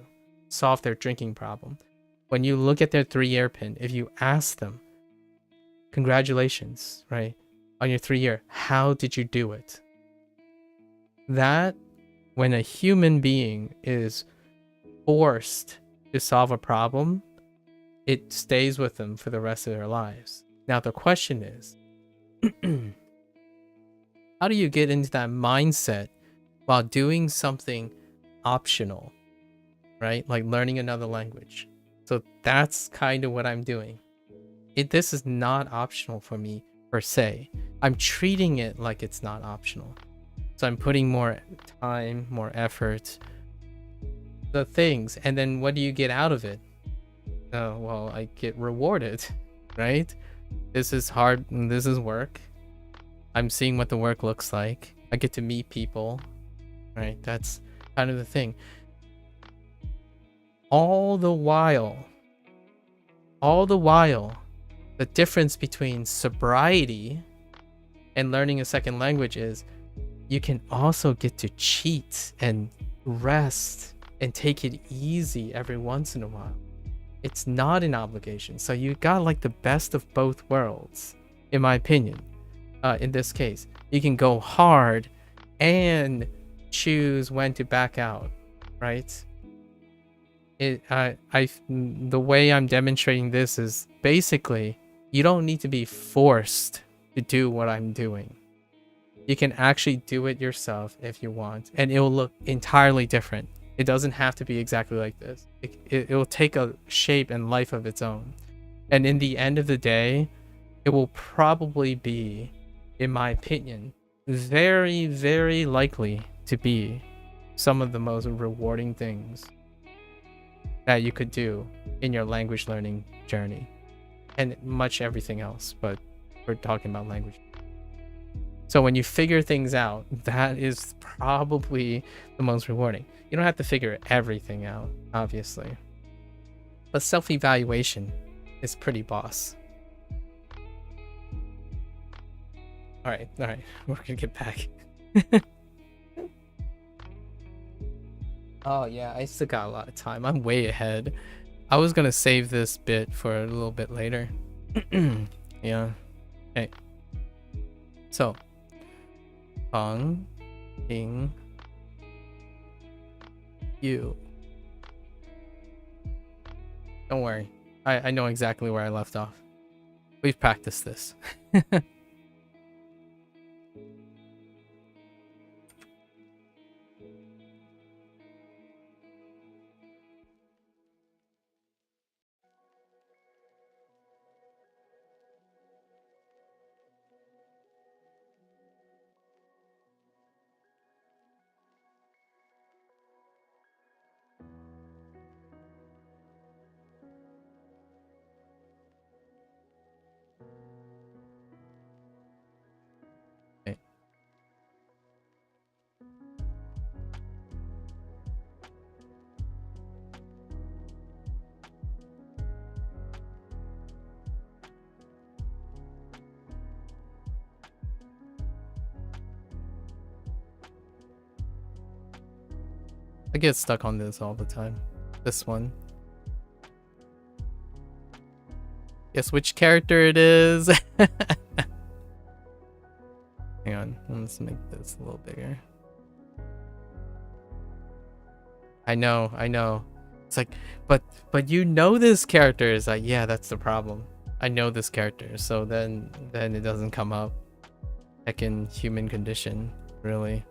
solve their drinking problem. When you look at their 3-year pin, if you ask them, congratulations, right, on your 3-year, how did you do it? That, when a human being is forced to solve a problem, it stays with them for the rest of their lives. Now the question is, how do you get into that mindset while doing something optional, right? Like learning another language. So that's kind of what I'm doing. This is not optional for me per se. I'm treating it like it's not optional. So I'm putting more time, more effort, the things, and then what do you get out of it? Well, I get rewarded, right? This is hard, and this is work. I'm seeing what the work looks like. I get to meet people, right? That's kind of the thing. All the while, the difference between sobriety and learning a second language is you can also get to cheat and rest and take it easy every once in a while. It's not an obligation. So you got like the best of both worlds, in my opinion. In this case, you can go hard and choose when to back out, right? The way I'm demonstrating this is basically you don't need to be forced to do what I'm doing. You can actually do it yourself if you want, and it will look entirely different. It doesn't have to be exactly like this. It will take a shape and life of its own. And in the end of the day, it will probably be, in my opinion, very, very likely to be some of the most rewarding things that you could do in your language learning journey, and much everything else, but we're talking about language. So when you figure things out, that is probably the most rewarding. You don't have to figure everything out, obviously, but self-evaluation is pretty boss. All right, we're gonna get back. Oh yeah, I still got a lot of time. I'm way ahead. I was gonna save this bit for a little bit later. Yeah. Okay. So, Fang, Ping, you. Don't worry. I know exactly where I left off. We've practiced this. I get stuck on this all the time. This one. Guess which character it is? Hang on, let's make this a little bigger. I know. It's like, but you know this character is like, yeah, that's the problem. I know this character, so then it doesn't come up. Second human condition, really.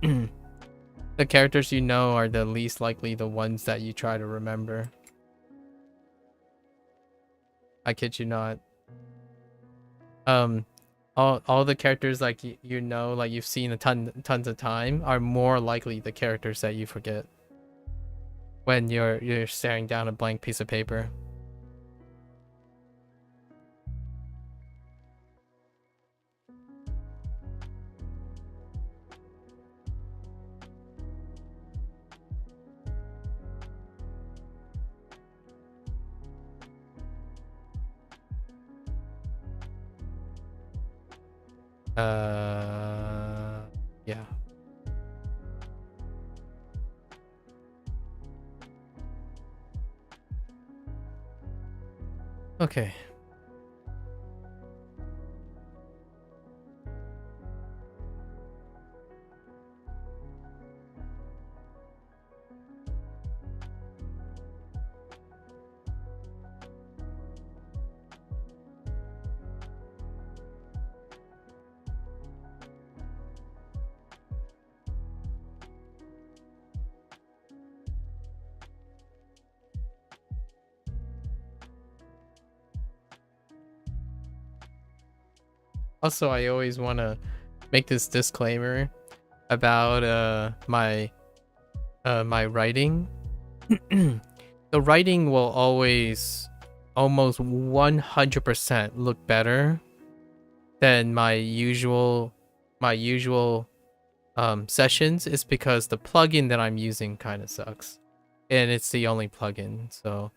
The characters you know are the least likely the ones that you try to remember. I kid you not. All the characters like you know, like you've seen tons of time, are more likely the characters that you forget when you're staring down a blank piece of paper. Yeah. Okay. Also, I always want to make this disclaimer about my writing. The writing will always almost 100% look better than my usual sessions, is because the plugin that I'm using kind of sucks, and it's the only plugin. So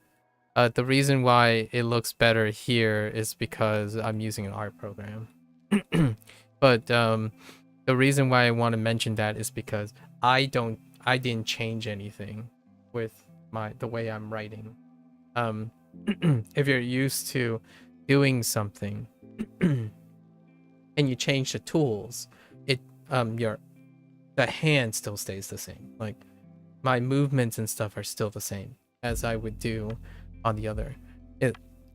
the reason why it looks better here is because I'm using an art program. But the reason why I want to mention that is because I didn't change anything with the way I'm writing. If you're used to doing something and you change the tools, the hand still stays the same. Like my movements and stuff are still the same as I would do on the other.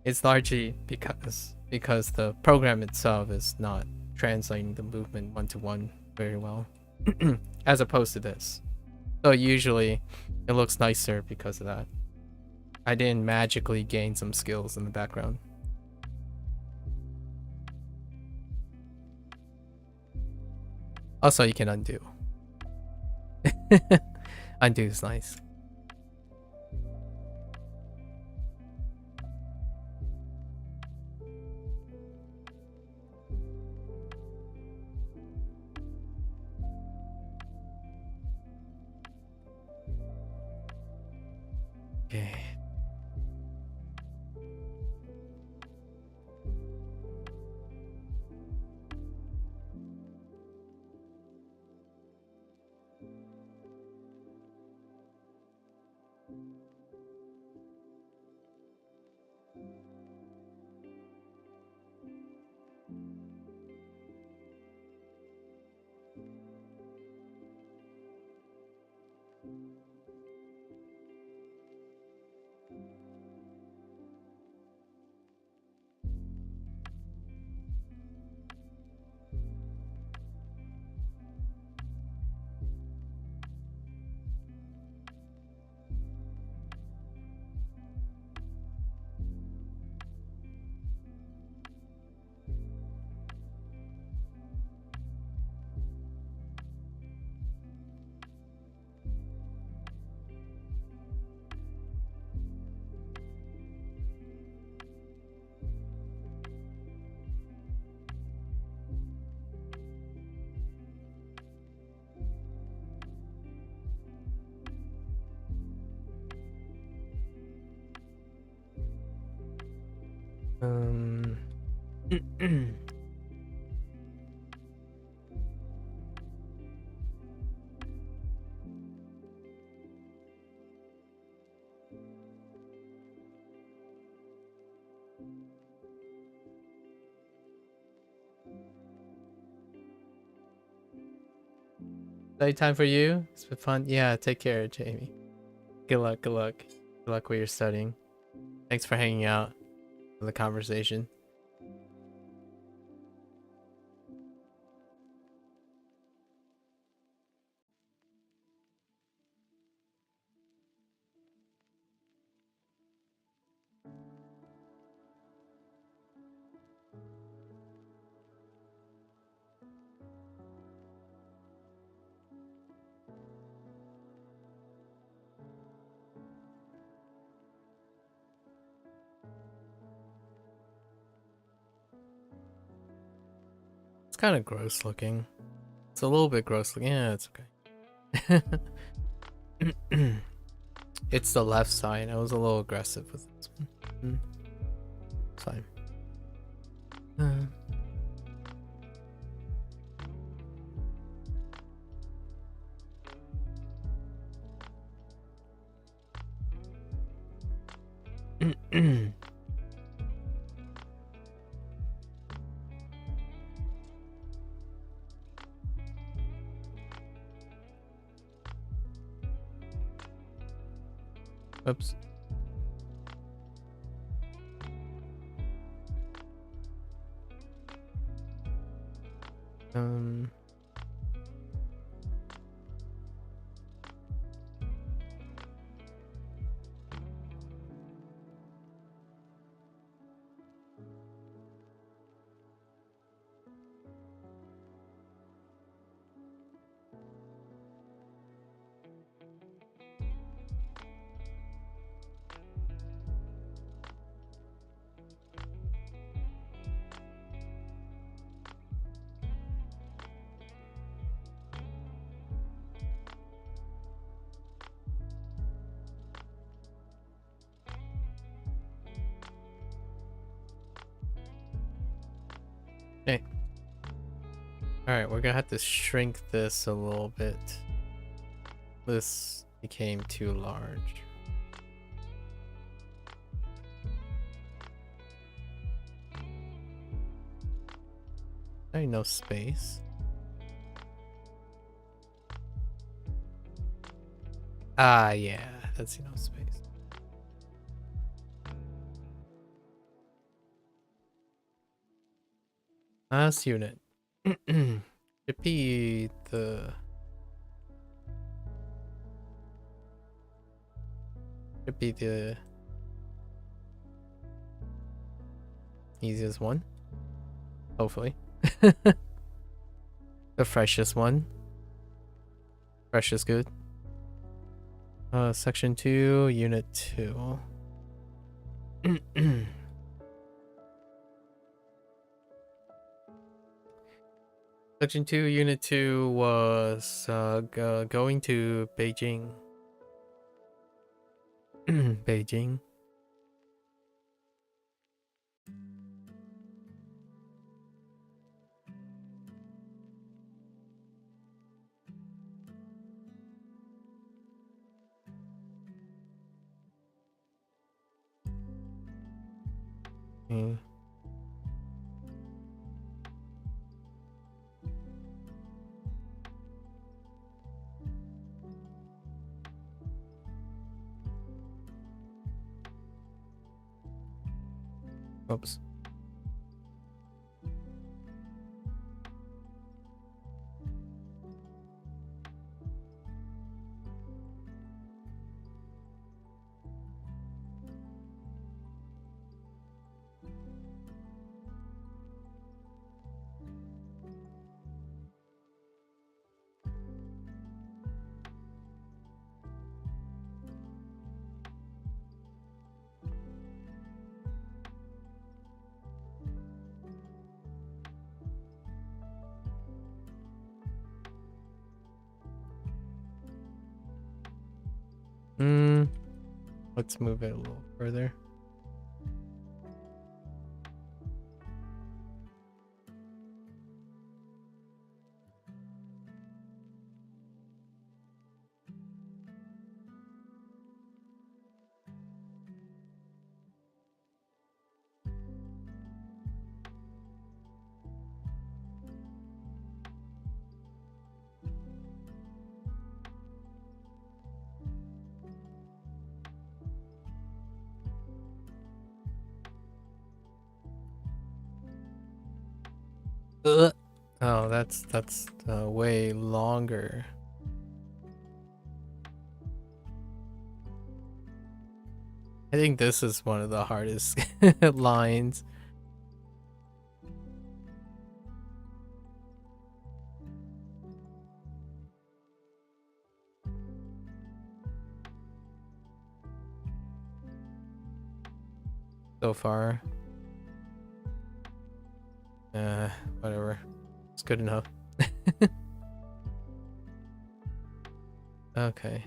It's largely because the program itself is not translating the movement one-to-one very well, as opposed to this. So usually it looks nicer because of that. I didn't magically gain some skills in the background. Also, you can undo. Undo is nice. Okay. Study time for you? It's been fun. Yeah, take care, Jamie. Good luck, good luck. Good luck with your studying. Thanks for hanging out for the conversation. It's kind of gross looking. It's a little bit gross looking. Yeah, it's okay. It's the left side. I was a little aggressive with this one. It's fine. Oops. Hey. Alright, we're gonna have to shrink this a little bit. This became too large. There ain't no space. Ah, yeah, that's enough space. Last unit. Repeat the easiest one. Hopefully. The freshest one. Fresh is good. Section 2, unit 2. Section 2, Unit 2 was going to Beijing. Beijing. Oops. Let's move it a little further. Oh, that's way longer. I think this is one of the hardest lines. So far. Whatever. It's good enough. Okay.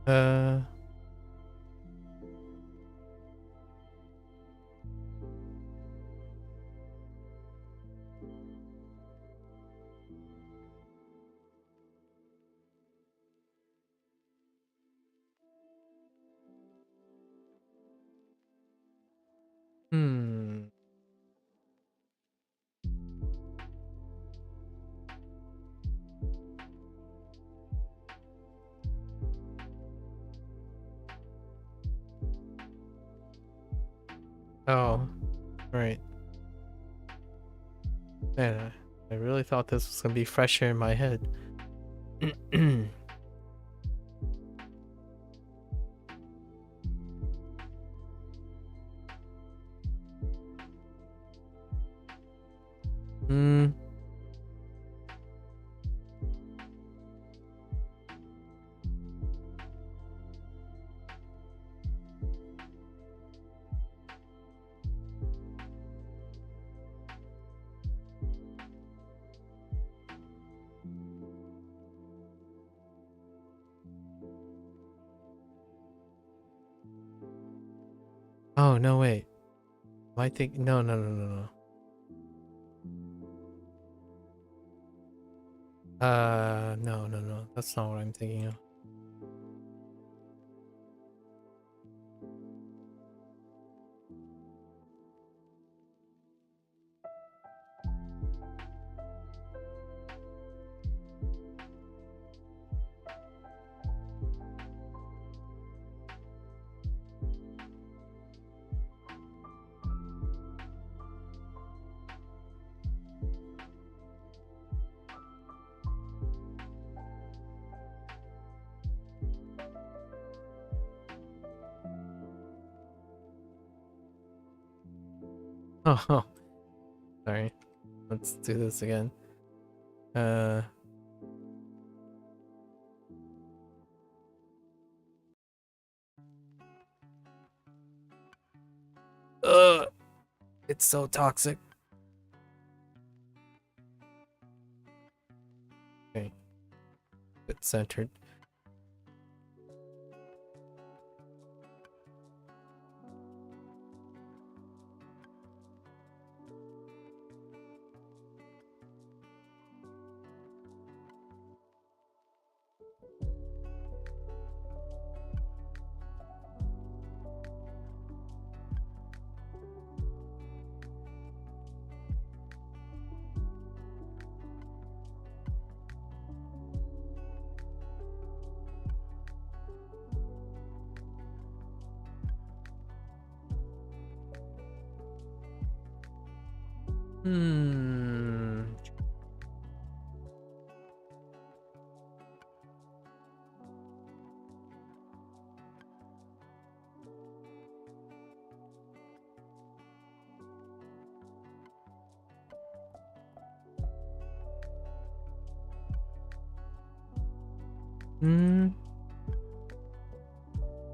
Uh. Hmm. Oh, right. Man, I really thought this was gonna be fresher in my head. Hmm. Oh, no, wait. Am I think no, no, no, no, no. No, no, no. That's not what I'm thinking of. Oh, sorry. Let's do this again. Uh. Ugh. It's so toxic. Okay. It's centered.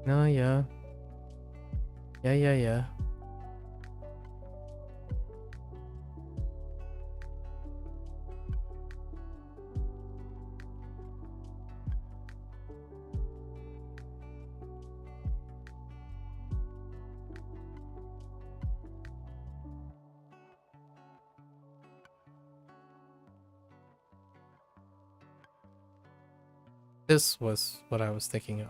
No, yeah. Yeah. This was what I was thinking of.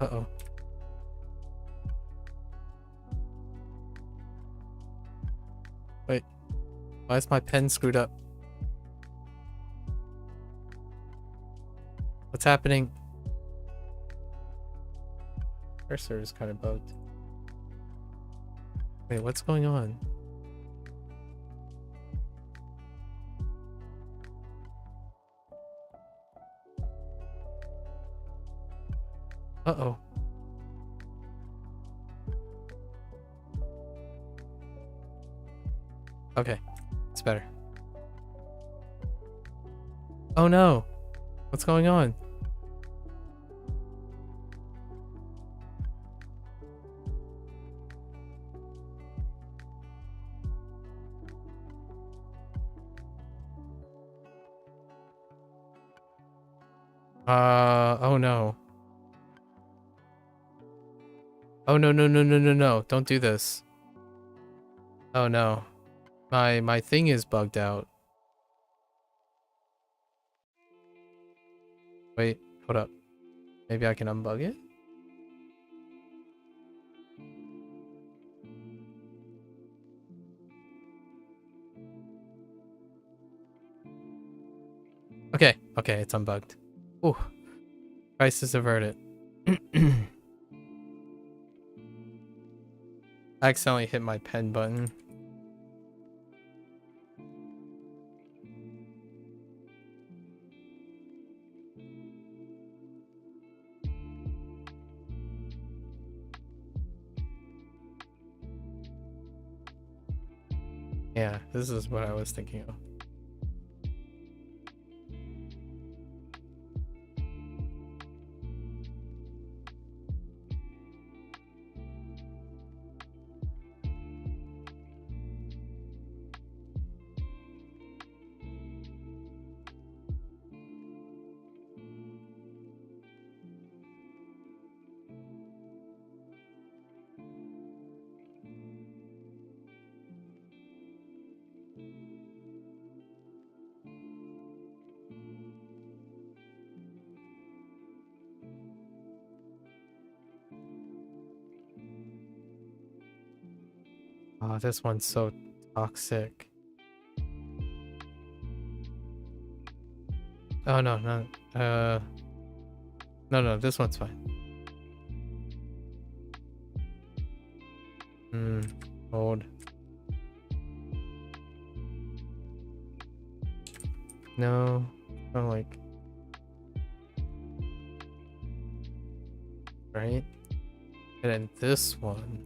Uh-oh. Wait. Why is my pen screwed up? What's happening? Cursor is kind of bugged. Wait, what's going on? Uh-oh. Okay, it's better. Oh no! What's going on? Oh no. Oh no. Don't do this. Oh no. My thing is bugged out. Wait, hold up. Maybe I can unbug it? Okay, it's unbugged. Ooh. Crisis averted. I accidentally hit my pen button. Yeah, this is what I was thinking of. Oh, this one's so toxic. Oh no. No, this one's fine. Hold. No, not like. Right? And then this one.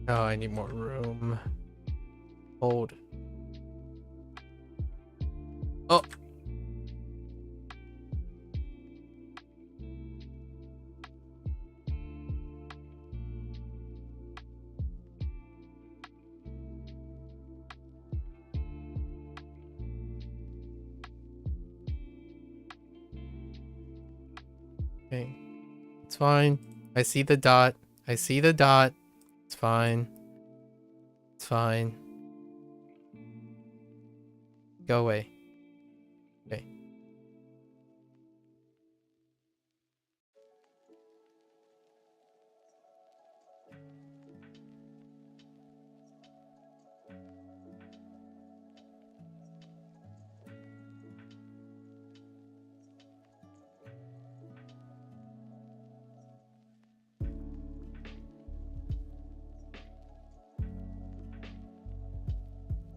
Oh, I need more room. Hold. Oh. Okay. It's fine. I see the dot. I see the dot. It's fine. It's fine. Go away. Okay.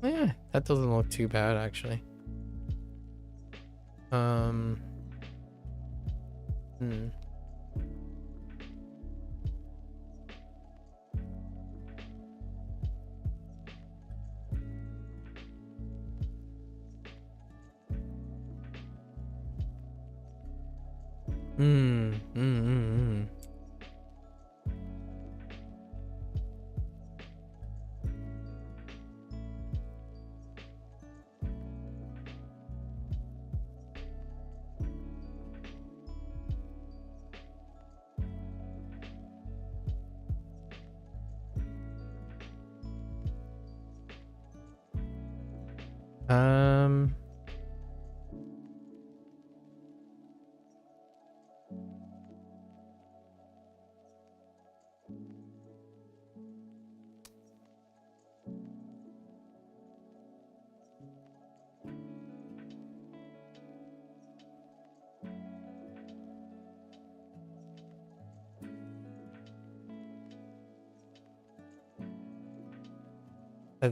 Yeah, that doesn't look too bad actually. Hmm.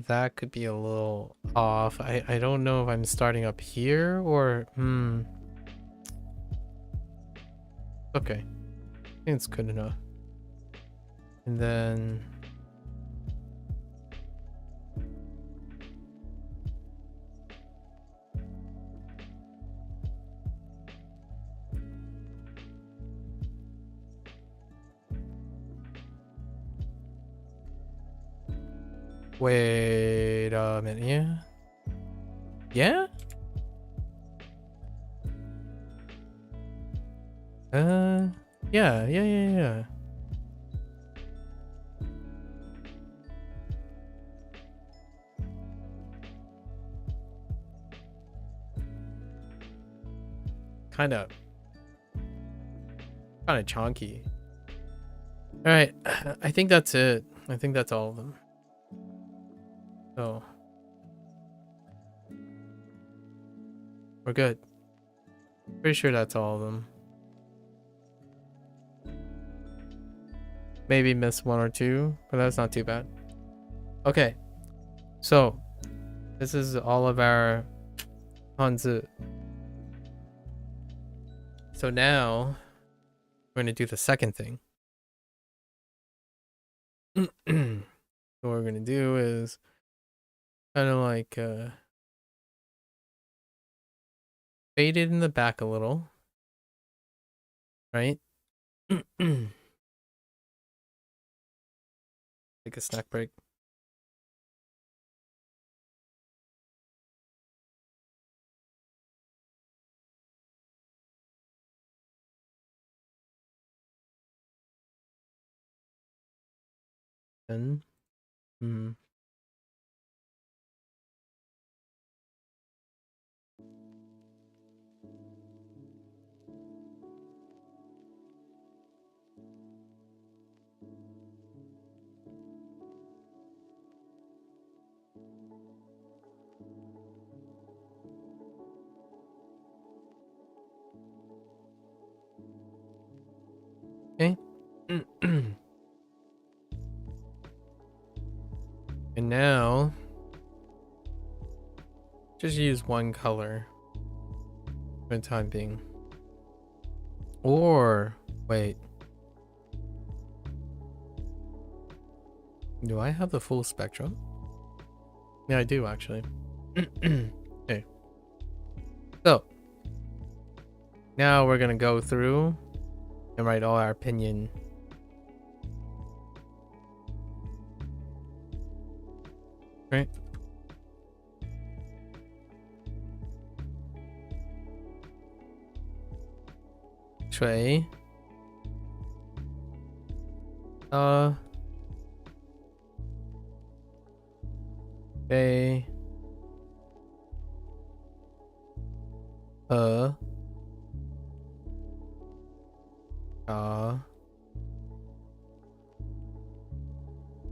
That could be a little off. I don't know if I'm starting up here or okay. I think it's good enough. And then wait a minute. Yeah. Yeah? Yeah. Kind of chonky. All right, I think that's it. I think that's all of them. So we're good. Pretty sure that's all of them. Maybe miss one or two, but that's not too bad. Okay, so this is all of our Hanzi. So now we're going to do the second thing. What we're going to do is kind of like fade it in the back a little, right? Take a snack break. Then, okay. And now, just use one color for the time being. Or, wait. Do I have the full spectrum? Yeah, I do actually. Okay. So, now we're gonna go through and write all our opinion. Right? Tray. A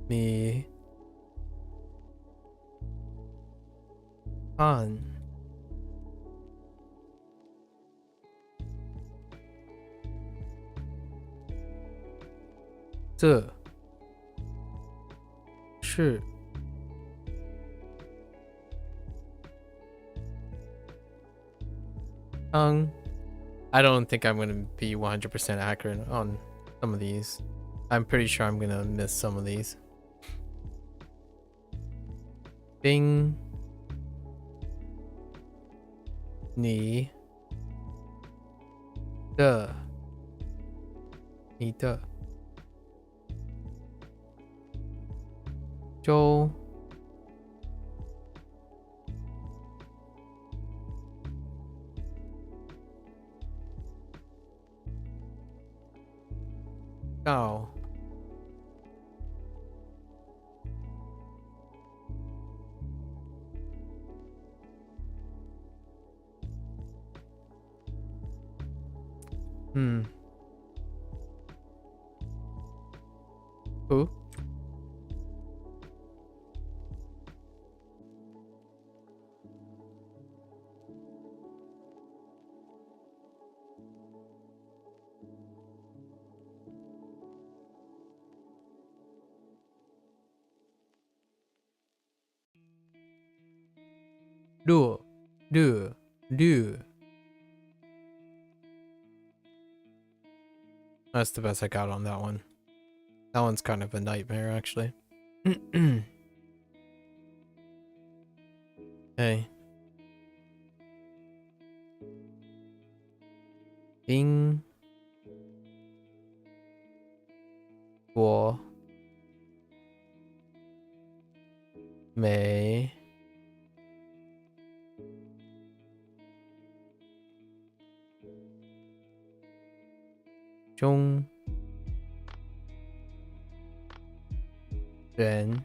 me on这是I don't think I'm gonna be 100% accurate on some of these. I'm pretty sure I'm gonna miss some of these. Bing你的周到Who? Do. That's the best I got on that one. That one's kind of a nightmare, actually. Hey. Bing. 我没中人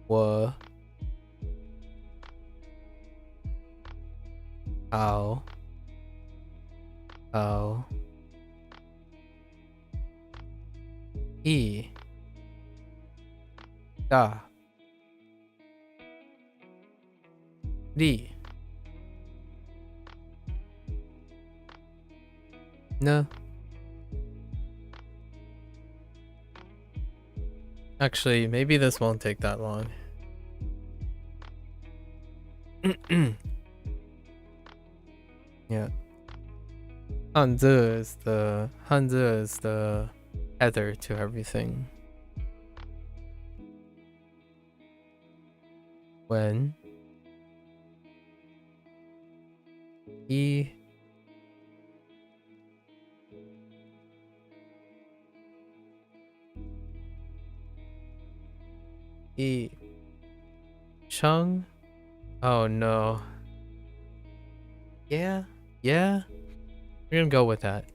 我好意大利呢 Actually, maybe this won't take that long. Yeah. Hanzi is the tether to everything. When he Chung? Oh no. Yeah. We're gonna go with that.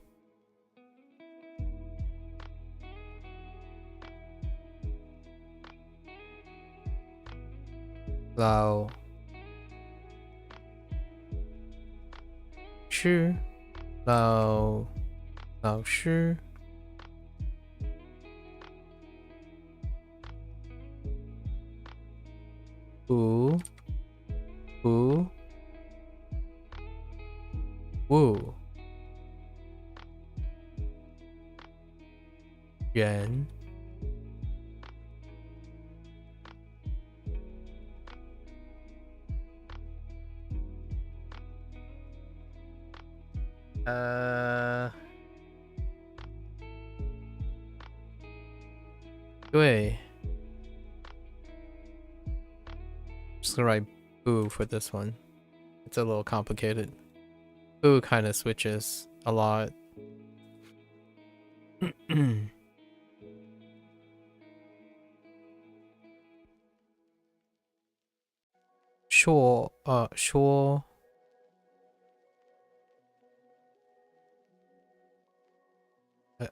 Lao Shi Lao Shi Wu Yuan Dui. Just gonna write boo for this one. It's a little complicated. Boo kind of switches a lot. Sure.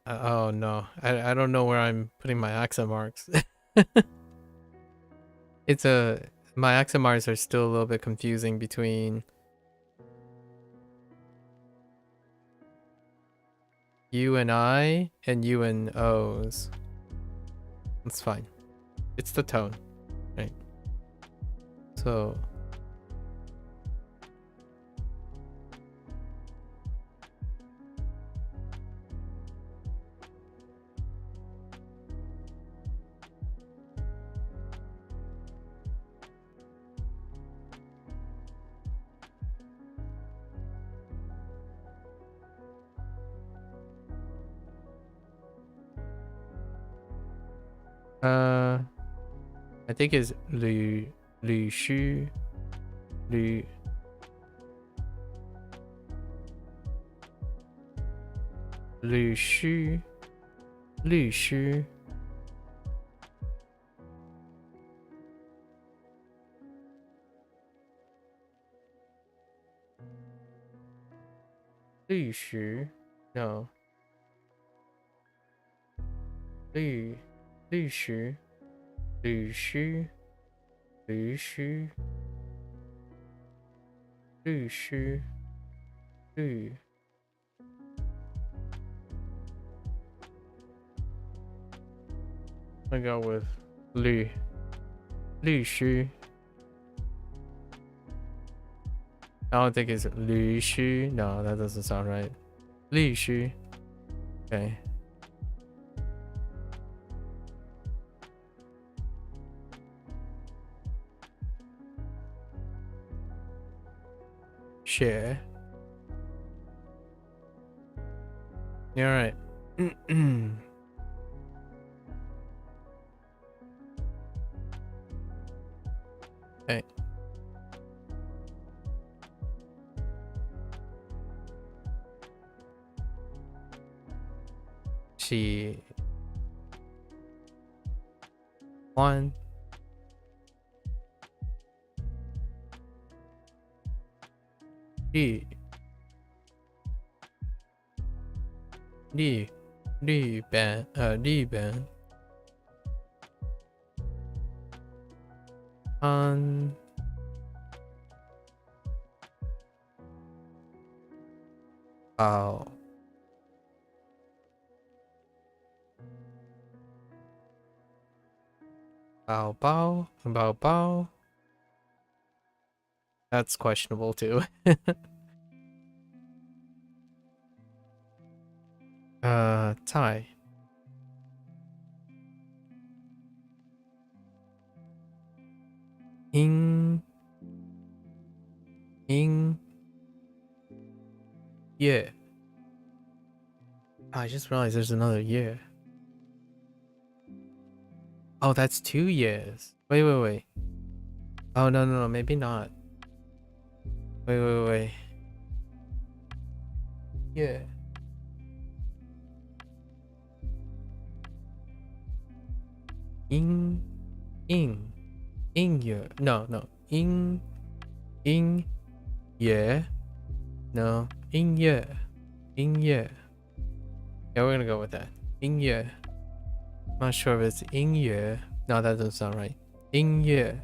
Oh no, I don't know where I'm putting my accent marks. My accent marks are still a little bit confusing between U and I and U and O's. It's fine. It's the tone, right? So I think it's 旅律师no 律师I go with 律师 I don't think it's 律师 no, that doesn't sound right 律师 okay share you're right okay喜欢日本宝宝 that's questionable too 菜音乐 I just realized there's another year. Oh, that's 2 years. Wait. Oh, no, maybe not. Wait. Yeah. In year. No. In year. No. In year. Yeah, we're gonna go with that. In year. Not sure if it's in year. No, that doesn't sound right. In year.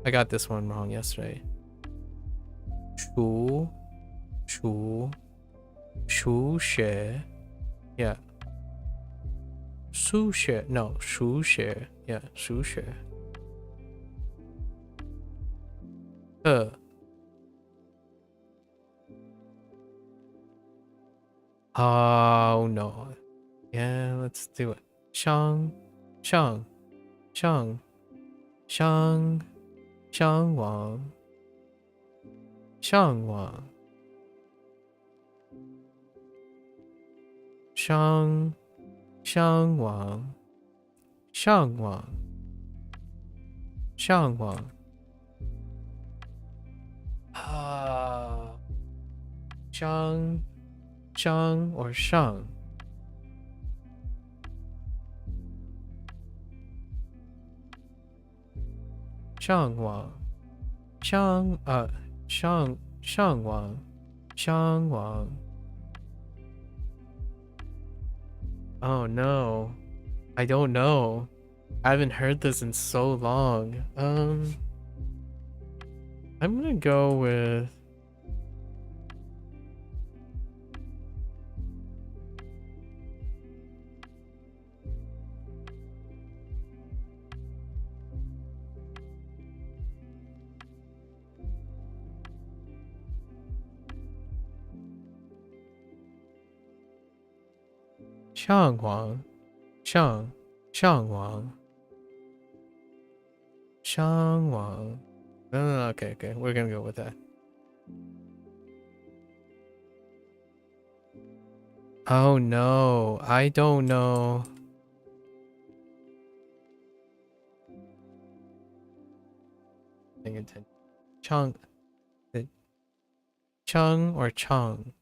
I got this one wrong yesterday. 数学 yeah 数学 no 数学 yeah 数学Oh no yeah let's do it 上网上网or 上网 Shangwang. Shangwang. Oh no. I don't know. I haven't heard this in so long. I'm gonna go with Shangwang. Shangwang. Shangwang. No, okay, we're gonna go with that. Oh no, I don't know. Chung. Chung or Chung?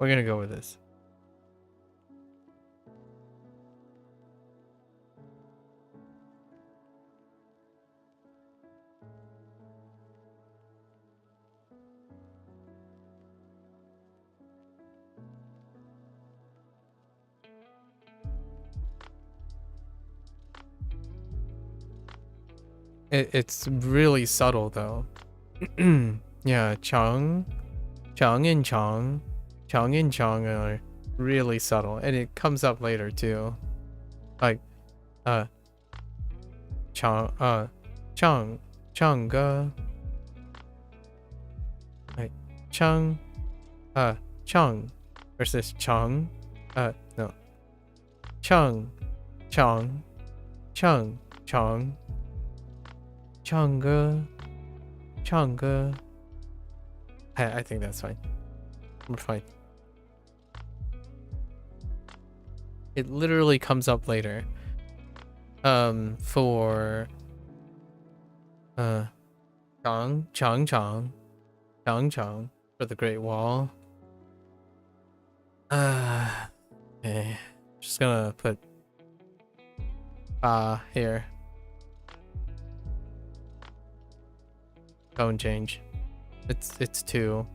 We're gonna go with this. It's really subtle though. Yeah, Chung and Chong are really subtle, and it comes up later too. Like, Chong, Changge. Like, Chung, Chung versus Chung. No. Chung, Chong, Chong. Changge. I think that's fine. We're fine. It literally comes up later. For Chang for the Great Wall. Okay. Just gonna put here. Tone change. It's 2.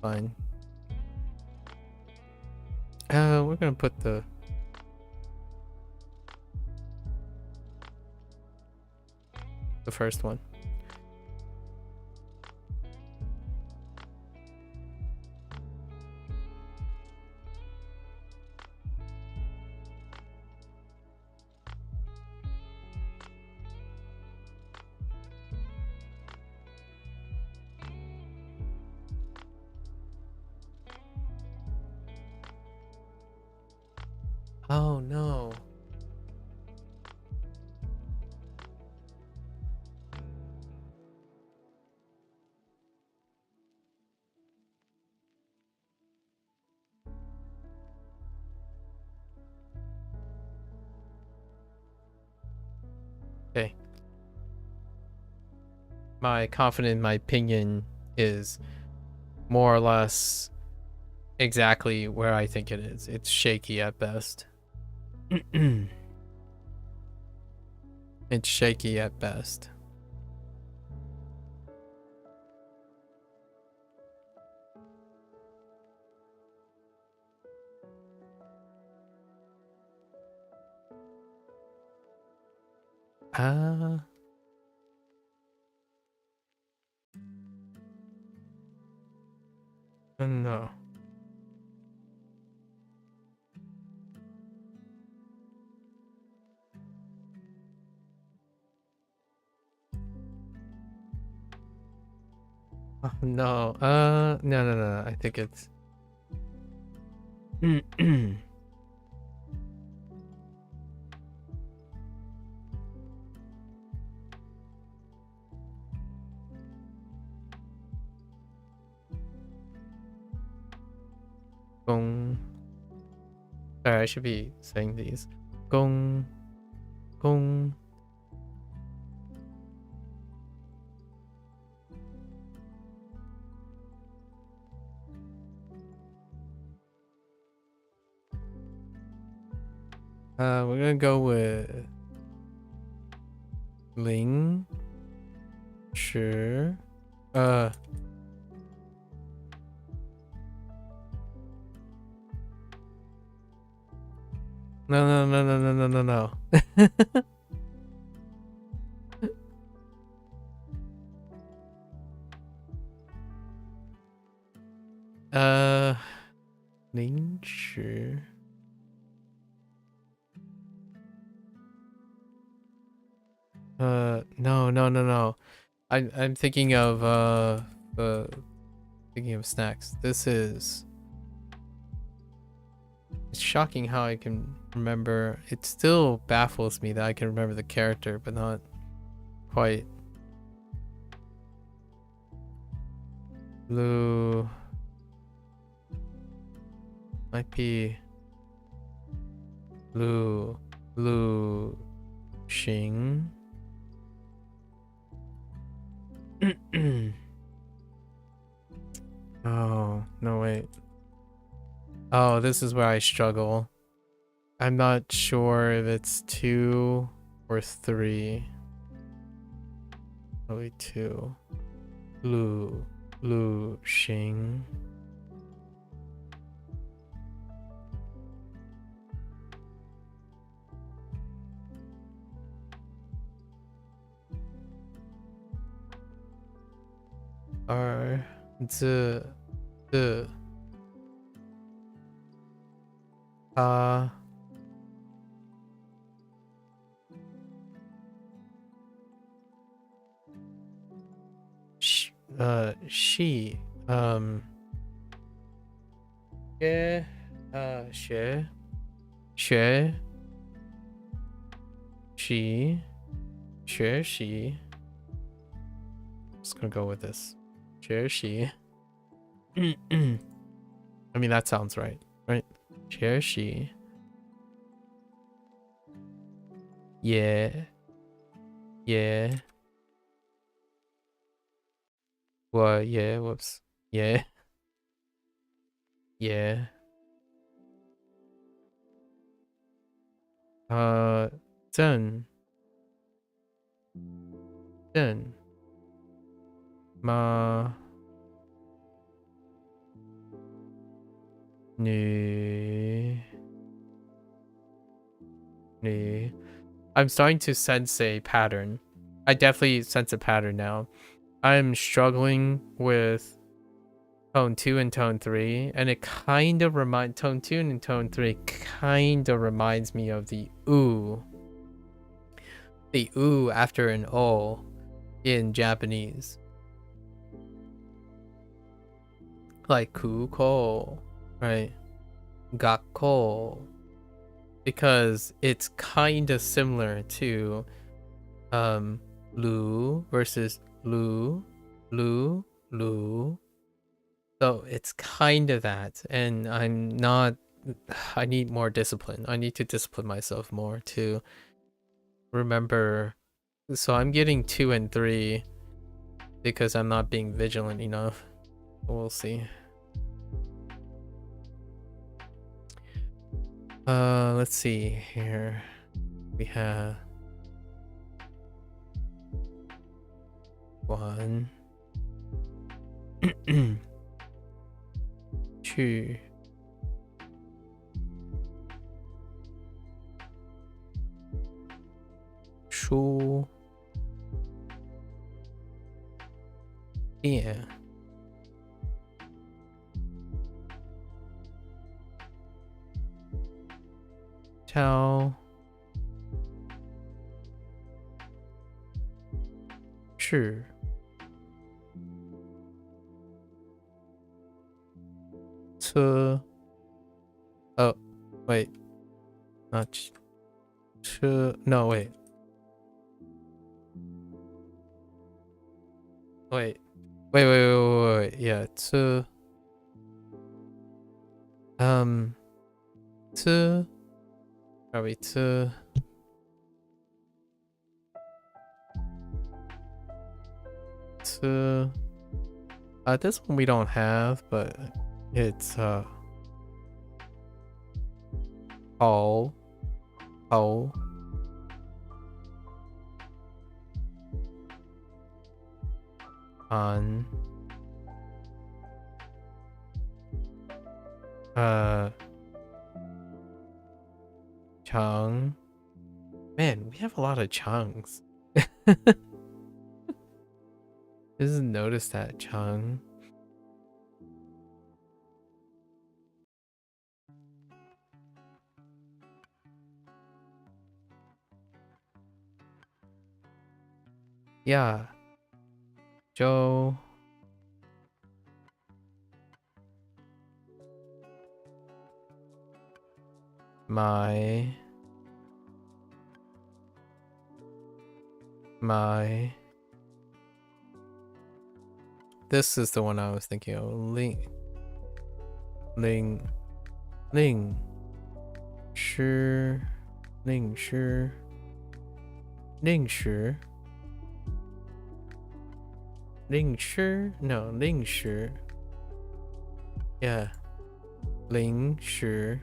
Fine. We're gonna put the first one. Oh no. Okay. My confident in my opinion is more or less exactly where I think it is. It's shaky at best. It's shaky at best. No. No. No. I think it's Gong. Sorry, I should be saying these. Gong. Gong. We're gonna go with Ling. Sure. No, no, no, no, no, no, no, no. Ling Shi. No, no, no, no. I'm thinking of thinking of snacks. This is. It's shocking how I can remember. It still baffles me that I can remember the character, but not quite. Lu. Might be Lu Xing. Oh, no, wait. Oh, this is where I struggle. I'm not sure if it's 2 or 3. Probably 2. Lu Xing. Z she yeah she just gonna go with this. She I mean, that sounds right? She yeah what? Yeah, whoops. Yeah Zhen Ma Nu. I'm starting to sense a pattern. I definitely sense a pattern now. I'm struggling with tone 2 and tone 3, and it kind of tone 2 and tone 3 kind of reminds me of the oo. The oo after an o in Japanese. Like kuko, right? Gakko. Because it's kind of similar to lu versus lu. So it's kind of that, and I need more discipline. I need to discipline myself more to remember. So I'm getting 2 and 3 because I'm not being vigilant enough. We'll see. Let's see here. We have 1 2 书店超市车 oh wait, not no wait yeah, probably this one we don't have, but it's all 头 on 长 Man, we have a lot of chunks. Doesn't notice that Chung. Yeah. Joe. My. This is the one I was thinking of. Ling. Shi. No, Ling Shi. Yeah. Ling Shi.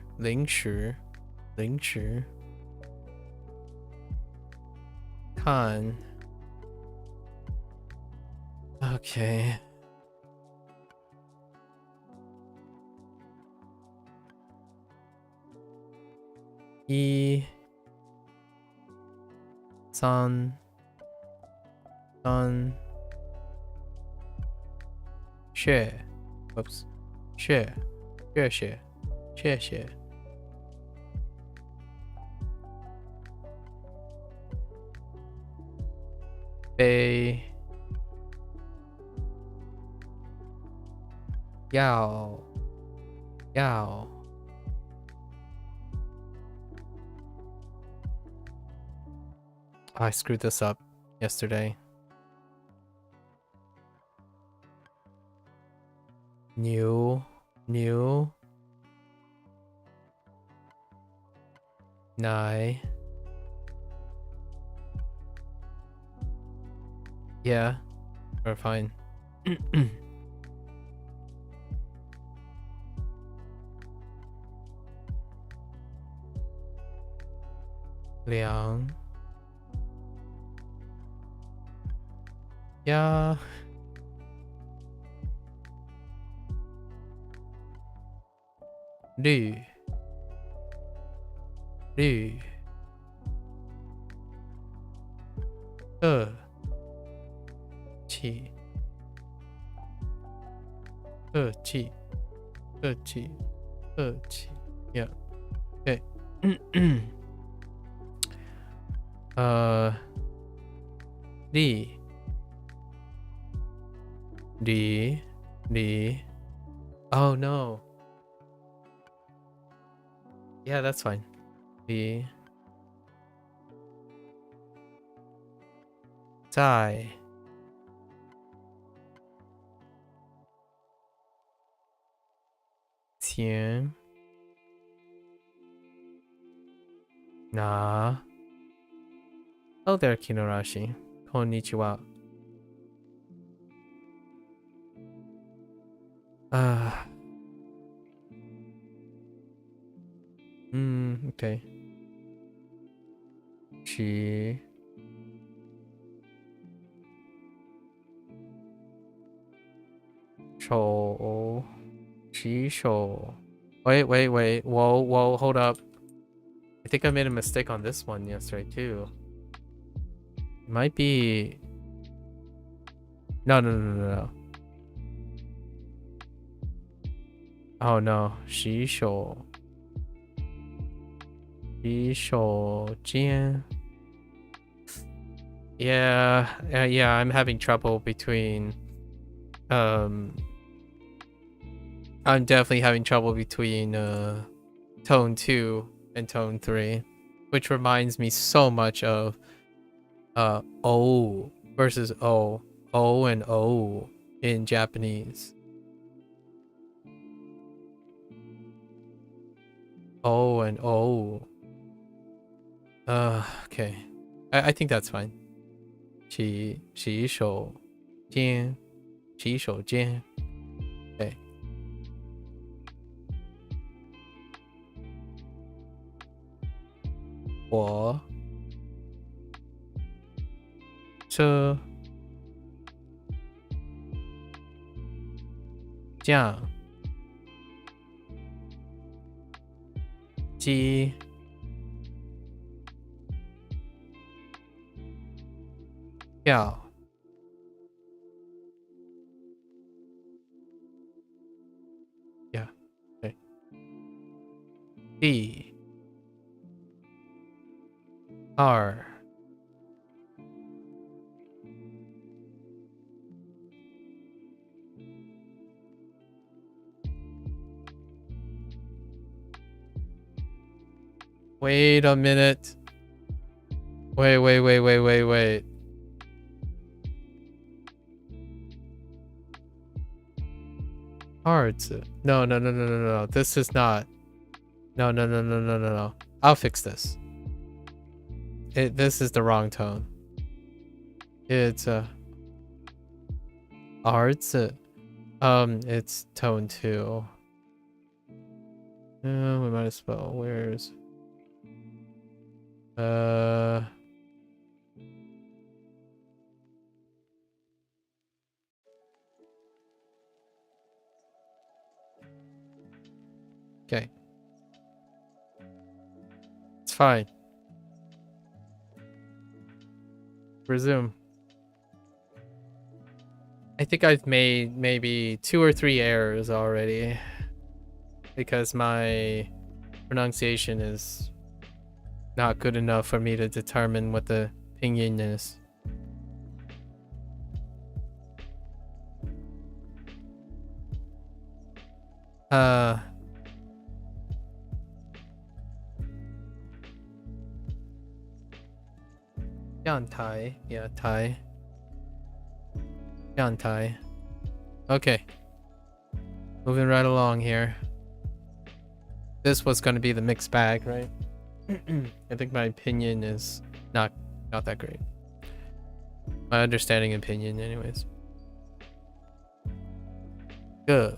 Kan. Okay. San. Share. Oops. Share. Bei. Yao. I screwed this up yesterday. New. Nai. Yeah, we're fine. Liang. Yeah. Lu. Chi. Yeah. Okay. Li. Oh no. Yeah, that's fine. Li. Zai. Qian. Na. Oh, there, Kinorashi. Konnichiwa. Okay. Shi. Shou. Shi shou. Wait. Whoa, hold up. I think I made a mistake on this one yesterday too. It might be... No. Oh no. Shi shou. Jian. Yeah, I'm having trouble between I'm definitely having trouble between tone 2 and tone 3, which reminds me so much of O versus O and O in Japanese. O and O. Okay. I think that's fine. Qi shou jian. Okay. 火车酱鸡票，yeah， 对，第二，Wait a minute. Wait. Cards. No. This is not. No. I'll fix this. This is the wrong tone. It's arts. It's tone 2. We might as well. Where's okay. It's fine. Resume. I think I've made maybe 2 or 3 errors already because my pronunciation is not good enough for me to determine what the pinyin is. Yantai. Yeah, Tai. Yantai. Okay. Moving right along here. This was going to be the mixed bag, right? I think my opinion is not that great. My understanding opinion, anyways. Good.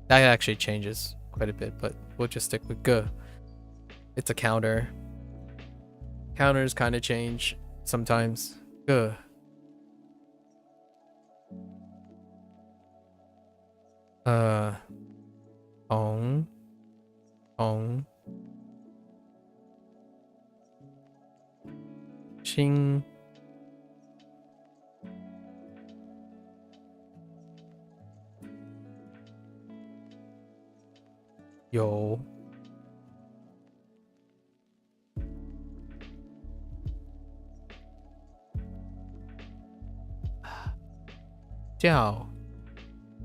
That actually changes quite a bit, but we'll just stick with good. It's a counter. Counters kind of change sometimes. Good. Ong. Xing. Yo. Jiao.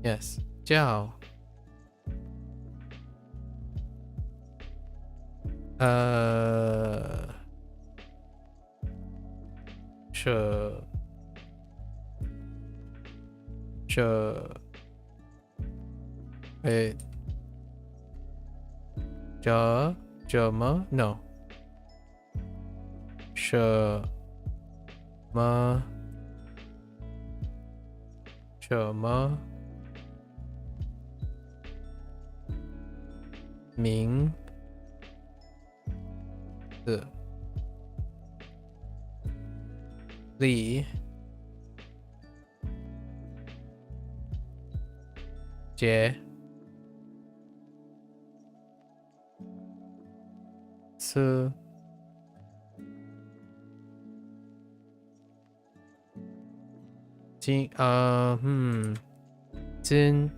Yes, Jiao. Wait. Jama? No. Shama. Ming. Li. Jie. Su. Jin. Jin.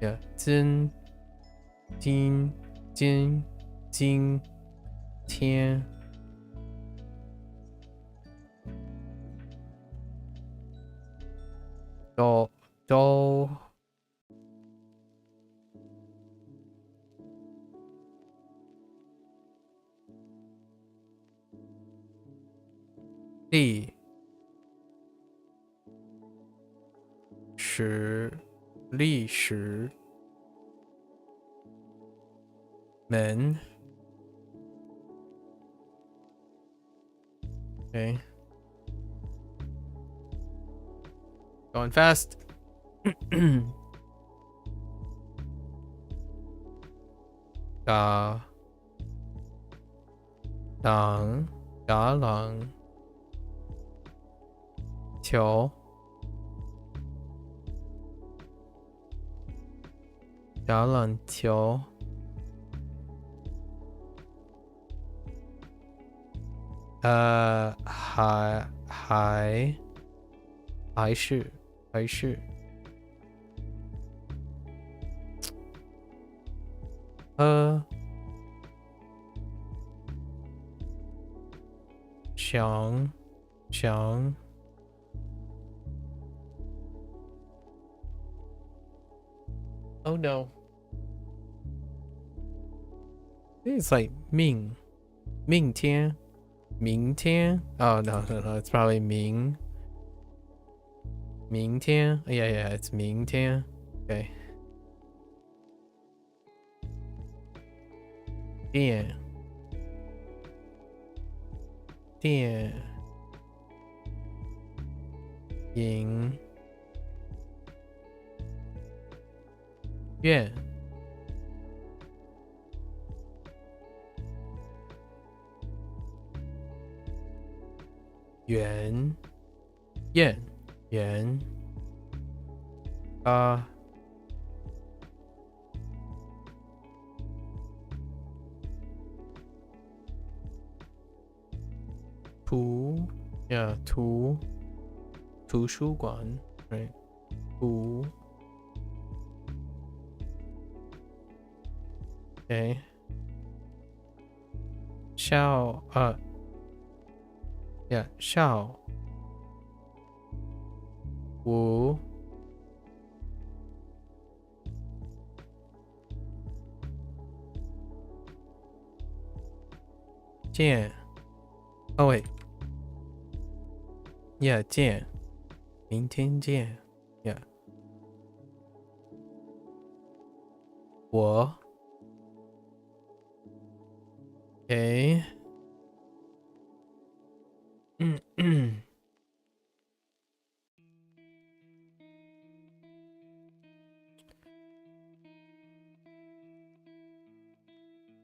Yeah. Jin. Tian. Do. Li. Shi. Men. Okay. Going fast. Da. Dang. 打篮球，打篮球，还是想 Oh no. It's like 明天 Oh no, it's probably 明天 Yeah, it's 明天 Okay. 电影院园图书馆 right okay 下午见 Oh wait Yeah 见明天见 Yeah 我 Okay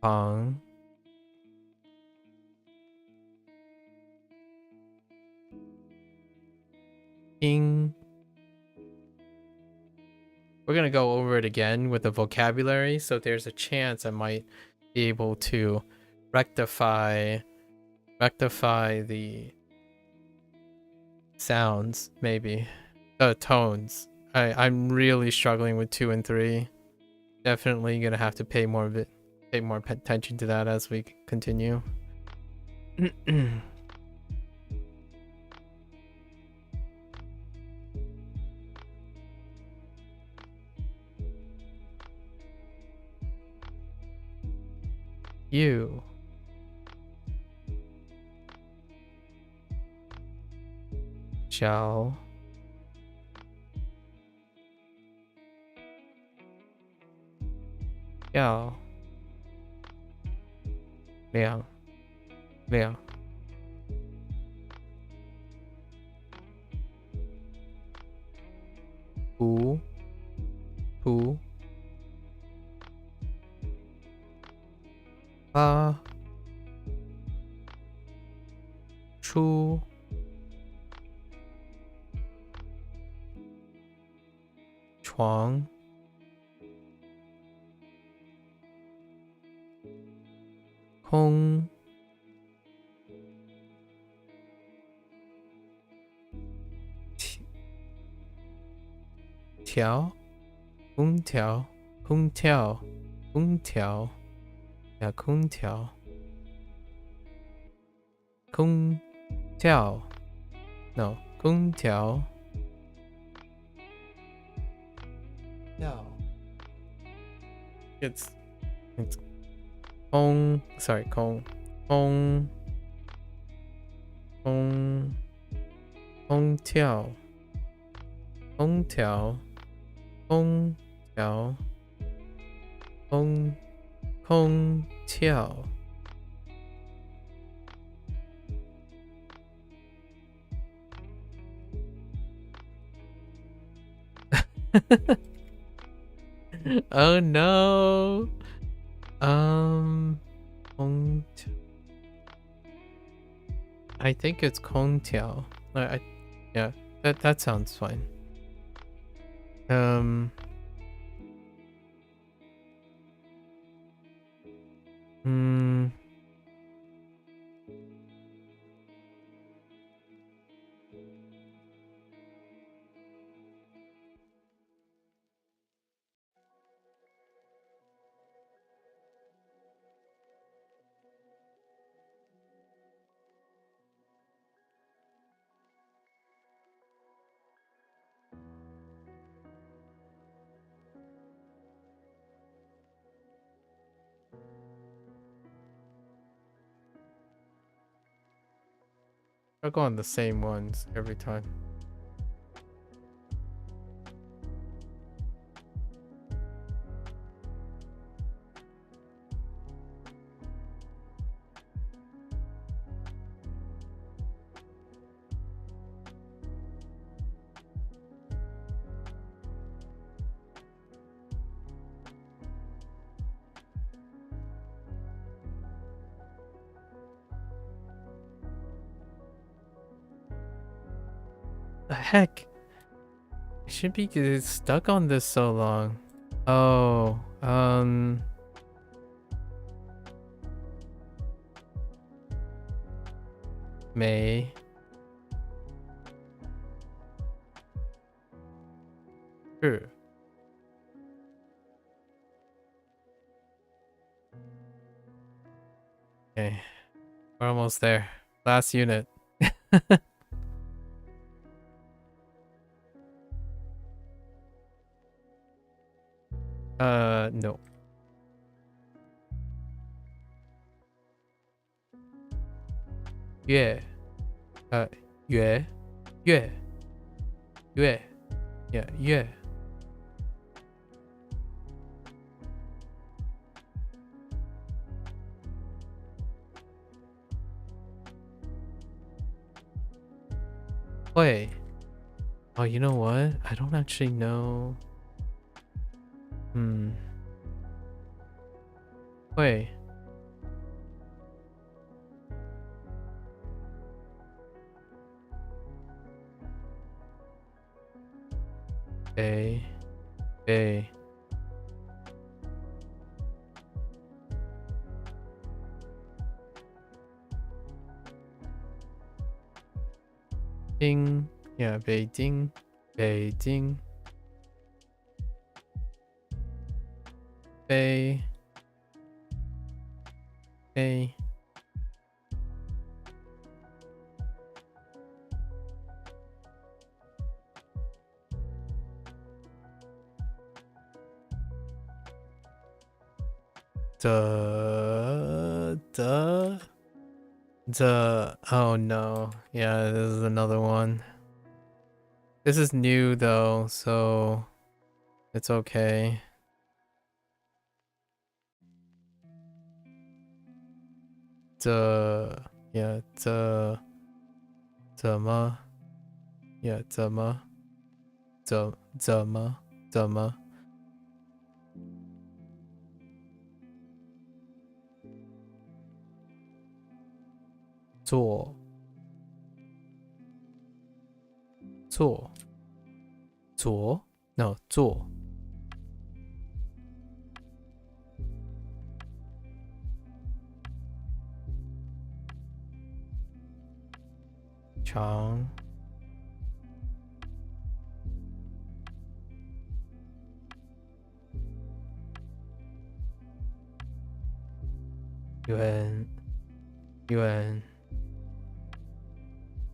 旁听 We're gonna go over it again with the vocabulary, so there's a chance I might be able to rectify the sounds, maybe tones. I'm really struggling with 2 and 3. Definitely gonna have to pay more attention to that as we continue. You 小要亮图发出床空调空调空调No 空调 No It's 空 Sorry 空调Oh no. I think it's 空调. Yeah, that sounds fine. I'll go on the same ones every time. The heck? I should be stuck on this so long. Oh, May. Sure. Okay. We're almost there. Last unit. No. Yeah. Yeah. Yeah. Yeah. Yeah. Yeah. Wait. Oh, you know what? I don't actually know. Wait. A. Ding. Yeah, Beijing. Beijing. Bay. Bay. Oh no. Yeah, this is another one. This is new though, so it's okay. Yeah, 怎么 Yeah, 怎么 做 No, 做 长 远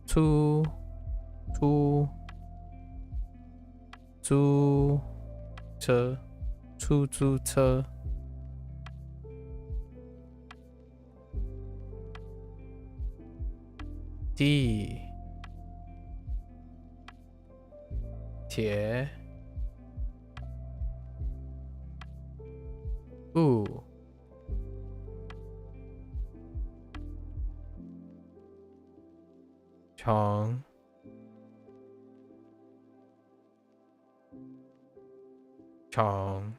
出车 出租车 地铁 步 长 长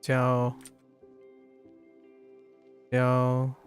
Ciao. Ciao.